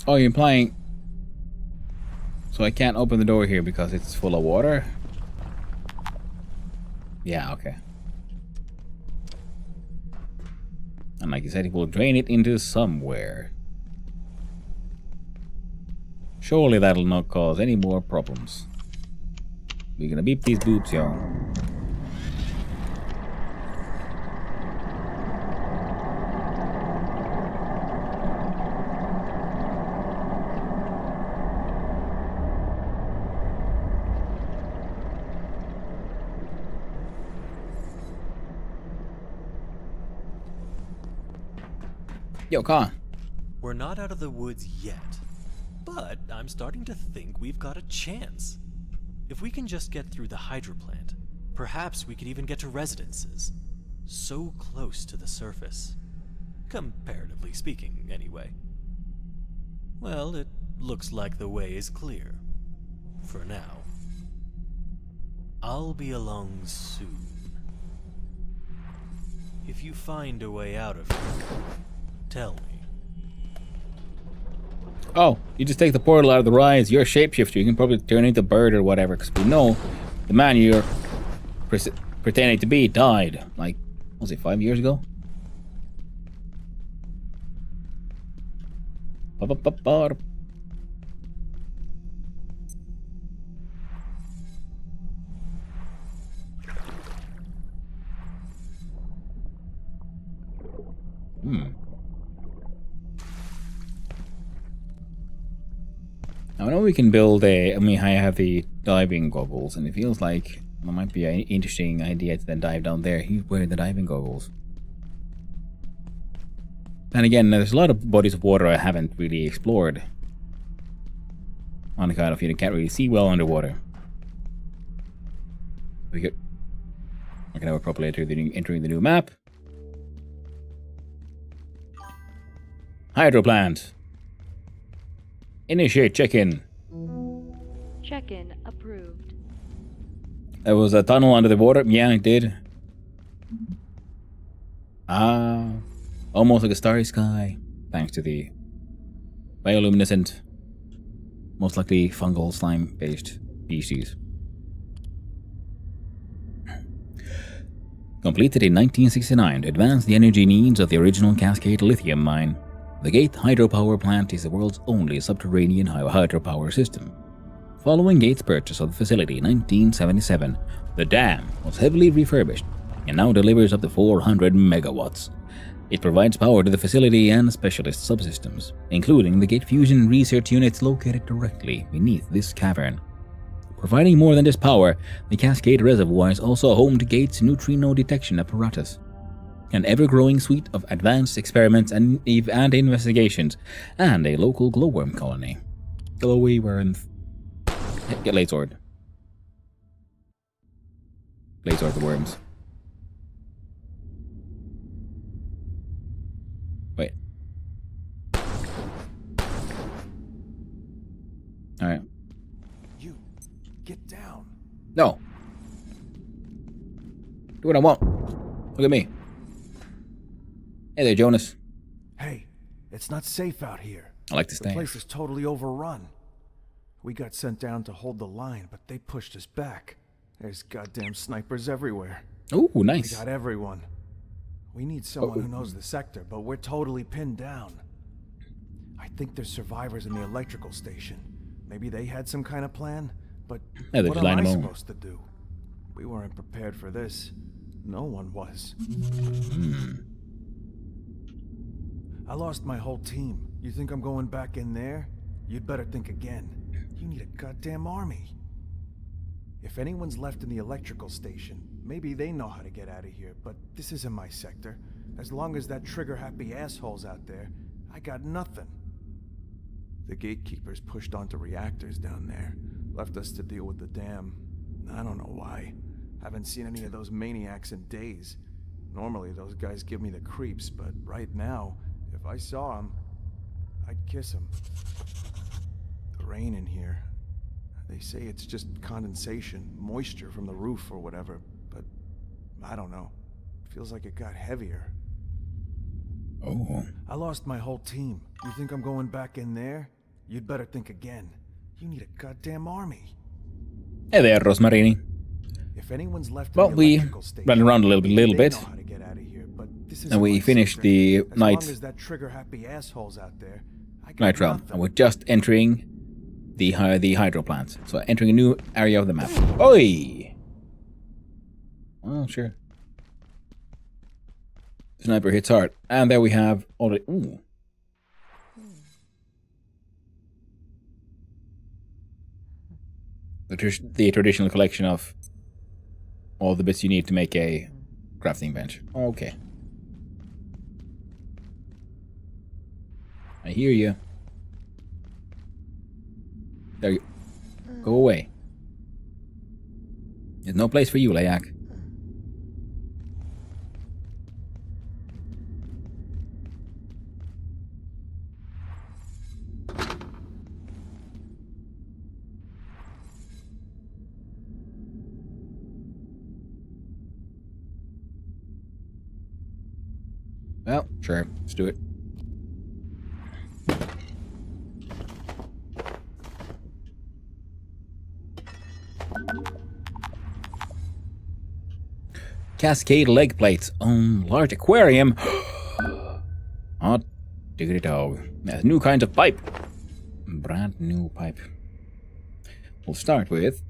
Oh, you're implying... so I can't open the door here because it's full of water? Yeah, okay. And like you said, it will drain it into somewhere. Surely that'll not cause any more problems. We're gonna beep these boobs, yo. Yo, Khan.
We're not out of the woods yet, but I'm starting to think we've got a chance. If we can just get through the hydro plant, perhaps we could even get to residences. So close to the surface. Comparatively speaking, anyway. Well, it looks like the way is clear. For now. I'll be along soon. If you find a way out of here, tell me.
Oh, you just take the portal out of the rise. You're a shapeshifter. You can probably turn into a bird or whatever. Because we know the man you're pretending to be died. Like, what was it, 5 years ago? I know we can build a... I mean, I have the diving goggles, and it feels like it might be an interesting idea to then dive down there. He's wearing the diving goggles. And again, there's a lot of bodies of water I haven't really explored. On account of you can't really see well underwater. We could... okay, now we're properly entering the new map. Hydro plant. Initiate check-in.
Check-in approved.
There was a tunnel under the water. Yeah, I did. Ah, almost like a starry sky. Thanks to the bioluminescent, most likely fungal slime-based species. Completed in 1969 to advance the energy needs of the original Cascade lithium mine. The Gate hydropower plant is the world's only subterranean hydropower system. Following Gate's purchase of the facility in 1977, the dam was heavily refurbished and now delivers up to 400 megawatts. It provides power to the facility and specialist subsystems, including the Gate Fusion research units located directly beneath this cavern. Providing more than just power, the Cascade Reservoir is also home to Gate's neutrino detection apparatus, an ever-growing suite of advanced experiments and investigations, and a local glowworm colony. Glowy worms. Get Blade Sword. Blade Sword the worms. Wait. Alright.
You get down.
No. Do what I want. Look at me. Hey there, Jonas.
Hey, it's not safe out here.
I like this
The
thing.
place is totally overrun. We got sent down to hold the line, but they pushed us back. There's goddamn snipers everywhere.
Oh, nice.
We got everyone. We need someone who knows the sector, but we're totally pinned down. I think there's survivors in the electrical station. Maybe they had some kind of plan, but
Yeah,
what am I supposed to do? We weren't prepared for this. No one was. I lost my whole team. You think I'm going back in there? You'd better think again. You need a goddamn army. If anyone's left in the electrical station, maybe they know how to get out of here, but this isn't my sector. As long as that trigger-happy asshole's out there, I got nothing. The gatekeepers pushed onto reactors down there, left us to deal with the dam. I don't know why. Haven't seen any of those maniacs in days. Normally those guys give me the creeps, but right now, if I saw them, I'd kiss them. The rain in here, they say it's just condensation, moisture from the roof or whatever, but I don't know. Feels like it got heavier.
Oh.
I lost my whole team. You think I'm going back in there? You'd better think again. You need a goddamn army.
Hey there, Rosmarini.
If anyone's left
Well,
in the
we
electrical station,
ran around a little
they
bit,
know how to get out of here, but this
and
isn't
we
my
finished
sector.
the
As
night
long as that trigger-happy asshole's out there, I got
night realm,
nothing.
and we're just entering the hydro plant. So entering a new area of the map. Oi! Well, sure. Sniper hits hard, and there we have all the the traditional collection of all the bits you need to make a crafting bench. Okay. I hear you. There you go away. There's no place for you, Layak. Well, sure, let's do it. Cascade leg plates on large aquarium. Oh, diggity dog. That's new kinds of pipe. Brand new pipe. We'll start with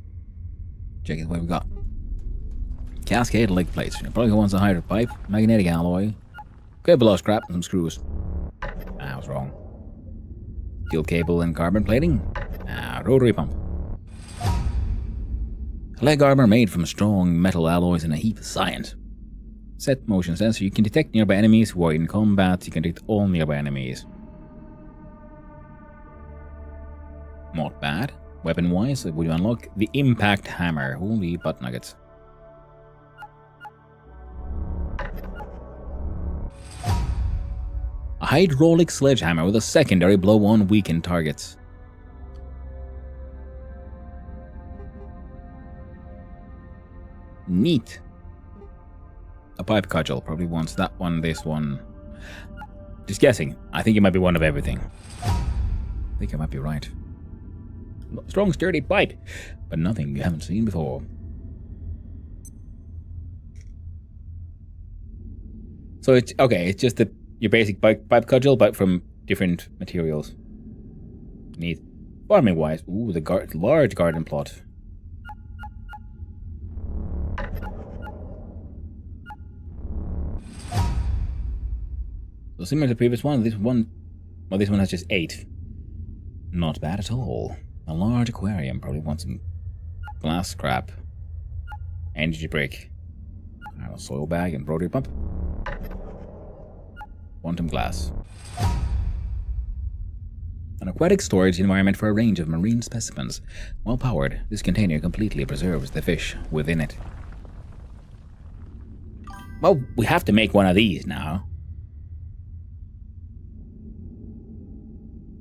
checking what we got. Cascade leg plates. Probably wants a hydro pipe, magnetic alloy, cable scrap, and some screws. I was wrong. Steel cable and carbon plating. Rotary pump. Leg armor made from strong metal alloys and a heap of science. Set motion sensor. You can detect nearby enemies who are in combat. You can detect all nearby enemies. Not bad. Weapon-wise, would you unlock the impact hammer? Holy butt nuggets. A hydraulic sledgehammer with a secondary blow on weakened targets. Neat. A pipe cudgel probably wants that one, this one. Just guessing. I think it might be one of everything. I think I might be right. Strong, sturdy pipe, but nothing you haven't seen before. So it's okay. It's just your basic pipe cudgel, but from different materials. Neat. Farming wise, ooh, the large garden plot. So similar to the previous one, this one has just 8. Not bad at all. A large aquarium, probably want some glass scrap. Energy brick. A soil bag and rotary pump. Quantum glass. An aquatic storage environment for a range of marine specimens. Well powered, this container completely preserves the fish within it. Well, we have to make one of these now.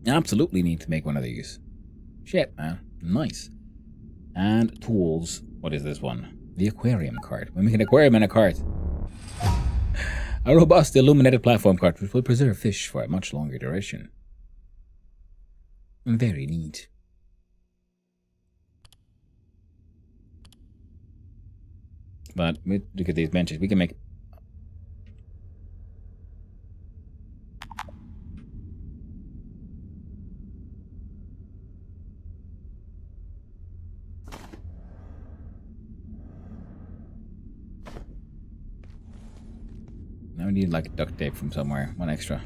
Absolutely need to make one of these. Shit, man. Nice. And tools. What is this one? The aquarium cart. We make an aquarium and a cart. A robust illuminated platform cart which will preserve fish for a much longer duration. Very neat. But look at these benches. We can make... Now we need like duct tape from somewhere. One extra.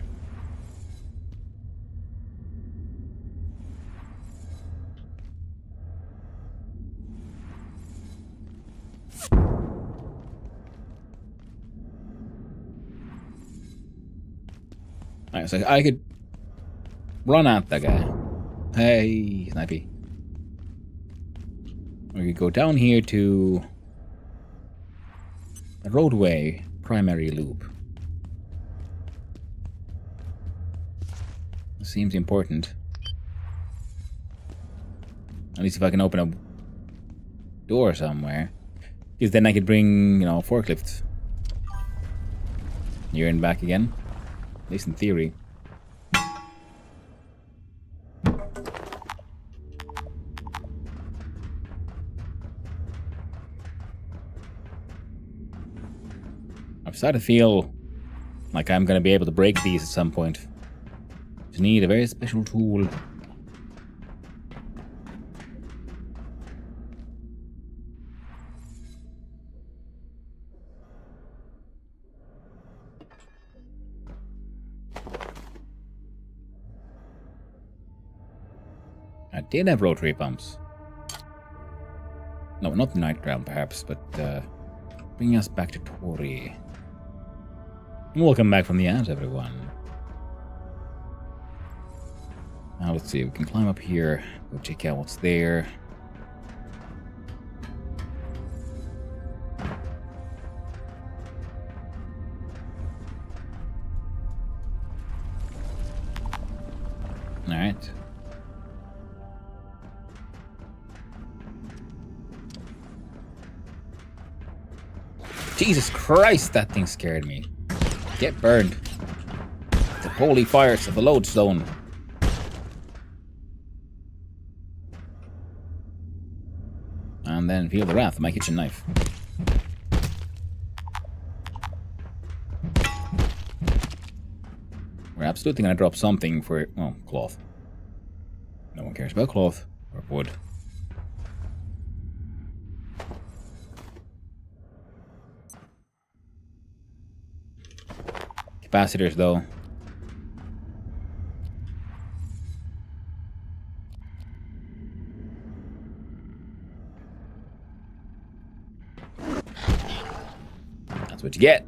Alright, so I could run at that guy. Hey, snipey. We could go down here to a roadway primary loop. Seems important. At least if I can open a door somewhere. Because then I could bring, you know, forklifts. Here and back again. At least in theory. I'm starting to feel like I'm going to be able to break these at some point. Just need a very special tool. I did have rotary pumps. No, not the night ground perhaps, but bring us back to Tori. Welcome back from the ads, everyone. Now let's see, we can climb up here, go check out what's there. Alright. Jesus Christ, that thing scared me. Get burned. The holy fires of the lodestone. And then feel the wrath of my kitchen knife. We're absolutely gonna drop something for, well, cloth. No one cares about cloth or wood. Capacitors, though. That's what you get.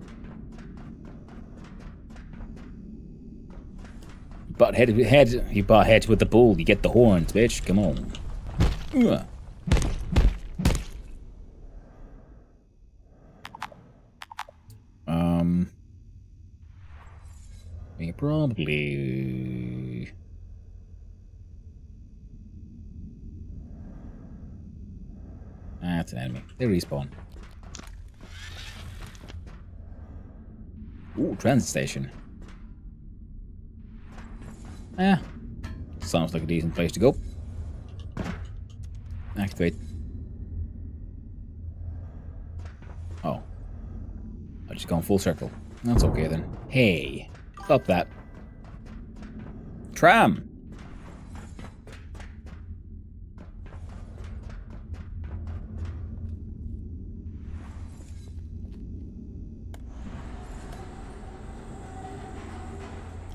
You butt heads with the bull, you get the horns, bitch. Come on. Ugh. Probably. That's an enemy. They respawn. Ooh, transit station. Sounds like a decent place to go. Activate. Oh. I just gone full circle. That's okay then. Hey. Stop that. Tram!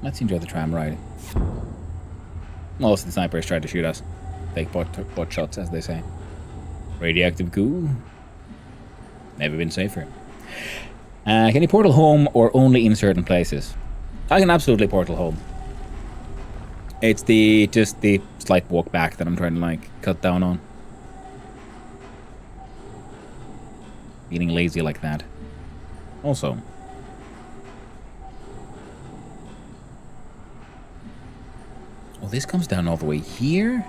Let's enjoy the tram ride. Most of the snipers tried to shoot us. Take butt shots, as they say. Radioactive goo. Never been safer. Can you portal home or only in certain places? I can absolutely portal home. It's just the slight walk back that I'm trying to like cut down on. Getting lazy like that. Also. Oh, this comes down all the way here?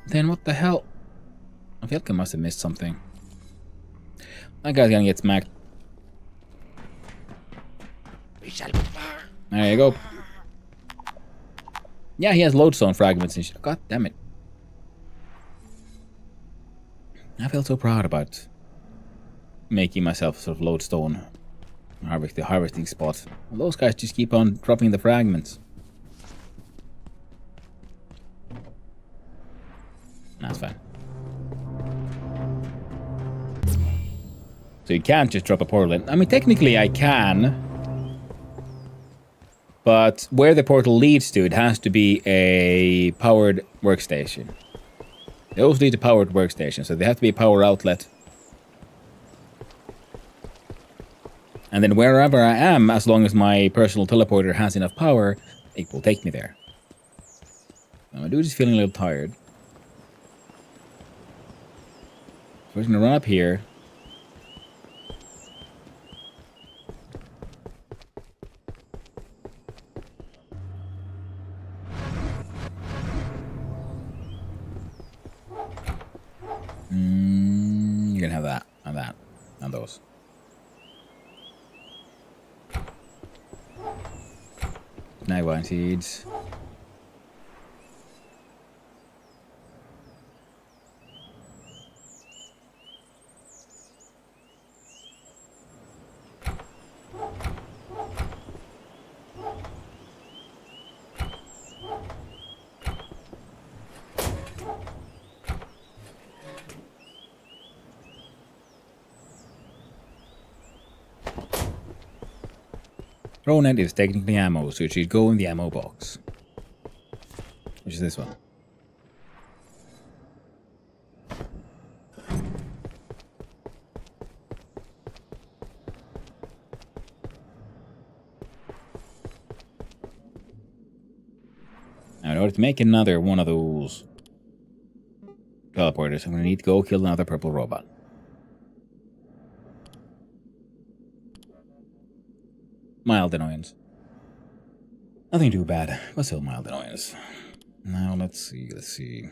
Then what the hell? I feel like I must have missed something. That guy's gonna get smacked. There you go. Yeah, he has lodestone fragments and shit. God damn it. I felt so proud about making myself sort of lodestone harvesting spot. Well, those guys just keep on dropping the fragments. That's fine. So you can't just drop a portal in. I mean, technically I can. But where the portal leads to, it has to be a powered workstation. Those lead to powered workstations, so they have to be a power outlet. And then wherever I am, as long as my personal teleporter has enough power, it will take me there. My dude is feeling a little tired. So we're just gonna run up here. You can have that, and that, and those. Nightwine seeds. Ronet is technically ammo, so it should go in the ammo box. Which is this one. Now, in order to make another one of those teleporters, I'm going to need to go kill another purple robot. Mild annoyance. Nothing too bad, but still mild annoyance. Now, let's see.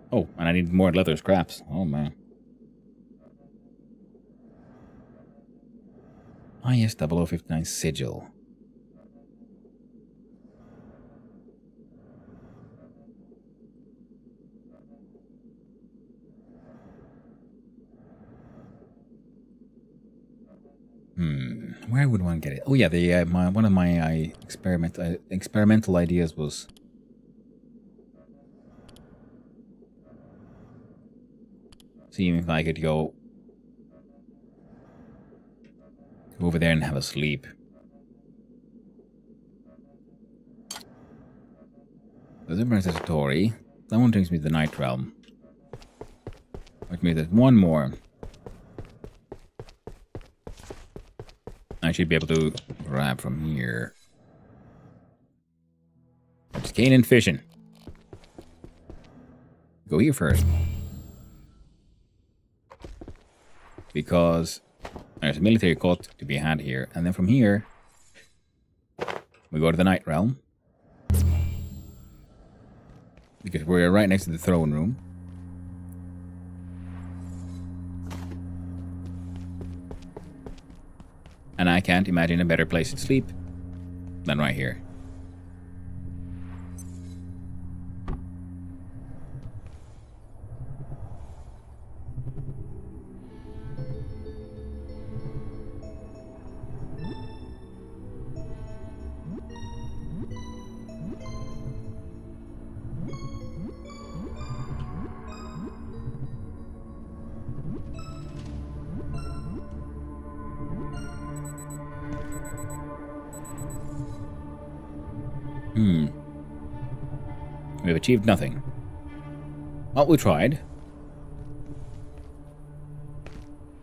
Oh, and I need more leather scraps. Oh, man. Ah, yes, 0059 sigil. Where would one get it? Oh yeah, the one of my experimental ideas was seeing if I could go over there and have a sleep. There's a repository. That one takes me to the Night Realm. Which means there's one more. I should be able to grab from here. It's cane and fishing. Go here first. Because there's a military cult to be had here. And then from here, we go to the Night Realm. Because we're right next to the throne room. And I can't imagine a better place to sleep than right here. We've achieved nothing. Well, we tried.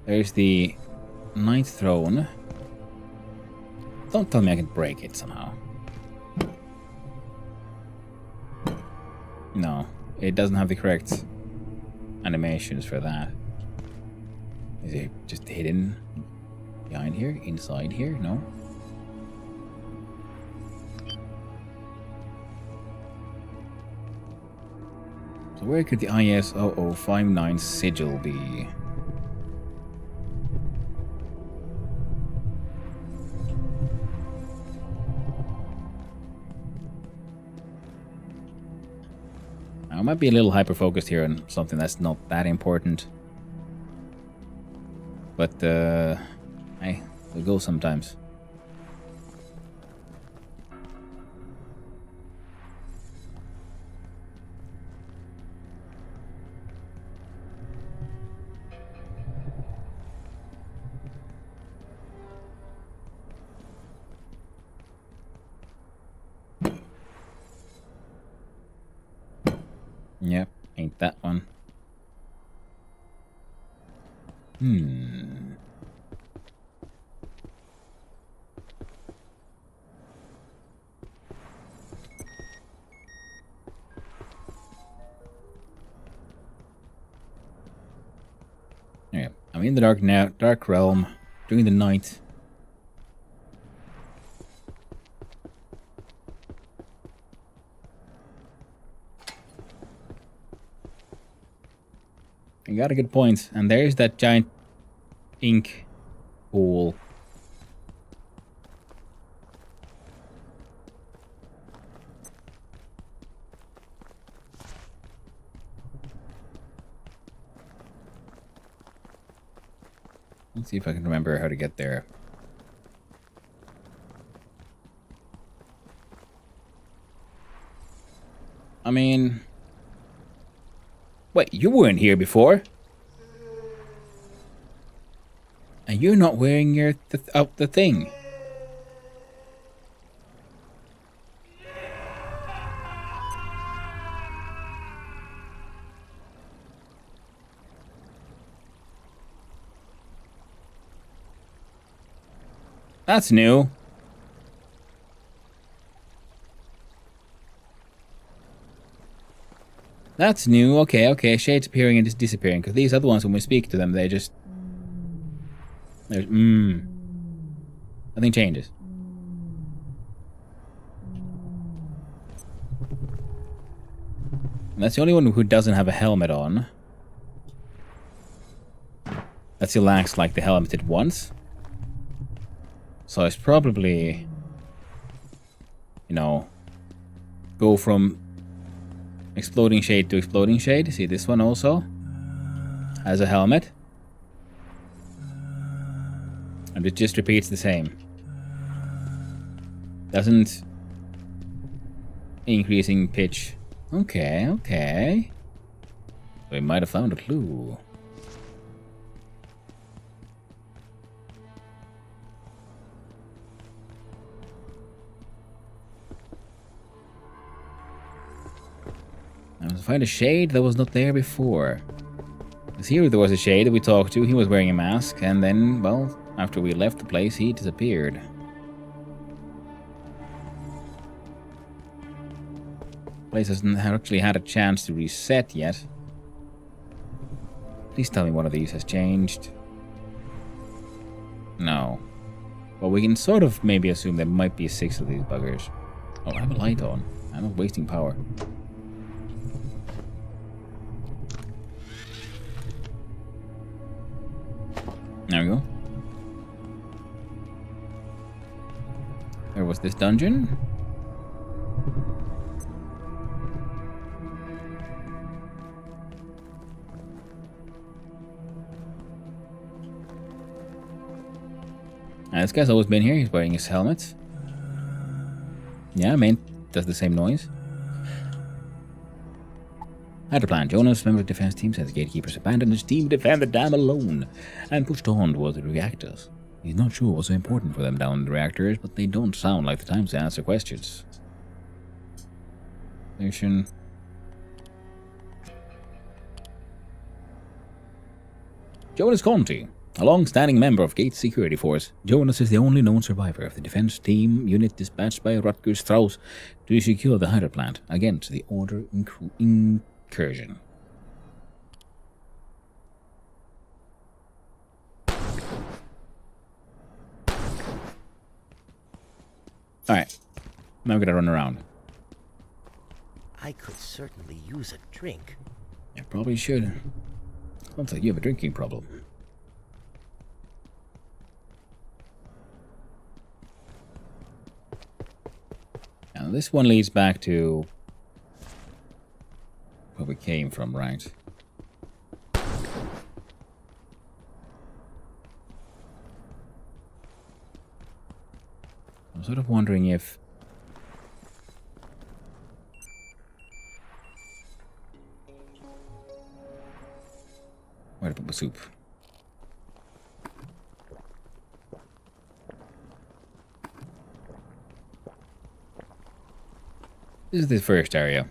There's the Ninth Throne. Don't tell me I can break it somehow. No, it doesn't have the correct animations for that. Is it just hidden behind here? Inside here? No? So where could the IS-0059 sigil be? I might be a little hyper-focused here on something that's not that important. But, hey, we'll go sometimes. Yep, ain't that one. Yeah, I'm in the dark realm during the night. You got a good point. And there's that giant ink pool. Let's see if I can remember how to get there. I mean... Wait, you weren't here before. And you're not wearing your the thing. That's new. That's new. Okay. Shades appearing and just disappearing. Because these other ones, when we speak to them, they just... There's... Nothing changes. And that's the only one who doesn't have a helmet on. That still acts like the helmet did once. So it's probably... You know... Go from... Exploding shade to exploding shade. See, this one also has a helmet. And it just repeats the same. Doesn't increasing pitch. Okay. We might have found a clue. I was find a shade that was not there before. Because here there was a shade that we talked to. He was wearing a mask, and then, well, after we left the place, he disappeared. The place hasn't actually had a chance to reset yet. Please tell me one of these has changed. No. Well, we can sort of maybe assume there might be 6 of these buggers. Oh, I have a light on. I'm not wasting power. There we go. Where was this dungeon? This guy's always been here. He's wearing his helmet. Yeah, I mean, does the same noise. Had a plan. Jonas, member of the defense team, says the gatekeepers abandoned his team to defend the dam alone and pushed on towards the reactors. He's not sure what's so important for them down in the reactors, but they don't sound like the times to answer questions. Station. Jonas Conti, a long-standing member of Gates Security Force. Jonas is the only known survivor of the defense team unit dispatched by Rutger Strauss to secure the Hydra plant against the Order incursion. Alright, now we're gonna run around.
I could certainly use a drink.
You probably should. Sounds like you have a drinking problem. Now this one leads back to where we came from, right? I'm sort of wondering if where to put the soup. This is the first area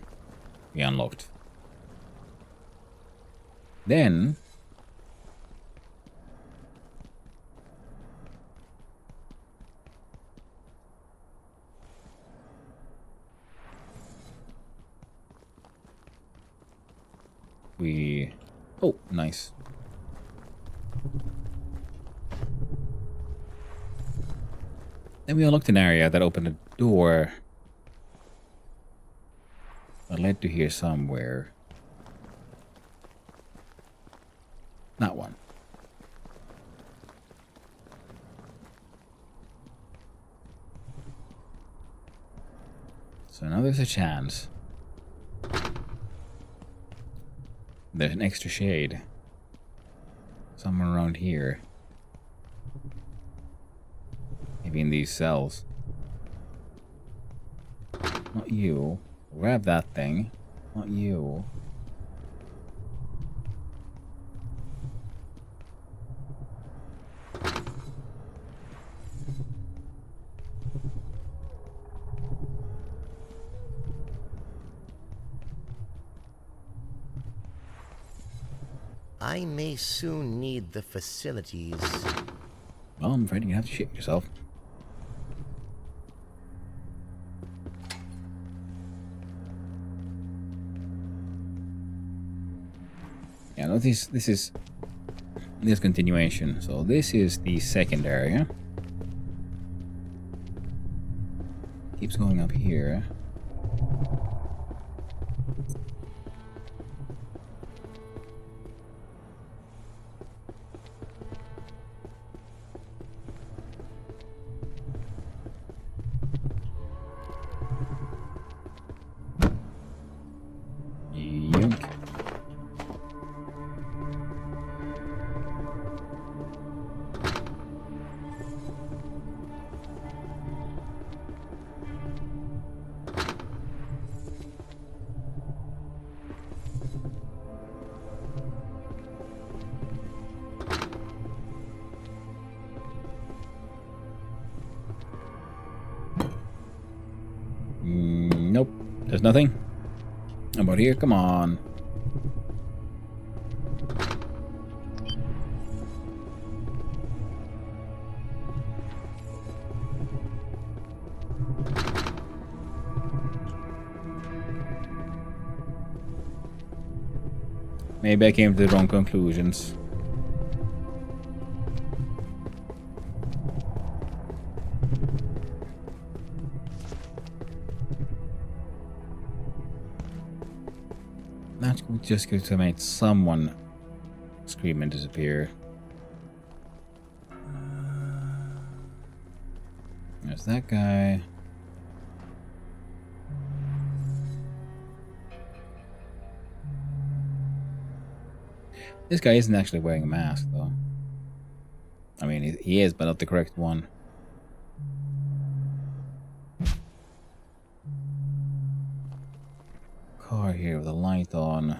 we unlocked. Then we... Oh, nice. Then we unlocked an area that opened a door that led to here somewhere. That one. So now there's a chance. There's an extra shade. Somewhere around here. Maybe in these cells. Not you. Grab that thing. Not you.
I may soon need the facilities.
Well, I'm afraid you're gonna have to ship yourself. Yeah, no, this is continuation. So this is the second area. Keeps going up here. Yoink. Nope, there's nothing. How about here? Come on. Maybe I came to the wrong conclusions. That's just going to make someone scream and disappear. There's that guy. This guy isn't actually wearing a mask, though. I mean, he is, but not the correct one. Car here with a light on.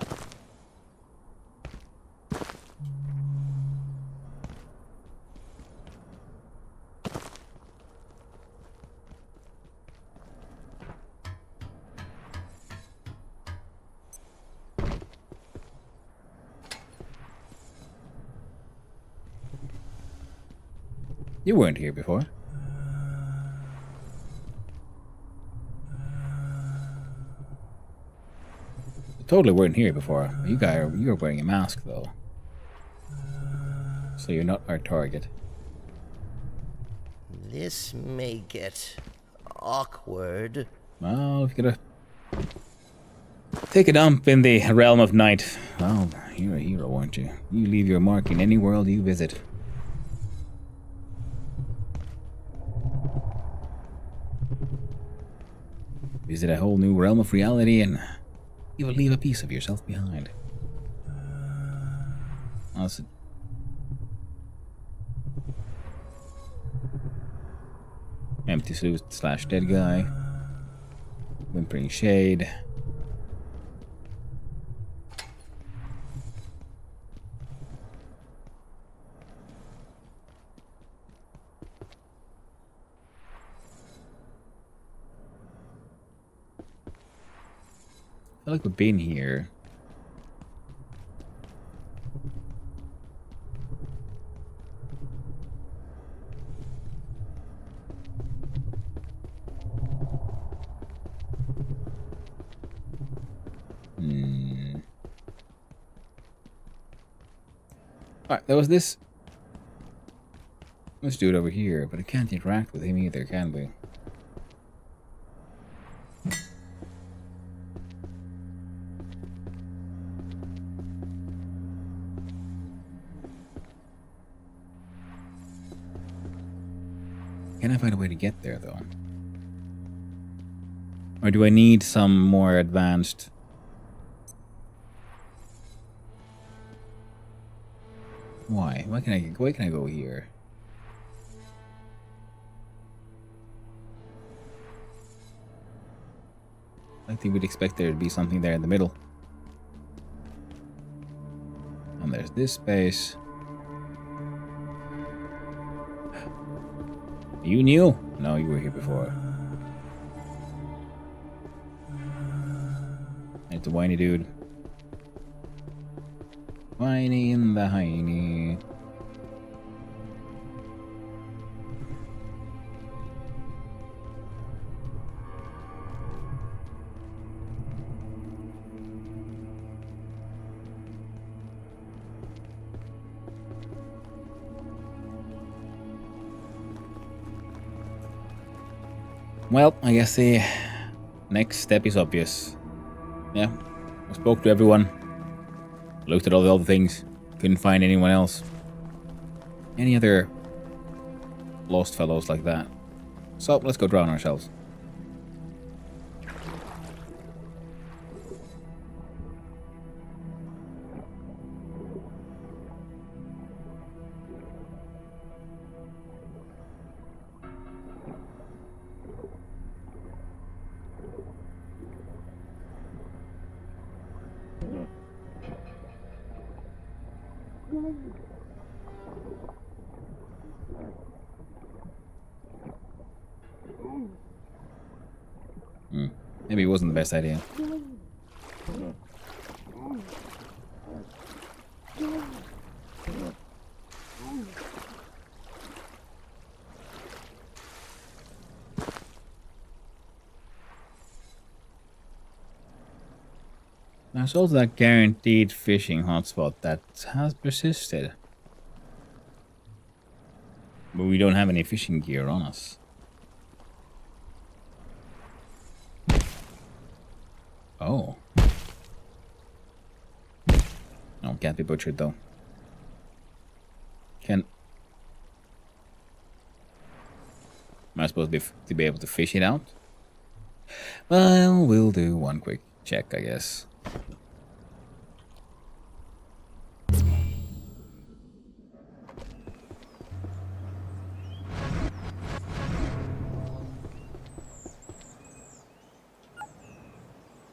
You weren't here before. You totally weren't here before. You're wearing a mask though. So you're not our target.
This may get awkward.
Well, if you're gonna take a dump in the realm of night, well, you're a hero, aren't you? You leave your mark in any world you visit. Visit a whole new realm of reality and you will leave a piece of yourself behind. Also, empty suit slash dead guy. Whimpering shade. I feel like we've been here. Alright, there was this dude over here, but I can't interact with him either, can we? Can I find a way to get there, though? Or do I need some more advanced... Why? Why can I go here? I think we'd expect there to be something there in the middle. And there's this space. You knew? No, you were here before. It's a whiny dude. Whiny in the hiney. Well, I guess the next step is obvious. Yeah, I spoke to everyone. Looked at all the other things. Couldn't find anyone else. Any other lost fellows like that. So, let's go drown ourselves. Maybe it wasn't the best idea. There's also that guaranteed fishing hotspot that has persisted. But we don't have any fishing gear on us. Oh. No, can't be butchered though. Am I supposed to be able to fish it out? Well, we'll do one quick check, I guess.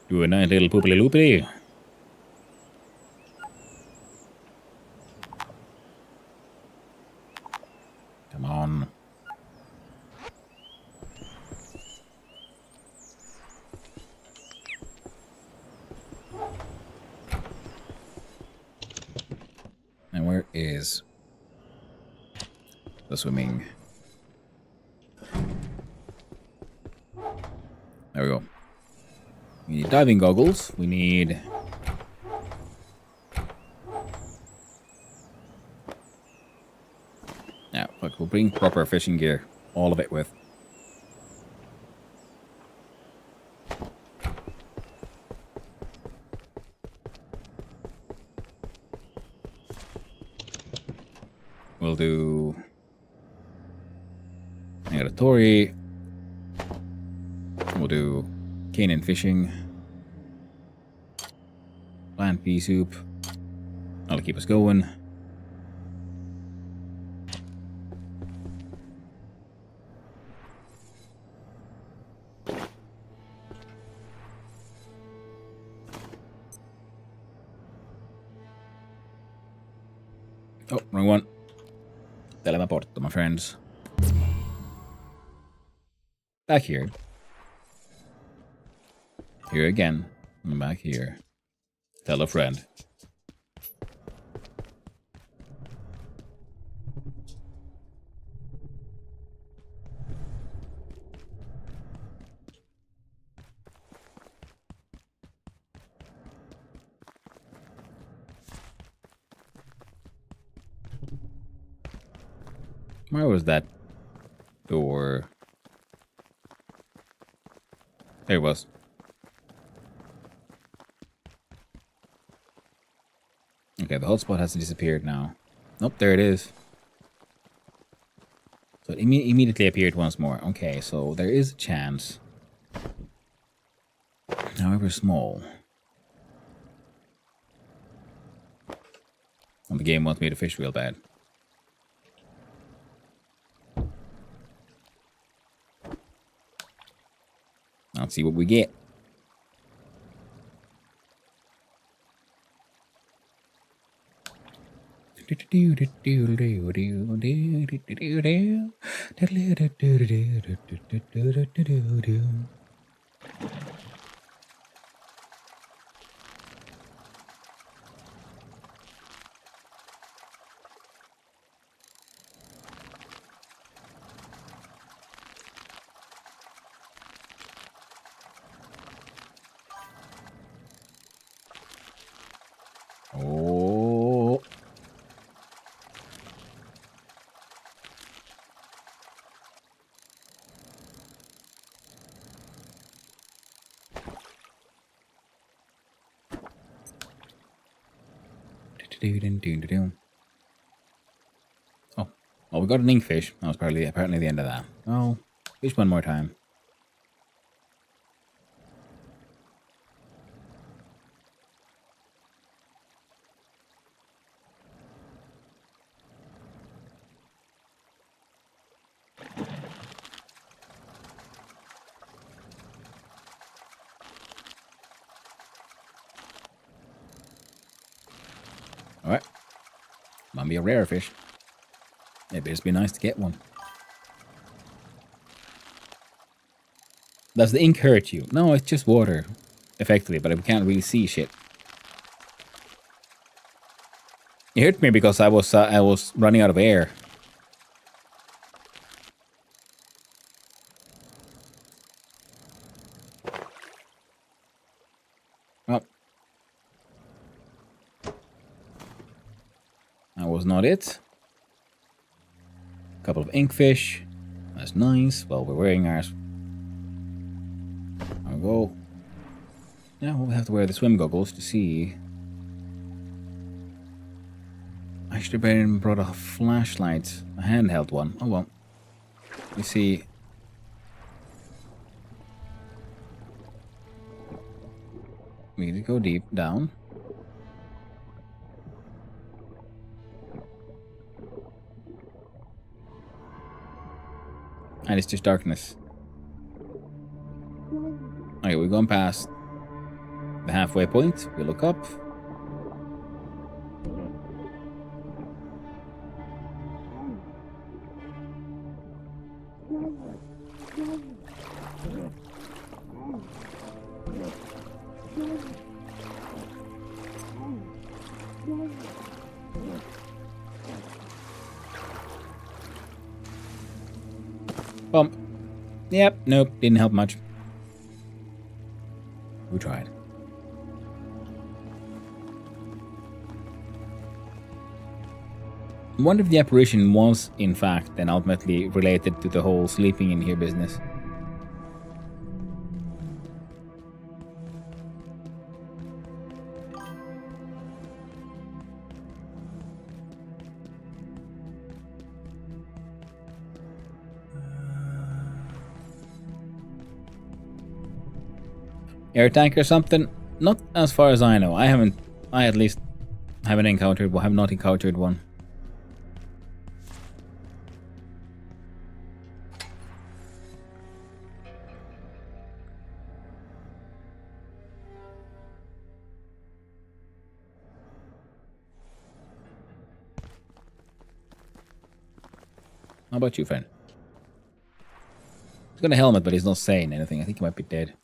Do a nice little poopily loopily. Come on. And where is the swimming There we go. We need diving goggles. We need... Yeah, fuck, we'll bring proper fishing gear. All of it with. We'll do... Negatory. We'll do Canaan fishing. Plant pea soup. That'll keep us going. Oh, wrong one. Teleporto, my friends. Back here. Here again. And back here. Tell a friend. Where was that door? There it was. Okay, the hotspot has disappeared now. Nope, there it is. So it immediately appeared once more. Okay, so there is a chance. However small. And the game wants me to fish real bad. Let's see what we get. Oh. Oh, well, we got an inkfish. That was apparently the end of that. Oh, fish one more time. Alright. Might be a rare fish. It'd just be nice to get one. Does the ink hurt you? No, it's just water. Effectively, but we can't really see shit. It hurt me because I was running out of air. Oh. That was not it. Couple of inkfish. That's nice. Well, we're wearing ours. There we go. Now we'll have to wear the swim goggles to see. I should have brought a flashlight, a handheld one. Oh well. You see. We need to go deep down. And it's just darkness. Okay, we're going past the halfway point. We look up. Bump. Yep, nope, didn't help much. We tried. I wonder if the apparition was, in fact, then ultimately related to the whole sleeping in here business. Air tank or something? Not as far as I know. I at least have not encountered one. How about you, friend? He's got a helmet, but he's not saying anything. I think he might be dead.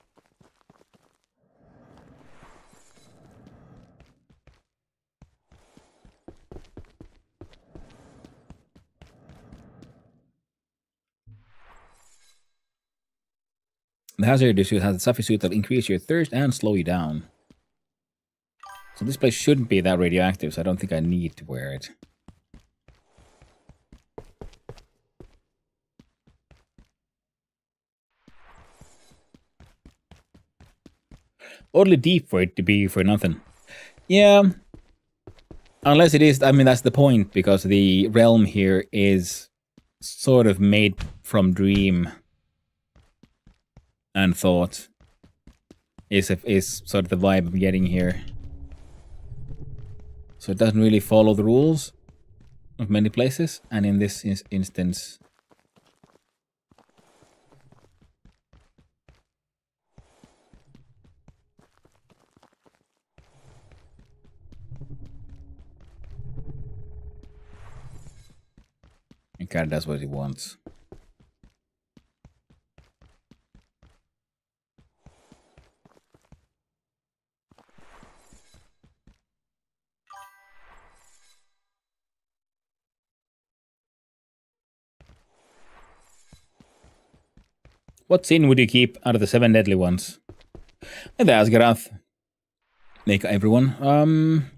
The hazard suit has a stuffy suit that'll increase your thirst and slow you down. So this place shouldn't be that radioactive, so I don't think I need to wear it. Oddly deep for it to be for nothing. Yeah. Unless it is, I mean, that's the point, because the realm here is sort of made from dream and thought. Is sort of the vibe I'm getting here. So it doesn't really follow the rules of many places, and in this instance... It kind of does what he wants. What sin would you keep out of the 7 deadly ones? And the Asgarath. Make everyone.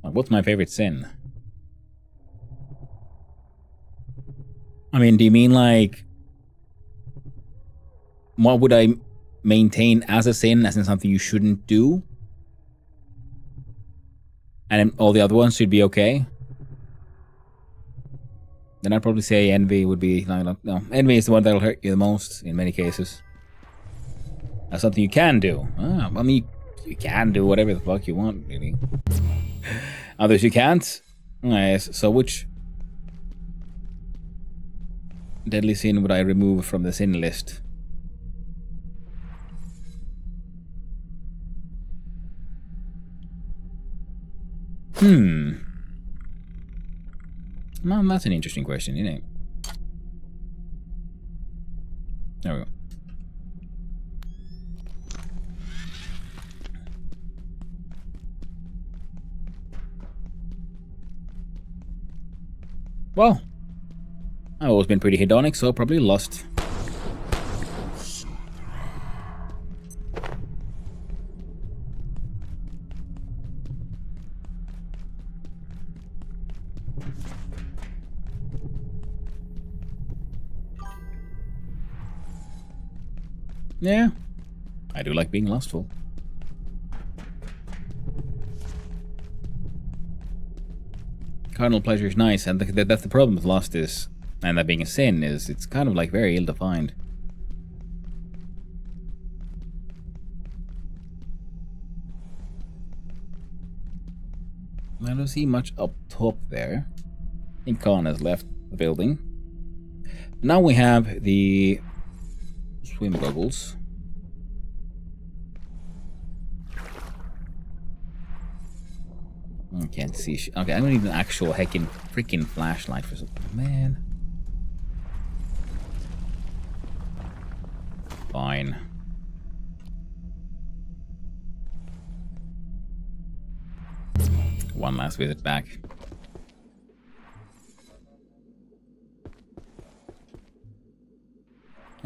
What's my favorite sin? I mean, do you mean like... What would I maintain as a sin, as in something you shouldn't do? And all the other ones should be okay? Then I'd probably say envy would be... No, envy is the one that'll hurt you the most, in many cases. That's something you can do. I mean, you can do whatever the fuck you want, really. Others you can't? Yes, so which deadly sin would I remove from the sin list? Well, that's an interesting question, isn't it? There we go. Well, I've always been pretty hedonic, so probably lust. Yeah, I do like being lustful. Carnal pleasure is nice, and that's the problem with lust is, and that being a sin is, it's kind of like very ill-defined. I don't see much up top there. I think Khan has left the building. Now we have the swim goggles. I can't see shit. Okay, I don't need an actual heckin' freaking flashlight for something. Man. Fine. One last visit back.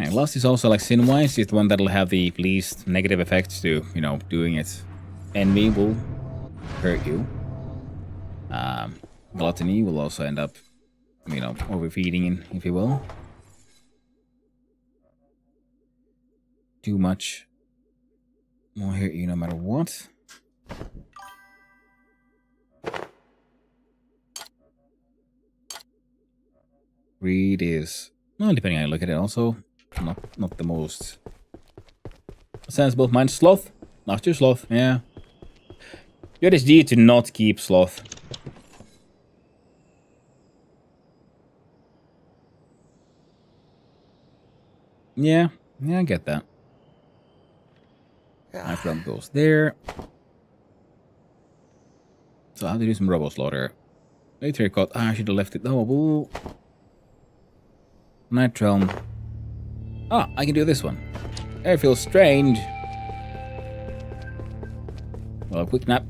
And Lust is also like sin-wise, it's the one that'll have the least negative effects to, you know, doing it. Envy will hurt you. Gluttony will also end up, you know, overfeeding, if you will. Too much will hurt you no matter what. Greed is, well, depending on how you look at it, also not the most sensible. Mine's sloth. Not your sloth, yeah. Your SG to not keep sloth. Yeah, I get that. My front goes there. So I have to do some Robo Slaughter. Later cut. I should have left it. Oh, Night Realm. Ah, I can do this one. It feels strange. Well, quick nap.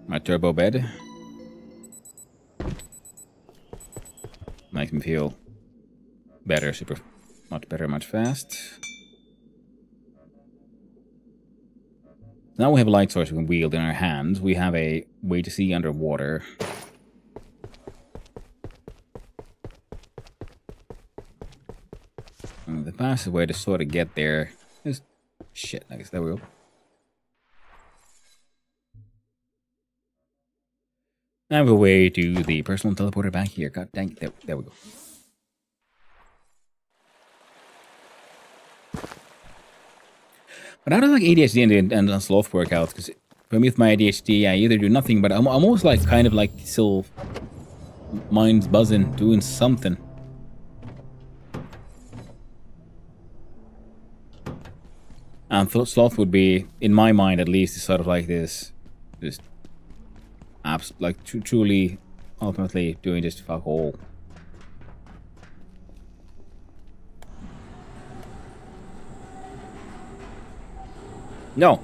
My turbo bed. Makes me feel better, much better, much fast. Now we have a light source we can wield in our hands. We have a way to see underwater. And the fastest way to sort of get there is... Shit, I guess there we go. I have a way to the personal teleporter back here. God dang it, there we go. But I don't like ADHD and sloth workouts, because for me with my ADHD, I either do nothing, but I'm almost like kind of like still mind's buzzing, doing something. And sloth would be, in my mind at least, is sort of like this, just like truly, ultimately doing just fuck all. No.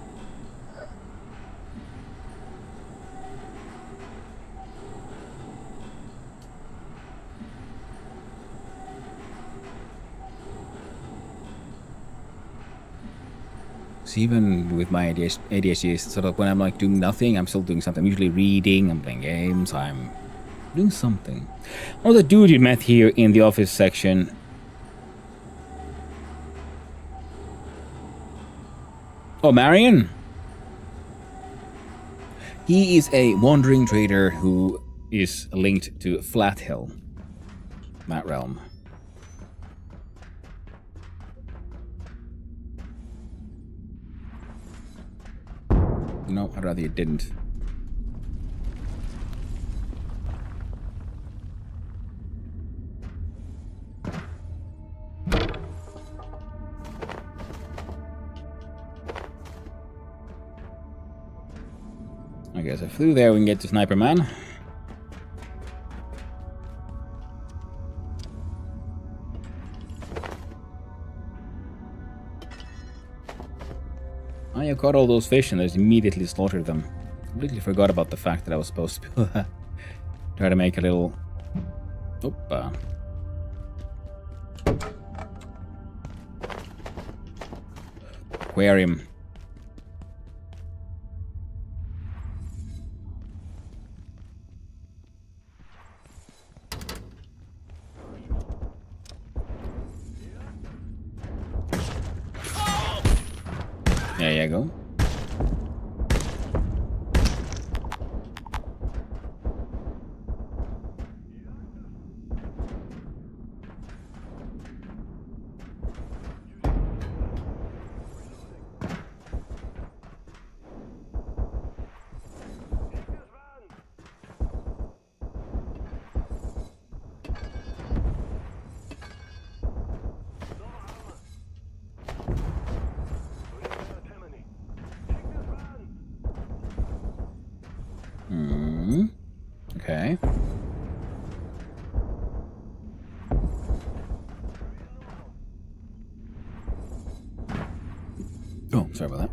So even with my ADHD, it's sort of when I'm like doing nothing, I'm still doing something. I'm usually reading, I'm playing games, I'm doing something. Oh, the dude you met here in the office section. Oh, Marion? He is a wandering trader who is linked to Flathill, that realm. No, I'd rather you didn't. I guess I flew there, we can get to Sniper Man. I caught all those fish and just immediately slaughtered them. Completely forgot about the fact that I was supposed to try to make a little... Opa. Aquarium. There you go. Okay. Sorry about that.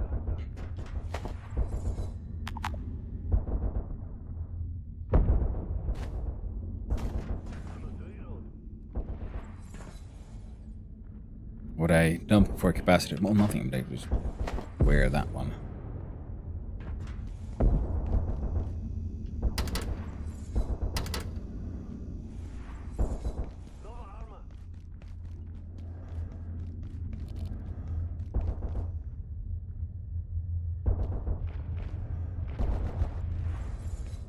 Would I dump for capacitor? Well, nothing. They just wear that one.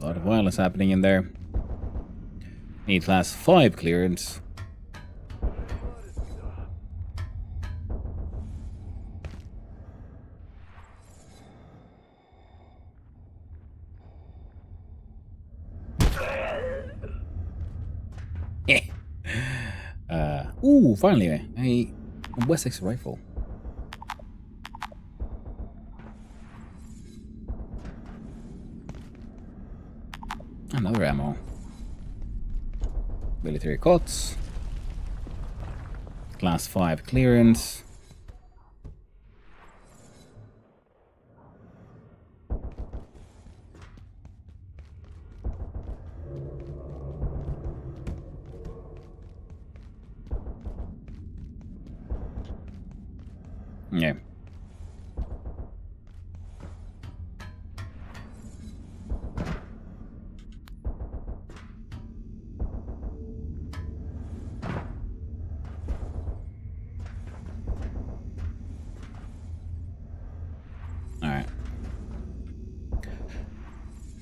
A lot of violence happening in there. Need class 5 clearance. Ooh, finally a Wessex rifle. Another ammo. Military cots. Class 5 clearance. Yeah. Alright.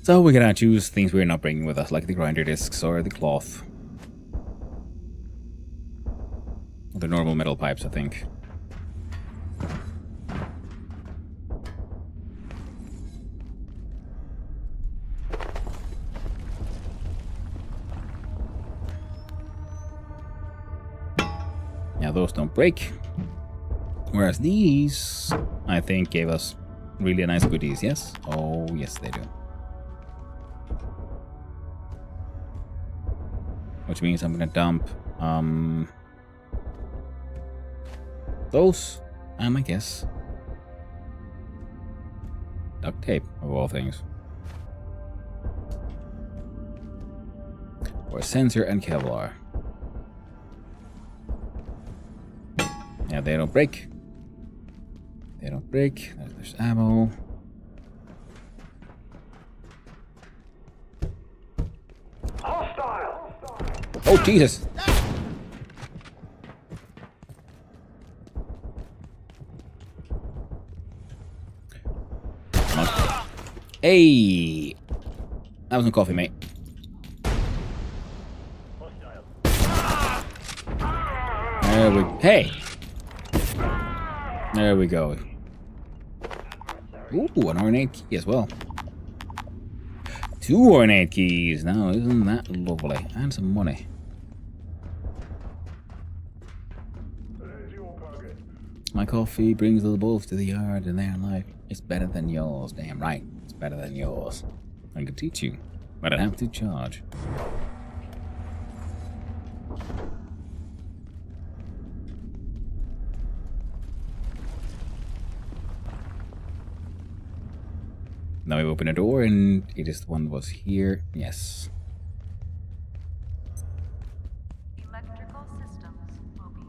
So we're gonna choose things we're not bringing with us, like the grinder discs or the cloth. The normal metal pipes, I think. Yeah, those don't break. Whereas these, I think, gave us really nice goodies, yes? Oh, yes, they do. Which means I'm gonna dump those, and I guess duct tape, of all things. Or sensor and Kevlar. Yeah, they don't break. They don't break. There's ammo.
Hostile!
Oh, Jesus! Come on. Hey! That was some coffee, mate. There we... Hey! There we go. Ooh, an ornate key as well. 2 ornate keys. Now, isn't that lovely? And some money. My coffee brings the wolves to the yard, and their life is better than yours. Damn right, it's better than yours. I could teach you, but I'd have to charge. Now we open a door, and it is the one that was here. Yes.
Electrical systems will be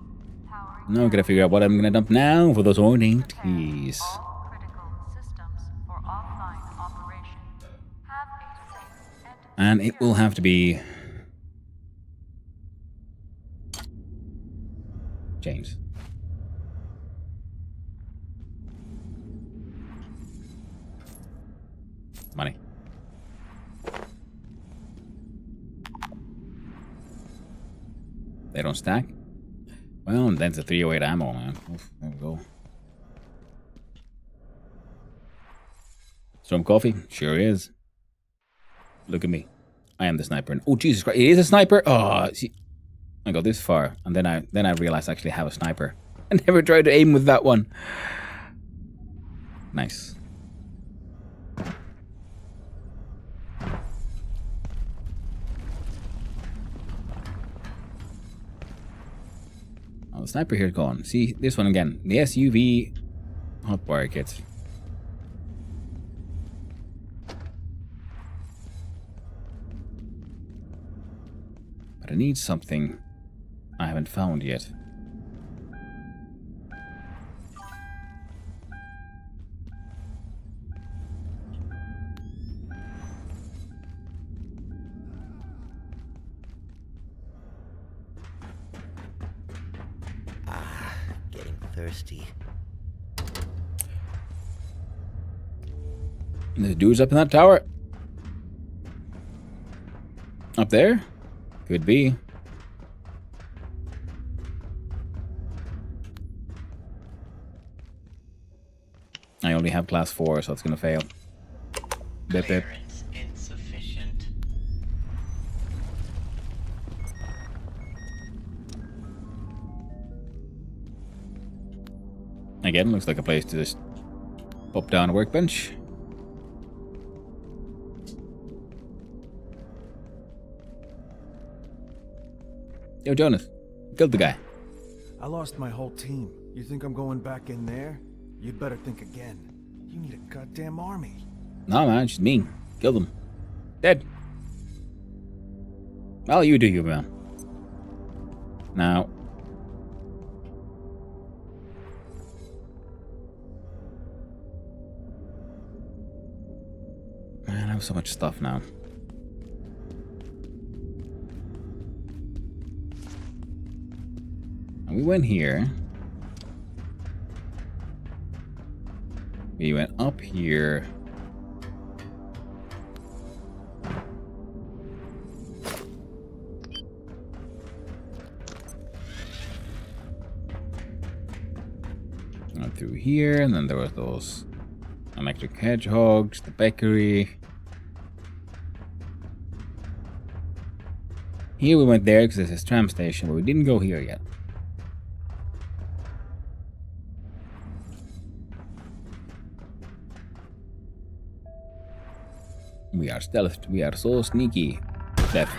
powering.
Now I'm gonna figure out what I'm gonna dump now for those ornate keys.
All critical systems for offline operation. Have a safe
And it will have to be James. Money. They don't stack? Well, and that's a 308 ammo, man. Oof, there we go. Some coffee? Sure is. Look at me. I am the sniper. Oh, Jesus Christ. It is a sniper? Oh, see. I got this far. And then I realized I actually have a sniper. I never tried to aim with that one. Nice. Oh, the sniper here is gone. See, this one again. The SUV Hotwire kits. But I need something I haven't found yet.
Getting thirsty.
The dude's up in that tower. Up there? Could be. I only have class 4, so it's gonna fail. Bip bip.
Insufficient.
Again, looks like a place to just pop down a workbench. Yo, Jonas, killed the guy.
I lost my whole team. You think I'm going back in there? You'd better think again. You need a goddamn army.
Nah, man, just me. Killed him. Dead. Well, you do you, man. Now. Man, I have so much stuff now. And we went here. We went up here. Went through here, and then there was those electric hedgehogs, the bakery. Here we went there because this is tram station, but we didn't go here yet. We are stealthed. We are so sneaky. Death.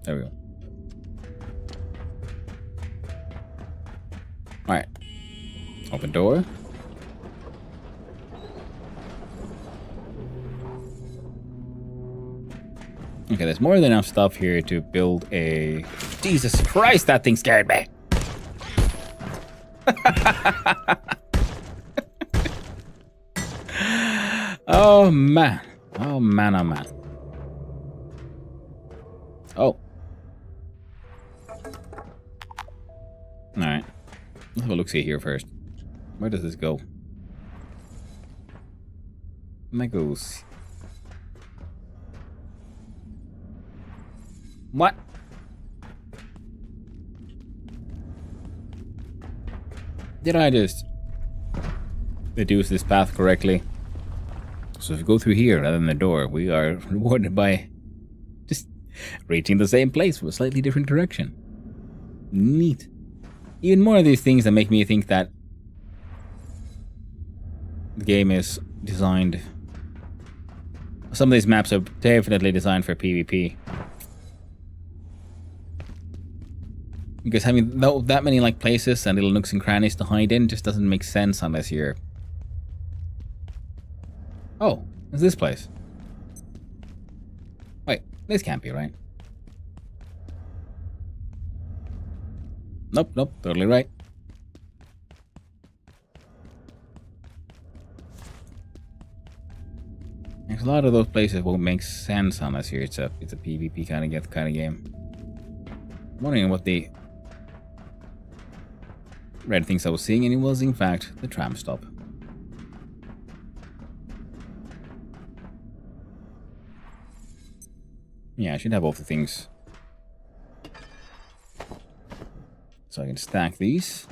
There we go. Alright. Open door. Okay, there's more than enough stuff here to build a... Jesus Christ, that thing scared me! Oh man. Oh man, oh man. Oh. Alright. Let's have a look-see here first. Where does this go? And that goes... What? Did I just deduce this path correctly? So if we go through here rather than the door, we are rewarded by just reaching the same place from a slightly different direction. Neat. Even more of these things that make me think that the game is designed... Some of these maps are definitely designed for PvP. Because having that many like places and little nooks and crannies to hide in just doesn't make sense unless you're... Oh, it's this place. Wait, this can't be right. Nope, nope, totally right. There's a lot of those places won't make sense unless it's a PvP kind of game. I'm wondering what the red things I was seeing, and it was in fact the tram stop. Yeah, I should have all the things. So I can stack these.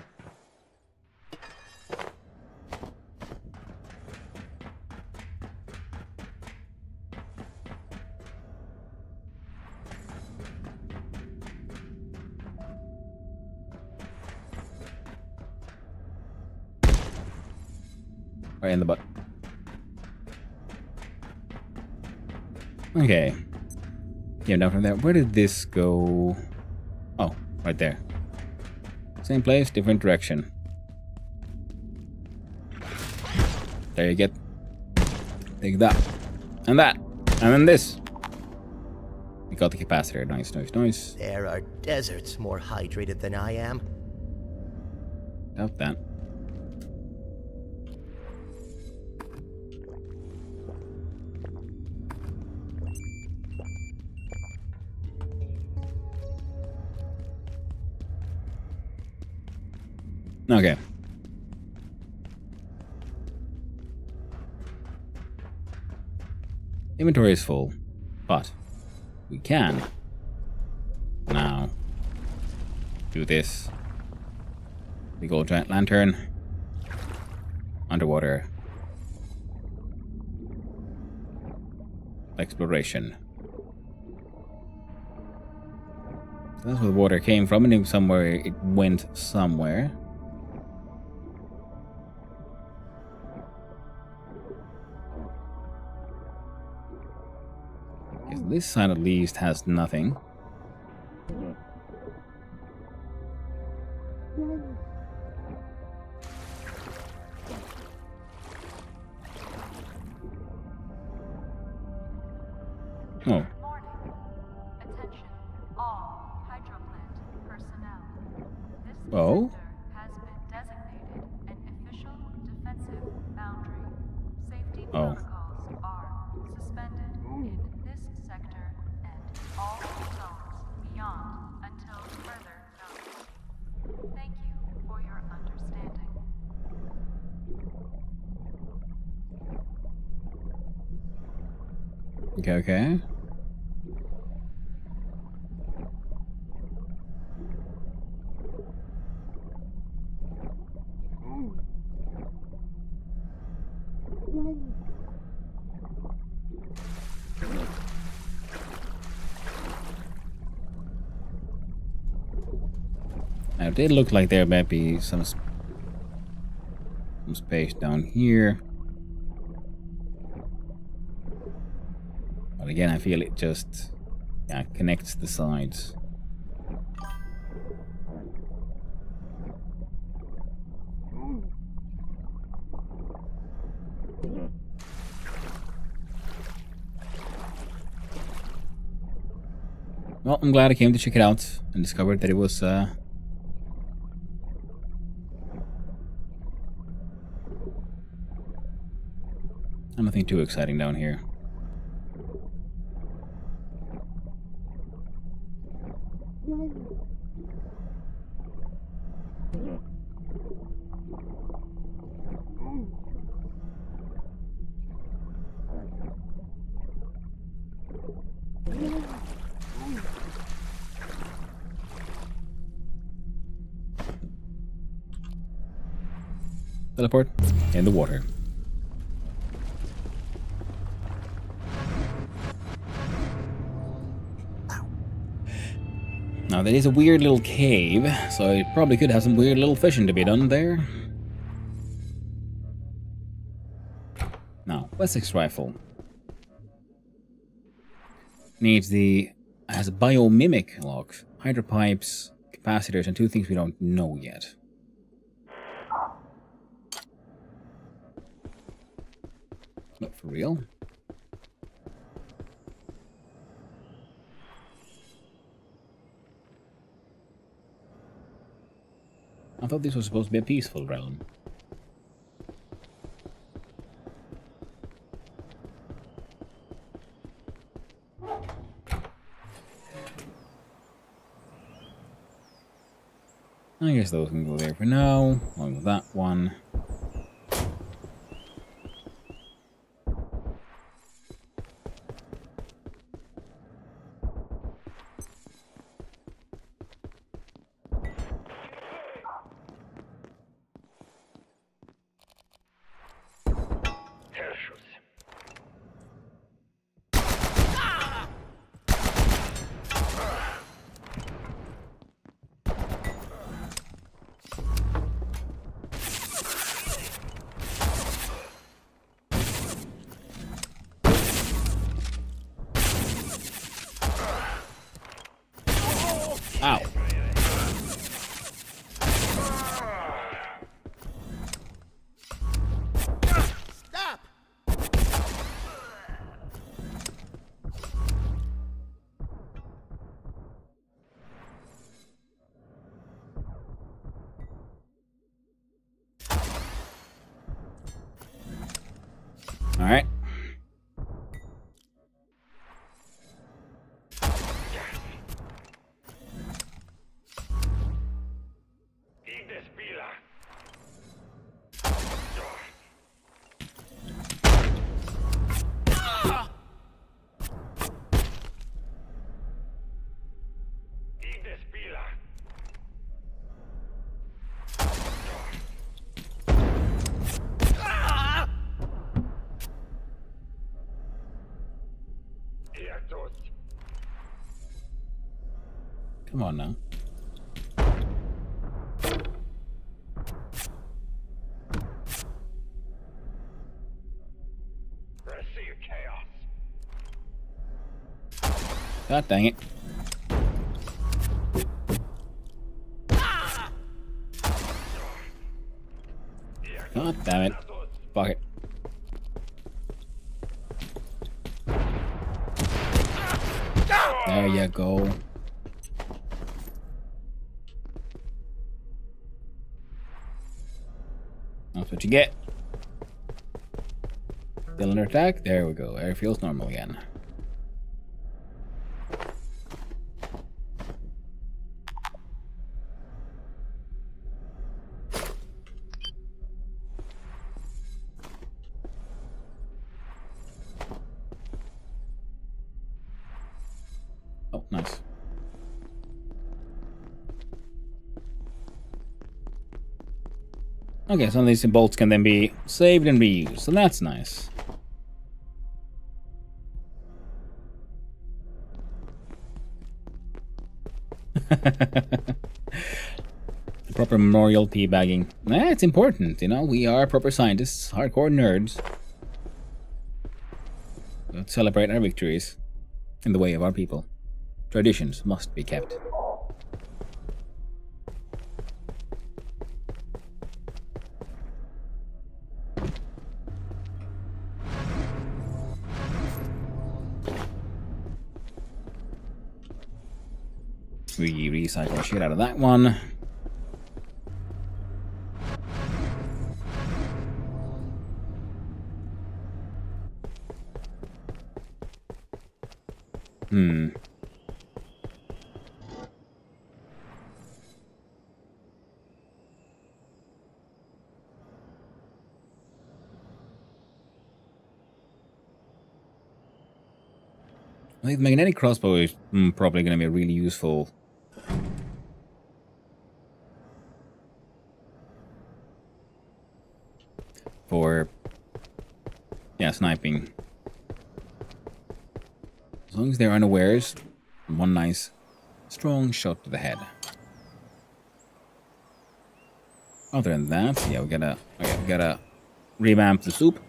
Right in the butt. Okay. Yeah, now from there, where did this go? Oh, right there. Same place, different direction. There you get. Take that. And that. And then this. We got the capacitor. Nice, nice, nice.
There are deserts more hydrated than I am.
Doubt that. Okay. Inventory is full, but we can now do this. Big old giant lantern. Underwater. Exploration. That's where the water came from, and it went somewhere. This side at least has nothing. Oh.
Attention, all hydroplant personnel. This
Oh?
sector has been designated an official defensive boundary. Safety
Oh.
protocols are suspended in this sector and all zones beyond until further notice. Thank you for your understanding.
Okay, okay. Now, it did look like there might be some space down here. But again, I feel it just connects the sides. Well, I'm glad I came to check it out and discovered that it was nothing too exciting down here. Teleport in the water. Now that is a weird little cave, so it probably could have some weird little fishing to be done there. Now, Wessex rifle. Needs has a biomimic lock, hydropipes, capacitors, and two things we don't know yet. Not for real. I thought this was supposed to be a peaceful realm. I guess those can go there for now, along with that one. Come on now. God dang it. God damn it. Fuck it. There you go. That's what you get. Still under attack? There we go. Air feels normal again. Oh, nice. Okay, some of these bolts can then be saved and reused, so that's nice. The proper memorial teabagging. It's important, you know, we are proper scientists, hardcore nerds. Let's celebrate our victories in the way of our people. Traditions must be kept. We recycle shit out of that one. I think the magnetic crossbow is probably going to be really useful. For, yeah, sniping. As long as they're unawares, one nice, strong shot to the head. Other than that, yeah, we gotta revamp the soup.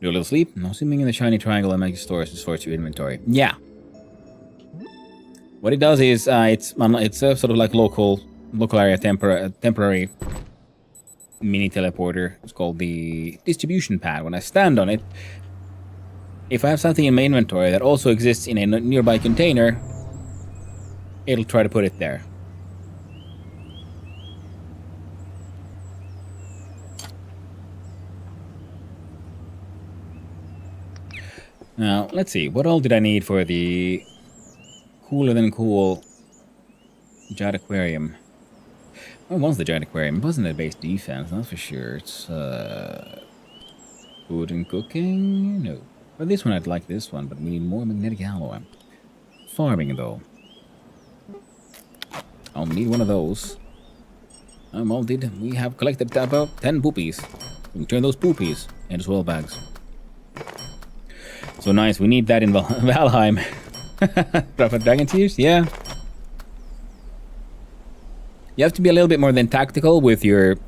Do a little sleep. No swimming in the shiny triangle and make stores to store your inventory. Yeah. What it does is it's a sort of like local area temporary mini teleporter. It's called the distribution pad. When I stand on it, if I have something in my inventory that also exists in a nearby container, it'll try to put it there. Now, let's see. What all did I need for the cooler than cool Jade Aquarium? What was the Jade Aquarium? It wasn't a base defense, that's for sure. It's food and cooking? No. But this one, I'd like this one, but we need more magnetic alloy. Farming, though. I'll need one of those. We have collected about 10 poopies. We can turn those poopies into swell bags. So nice, we need that in Valheim. Proper dragon tears, yeah. You have to be a little bit more than tactical with your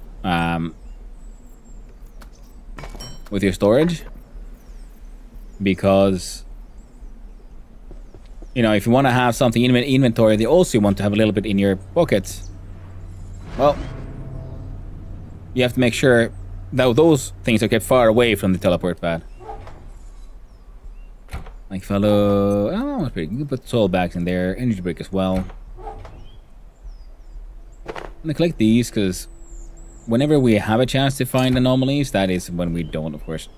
storage, because you know, if you want to have something in inventory, they also want to have a little bit in your pockets. Well, you have to make sure that those things are kept far away from the teleport pad. Like fellow, oh, that's pretty good. You can put soul bags in there, energy brick as well. I'm gonna collect these because whenever we have a chance to find anomalies, that is when we don't, of course,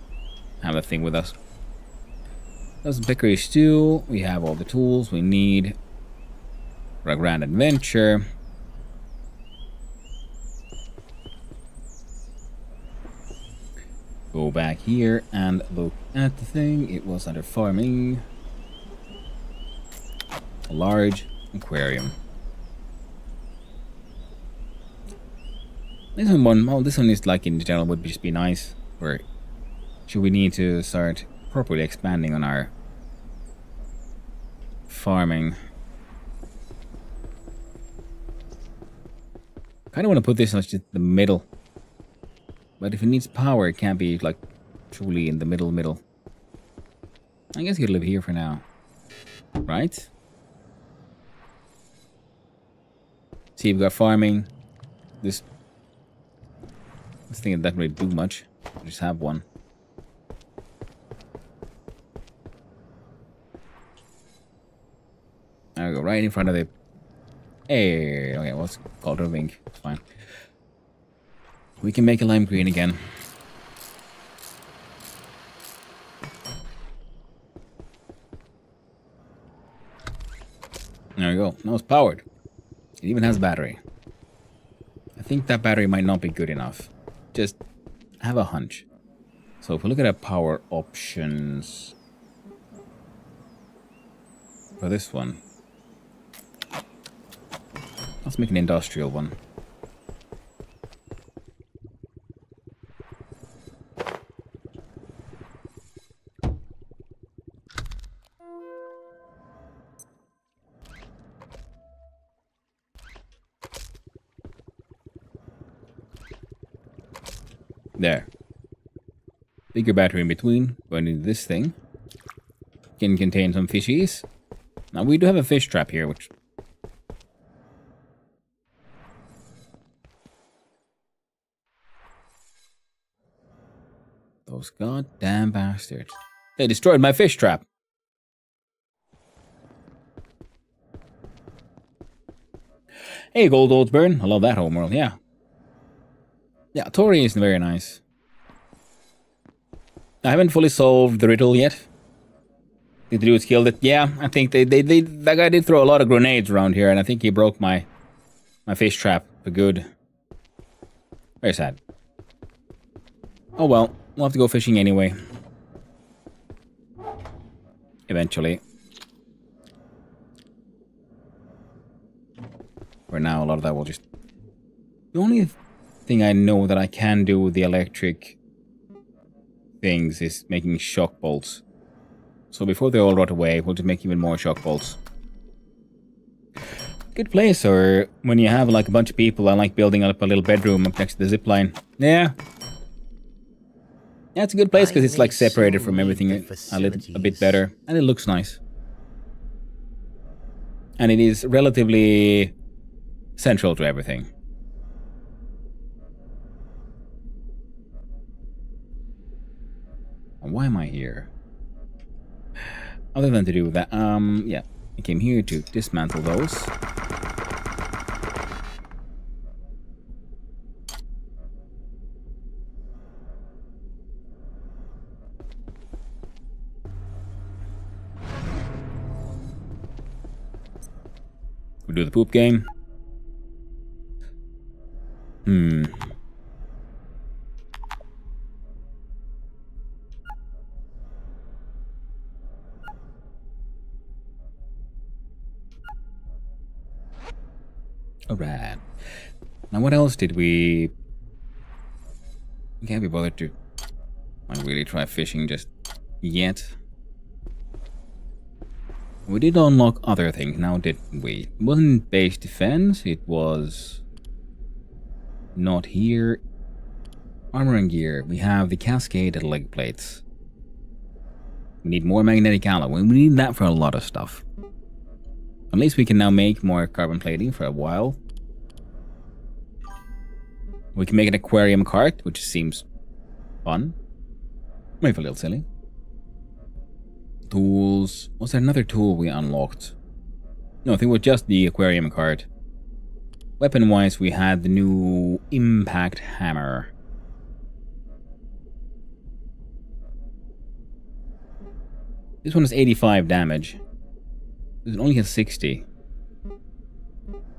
have a thing with us. That's Bakery Stew. We have all the tools we need for a grand adventure. Go back here and look at the thing. It was under farming. A large aquarium. This one, well, this one is like in general would just be nice. Or should we need to start properly expanding on our farming? Kind of want to put this in just the middle. But if it needs power, it can't be like truly in the middle. I guess you could live here for now. Right? See, we've got farming. This thing doesn't really do much. Just have one. There we go, right in front of the... Hey, okay, well, it's called a wing. It's fine. We can make a lime green again. There we go. Now it's powered. It even has battery. I think that battery might not be good enough. Just have a hunch. So if we look at our power options for this one, let's make an industrial one. There. Bigger battery in between, going into this thing. Can contain some fishies. Now we do have a fish trap here, which... Those goddamn bastards. They destroyed my fish trap. Hey, Gold Oldsburn. I love that homeworld, yeah. Yeah, Tori is very nice. I haven't fully solved the riddle yet. Did the dudes kill it? Yeah, I think that guy did throw a lot of grenades around here, and I think he broke my fish trap for good. Very sad. Oh well, we'll have to go fishing anyway. Eventually. For now, a lot of that will just... The only thing I know that I can do with the electric things is making shock bolts. So before they all rot away, we'll just make even more shock bolts. Good place, or when you have like a bunch of people, I like building up a little bedroom up next to the zipline. Yeah. Yeah, it's a good place because it's like separated from everything a bit better. And it looks nice. And it is relatively central to everything. Why am I here? Other than to do that, yeah. I came here to dismantle those. We do the poop game. Alright. Now what else did we... Can't be bothered to like really try fishing just yet. We did unlock other things now, didn't we? It wasn't base defense, it was... Not here. Armor and gear. We have the cascaded leg plates. We need more magnetic alloy. We need that for a lot of stuff. At least we can now make more carbon plating for a while. We can make an aquarium cart, which seems fun. Maybe a little silly. Tools. Was there another tool we unlocked? No, I think it was just the aquarium cart. Weapon-wise, we had the new impact hammer. This one is 85 damage. This only has 60.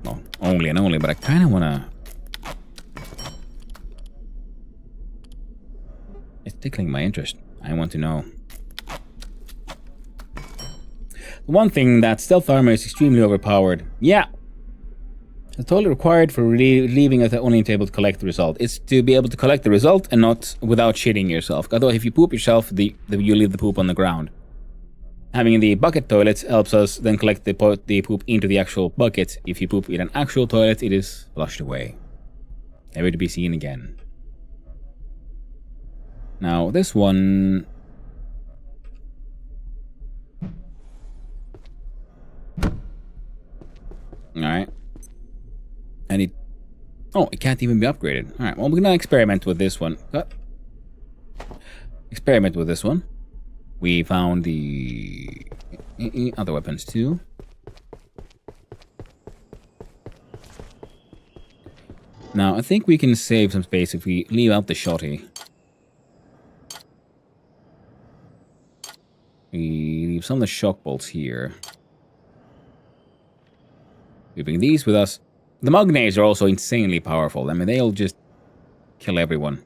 Well, only, but I kind of want to It's tickling my interest. I want to know. One thing, that stealth armor is extremely overpowered. Yeah. It's totally required for leaving us only able to collect the result. It's to be able to collect the result and not without shitting yourself. Although if you poop yourself, you leave the poop on the ground. Having the bucket toilets helps us then collect the poop into the actual bucket. If you poop in an actual toilet, it is flushed away. Never to be seen again. Now, this one... Alright. And it... Oh, it can't even be upgraded. Alright, well, we're gonna experiment with this one. Experiment with this one. We found the other weapons too. Now, I think we can save some space if we leave out the shotty. We leave some of the shock bolts here. We bring these with us. The magnets are also insanely powerful. I mean, they'll just kill everyone.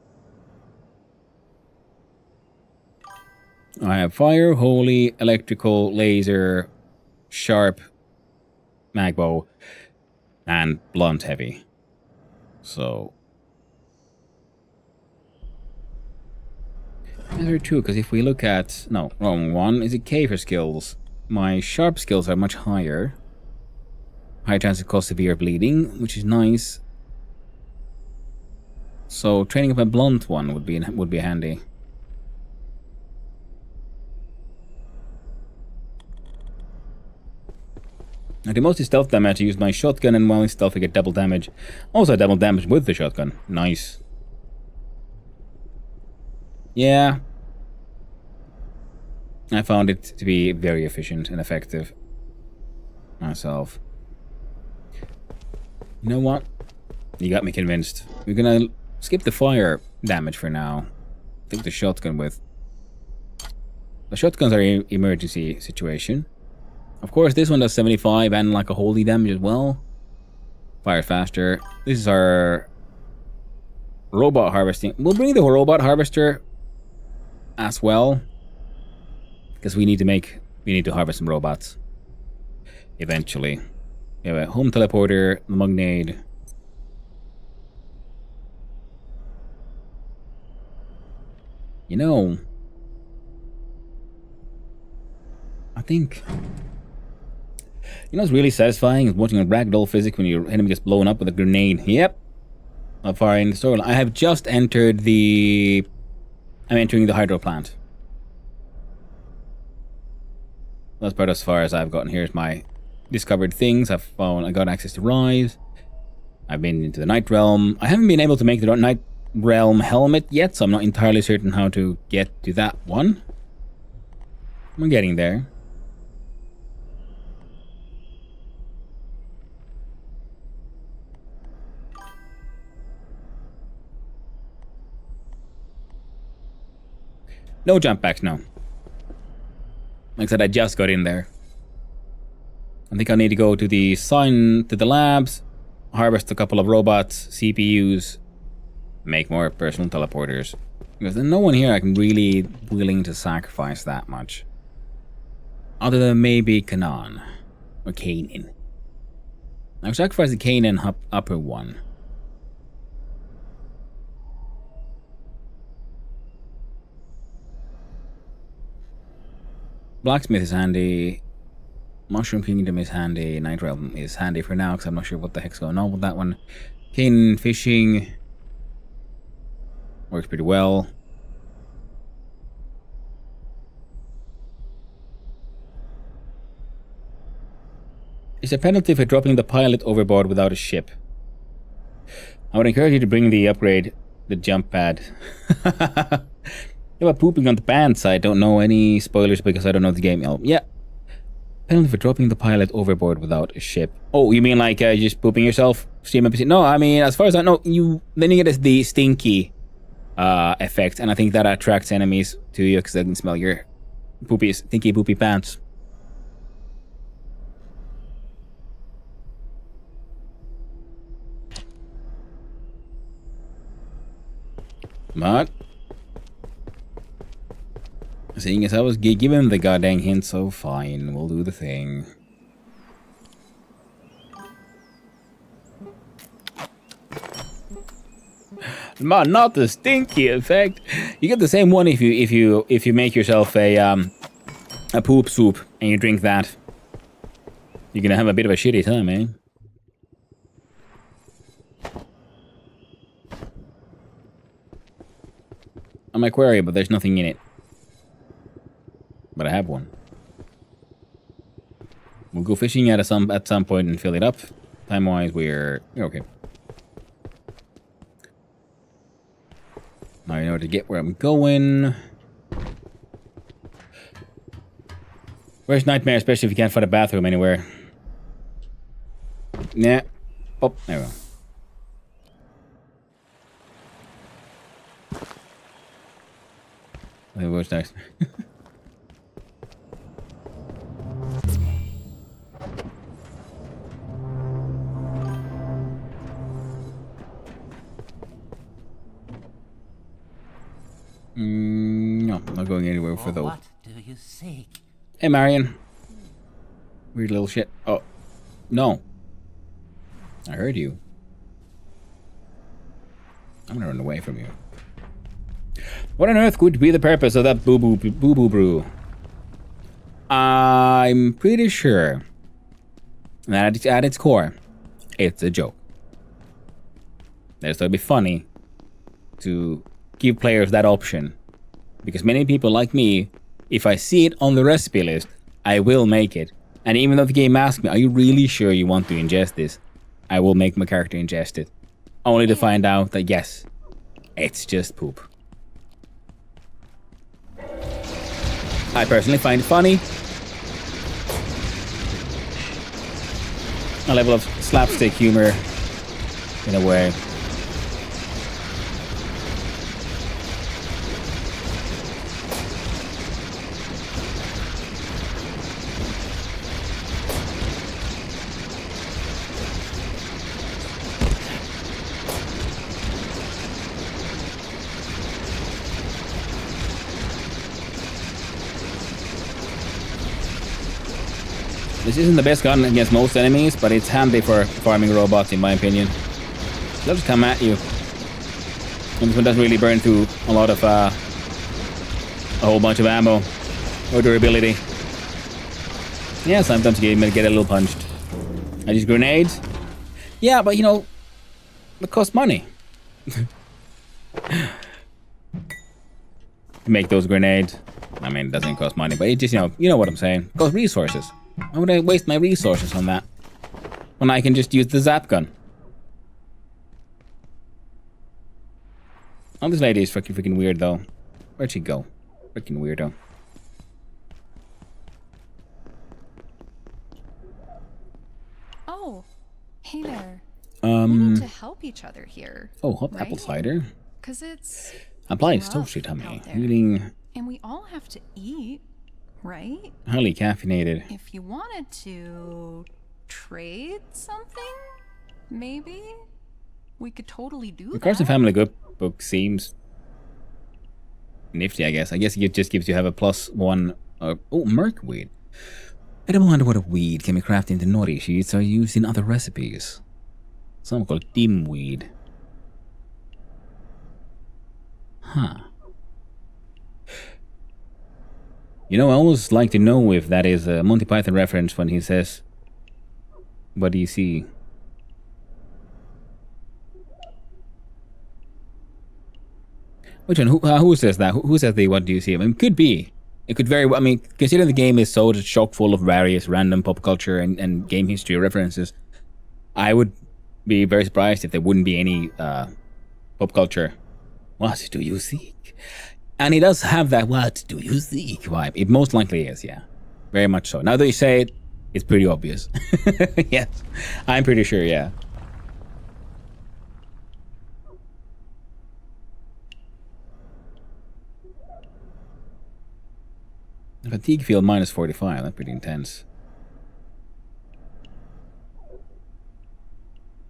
I have fire, holy, electrical, laser, sharp, magbow, and blunt heavy. So... That's very true, because if we look at... No, wrong one. Is it K for skills? My sharp skills are much higher. Higher chance of cause severe bleeding, which is nice. So training up a blunt one would be handy. Now, the most stealth damage, I use my shotgun, and while in stealth I get double damage. Also double damage with the shotgun. Nice. Yeah. I found it to be very efficient and effective. Myself. You know what? You got me convinced. We're gonna skip the fire damage for now. Take the shotgun with. The shotguns are an emergency situation. Of course, this one does 75 and like a holy damage as well. Fire faster. This is our robot harvesting. We'll bring the robot harvester as well, because we need to harvest some robots eventually. We have a home teleporter, the magnate. You know, I think... You know what's really satisfying is watching a ragdoll physics when your enemy gets blown up with a grenade. Yep. How far in the storyline? I have just entered the... I'm entering the hydro plant. That's about as far as I've gotten. Here's my discovered things. I got access to Rise. I've been into the Night Realm. I haven't been able to make the Night Realm helmet yet, so I'm not entirely certain how to get to that one. I'm getting there. No jump backs, no. Like I said, I just got in there. I think I need to go to the labs, harvest a couple of robots, CPUs, make more personal teleporters. Because there's no one here I can really willing to sacrifice that much. Other than maybe Kanan. Or Kanan. I'll sacrifice the Kanan upper one. Blacksmith is handy. Mushroom Kingdom is handy. Night Realm is handy for now because I'm not sure what the heck's going on with that one. Cane fishing works pretty well. It's a penalty for dropping the pilot overboard without a ship. I would encourage you to bring the upgrade, the jump pad. About pooping on the pants, I don't know any spoilers because I don't know the game. Oh, yeah. Penalty for dropping the pilot overboard without a ship. Oh, you mean like just pooping yourself? Stream NPC? No, I mean, as far as I know, then you get the stinky effect, and I think that attracts enemies to you because they can smell your stinky poopy pants. But Seeing as I was given the goddamn hint, so fine, we'll do the thing. Not the stinky effect. You get the same one if you make yourself a poop soup and you drink that. You're gonna have a bit of a shitty time, eh? I'm aquarium, but there's nothing in it. But I have one. We'll go fishing at some point and fill it up. Time-wise, we're okay. Now I know to get where I'm going. Where's Nightmare, especially if you can't find a bathroom anywhere? Nah. Oh, there we go. What's next? No, not going anywhere for those.
What do you seek?
Hey, Marion. Weird little shit. Oh, no. I heard you. I'm gonna run away from you. What on earth could be the purpose of that boo-boo brew? I'm pretty sure that at its core, it's a joke. It's going to be funny to give players that option. Because many people like me, if I see it on the recipe list, I will make it. And even though the game asks me, are you really sure you want to ingest this? I will make my character ingest it. Only to find out that yes, it's just poop. I personally find it funny. A level of slapstick humor, in a way. This isn't the best gun against most enemies, but it's handy for farming robots, in my opinion. They'll just come at you. And this one doesn't really burn through a lot of, a whole bunch of ammo or durability. Yeah, sometimes you get a little punched. I use grenades. Yeah, but you know, it costs money. Make those grenades. I mean, it doesn't cost money, but it just, you know what I'm saying. It costs resources. Why would I waste my resources on that when I can just use the zap gun? Oh, this lady is freaking weird though. Where'd she go? Freaking weirdo.
Oh, hey there. We need to help each other here.
Oh, hot
right?
apple cider.
'Cause it's
Applies
rough
toasty tummy.
out there.
Eating
And we all have to eat, right?
highly caffeinated.
If you wanted to trade something, maybe we could totally do
The Carson
that.
Family Cookbook seems nifty, I guess. I guess it just gives you have a +1. Oh, merkweed. I don't wonder what a weed can be crafted into nori sheets or used in other recipes. Some called dimweed. Huh. You know, I always like to know if that is a Monty Python reference when he says, "What do you see?" Which one? Who says that? Who says the "What do you see"? I mean, it could be. It could very well. I mean, considering the game is so chock full of various random pop culture and game history references, I would be very surprised if there wouldn't be any pop culture. What do you seek? And it does have that "What do you seek" vibe. It most likely is, yeah. Very much so. Now that you say it, it's pretty obvious. Yes, I'm pretty sure, yeah. Fatigue field -45, that's pretty intense.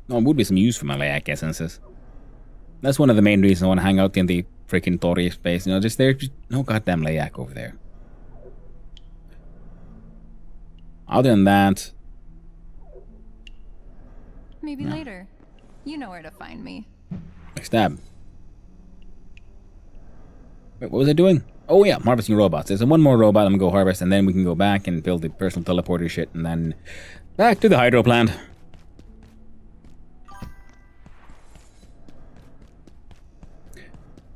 Oh, it would be some use for my maleic essences. That's one of the main reasons I want to hang out in the freaking Tori space. You know, just there's no goddamn Layak over there. Other than that...
Maybe later. You know where to find me.
Stab. Wait, what was I doing? Oh yeah, harvesting robots. There's one more robot I'm gonna go harvest, and then we can go back and build the personal teleporter shit, and then back to the hydro plant.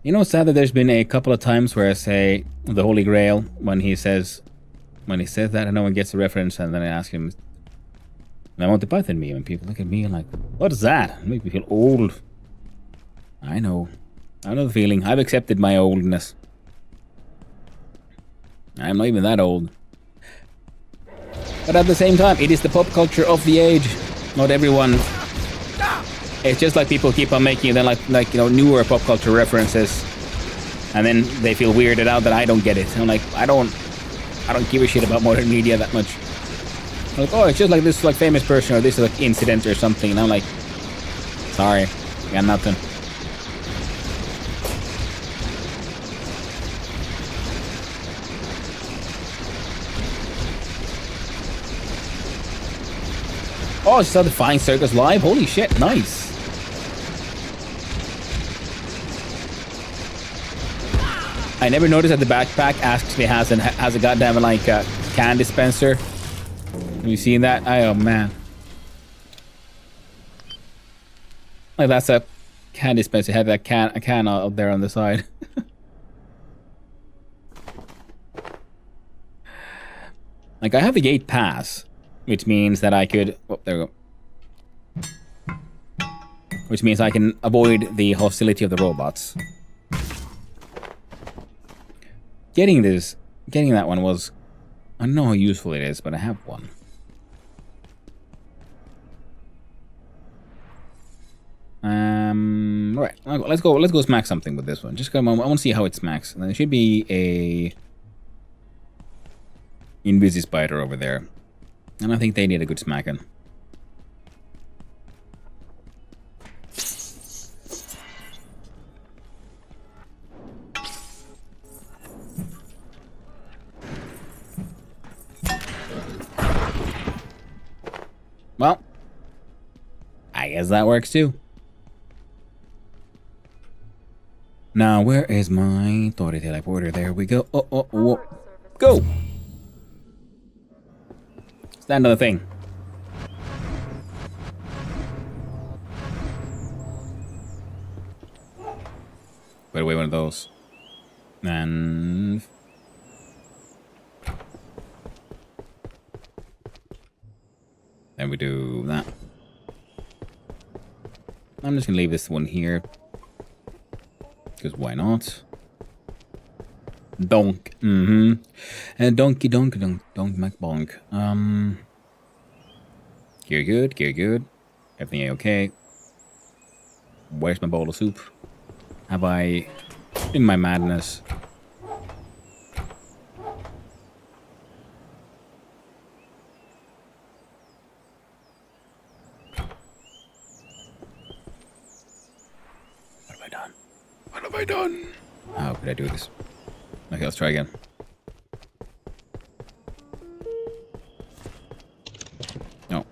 You know, it's sad that there's been a couple of times where I say the Holy Grail when he says that, and no one gets the reference, and then I ask him, and I want the Python meme, and people look at me and like, what is that? It makes me feel old. I know the feeling. I've accepted my oldness. I'm not even that old. But at the same time, it is the pop culture of the age. Not everyone. It's just like people keep on making then like you know, newer pop culture references, and then they feel weirded out that I don't get it. I'm like, I don't give a shit about modern media that much. I'm like, oh, it's just like this like famous person or this like incident or something, and I'm like, sorry, got nothing. Oh, she saw the Flying Circus live? Holy shit, nice. I never noticed that the backpack actually has a goddamn like can dispenser. Have you seen that? Oh man. Like that's a can dispenser. It had that a can out there on the side. Like I have the gate pass, which means that I could... Oh, there we go. Which means I can avoid the hostility of the robots. Getting that one was... I don't know how useful it is, but I have one. Right. Let's go smack something with this one. Just come on, I want to see how it smacks. And there should be a... Invisi spider over there. And I think they need a good smacking. Well, I guess that works too. Now, where is my Tori teleporter? There we go. Oh, go! Stand on the thing. Put away one of those. And... then we do that. I'm just gonna leave this one here. Because why not? Donk. And donkey donk mac bonk. Gear good. Everything okay. Where's my bowl of soup? Have I, in my madness, what have I done? How could I do this? Okay, let's try again. No.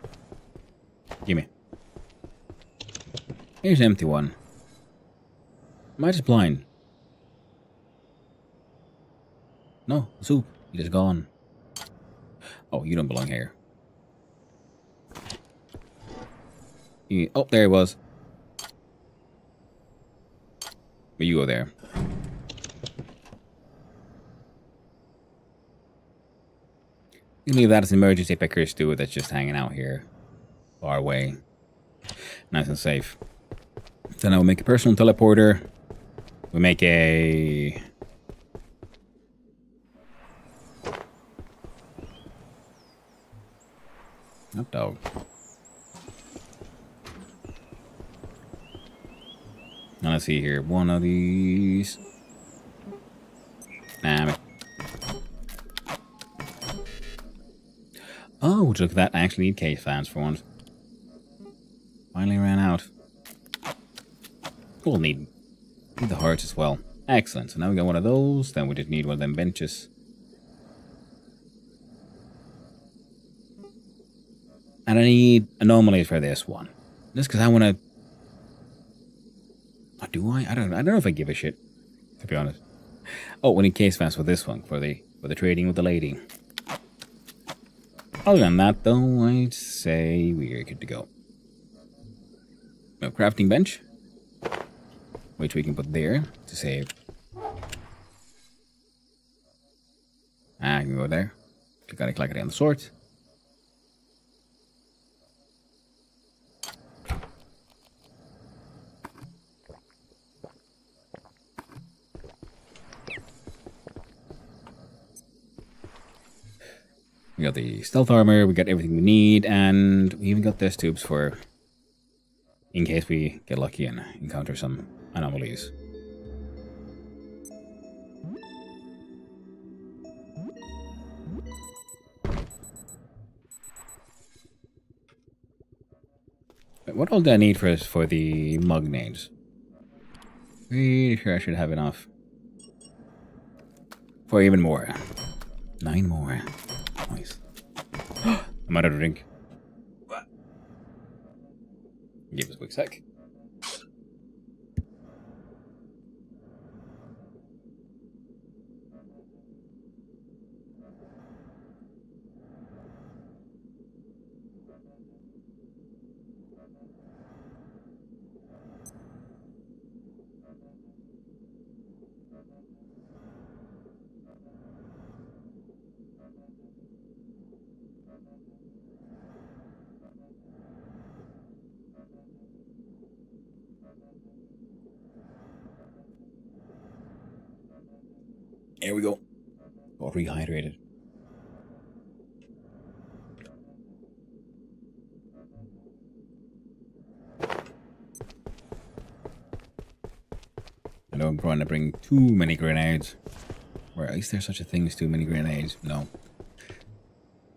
Gimme. Here's an empty one. Am I just blind? No, soup. It is gone. Oh, you don't belong here. Oh, there it was. But you go there. You can leave that as an emergency picker stew that's just hanging out here. Far away. Nice and safe. Then I will make a personal teleporter. We make a... hot dog. Now let's see here. One of these. Damn it. Oh, look at that. I actually need case fans for once. Finally ran out. We'll need the hearts as well. Excellent. So now we got one of those. Then we just need one of them benches. And I need anomalies for this one. Just because I want to... Oh, do I? I don't know if I give a shit, to be honest. Oh, we need case fast for this one, for the trading with the lady. Other than that, though, I'd say we're good to go. A crafting bench, which we can put there to save. I can go there. Click it on the sword. We got the stealth armor, we got everything we need, and we even got test tubes for in case we get lucky and encounter some anomalies. But what all do I need for the mug names? Pretty sure I should have enough for even more. 9 more. Nice. I'm out of drink. Give us a quick sec. Here we go. Got rehydrated. I know I'm trying to bring too many grenades. Or is there such a thing as too many grenades? No.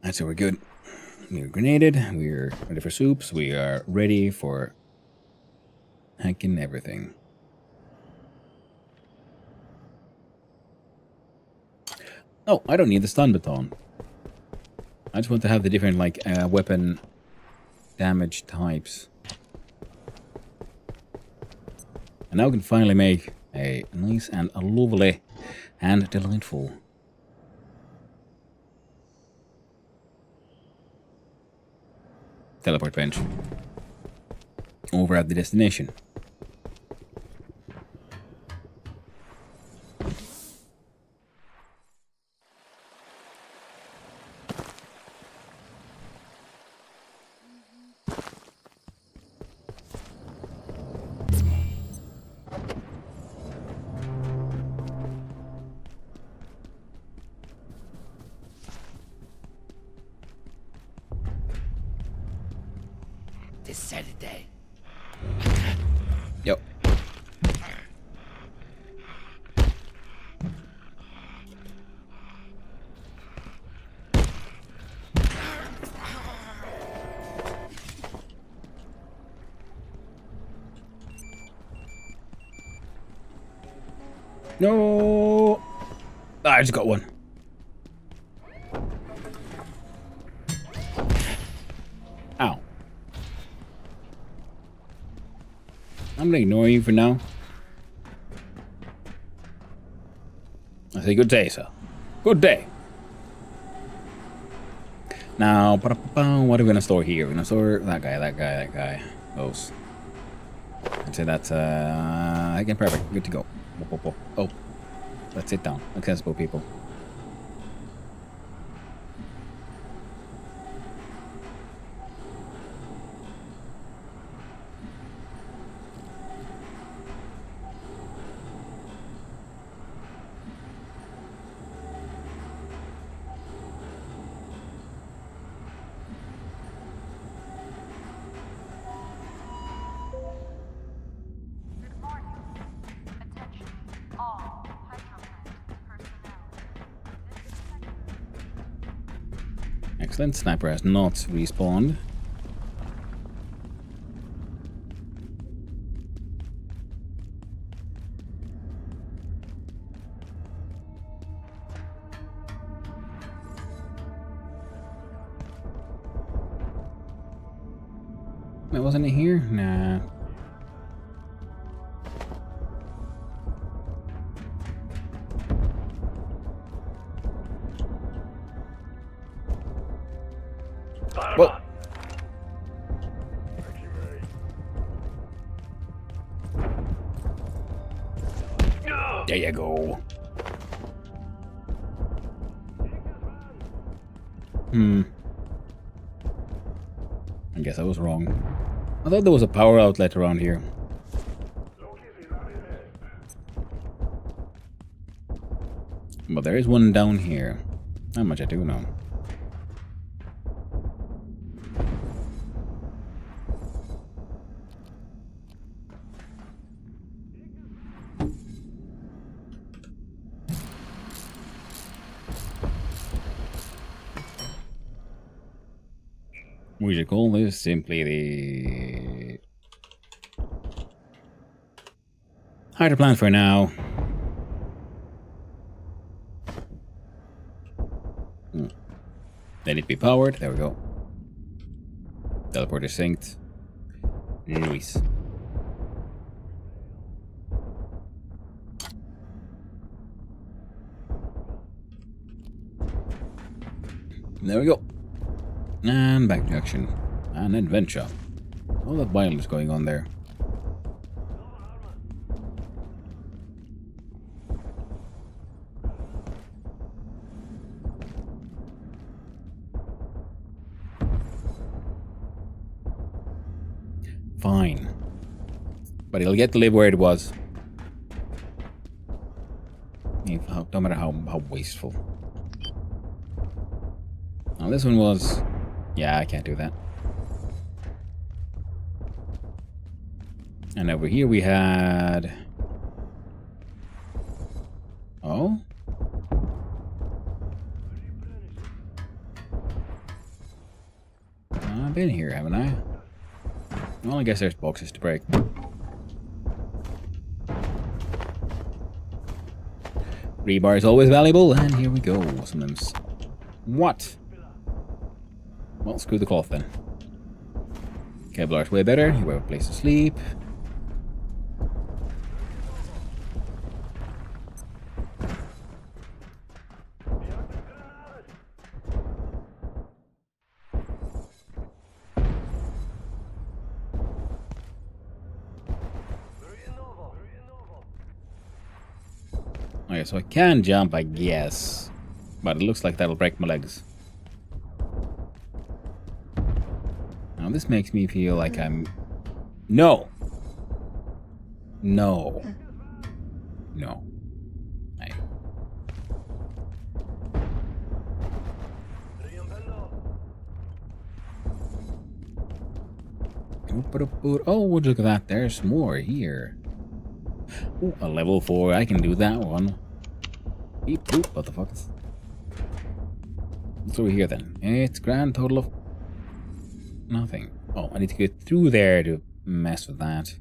That's it, we're good. We're grenaded, we're ready for soups, we are ready for hacking everything. Oh, I don't need the stun baton. I just want to have the different, like, weapon damage types. And now we can finally make a nice and a lovely and delightful teleport bench over at the destination.
This Saturday.
Yep. No. I just got one. Ow. I'm gonna ignore you for now. I say good day, sir. Good day. Now, what are we gonna store here? We're gonna store that guy. Those. I'd say that's again perfect. Good to go. Oh, let's sit down. Accessible people. Excellent. Sniper has not respawned. That wasn't it here? Nah. Whoa. There you go. I guess I was wrong. I thought there was a power outlet around here. But there is one down here. How much I do know. We should call this simply the hydro plant for now. They need to be powered. There we go. Teleporter synced. Nice. There we go. And back to action. An adventure. All that violence going on there. Fine. But he'll get to live where it was. No matter how wasteful. Now this one was... Yeah, I can't do that. And over here we had... Oh? I've been here, haven't I? Well, I guess there's boxes to break. Rebar is always valuable, and here we go. Sometimes. What? Well, screw the cloth then. Kevlar's way better. You have a place to sleep. Okay, so I can jump, I guess. But it looks like that'll break my legs. Now this makes me feel like I'm... No! No. No. Hey. Oh, would you look at that? There's more here. Ooh, a level 4. I can do that one. Beep, boop. What the fuck? What's over here then? It's grand total of nothing. Oh, I need to get through there to mess with that.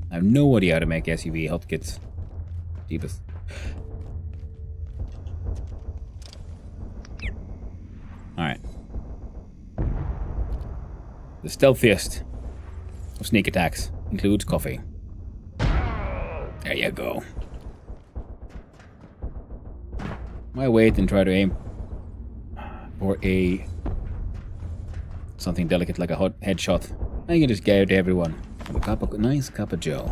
I have no idea how to make SUV help kits. Deepest. Alright. The stealthiest of sneak attacks includes coffee. There you go. Why wait and try to aim for something delicate like a hot headshot? I can just gouge everyone. A nice cup of joe.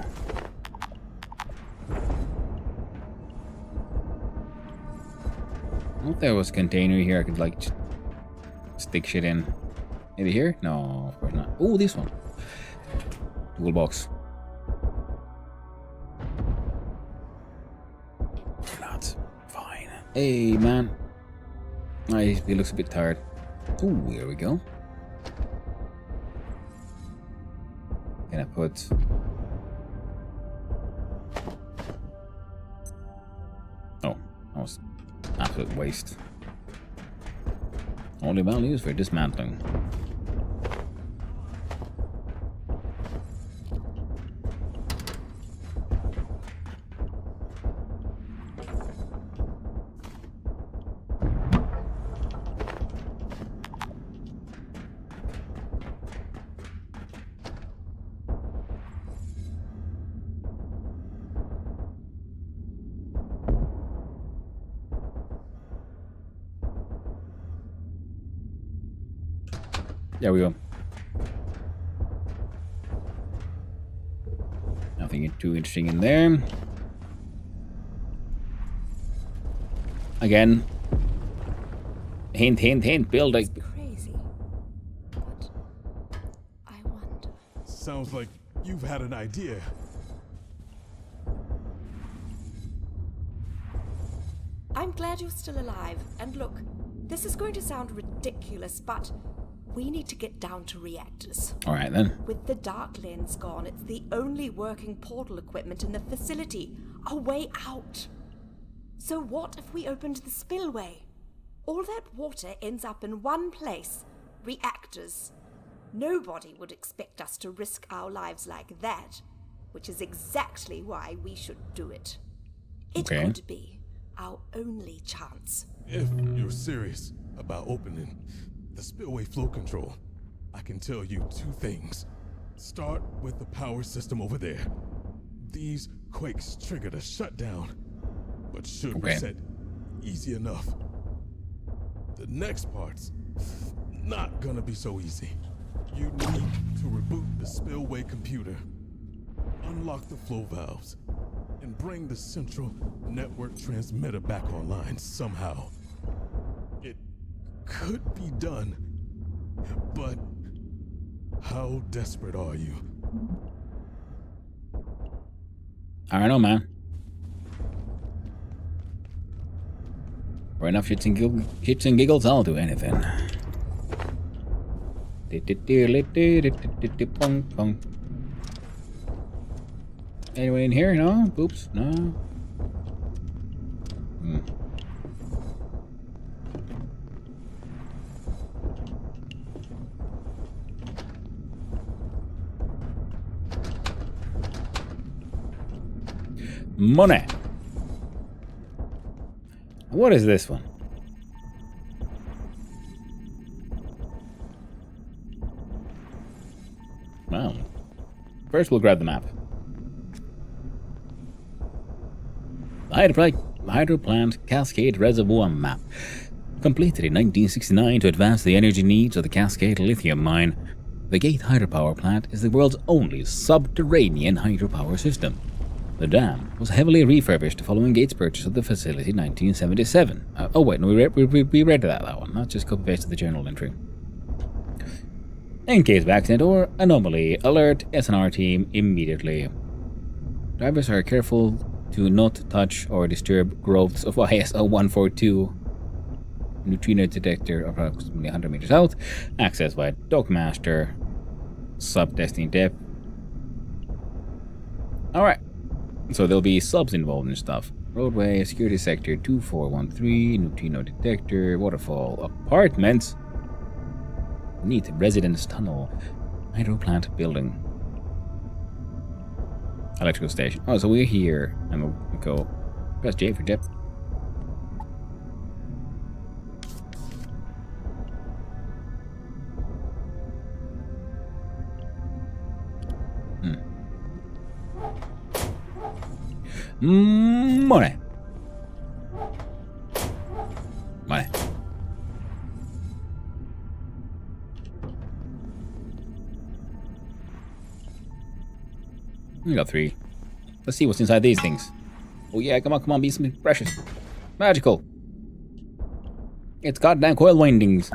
I thought there was a container here I could like stick shit in. Maybe here? No, of course not. Oh, this one. Toolbox. That's fine. Hey, man. He looks a bit tired. Ooh, here we go. Can I put... Oh, that was absolute waste. Only values for dismantling. There we go. Nothing too interesting in there. Again. Hint, hint, hint, building.
Crazy. But I wonder.
Sounds like you've had an idea.
I'm glad you're still alive. And look, this is going to sound ridiculous, but we need to get down to reactors.
Alright then.
With the dark lens gone, it's the only working portal equipment in the facility. A way out. So what if we opened the spillway? All that water ends up in one place. Reactors. Nobody would expect us to risk our lives like that, which is exactly why we should do it. It could be our only chance.
If you're serious about opening the spillway flow control, I can tell you 2 things. Start with the power system over there. These quakes triggered a shutdown, but should reset easy enough. The next part's not gonna be so easy. You need to reboot the spillway computer, unlock the flow valves, and bring the central network transmitter back online somehow. It could be done, but how desperate are you?
I don't know, man. For enough shits and giggles, I'll do anything. Anyone in here? No? Oops, no. Money. What is this one? Well, first we'll grab the map. Hydro plant Cascade Reservoir map. Completed in 1969 to advance the energy needs of the Cascade lithium mine. The Gate hydropower plant is the world's only subterranean hydropower system. The dam was heavily refurbished following Gates' purchase of the facility in 1977. Oh wait, no, we read that one, not just copy-pasted the journal entry. In case of accident or anomaly, alert SNR team immediately. Drivers are careful to not touch or disturb growths of ISO 142. Neutrino detector approximately 100 meters out. Access by Dockmaster. Sub-testing depth. Alright. So there'll be subs involved in stuff. Roadway, security sector 2413, neutrino detector, waterfall, apartments. Neat residence tunnel. Hydro plant building. Electrical station. Oh, so we're here. And we'll go. Press J for depth. Money. Money. We got 3. Let's see what's inside these things. Oh yeah, come on, be something precious. Magical. It's goddamn coil windings.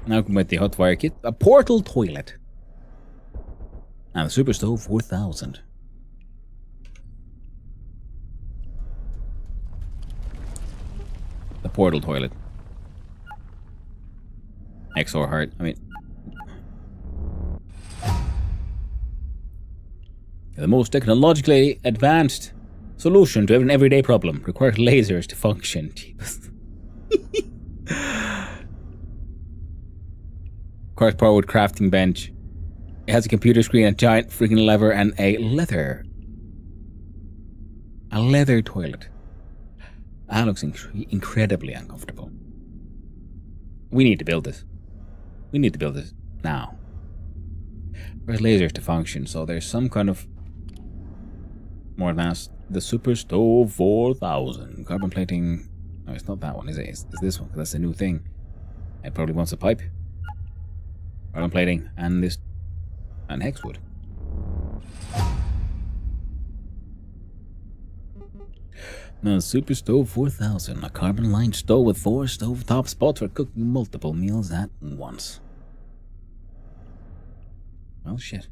Now with the hot wire kit. A portal toilet. And the Super Stove 4000. The portal toilet. XOR heart. I mean, the most technologically advanced solution to an everyday problem requires lasers to function. Requires powered crafting bench. It has a computer screen, a giant freaking lever, and a leather toilet. That looks incredibly uncomfortable. We need to build this. We need to build this now. There's lasers to function, so there's some kind of more advanced. The Super Stove 4000. Carbon plating. No, it's not that one, is it? It's this one, because that's a new thing. It probably wants a pipe. Iron plating and this and hexwood. Now, Super Stove 4000, a carbon-lined stove with 4 stovetop spots for cooking multiple meals at once. Well, shit.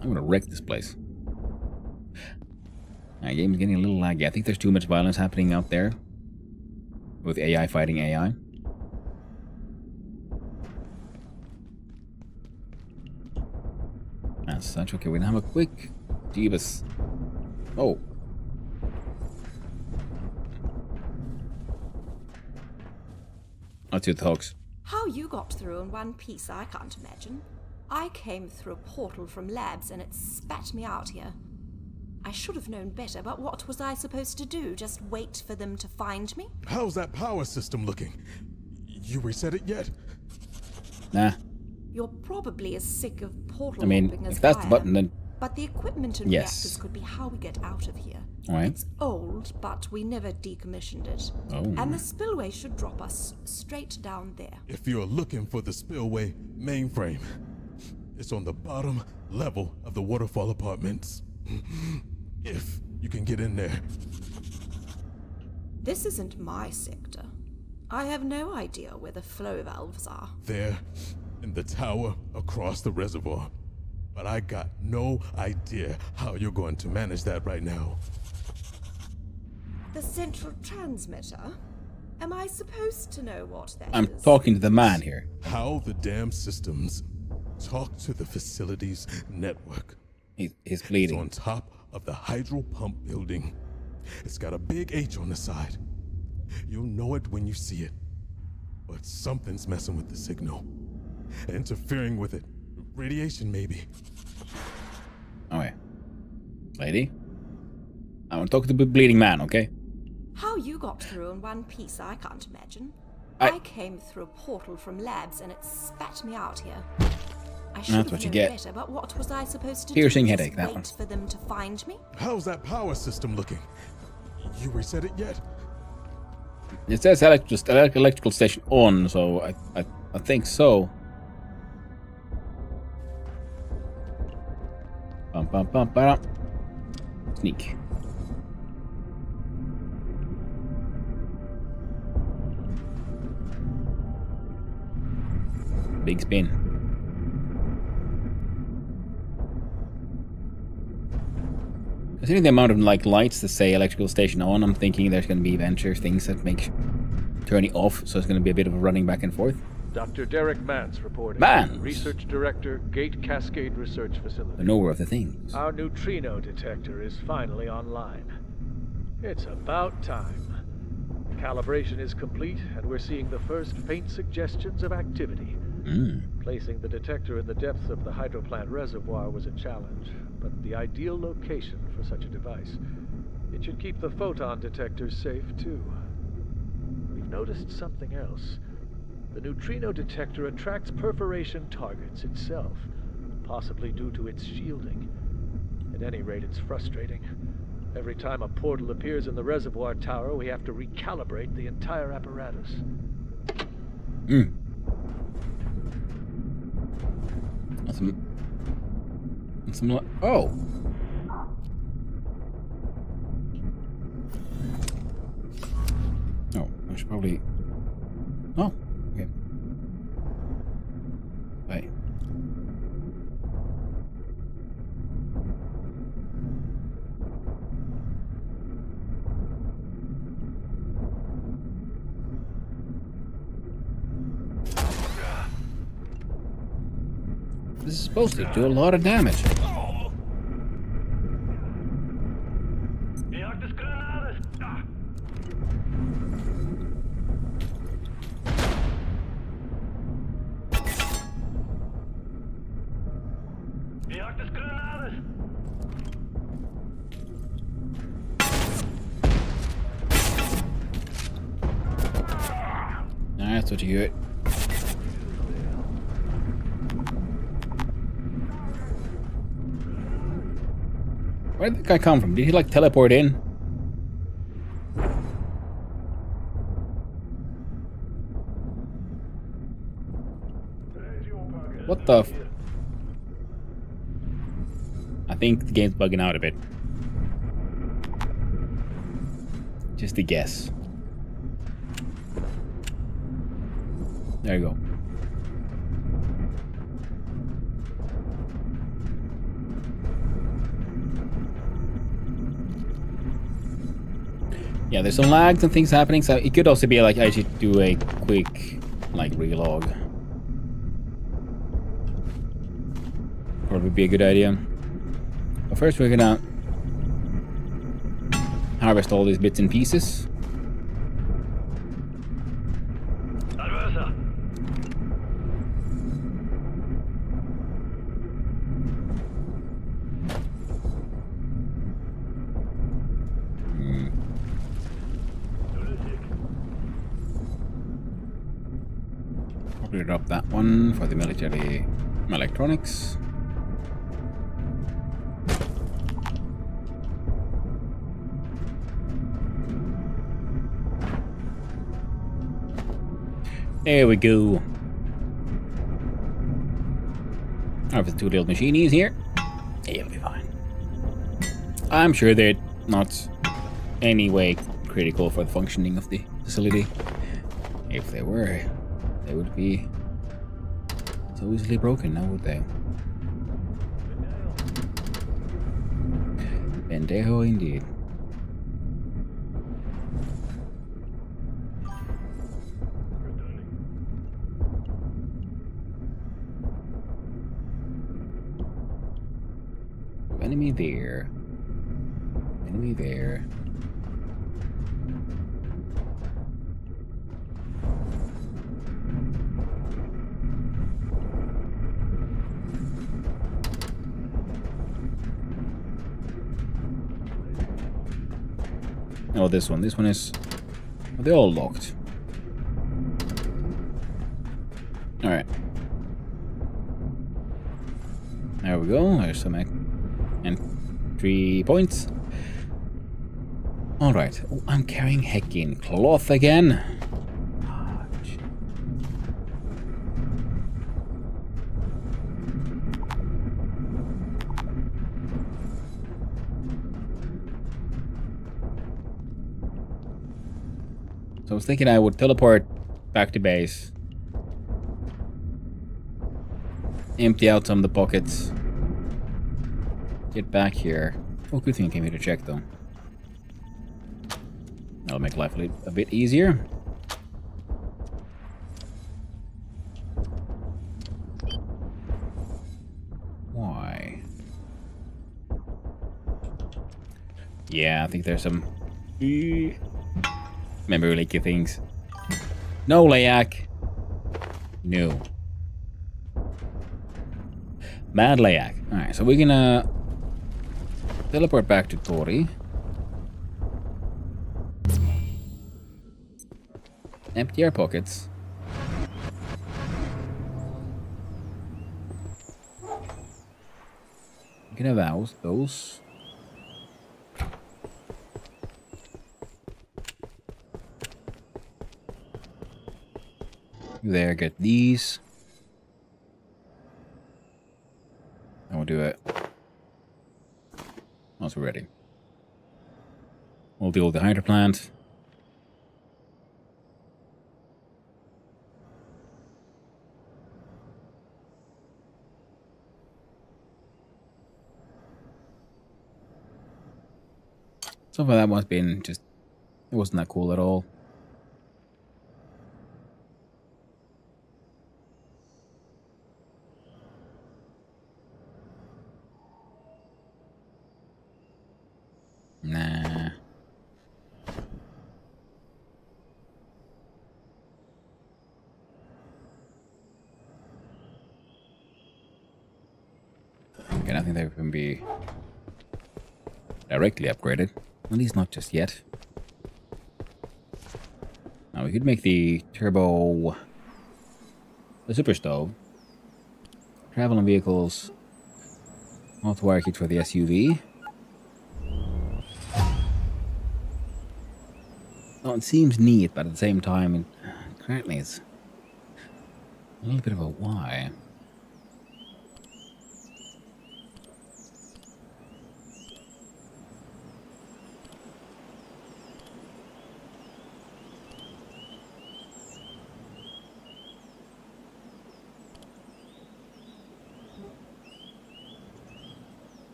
I'm gonna wreck this place. My game's getting a little laggy. I think there's too much violence happening out there. With AI fighting AI. As such, okay, we're gonna have a quick Jeebus. Oh. Let's do the hoax.
How you got through in one piece, I can't imagine. I came through a portal from labs and it spat me out here. I should have known better, but what was I supposed to do? Just wait for them to find me?
How's that power system looking? You reset it yet?
Nah.
You're probably as sick of portal
I mean,
hopping as
if that's
I
the
am.
button, then
But the equipment and
yes.
reactors could be how we get out of here.
Alright.
It's old, but we never decommissioned it.
Oh.
And the spillway should drop us straight down there.
If you're looking for the spillway mainframe, it's on the bottom level of the waterfall apartments. If you can get in there.
This isn't my sector. I have no idea where the flow valves are.
There, in the tower across the reservoir. But I got no idea how you're going to manage that right now.
The central transmitter? Am I supposed to know what that
I'm
is?
talking to the man here.
How the damn systems talk to the facilities network.
He's bleeding.
It's on top of the hydro pump building. It's got a big H on the side. You'll know it when you see it. But something's messing with the signal. Interfering with it. Radiation, maybe.
Okay. Lady? I want to talk to the bleeding man, okay?
How you got through in one piece, I can't imagine.
I
I came through a portal from labs and it spat me out here. I
That's
should have
what you
known
get.
better, but what was I supposed to
Piercing
do?
headache,
Just
that
wait
one.
for them to find me?
How's that power system looking? You reset it yet?
It says electrical station on, so I think so. Bum, bum, bum, bum. Sneak. Big spin. Considering the amount of like lights that say electrical station on, I'm thinking there's going to be venture things that make turning off, so it's going to be a bit of a running back and forth.
Dr. Derek Mance reporting.
Mance?
Research Director, Gate Cascade Research Facility.
The knower of the things.
Our neutrino detector is finally online. It's about time. Calibration is complete, and we're seeing the first faint suggestions of activity. Placing the detector in the depths of the hydroplant reservoir was a challenge, but the ideal location for such a device. It should keep the photon detectors safe, too. We've noticed something else. The neutrino detector attracts perforation targets itself, possibly due to its shielding. At any rate, it's frustrating. Every time a portal appears in the reservoir tower, we have to recalibrate the entire apparatus.
Oh. Oh, I should probably. Oh, okay. Wait. This is supposed to do a lot of damage. That's what you get. Where did the guy come from? Did he like teleport in? What the? I think the game's bugging out a bit. Just a guess. There you go. Yeah, there's some lags and things happening, so it could also be like I should do a quick like relog. Probably be a good idea. But first we're gonna harvest all these bits and pieces. Probably drop that one for the military electronics. There we go. Have the two little machinies here. It'll be fine. I'm sure they're not any way critical for the functioning of the facility. If they were, they would be so easily broken now, would they? Pendejo indeed. Enemy there. Enemy there. Oh, this one. This one is... Oh, they're all locked. Alright. There we go. There's some entry points. Alright. Oh, I'm carrying heckin' cloth again. So I was thinking I would teleport back to base. Empty out some of the pockets. Get back here. Oh, good thing I came here to check though. That'll make life a bit easier. Why? Yeah, I think there's some memory leaky things. No, Layak. No. Mad Layak. Alright, so we're gonna teleport back to Tori. Empty our pockets. You can have those. There, get these. And we'll do it once we're ready. We'll deal with the hydro plant. So far that one's been just, it wasn't that cool at all. Nah. Okay, I think they can be directly upgraded. At least not just yet. Now we could make the turbo, the super stove. Travel on vehicles. Multi-wire kit for the SUV. Well, it seems neat, but at the same time, currently it's a little bit of a why.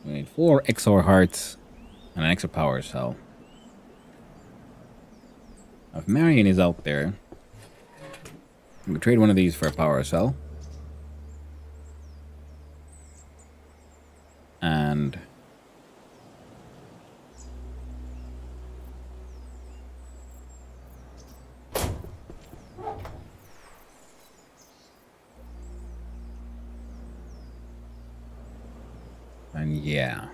We need 4 XOR hearts and an extra power cell. If Marion is out there, we can trade one of these for a power cell. And yeah.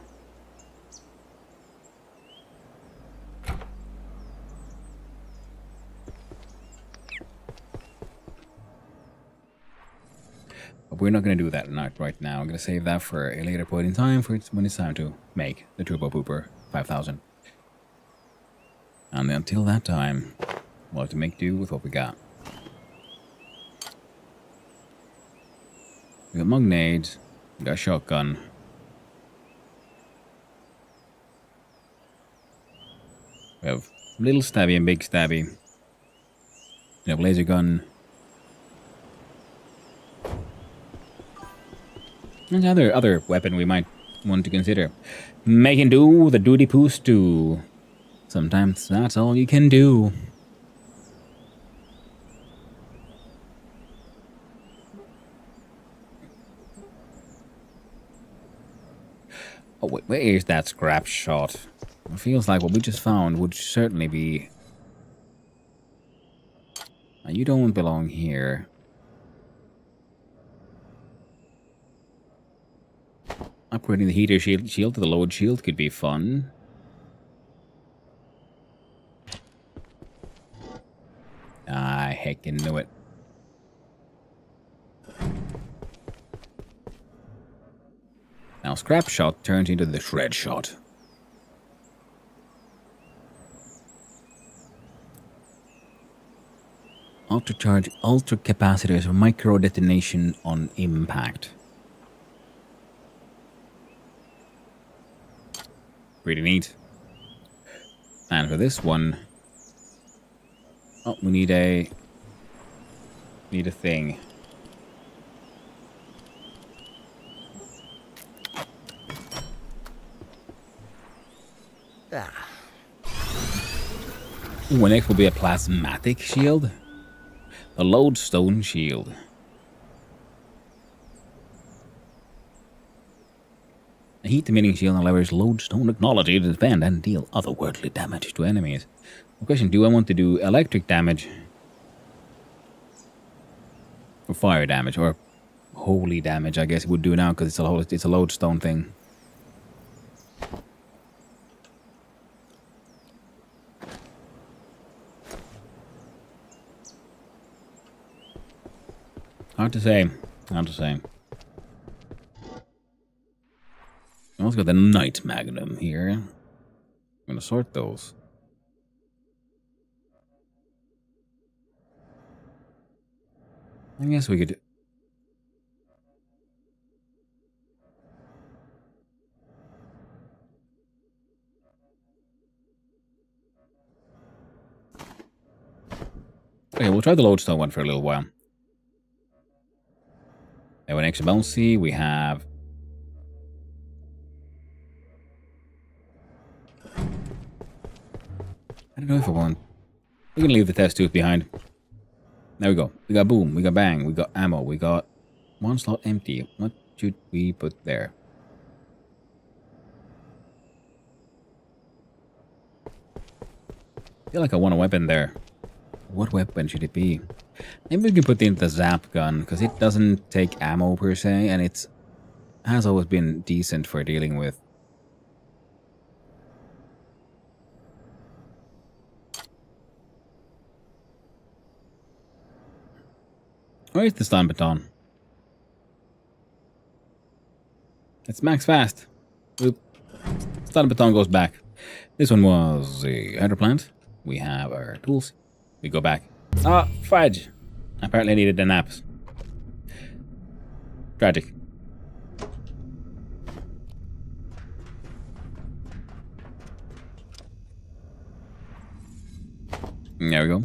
But we're not going to do that right now. I'm going to save that for a later point in time, for when it's time to make the Turbo Pooper 5000. And until that time, we'll have to make do with what we got. We got mug nades, we got a shotgun. We have little stabby and big stabby. We have laser gun. There's other weapon we might want to consider. Making do the duty poo stew. Sometimes that's all you can do. Oh wait, where is that scrap shot? It feels like what we just found would certainly be... Now, you don't belong here. Upgrading the heater shield to the load shield could be fun. I heckin' knew it. Now scrap shot turns into the shred shot. Ultra-charge ultra capacitors or micro detonation on impact. Pretty neat. And for this one, oh, we need a thing.
Ah.
Ooh, next will be a plasmatic shield. The lodestone shield. A heat-emitting shield leverages lodestone technology to defend and deal otherworldly damage to enemies. The question: do I want to do electric damage or fire damage or holy damage? I guess it would do now because it's a lodestone thing. Hard to say. Hard to say. I also got the Night Magnum here. I'm gonna sort those. I guess we could... Okay, we'll try the lodestone one for a little while. And when extra bouncy, we have... I don't know if I want... We're gonna leave the test tube behind. There we go. We got boom, we got bang, we got ammo, we got one slot empty. What should we put there? I feel like I want a weapon there. What weapon should it be? Maybe we can put in the zap gun, because it doesn't take ammo per se, and it has always been decent for dealing with. Where's the stun baton? It's max fast. Oop. Stun baton goes back. This one was the hydro plant. We have our tools. We go back. Ah, fudge. Apparently I needed the naps. Tragic. There we go.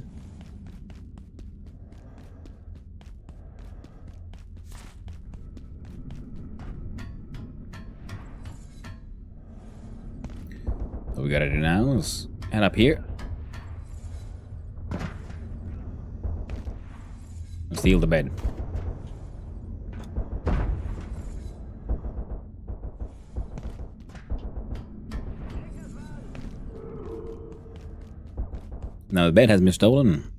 What we gotta do now is head up here. And steal the bed. Now the bed has been stolen.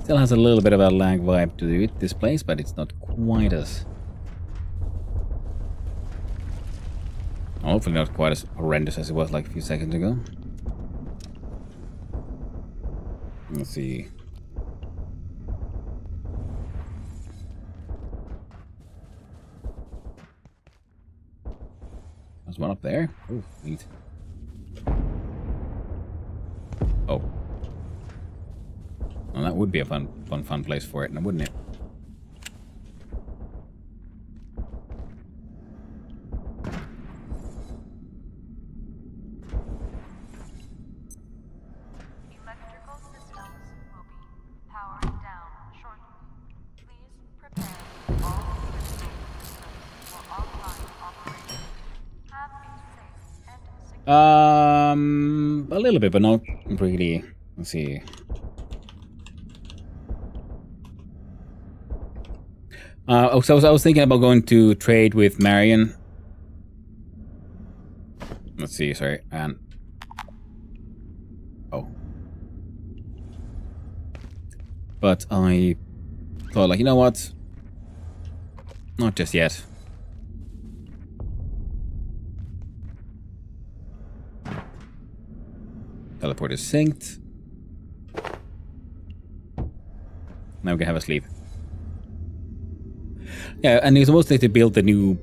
Still has a little bit of a lag vibe to it, this place, but it's not quite as... hopefully not quite as horrendous as it was like a few seconds ago. Let's see. There's one up there. Oh, neat. Oh. Well, that would be a fun place for it, now wouldn't it?
Electrical systems will be powering down shortly. Please prepare all electrical systems for offline operation. Have a safe and secure.
A little bit, but not really. Let's see. So I was thinking about going to trade with Marion. Let's see, sorry, and oh, but I thought, like, you know what? Not just yet. Teleport is synced. Now we can have a sleep. Yeah, and it's mostly to build the new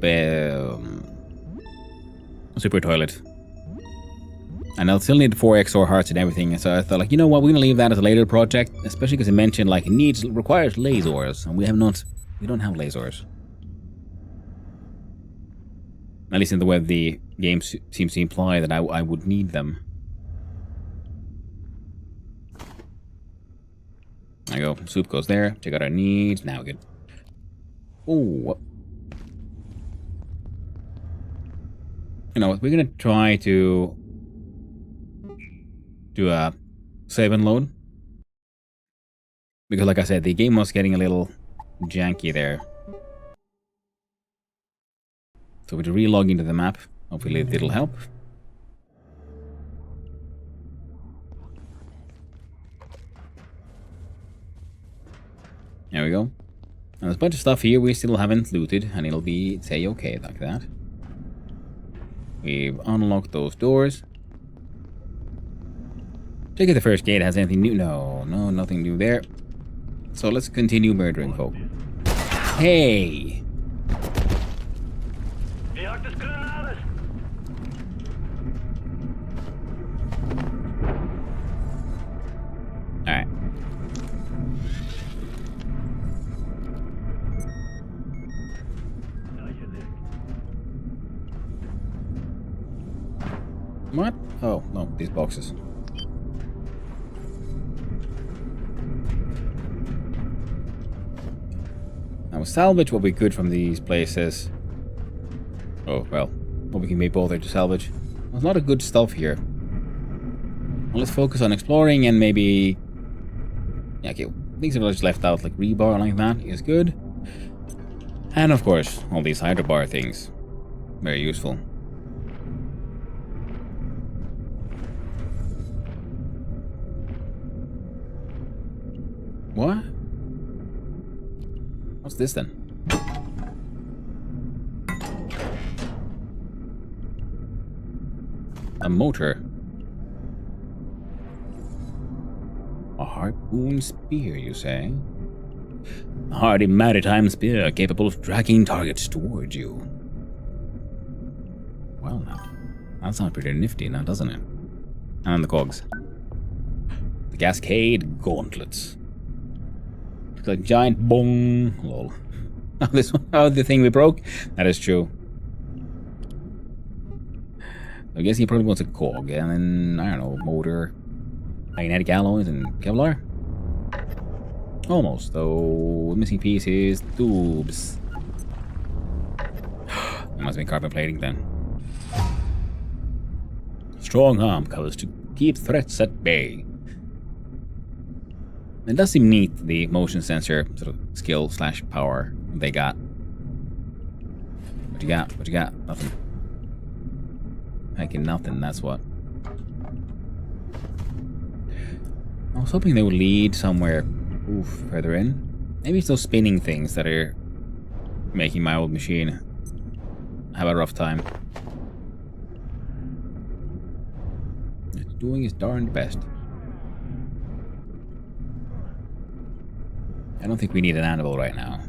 super toilet. And I'll still need 4 XOR hearts and everything, so I thought, like, you know what, we're gonna leave that as a later project, especially because it mentioned, like, it requires lasers, and we don't have lasers. At least in the way the game seems to imply that I would need them. There you go, soup goes there, check out our needs, now good. Oh, you know what? We're gonna try to do a save and load, because, like I said, the game was getting a little janky there. So we re-log into the map. Hopefully it'll help. There we go. And there's a bunch of stuff here we still haven't looted, and it'll say okay like that. We've unlocked those doors. Check if the first gate has anything new. No, nothing new there. So let's continue murdering folk. Hey! Alright. What? Oh, no, these boxes. Now we'll salvage what we could from these places. Oh, well, what we can be bothered to salvage. There's a lot of good stuff here. Well, let's focus on exploring and maybe... yeah, okay, things that are just left out, like rebar like that, is good. And of course, all these hydrobar things. Very useful. What? What's this then? A motor. A harpoon spear, you say? A hardy maritime spear capable of dragging targets towards you. Well, now, that sounds pretty nifty now, doesn't it? And the cogs. The Cascade Gauntlets. Looks like giant bong. Lol. Oh, this one. Oh, the thing we broke? That is true. I guess he probably wants a cog, and then, I don't know, motor, magnetic alloys, and Kevlar. Almost, though. Missing piece is tubes. It must be carbon plating then. Strong arm covers to keep threats at bay. It does seem neat, the motion sensor sort of skill / power they got. What you got? What you got? Nothing. Heckin' nothing, that's what. I was hoping they would lead somewhere further in. Maybe it's those spinning things that are making my old machine have a rough time. It's doing its darned best. I don't think we need an animal right now.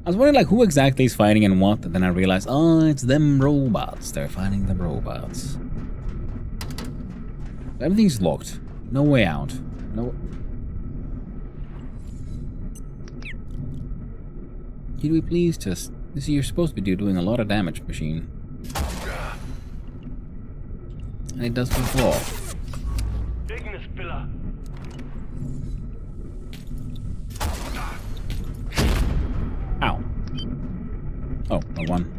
I was wondering, like, who exactly is fighting and what, and then I realized, oh, it's them robots. They're fighting the robots. Everything's locked. No way out. No. Could we please just... This you're supposed to be doing a lot of damage, machine. And it does fall. Ow. Oh, no one.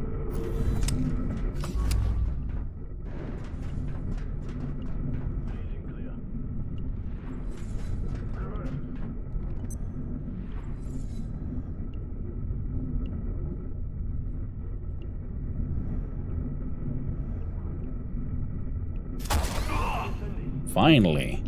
Finally.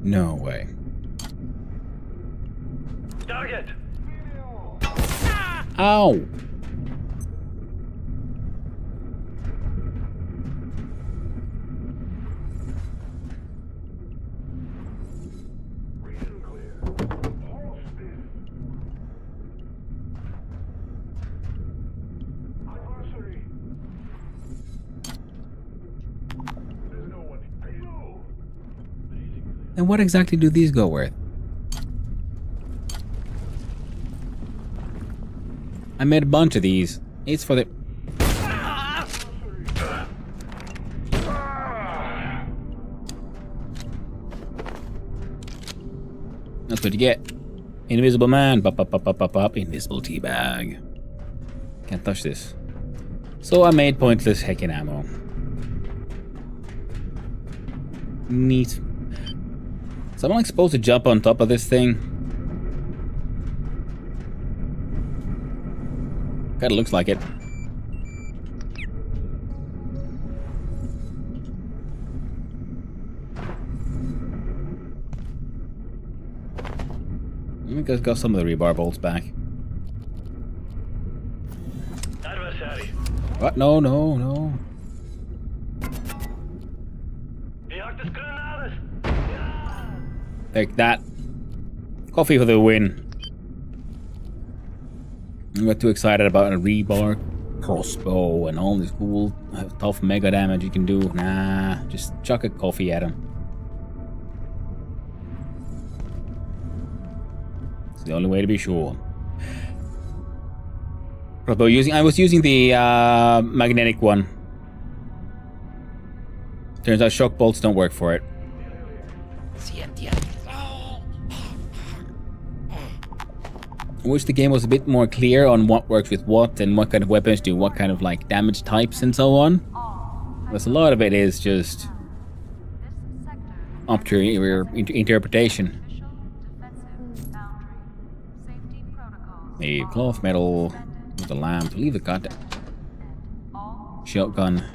No way.
Target.
Ow! And what exactly do these go with? I made a bunch of these. It's for the... That's what you get. Invisible man. Pop, pop, pop, pop, pop, pop. Invisible tea bag. Can't touch this. So I made pointless heckin' ammo. Neat. Someone like supposed to jump on top of this thing? Kinda looks like it. Let me just got some of the rebar bolts back.
Adversary.
What? No, no, no. Take that. Coffee for the win. I got too excited about a rebar crossbow and all this cool tough mega damage you can do. Nah, just chuck a coffee at him. It's the only way to be sure. Crossbow I was using the magnetic one. Turns out shock bolts don't work for it. I wish the game was a bit more clear on what works with what and what kind of weapons do what kind of like damage types and so on. Because a lot of it is just up to your interpretation. The cloth metal with the lamp. Leave the goddamn shotgun.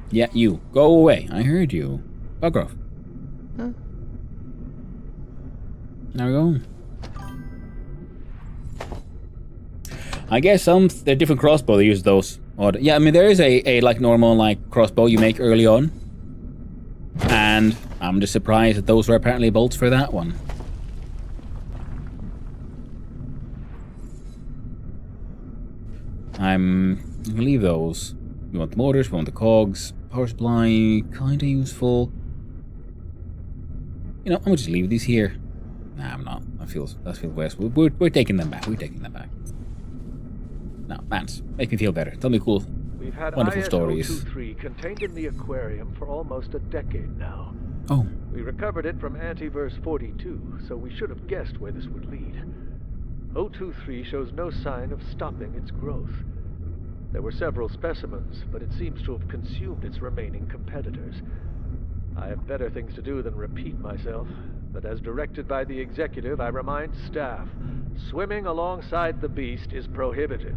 Yeah, you. Go away. I heard you. Bug off. There we go. I guess they're different crossbow. They use those. Yeah, I mean there is a like normal like crossbow you make early on, and I'm just surprised that those were apparently bolts for that one. I'm gonna leave those. We want the motors. We want the cogs. Power supply, kinda useful. You know, I'm gonna just leave these here. Nah, I'm not. That feels worse. We're taking them back. We're taking them back. No, Vance, make me feel better. Tell me cool,
We've had
wonderful stories.
IS-023 contained in the aquarium for almost a decade now.
Oh.
We recovered it from Antiverse 42, so we should have guessed where this would lead. 023 shows no sign of stopping its growth. There were several specimens, but it seems to have consumed its remaining competitors. I have better things to do than repeat myself, but as directed by the executive, I remind staff, swimming alongside the beast is prohibited.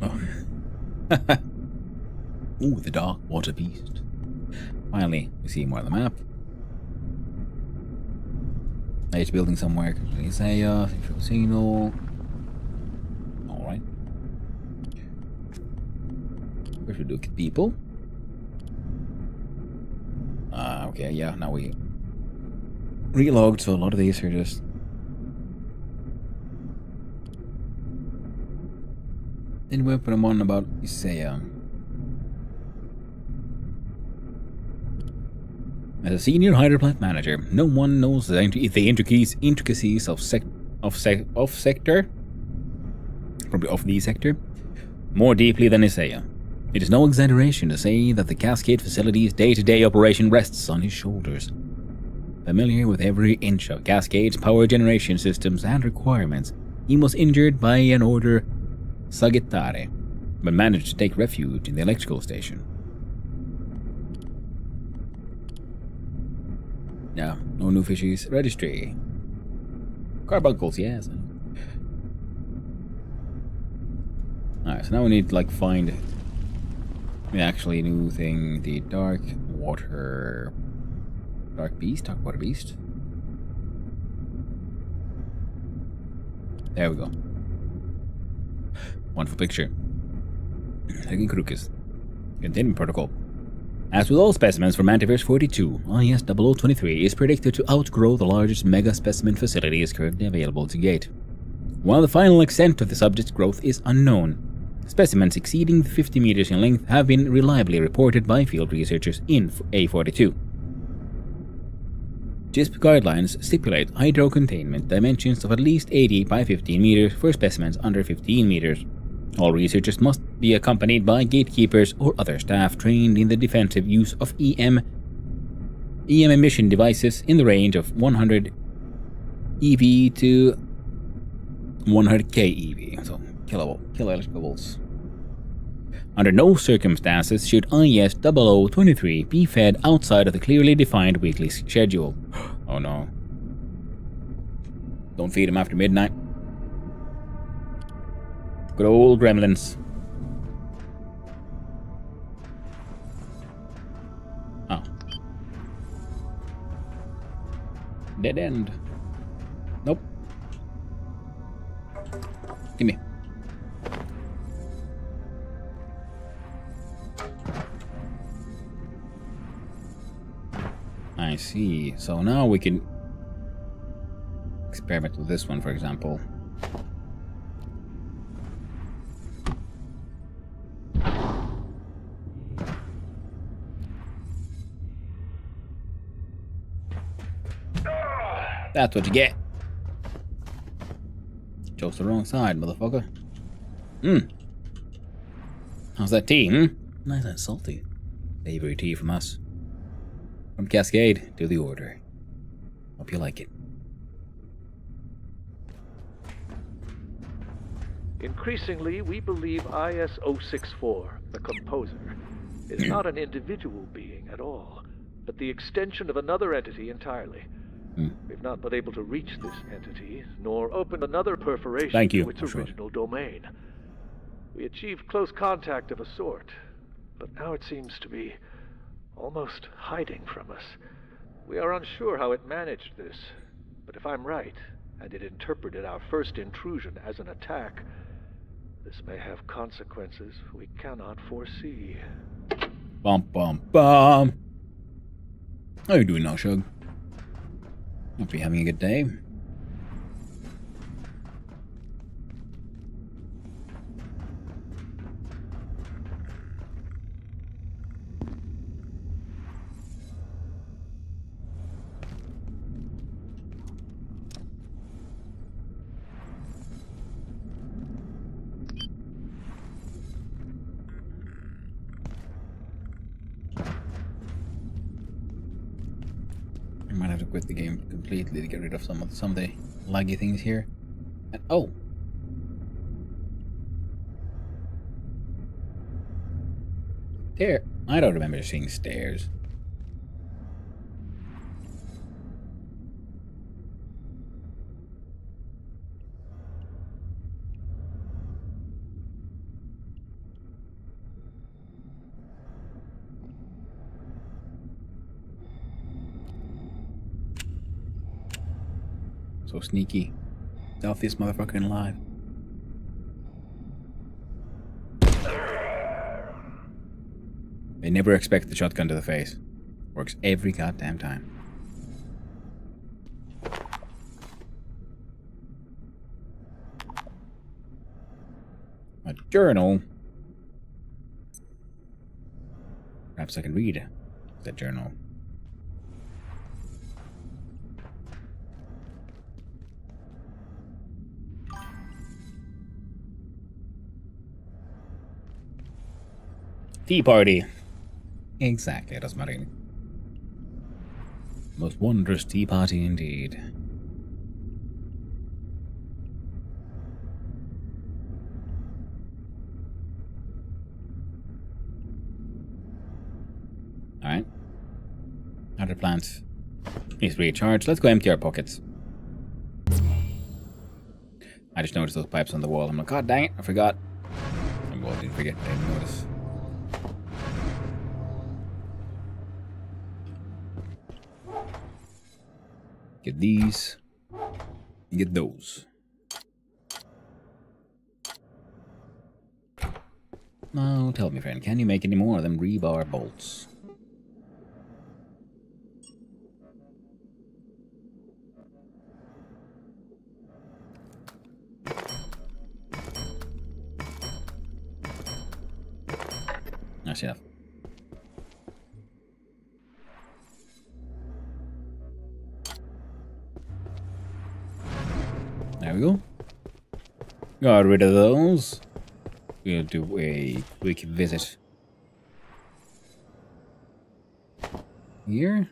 Oh. Ooh, the dark water beast. Finally, we see more on the map. It's building somewhere. Isaiah, signal. Alright. Where should we look at people? Okay, yeah, now we relogged, so a lot of these are just didn't we put them on about Isaiah? As a senior hydroplant manager, no one knows the intricacies of the sector more deeply than Isaiah. It is no exaggeration to say that the Cascade facility's day-to-day operation rests on his shoulders. Familiar with every inch of Cascade's power generation systems and requirements, he was injured by an order Sagittare, but managed to take refuge in the electrical station. No new fishes. Registry. Carbuncles, yes. Alright, so now we need to find the actually new thing, the dark water beast. There we go. Wonderful picture. Taking Krukis. Containment protocol. As with all specimens from Antiverse 42, IS-0023 is predicted to outgrow the largest mega specimen facility is currently available to Gate. While the final extent of the subject's growth is unknown, specimens exceeding 50 meters in length have been reliably reported by field researchers in A42. GISP guidelines stipulate hydro-containment dimensions of at least 80 by 15 meters for specimens under 15 meters. All researchers must be accompanied by gatekeepers or other staff trained in the defensive use of EM emission devices in the range of 100 EV to 100k EV, so kiloelectrical volts. Under no circumstances should IS-0023 be fed outside of the clearly defined weekly schedule. Oh no. Don't feed him after midnight. Good old gremlins. Oh. Dead end. Nope. Gimme. I see. So now we can experiment with this one, for example. That's what you get. Chose the wrong side, motherfucker. How's that tea, Nice and salty. Savory tea from us. From Cascade to the Order. Hope you like it.
Increasingly, we believe IS-064, the composer, is not an individual being at all, but the extension of another entity entirely. We've not been able to reach this entity, nor open another perforation to its original domain. We achieved close contact of a sort, but now it seems to be almost hiding from us. We are unsure how it managed this, but if I'm right, and it interpreted our first intrusion as an attack, this may have consequences we cannot foresee.
Bum bum bum. How you doing now, Shug? Hope you're having a good day. I might have to quit the game completely to get rid of some of the laggy things here. And oh, there. I don't remember seeing stairs. So sneaky. Stealthiest motherfucker alive. They never expect the shotgun to the face. Works every goddamn time. A journal. Perhaps I can read the journal. Tea party. Exactly, it doesn't matter. Most wondrous tea party indeed. Alright. Other plant needs to recharge. Let's go empty our pockets. I just noticed those pipes on the wall. I'm like, God dang it, I forgot. I didn't forget, I didn't notice. Get these. Get those. Now, tell me, friend, can you make any more of them rebar bolts? That's enough. There we go. Got rid of those. We'll do a quick visit here.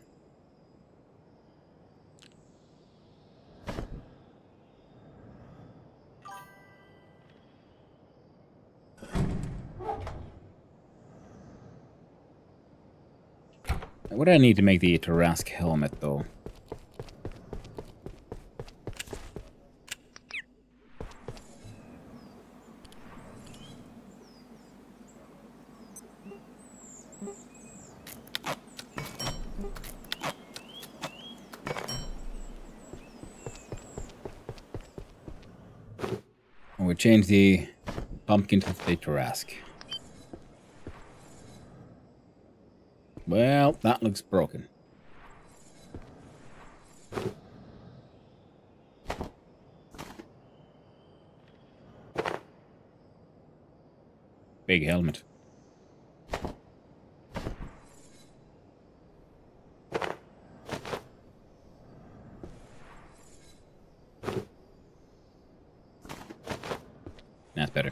What do I need to make the Tarask helmet, though? We change the pumpkin to the Tarask. Well, that looks broken. Big helmet. That's better.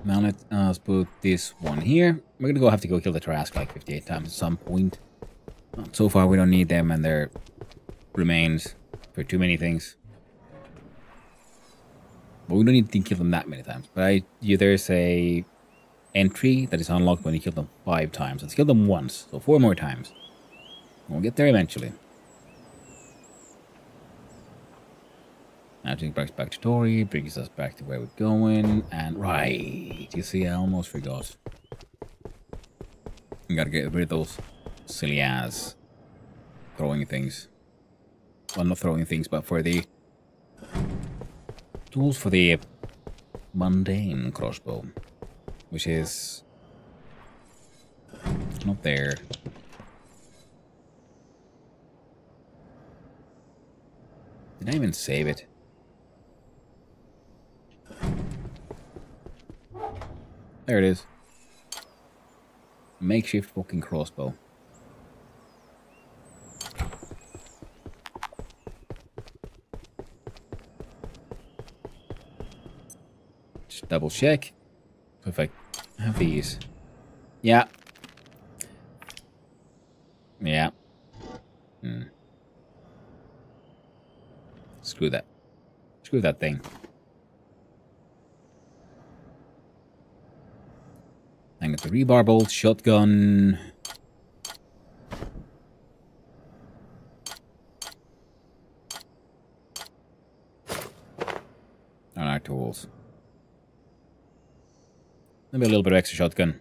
Now let's put this one here. We're gonna have to go kill the Tarask like 58 times at some point. So far we don't need them and their remains for too many things. But we don't need to kill them that many times. But there's a entry that is unlocked when you kill them 5 times. Let's kill them once, so 4 more times. We'll get there eventually. Now it brings us back to Tori, brings us back to where we're going, and right, you see, I almost forgot. We gotta get rid of those silly ass throwing things. Well, not throwing things, but for the tools for the mundane crossbow, which is not there. Did I even save it? There it is. Makeshift fucking crossbow. Just double check. So if I have these, Yeah. Yeah. Hmm. Screw that. Screw that thing. I got the rebar bolt, shotgun. On our tools. Maybe a little bit of extra shotgun.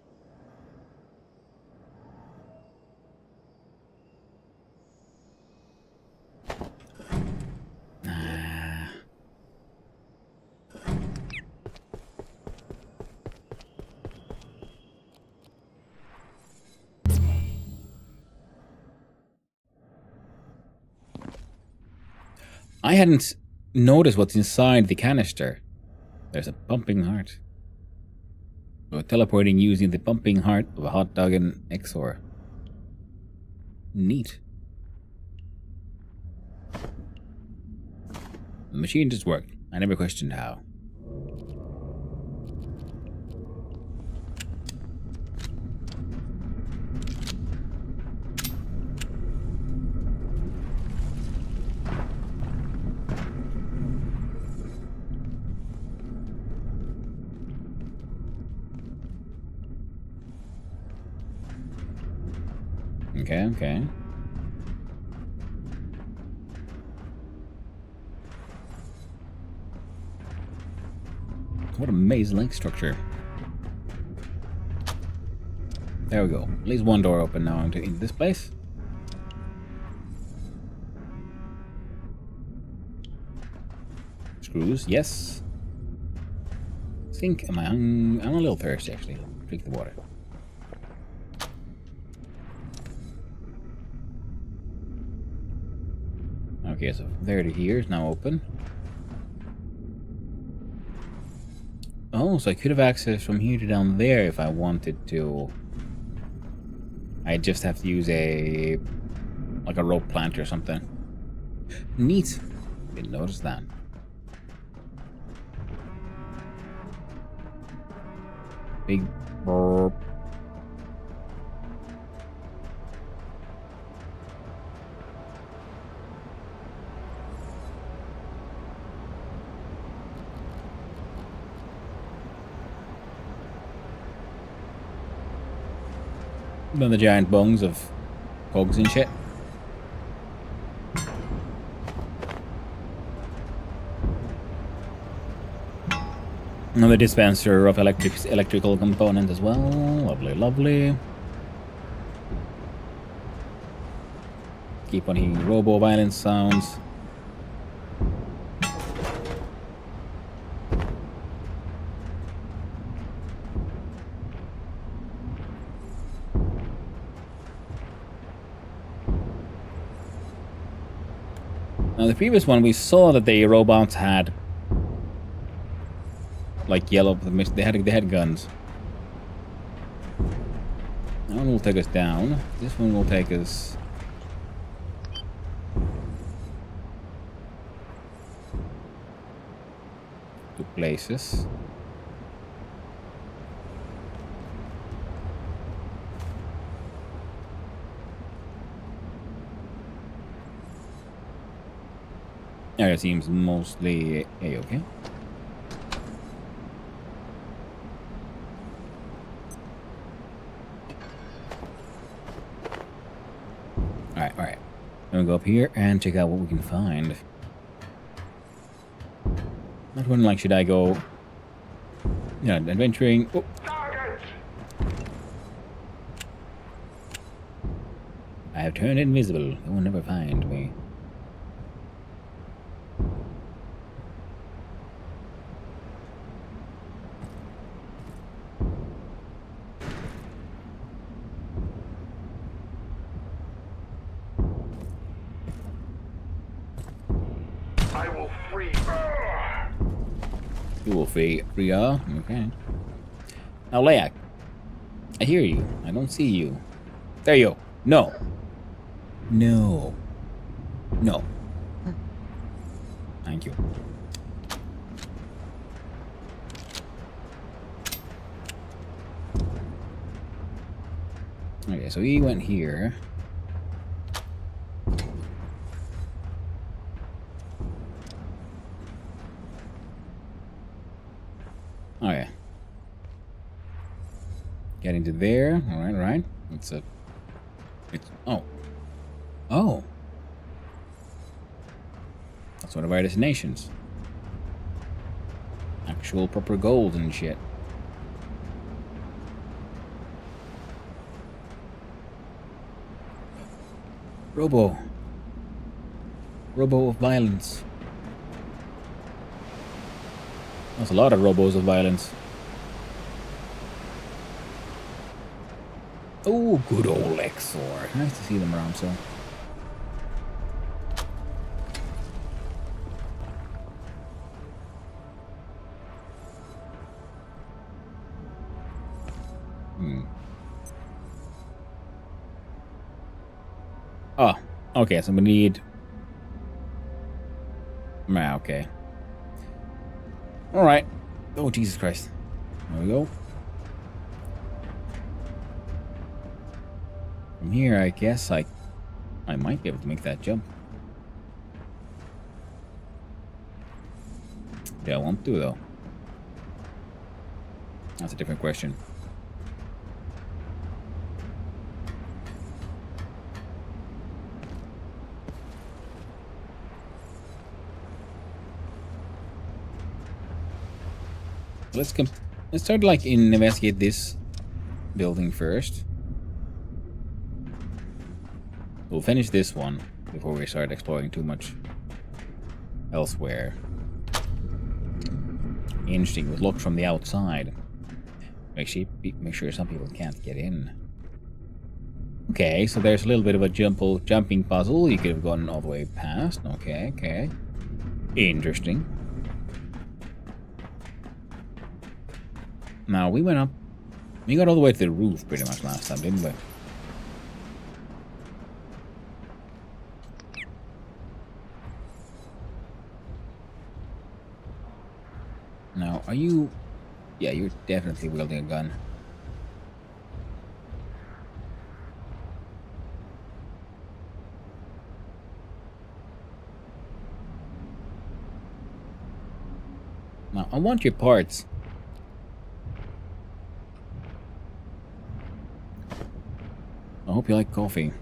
I hadn't noticed what's inside the canister. There's a pumping heart. So teleporting using the pumping heart of a hot dog and XOR. Neat. The machine just worked. I never questioned how. Okay, okay. What a maze-like structure. There we go. At least one door open now into this place. Screws, yes. Think, I'm a little thirsty actually. Drink the water. Okay, so there to here is now open. Oh, so I could have access from here to down there if I wanted to. I just have to use like a rope plant or something. Neat. Didn't notice that. Big burp. Then the giant bungs of cogs and shit. Another dispenser of electrical component as well. Lovely, lovely. Keep on hearing robo violence sounds. Now the previous one we saw that the robots had like yellow, they had guns. That one will take us down. This one will take us to places. Area seems mostly A-okay. Alright. I'm gonna go up here and check out what we can find. Not wondering, like, should I go... Yeah, adventuring... Oh. I have turned invisible. They will never find me.
I will free.
You will free her? Okay. Now, Leak. I hear you. I don't see you. There you go. No. No. No. Thank you. Okay, so he went here. Oh yeah. Get into there. Alright, right. It's oh. Oh. That's one of our destinations. Actual proper gold and shit. Robo of violence. There's a lot of robos of violence. Oh, good old Exor. Nice to see them around, so. Oh, okay, so we need... Ah, okay. Alright. Oh, Jesus Christ. There we go. From here, I guess I might be able to make that jump. Yeah, I won't do, though. That's a different question. Let's start like investigate this building first. We'll finish this one before we start exploring too much elsewhere. Interesting, it was locked from the outside. Make sure some people can't get in. Okay, so there's a little bit of a jumping puzzle. You could have gone all the way past. Okay, okay. Interesting. Now, we went up. We got all the way to the roof pretty much last time, didn't we? Now, are you... Yeah, you're definitely wielding a gun. Now, I want your parts. I hope you like coffee.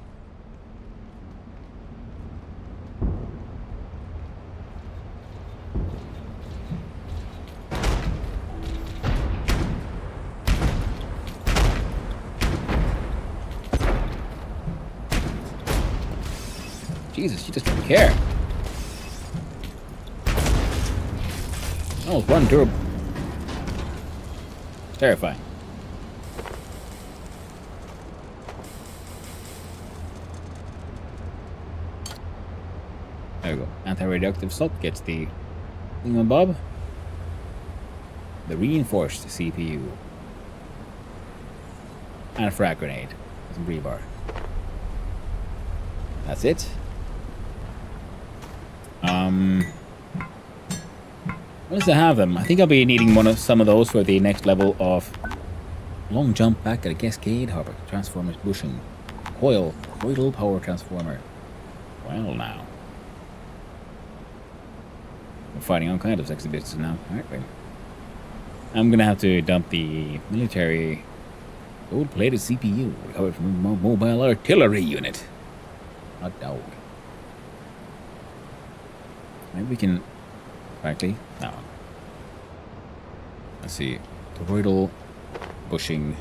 Jesus, you just don't care. Oh, one turbo. Terrifying. There we go. Anti-reductive slot gets the thingamabob. The reinforced CPU. And a frag grenade. Some rebar. That's it. What does it have them? I think I'll be needing some of those for the next level of long jump back at a cascade harbor. Transformers bushing. Coil power transformer. Well now. We're fighting all kinds of sexy bitches now, aren't we? I'm gonna have to dump the military gold-plated CPU recovered from a mobile artillery unit. Hot dog. Maybe we can... Frankly, no. Let's see. Toroidal bushing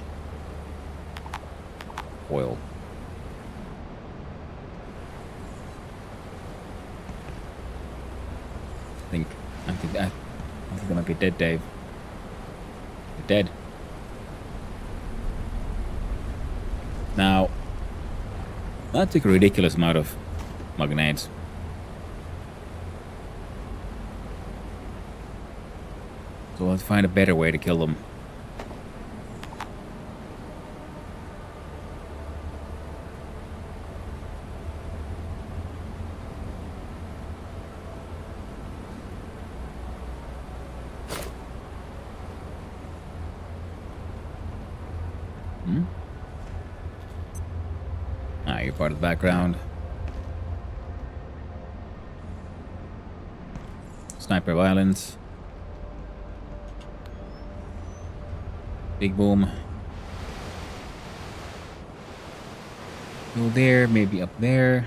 oil. I think that might be dead, Dave. You're dead. Now, that took a ridiculous amount of magnets. So let's find a better way to kill them. you're part of the background. Sniper violence. Big boom. Go there, maybe up there.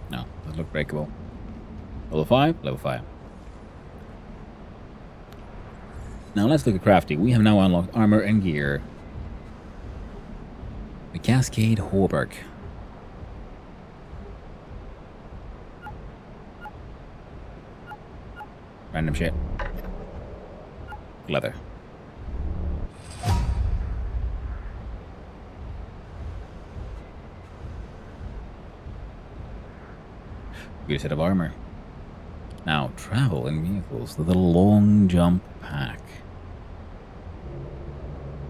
No, doesn't look breakable. Level 5? Level 5. Now let's look at crafting. We have now unlocked armor and gear. The Cascade Hauberk. Random shit. Leather. Good set of armor. Now, travel in vehicles with a long jump pack.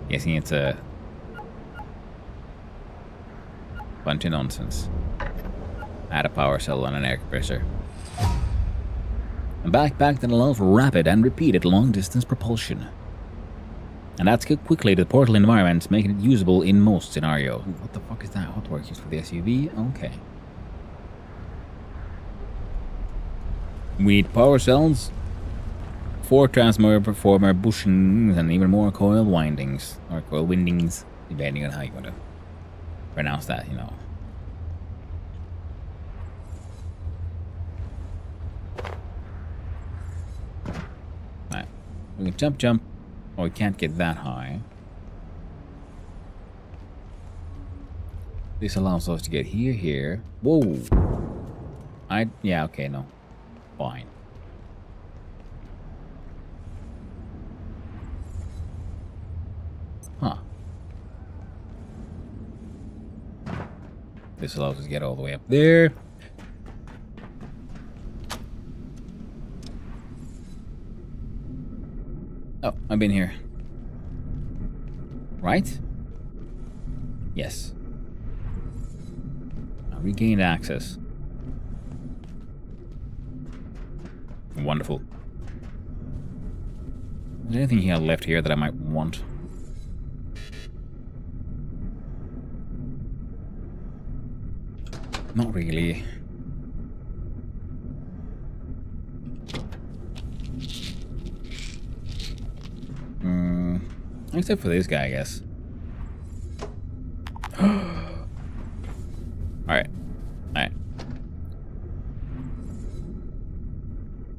Guessing it's a bunch of nonsense. Add a power cell on an air compressor. A backpack that allows rapid and repeated long-distance propulsion. And adds quickly to the portal environments, making it usable in most scenarios. What the fuck is that? Hotwork used for the SUV? Okay. We need power cells, 4 transformer bushings, and even more coil windings. Or coil windings, depending on how you want to pronounce that, you know. Alright. We can jump. Oh, we can't get that high. This allows us to get here. Whoa! Yeah, okay, no. Fine. Huh. This allows us to get all the way up there. Oh, I've been here. Right? Yes. I regained access. Wonderful. Is there anything here left here that I might want? Not really. Except for this guy, I guess. Alright. Alright.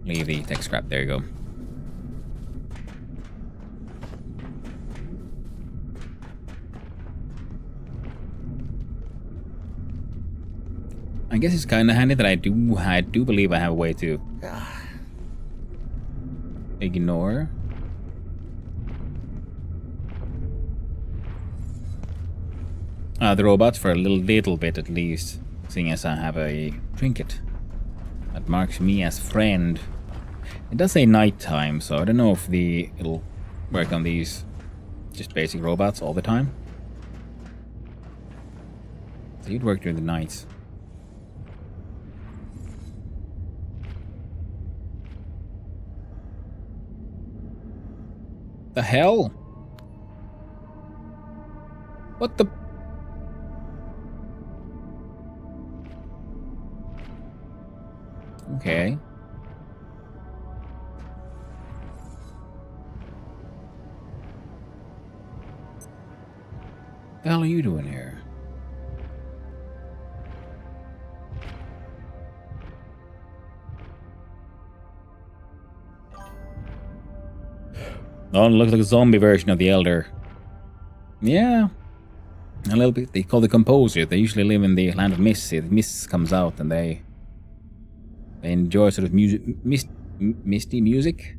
Leave the tech scrap. There you go. I guess it's kind of handy that I do believe I have a way to ignore. The robots for a little bit at least, seeing as I have a trinket that marks me as friend. It does say nighttime, so I don't know if it'll work on these just basic robots all the time. So you'd work during the nights. The hell? What the? Okay. What the hell are you doing here? Oh, it looks like a zombie version of the Elder. Yeah. A little bit. They call the composer. They usually live in the land of mist. The mist comes out and they enjoy sort of misty music.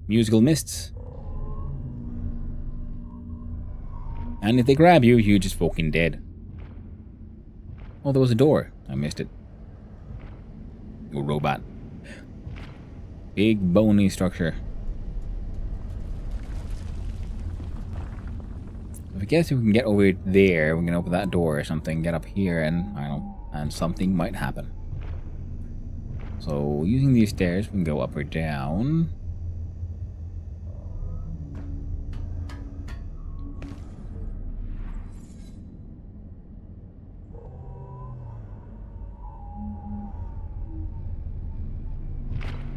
Musical mists. And if they grab you, you're just fucking dead. Oh, there was a door. I missed it. Oh, robot. Big bony structure. I guess if we can get over there, we can open that door or something, get up here, and I don't know, and something might happen. So using these stairs, we can go up or down.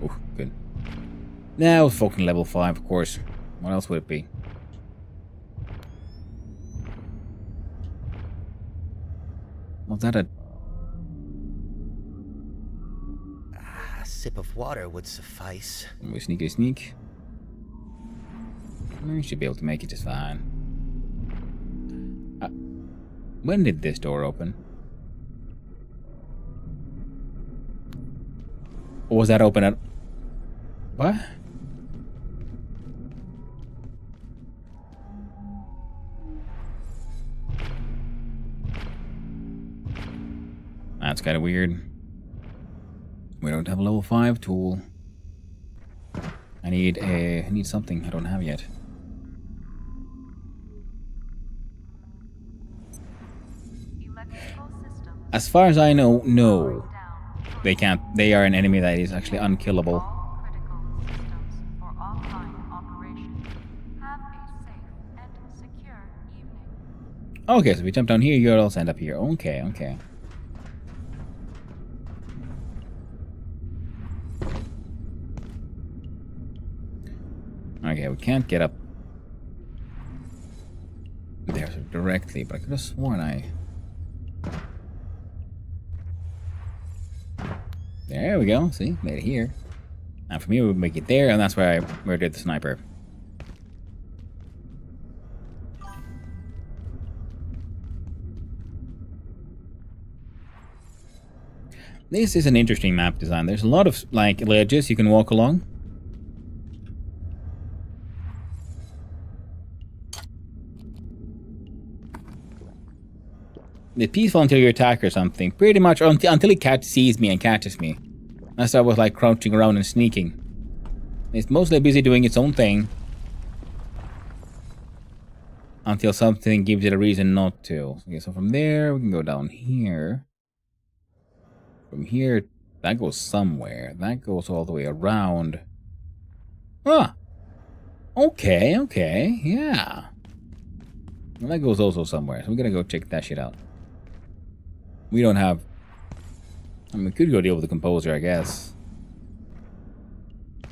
Oh, good. Now, fucking level 5, of course. What else would it be? Was that a...
A sip of water would suffice.
We sneaky sneak. We should be able to make it just fine. When did this door open? Or was that open at... What? That's kind of weird. We don't have a level 5 tool. I need something I don't have yet. As far as I know, no. They can't. They are an enemy that is actually unkillable. Okay, so if we jump down here, you'll also end up here. Okay, okay. Okay, we can't get up there directly, but I could have sworn I... There we go, see? Made it here. And from here, we make it there, and that's where I murdered the sniper. This is an interesting map design. There's a lot of, like, ledges you can walk along. It's peaceful until you attack or something. Pretty much until he sees me and catches me. That's why I was like crouching around and sneaking. It's mostly busy doing its own thing. Until something gives it a reason not to. Okay, so from there, we can go down here. From here, that goes somewhere. That goes all the way around. Ah! Okay, okay, yeah. Well, that goes also somewhere, so we're gonna go check that shit out. We don't have... I mean, we could go deal with the composer, I guess.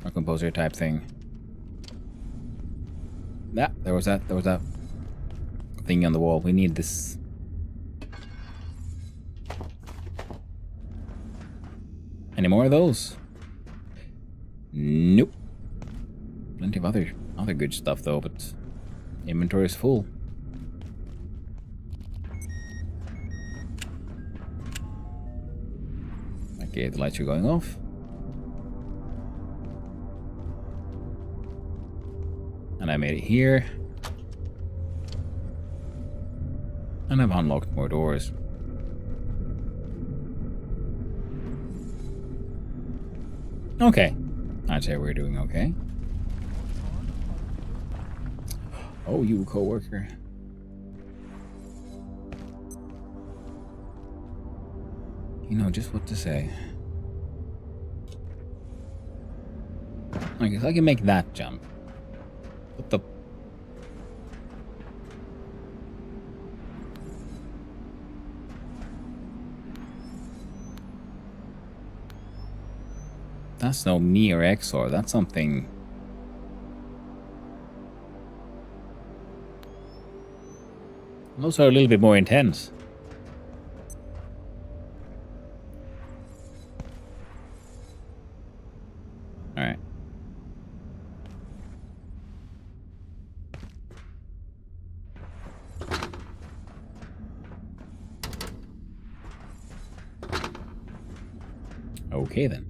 A composer type thing. Yeah, there was that thing on the wall. We need this. Any more of those? Nope. Plenty of other good stuff though, but inventory is full. Okay, the lights are going off. And I made it here. And I've unlocked more doors. Okay. I'd say we're doing okay. Oh, you co-worker. You know just what to say. I guess I can make that jump. What the... That's no me or XOR. That's something... Those are a little bit more intense. Alright. Okay then.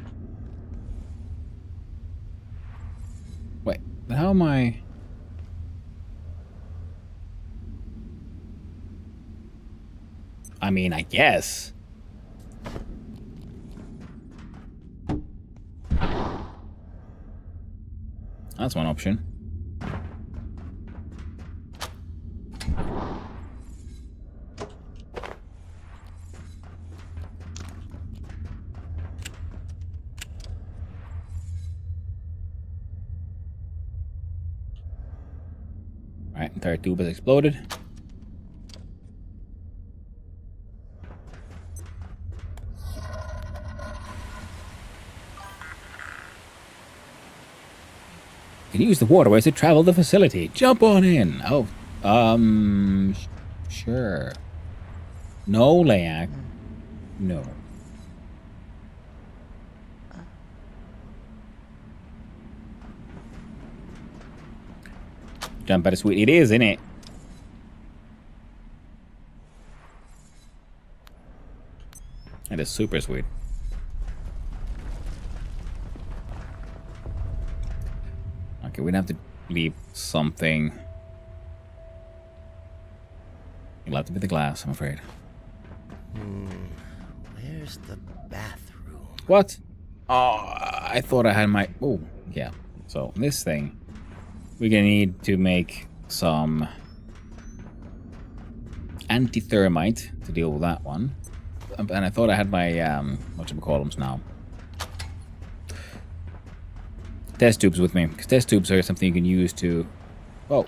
Wait, how am I... I mean, I guess. That's one option. Alright, entire tube has exploded. can use the waterways to travel the facility. Jump on in. Oh, sure. No, Layak. No. Jump at a sweet. It is, isn't it? It is super sweet. Okay, we'd have to leave something. You'll have to be the glass, I'm afraid.
Where's the bathroom?
What? Oh, I thought I had my... Oh, yeah. So, this thing. We're gonna need to make some anti-thermite to deal with that one. And I thought I had my, whatchamacallums now. Test tubes with me. Because test tubes are something you can use to... Oh,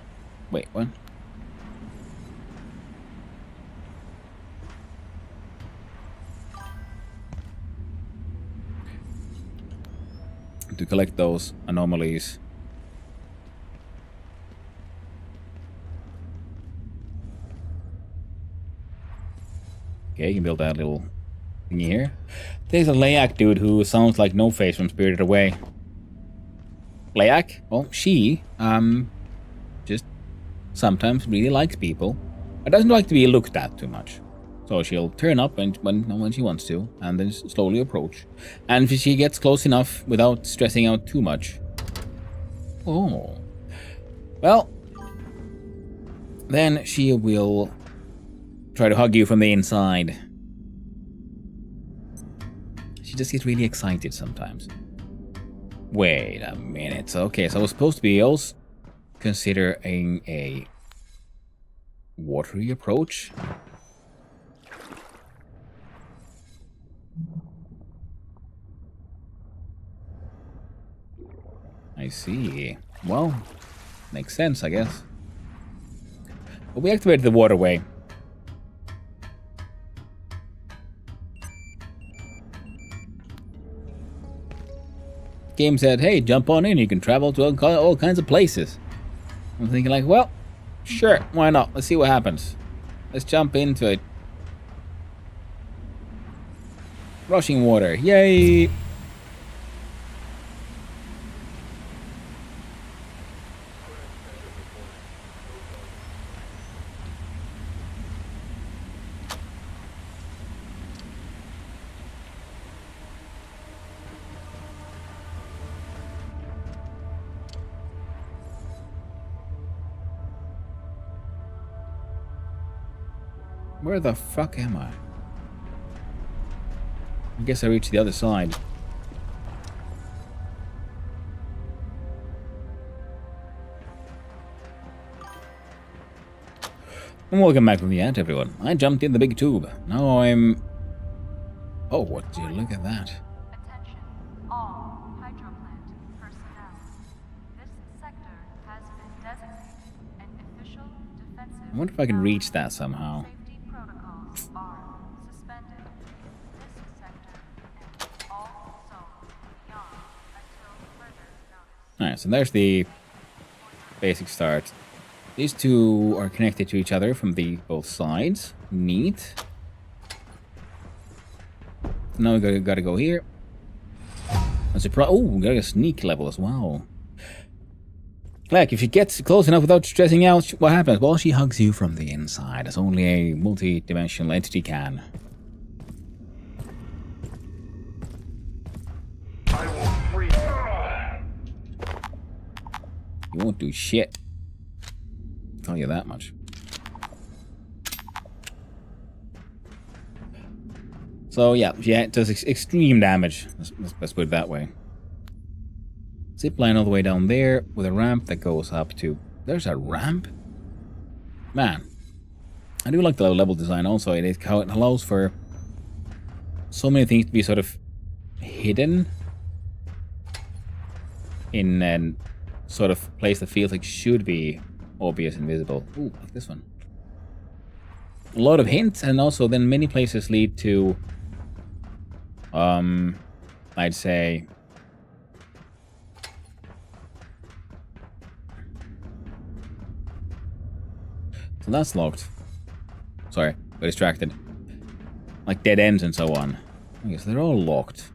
wait, what? To collect those anomalies. Okay, you can build that little thingy here. There's a Layak dude who sounds like No Face from Spirited Away. Layak? Well, she, just sometimes really likes people. But doesn't like to be looked at too much. So she'll turn up when she wants to, and then slowly approach. And if she gets close enough without stressing out too much. Oh. Well, then she will try to hug you from the inside. She just gets really excited sometimes. Wait a minute. Okay, so I was supposed to be also considering a watery approach. I see. Well, makes sense, I guess. But we activated the waterway. Game said, hey, jump on in, you can travel to all kinds of places. I'm thinking like, well, sure, why not? Let's see what happens. Let's jump into it. Rushing water, yay! Where the fuck am I? I guess I reached the other side. And welcome back from the end, everyone. I jumped in the big tube. Now I'm... Oh, what do you look at that?
Attention, all hydroplant personnel. This sector has been designated an official defensive...
I wonder if I can reach that somehow.
Safety protocols are suspended. This sector and all zones beyond until further notice.
Alright, so there's the basic start. These two are connected to each other from the both sides. Neat. Now we gotta go here. Oh, we got a sneak level as well. Like, if she gets close enough without stressing out, what happens? Well, she hugs you from the inside, as only a multi-dimensional entity can.
I will free
You won't do shit. I'll tell you that much. So yeah, it does extreme damage. Let's put it that way. Zip line all the way down there with a ramp that goes up to... There's a ramp? Man. I do like the level design also. It allows for so many things to be sort of hidden in a sort of place that feels like should be obvious and visible. Ooh, like this one. A lot of hints, and also then many places lead to I'd say So that's locked. Sorry, got distracted. Like dead ends and so on. Okay, so they're all locked.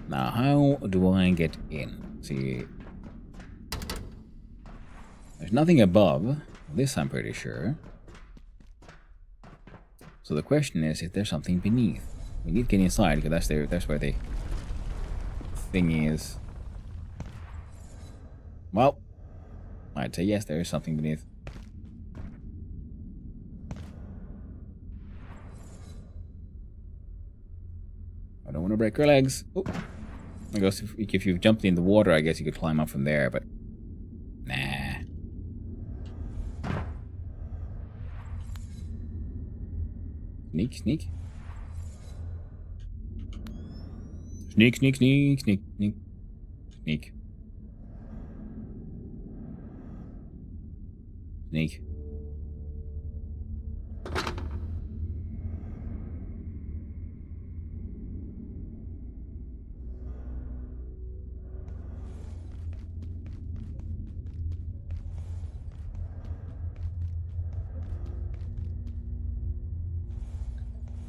Now, how do I get in? See, there's nothing above. This I'm pretty sure. So the question is if there's something beneath. We need to get inside because that's where the thing is. Well, I'd say yes, there is something beneath. I don't want to break your legs. Oh. I guess if you've jumped in the water, I guess you could climb up from there, but nah. Sneak, sneak. Sneak, sneak, sneak, sneak, sneak. Sneak. Sneak.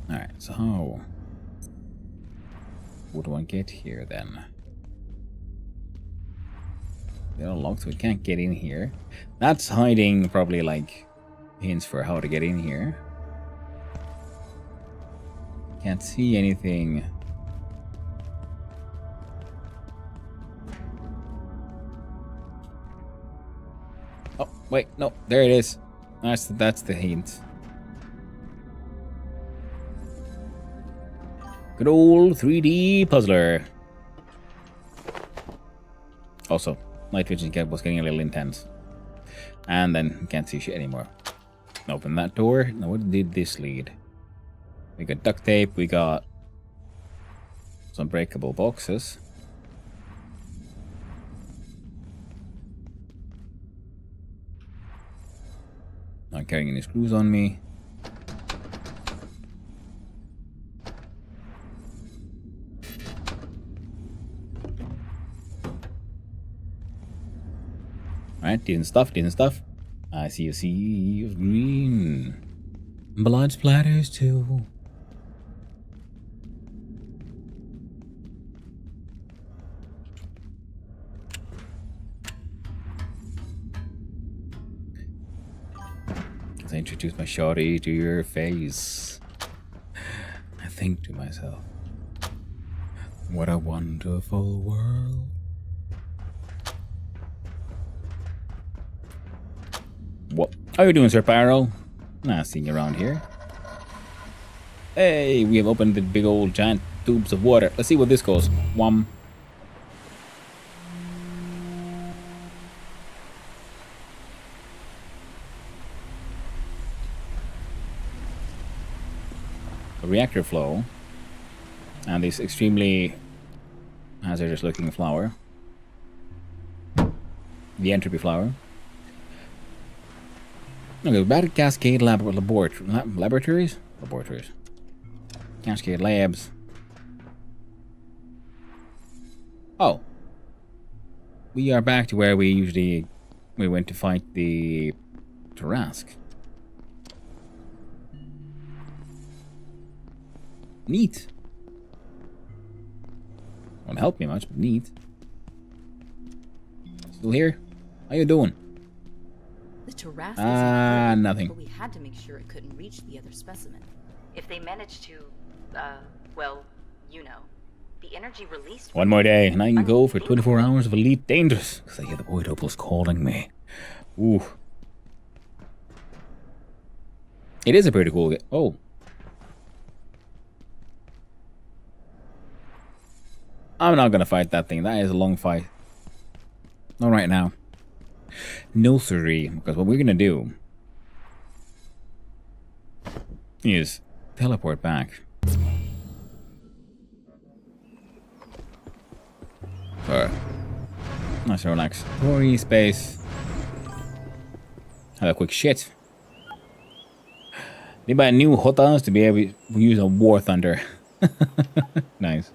Alright, so how would one get here then? They're all locked, so we can't get in here. That's hiding probably like hints for how to get in here. Can't see anything. Oh, wait, no, there it is. That's the hint. Good old 3D puzzler. Also, night vision was getting a little intense. And then can't see shit anymore. Open that door. Now where did this lead? We got duct tape, we got some breakable boxes. Not carrying any screws on me. Alright, decent stuff. I see a sea of green. Blood splatters too. As I introduce my shawty to your face, I think to myself, what a wonderful world. What? How you doing, Sir Pyro? Nah, seeing you around here. Hey, we have opened the big old giant tubes of water. Let's see what this goes. Wham. A reactor flow. And this extremely hazardous looking flower. The entropy flower. Okay, battery cascade laboratories? Laboratories. Cascade labs. Oh. We are back to where we went to fight the Tarask. Neat. Won't help me much, but neat. Still here? How you doing?
The Tarask
nothing.
But we had to make sure it couldn't reach the other specimen. If they managed to, well, you know, the energy released...
One more day, and I can go for 24 hours of Elite Dangerous. Because I hear the Void Opal's calling me. Ooh. It is a pretty cool game. Oh. I'm not gonna fight that thing. That is a long fight. Not right now. No siree, because what we're gonna do is teleport back. For nice relaxatory space. Have a quick shit. They buy new hotas to be able to use a War Thunder. Nice.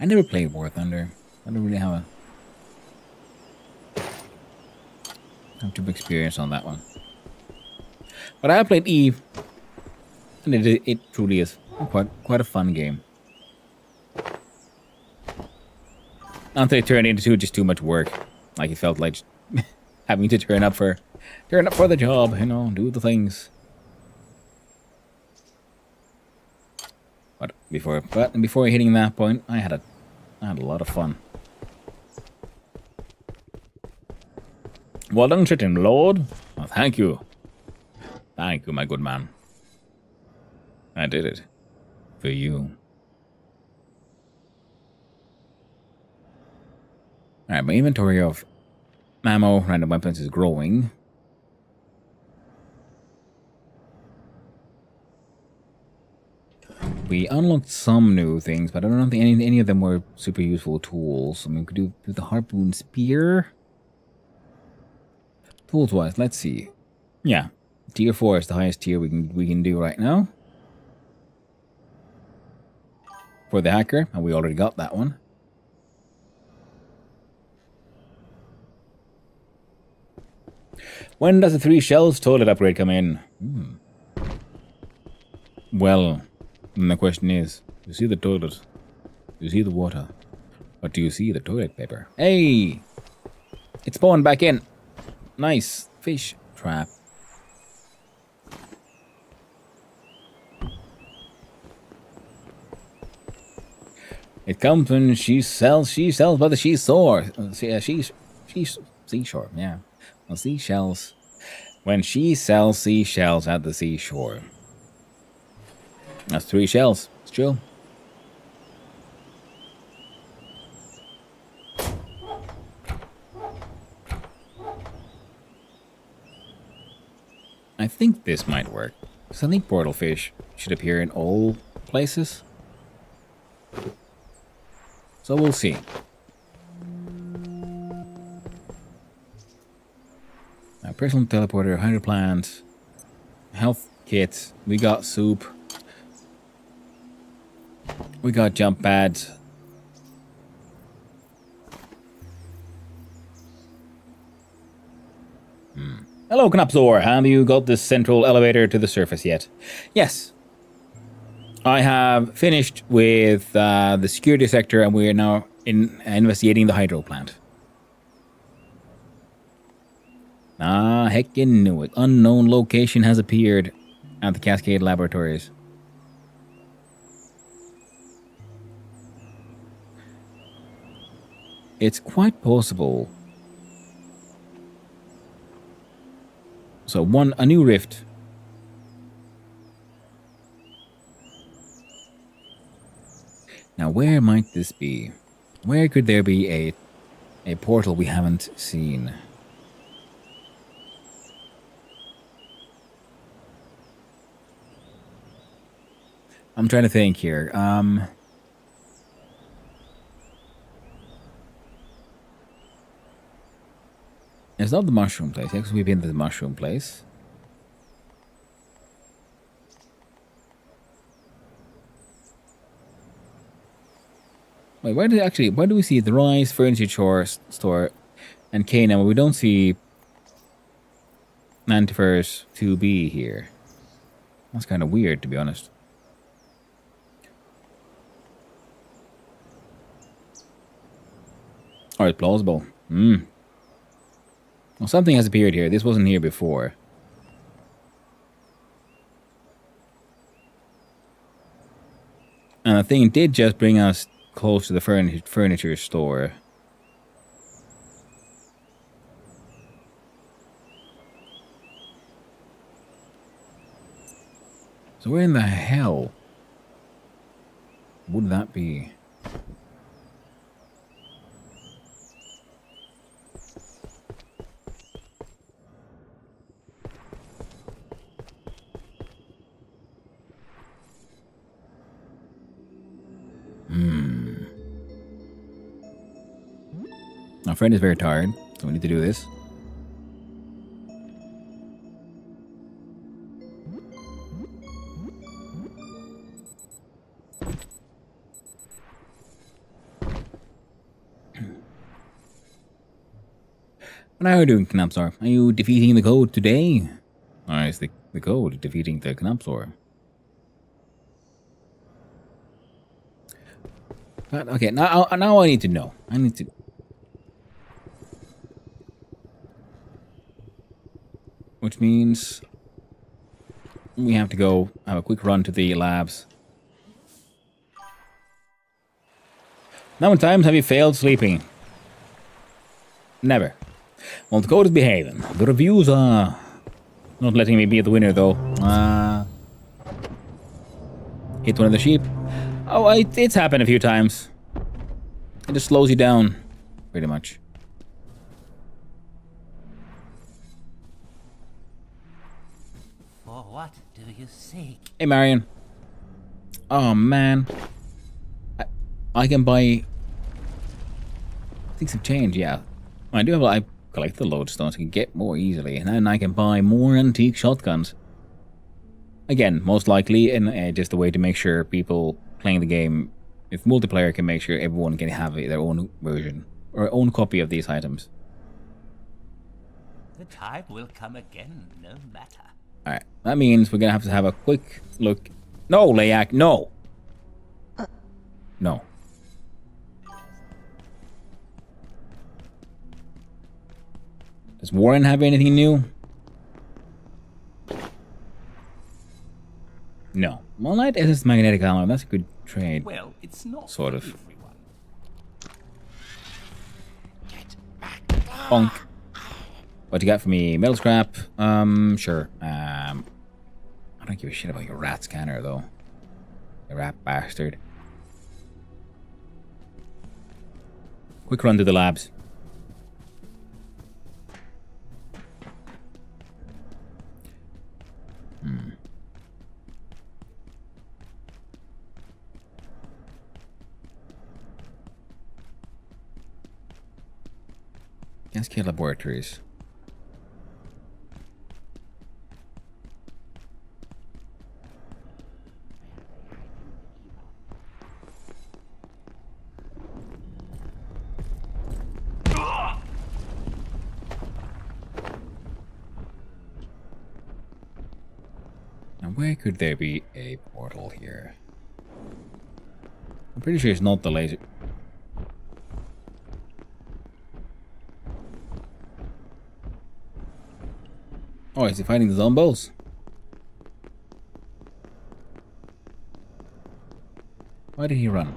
I never played War Thunder. I don't really have too much experience on that one. But I have played Eve, and it truly is quite a fun game. Until it turned into just too much work. Like it felt like having to turn up for the job, you know, do the things. But before hitting that point, I had a lot of fun. Well done, chicken lord. Oh, thank you. Thank you, my good man. I did it. For you. Alright, my inventory of ammo, random weapons is growing. We unlocked some new things, but I don't think any of them were super useful tools. I mean, we could do the harpoon spear. Tools-wise, let's see. Yeah, tier 4 is the highest tier we can do right now. For the hacker, and we already got that one. When does the 3 shells toilet upgrade come in? Well, then the question is, you see the toilet, you see the water, but do you see the toilet paper? Hey! It spawned back in. Nice fish trap. It comes when she sells by the seashore. Seashore, yeah. Well, seashells. When she sells seashells at the seashore. That's 3 shells. It's true. I think this might work. Because I think portal fish should appear in all places. So we'll see. Personal teleporter, 100 plants, health kits, we got soup, we got jump pads. Hello, Knapzor. Have you got the central elevator to the surface yet? Yes. I have finished with the security sector, and we are now investigating the hydro plant. Ah, heckin' knew it. Unknown location has appeared at the Cascade Laboratories. It's quite possible. So a new rift. Now where might this be? Where could there be a portal we haven't seen? I'm trying to think here. It's not the mushroom place. Because we've been to the mushroom place. Wait, why do we see the Rise Furniture Store and Canaan, but we don't see Nantifer's 2B here? That's kind of weird, to be honest. Alright, plausible. Well, something has appeared here. This wasn't here before. And the thing did just bring us close to the furniture store. So where in the hell would that be? My friend is very tired, so we need to do this. What are you doing, Knapsaur? Are you defeating the code today? Or is the code defeating the Knapsaur? But, okay, now I need to know. I need to... Which means... we have to go have a quick run to the labs. How many times have you failed sleeping? Never. Well, the code is behaving. The reviews are not letting me be the winner, though. Hit one of the sheep. Oh, it's happened a few times. It just slows you down, pretty much.
For what do you seek?
Hey, Marion. Oh, man. I can buy things of change, yeah. I do have, I collect the lodestones, I can get more easily, and then I can buy more antique shotguns. Again, most likely, and just a way to make sure people playing the game, if multiplayer can make sure everyone can have their own version, or own copy of these items.
The time will come again, no matter.
Alright, that means we're gonna have to have a quick look. No, Layak, no! No. Does Warren have anything new? No. Moonlight is magnetic armor. That's a good trade.
Well, it's not
sort of.
everyone.
Bonk. What you got for me? Metal scrap? Sure. I don't give a shit about your rat scanner, though. You rat bastard. Quick run to the labs. Cascade Laboratories. Now, where could there be a portal here? I'm pretty sure it's not the laser. Oh, is he fighting the zombos? Why did he run?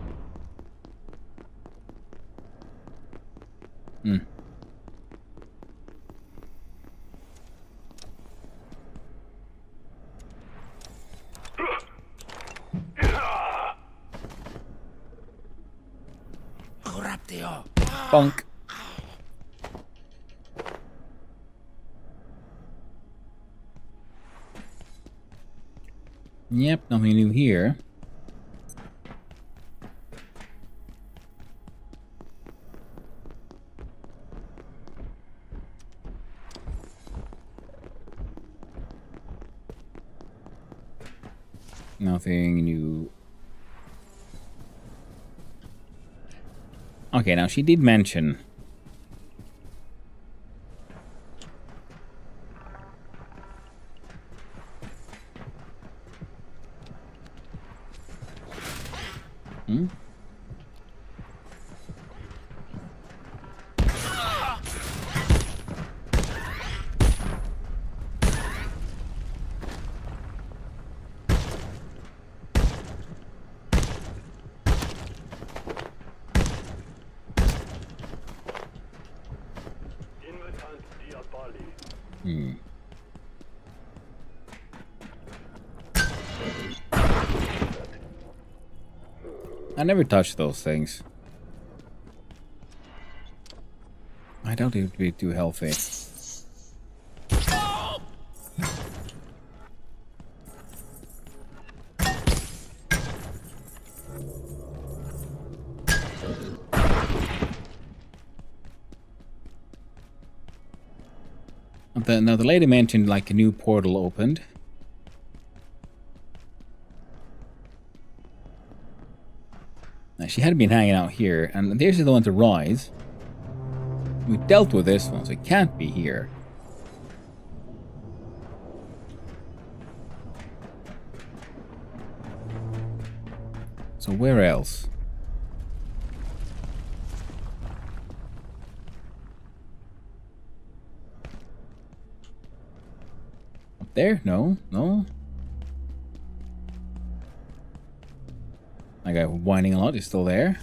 Bonk. Yep, nothing new here. Nothing new. Okay, now she did mention. I never touched those things. I don't need to be too healthy. Now the lady mentioned like a new portal opened. Now she had been hanging out here, and there's the one to rise. We dealt with this one, so it can't be here. So where else? Up there? No, no. That guy whining a lot is still there.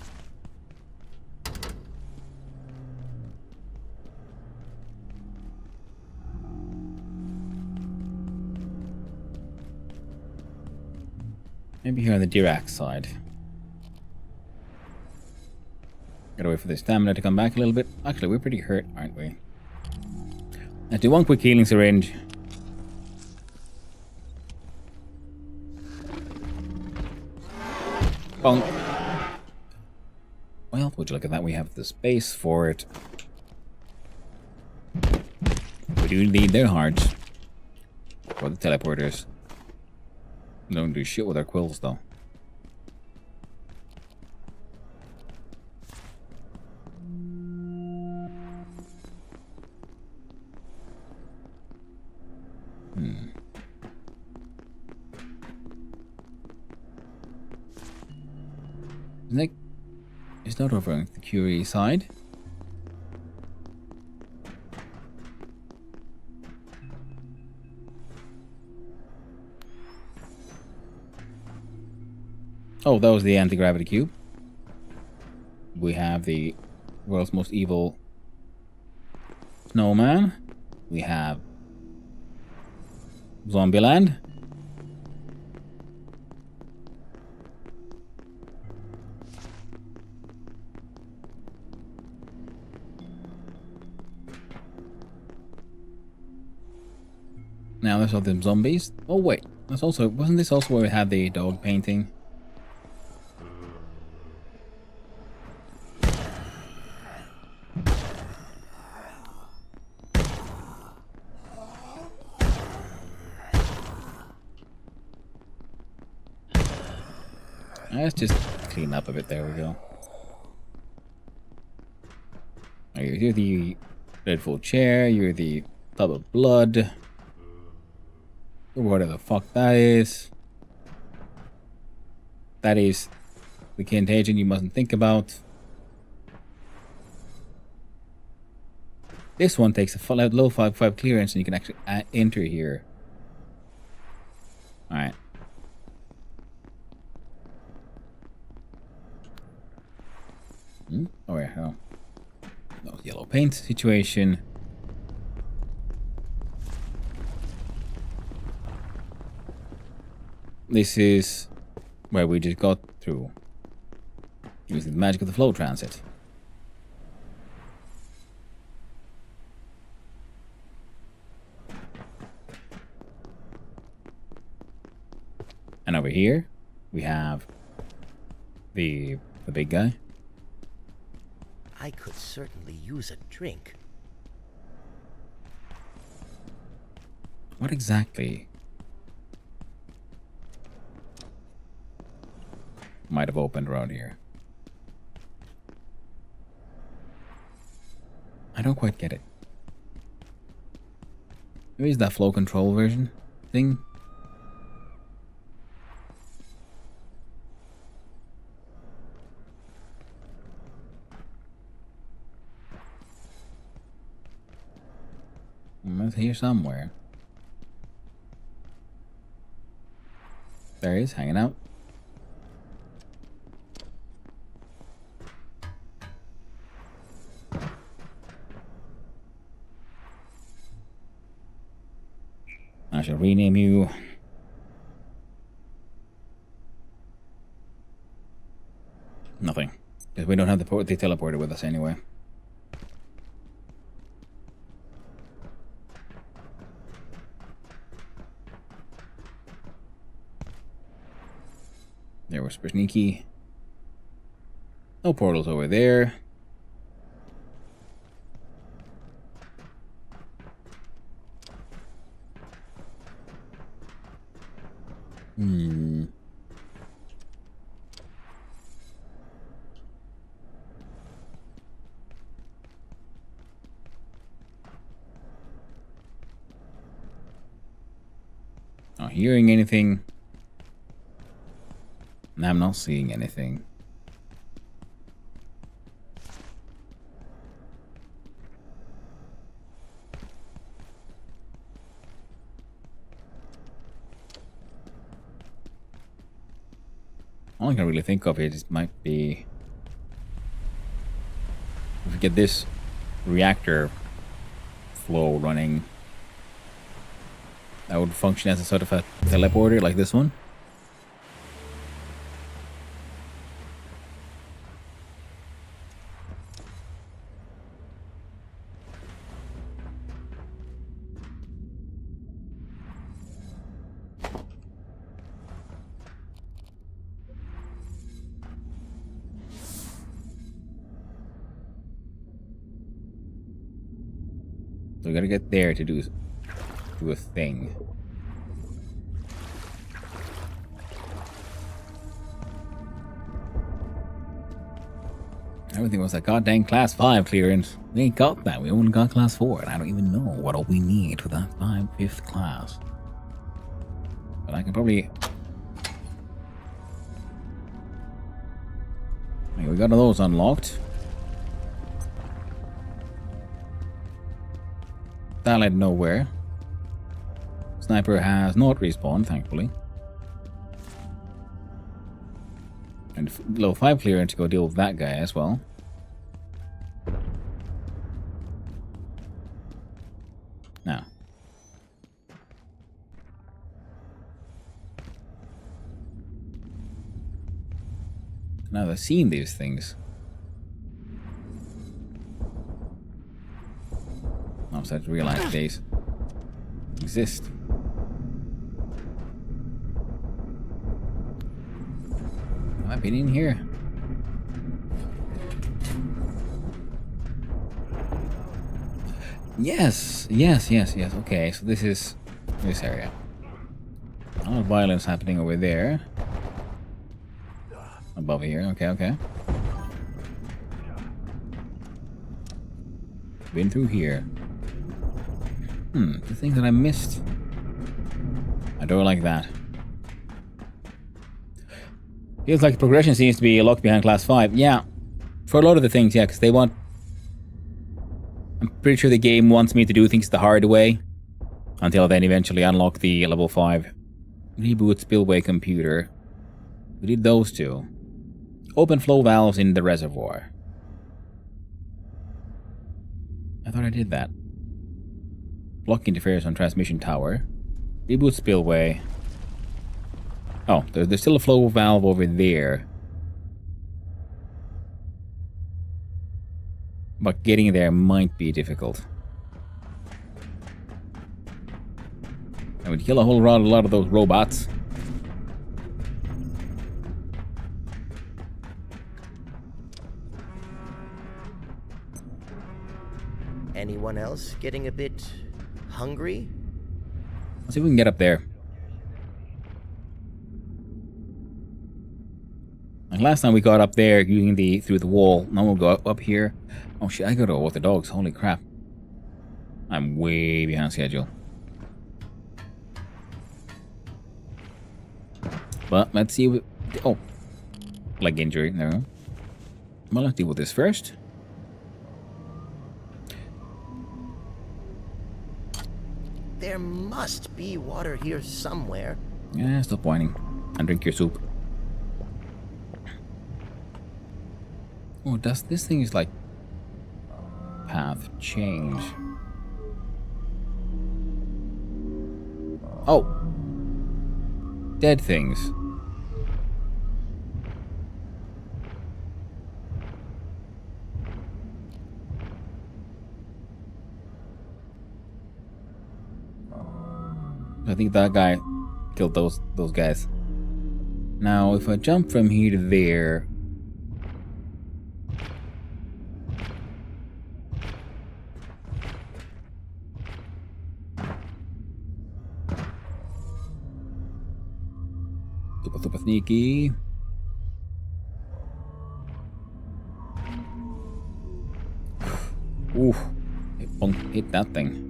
Maybe here on the Dirac side. Gotta wait for the stamina to come back a little bit. Actually, we're pretty hurt, aren't we? Let's do one quick healing syringe. Bonk. Well, would you look at that? We have the space for it. We do need their hearts. For the teleporters. Don't do shit with our quills, though. Nick is not over on the Curie side. Oh, that was the anti-gravity cube. We have the world's most evil snowman. We have Zombieland. Now there's all them zombies. Oh wait, that's also, wasn't this also where we had the dog painting? Let's just clean up a bit. There we go. Okay, you're the dreadful chair. You're the tub of blood. Or whatever the fuck that is. That is the contagion you mustn't think about. This one takes a low 5/5 clearance and you can actually enter here. Alright. Oh yeah, oh. No yellow paint situation. This is where we just got through using the magic of the flow transit. And over here we have the big guy.
I could certainly use a drink.
What exactly might have opened around here? I don't quite get it. Maybe it's that flow control version thing? It's here somewhere. There he is, hanging out. I shall rename you. Nothing. Because we don't have the teleporter with us anyway. There was super sneaky. No portals over there. Not hearing anything. And I'm not seeing anything. All I can really think of is it might be if we get this reactor flow running, that would function as a sort of a teleporter like this one. So we gotta get there to do a thing. Everything was like goddamn class 5 clearance. We ain't got that. We only got class 4, and I don't even know what all we need for that 5th class. But I can probably. Hey, we got those unlocked. That led nowhere. Sniper has not respawned, thankfully. And level 5 clearance to go deal with that guy as well. Now. Now I've seen these things. I'm starting to realize these exist. Have I been in here? Yes. Okay, so this is this area. A lot of violence happening over there. Above here, okay. Been through here. The thing that I missed. I don't like that. Feels like progression seems to be locked behind class 5. Yeah. For a lot of the things, yeah, because they want... I'm pretty sure the game wants me to do things the hard way. Until then eventually unlock the level 5. Reboot spillway computer. We did those two. Open flow valves in the reservoir. I thought I did that. Block interference on transmission tower. Reboot spillway. Oh, there's still a flow valve over there. But getting there might be difficult. I would kill a whole lot of those robots.
Anyone else getting a bit hungry?
Let's see if we can get up there. Like last time we got up there using through the wall. Now we'll go up here. Oh shit, I gotta go with the dogs. Holy crap. I'm way behind schedule. But let's see what... Oh. Leg injury. No. Well, let's deal with this first.
There must be water here somewhere.
Yeah, stop whining. And drink your soup. Oh, does this thing is like... path change. Oh! Dead things. I think that guy killed those guys. Now, if I jump from here to there... Super sneaky. Ooh, hit that thing.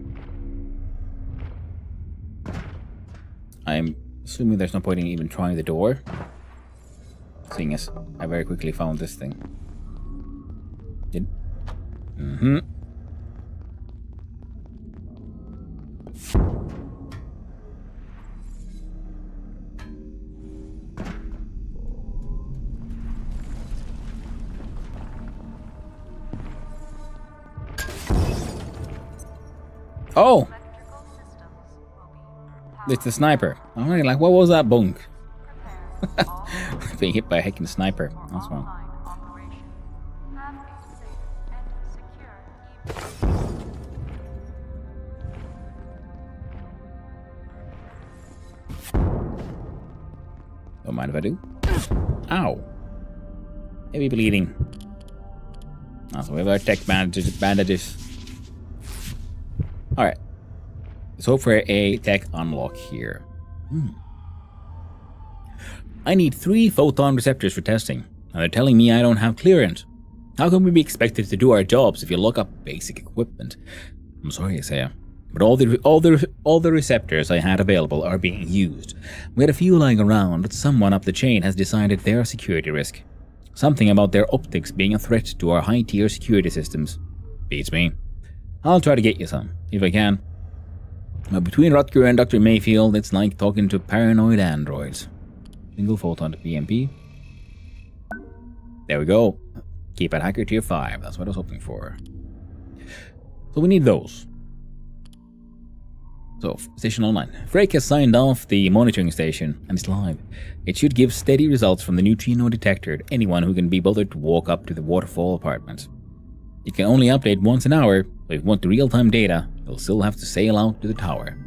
I'm assuming there's no point in even trying the door, seeing as I very quickly found this thing. Mm-hmm. Oh! It's the sniper. I'm already like, what was that bunk? Being hit by a heckin' sniper. That's one. Don't mind if I do. Ow. Heavy bleeding. Also, we have our tech bandages. Alright. Let's hope for a tech unlock here. I need 3 photon receptors for testing, and they're telling me I don't have clearance. How can we be expected to do our jobs if you lock up basic equipment? I'm sorry, Isaiah, but all the receptors I had available are being used. We had a few lying around, but someone up the chain has decided they're a security risk. Something about their optics being a threat to our high-tier security systems. Beats me. I'll try to get you some, if I can. But between Rutger and Dr. Mayfield, it's like talking to paranoid androids. Single photon to PMP. There we go. Keep at Hacker Tier 5, that's what I was hoping for. So we need those. So, Station Online. Frake has signed off the monitoring station, and it's live. It should give steady results from the neutrino detector to anyone who can be bothered to walk up to the waterfall apartments. It can only update once an hour, so if you want the real-time data, you'll still have to sail out to the tower.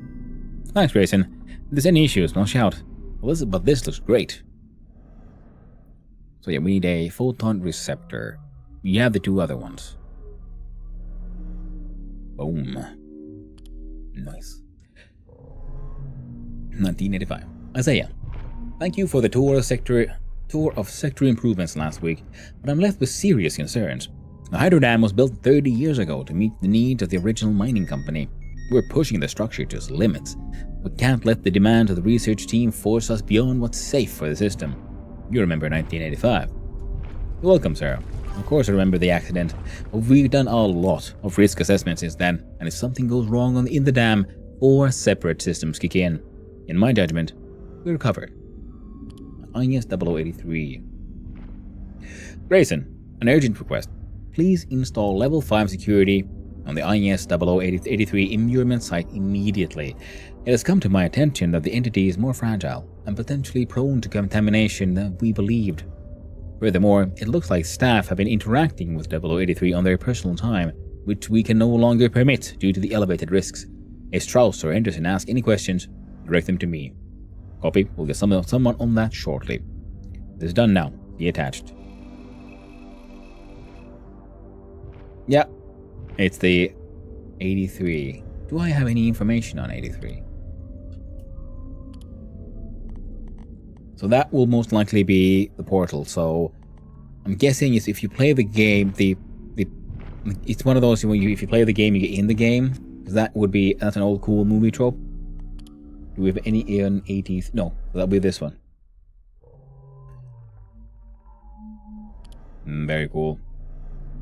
Thanks, Grayson. If there's any issues, I'll shout. But this looks great. So yeah, we need a photon receptor. We have the 2 other ones. Boom. Nice. 1985. Isaiah, thank you for the tour of sector improvements last week, but I'm left with serious concerns. The hydro dam was built 30 years ago to meet the needs of the original mining company. We're pushing the structure to its limits. We can't let the demands of the research team force us beyond what's safe for the system. You remember 1985. You're welcome, sir. Of course I remember the accident, but we've done a lot of risk assessment since then, and if something goes wrong in the dam, 4 separate systems kick in. In my judgment, we're covered. IS 0083. Grayson, an urgent request. Please install level 5 security on the IS 0083 immurement site immediately. It has come to my attention that the entity is more fragile and potentially prone to contamination than we believed. Furthermore, it looks like staff have been interacting with 0083 on their personal time, which we can no longer permit due to the elevated risks. If Strauss or Anderson ask any questions, direct them to me. Copy. We'll get someone on that shortly. This is done now. Be attached. Yeah, it's the 83. Do I have any information on 83? So that will most likely be the portal. So I'm guessing is if you play the game, it's one of those when if you play the game, you get in the game. Because that's an old cool movie trope. Do we have any in 80s? No, that'll be this one. Very cool.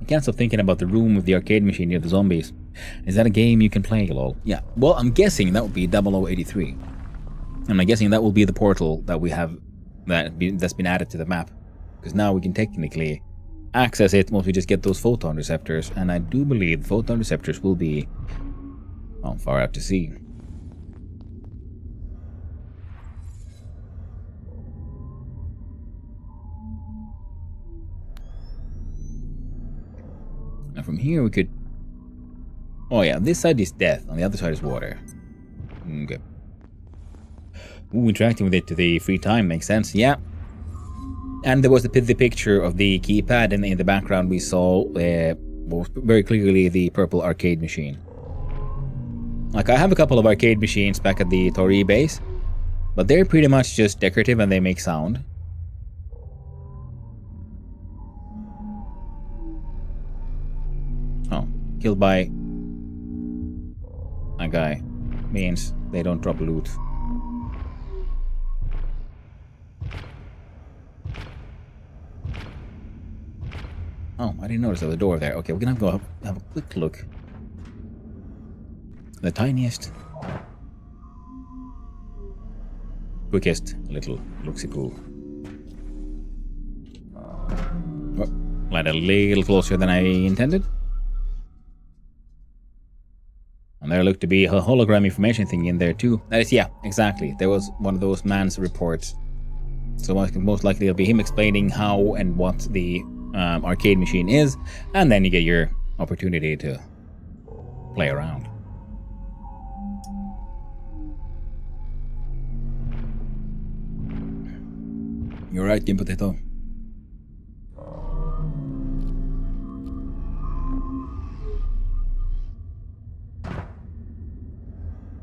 I can't stop thinking about the room with the arcade machine near the zombies. Is that a game you can play, lol? Yeah. Well, I'm guessing that would be 0083. And I'm guessing that will be the portal that we have that's been added to the map. Because now we can technically access it once we just get those photon receptors. And I do believe photon receptors will be far out to sea. Now from here we could... Oh yeah, this side is death, on the other side is water. Okay. Ooh, interacting with it to the free time makes sense, yeah. And there was the picture of the keypad, and in the background we saw very clearly the purple arcade machine. Like, I have a couple of arcade machines back at the Tori base, but they're pretty much just decorative and they make sound. Oh, killed by a guy means they don't drop loot. Oh, I didn't notice there was a door there. Okay, we're gonna go have a quick look. The tiniest, quickest little looksy-poo. Oh, glad a little closer than I intended. And there looked to be a hologram information thing in there too. That is, yeah, exactly. There was one of those man's reports. So most likely it'll be him explaining how and what the arcade machine is, and then you get your opportunity to play around. You're right, Game Potato.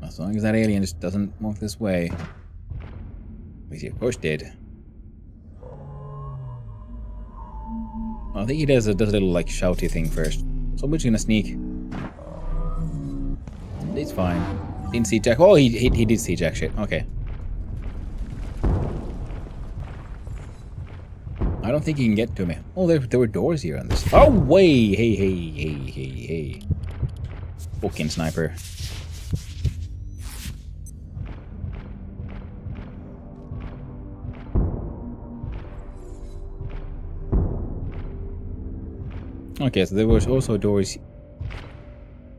As long as that alien just doesn't walk this way. Which he of course did. Well, I think he does a little like shouty thing first. So we're just gonna sneak. It's fine. Didn't see Jack. Oh, he did see Jack shit. Okay. I don't think he can get to me. Oh, there were doors here on this. Oh, way! Hey. Fucking sniper. Okay, so there was also doors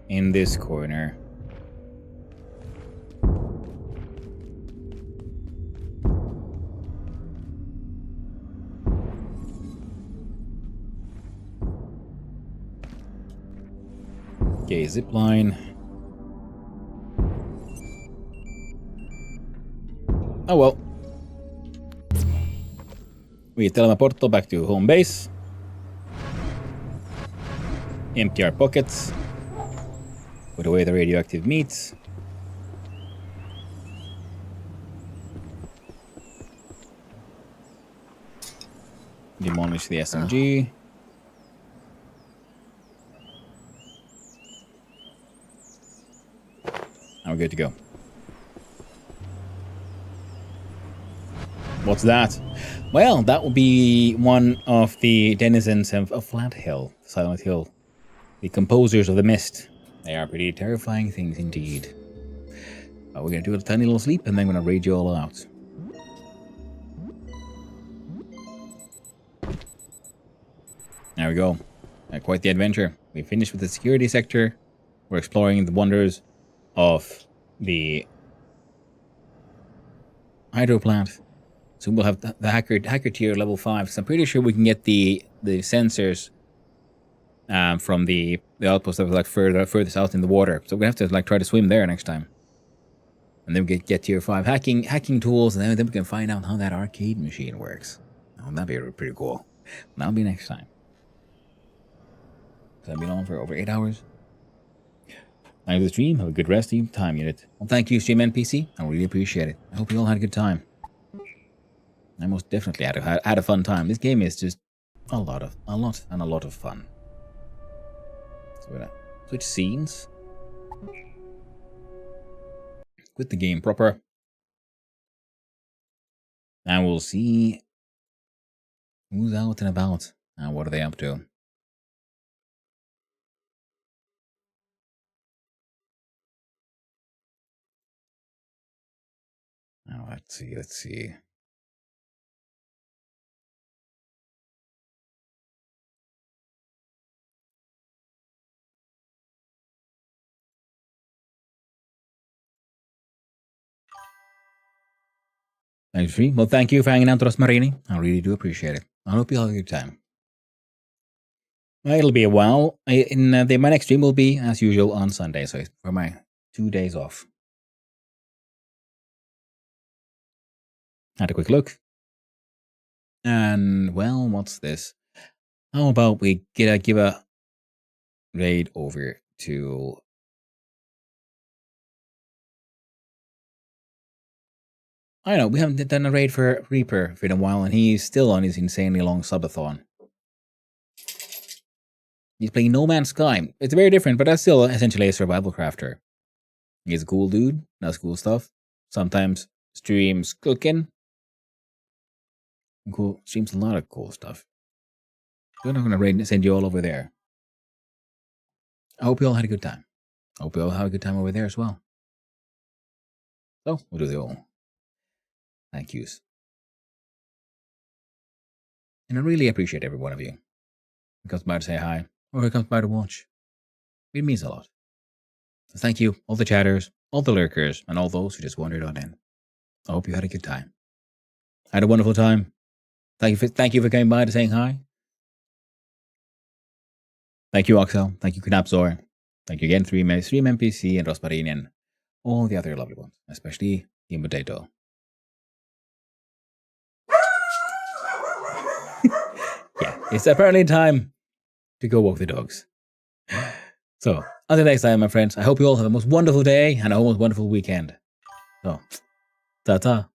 in this corner. Okay, zipline. Oh well. We teleporto back to home base. Empty our pockets. Put away the radioactive meats. Demolish the SMG. And we're good to go. What's that? Well, that will be one of the denizens of Flat Hill, Silent Hill. The composers of the mist. They are pretty terrifying things indeed. We're going to do a tiny little sleep and then we're going to raid you all out. There we go. Quite the adventure. We finished with the security sector. We're exploring the wonders of the hydro plant. So we'll have the hacker tier level 5. So I'm pretty sure we can get the sensors from the outpost that was like further south in the water. So we have to like try to swim there next time. And then we get tier 5 hacking tools, and then we can find out how that arcade machine works. Oh, that'd be pretty cool. That'll be next time. So I've been on for over 8 hours. Thank you for the stream. Have a good rest of your time, unit. Well, thank you, stream NPC. I really appreciate it. I hope you all had a good time. I most definitely had a fun time. This game is just a lot of fun. So we're gonna switch scenes. Quit the game proper. And we'll see who's out and about and what are they up to. Now let's see. Thanks, Free. Well, thank you for hanging out with us, Marini. I really do appreciate it. I hope you all have a good time. Well, it'll be a while. My next stream will be, as usual, on Sunday, so for my 2 days off. Had a quick look. And, well, what's this? How about we give a raid over to... I know, we haven't done a raid for Reaper for a while, and he's still on his insanely long subathon. He's playing No Man's Sky. It's very different, but that's still essentially a survival crafter. He's a cool dude, does cool stuff. Sometimes streams cooking. Streams a lot of cool stuff. We're not going to send you all over there. I hope you all had a good time. I hope you all have a good time over there as well. So, we'll do the old thank yous. And I really appreciate every one of you who comes by to say hi or who comes by to watch. It means a lot. So thank you, all the chatters, all the lurkers, and all those who just wandered on in. I hope you had a good time. I had a wonderful time. Thank you for coming by to saying hi. Thank you, Oxel. Thank you, Knapzor. Thank you again, Stream NPC and Rosmarin and all the other lovely ones, especially Team Potato. Yeah, it's apparently time to go walk the dogs. So, until next time, my friends, I hope you all have a most wonderful day and a most wonderful weekend. So, ta-ta.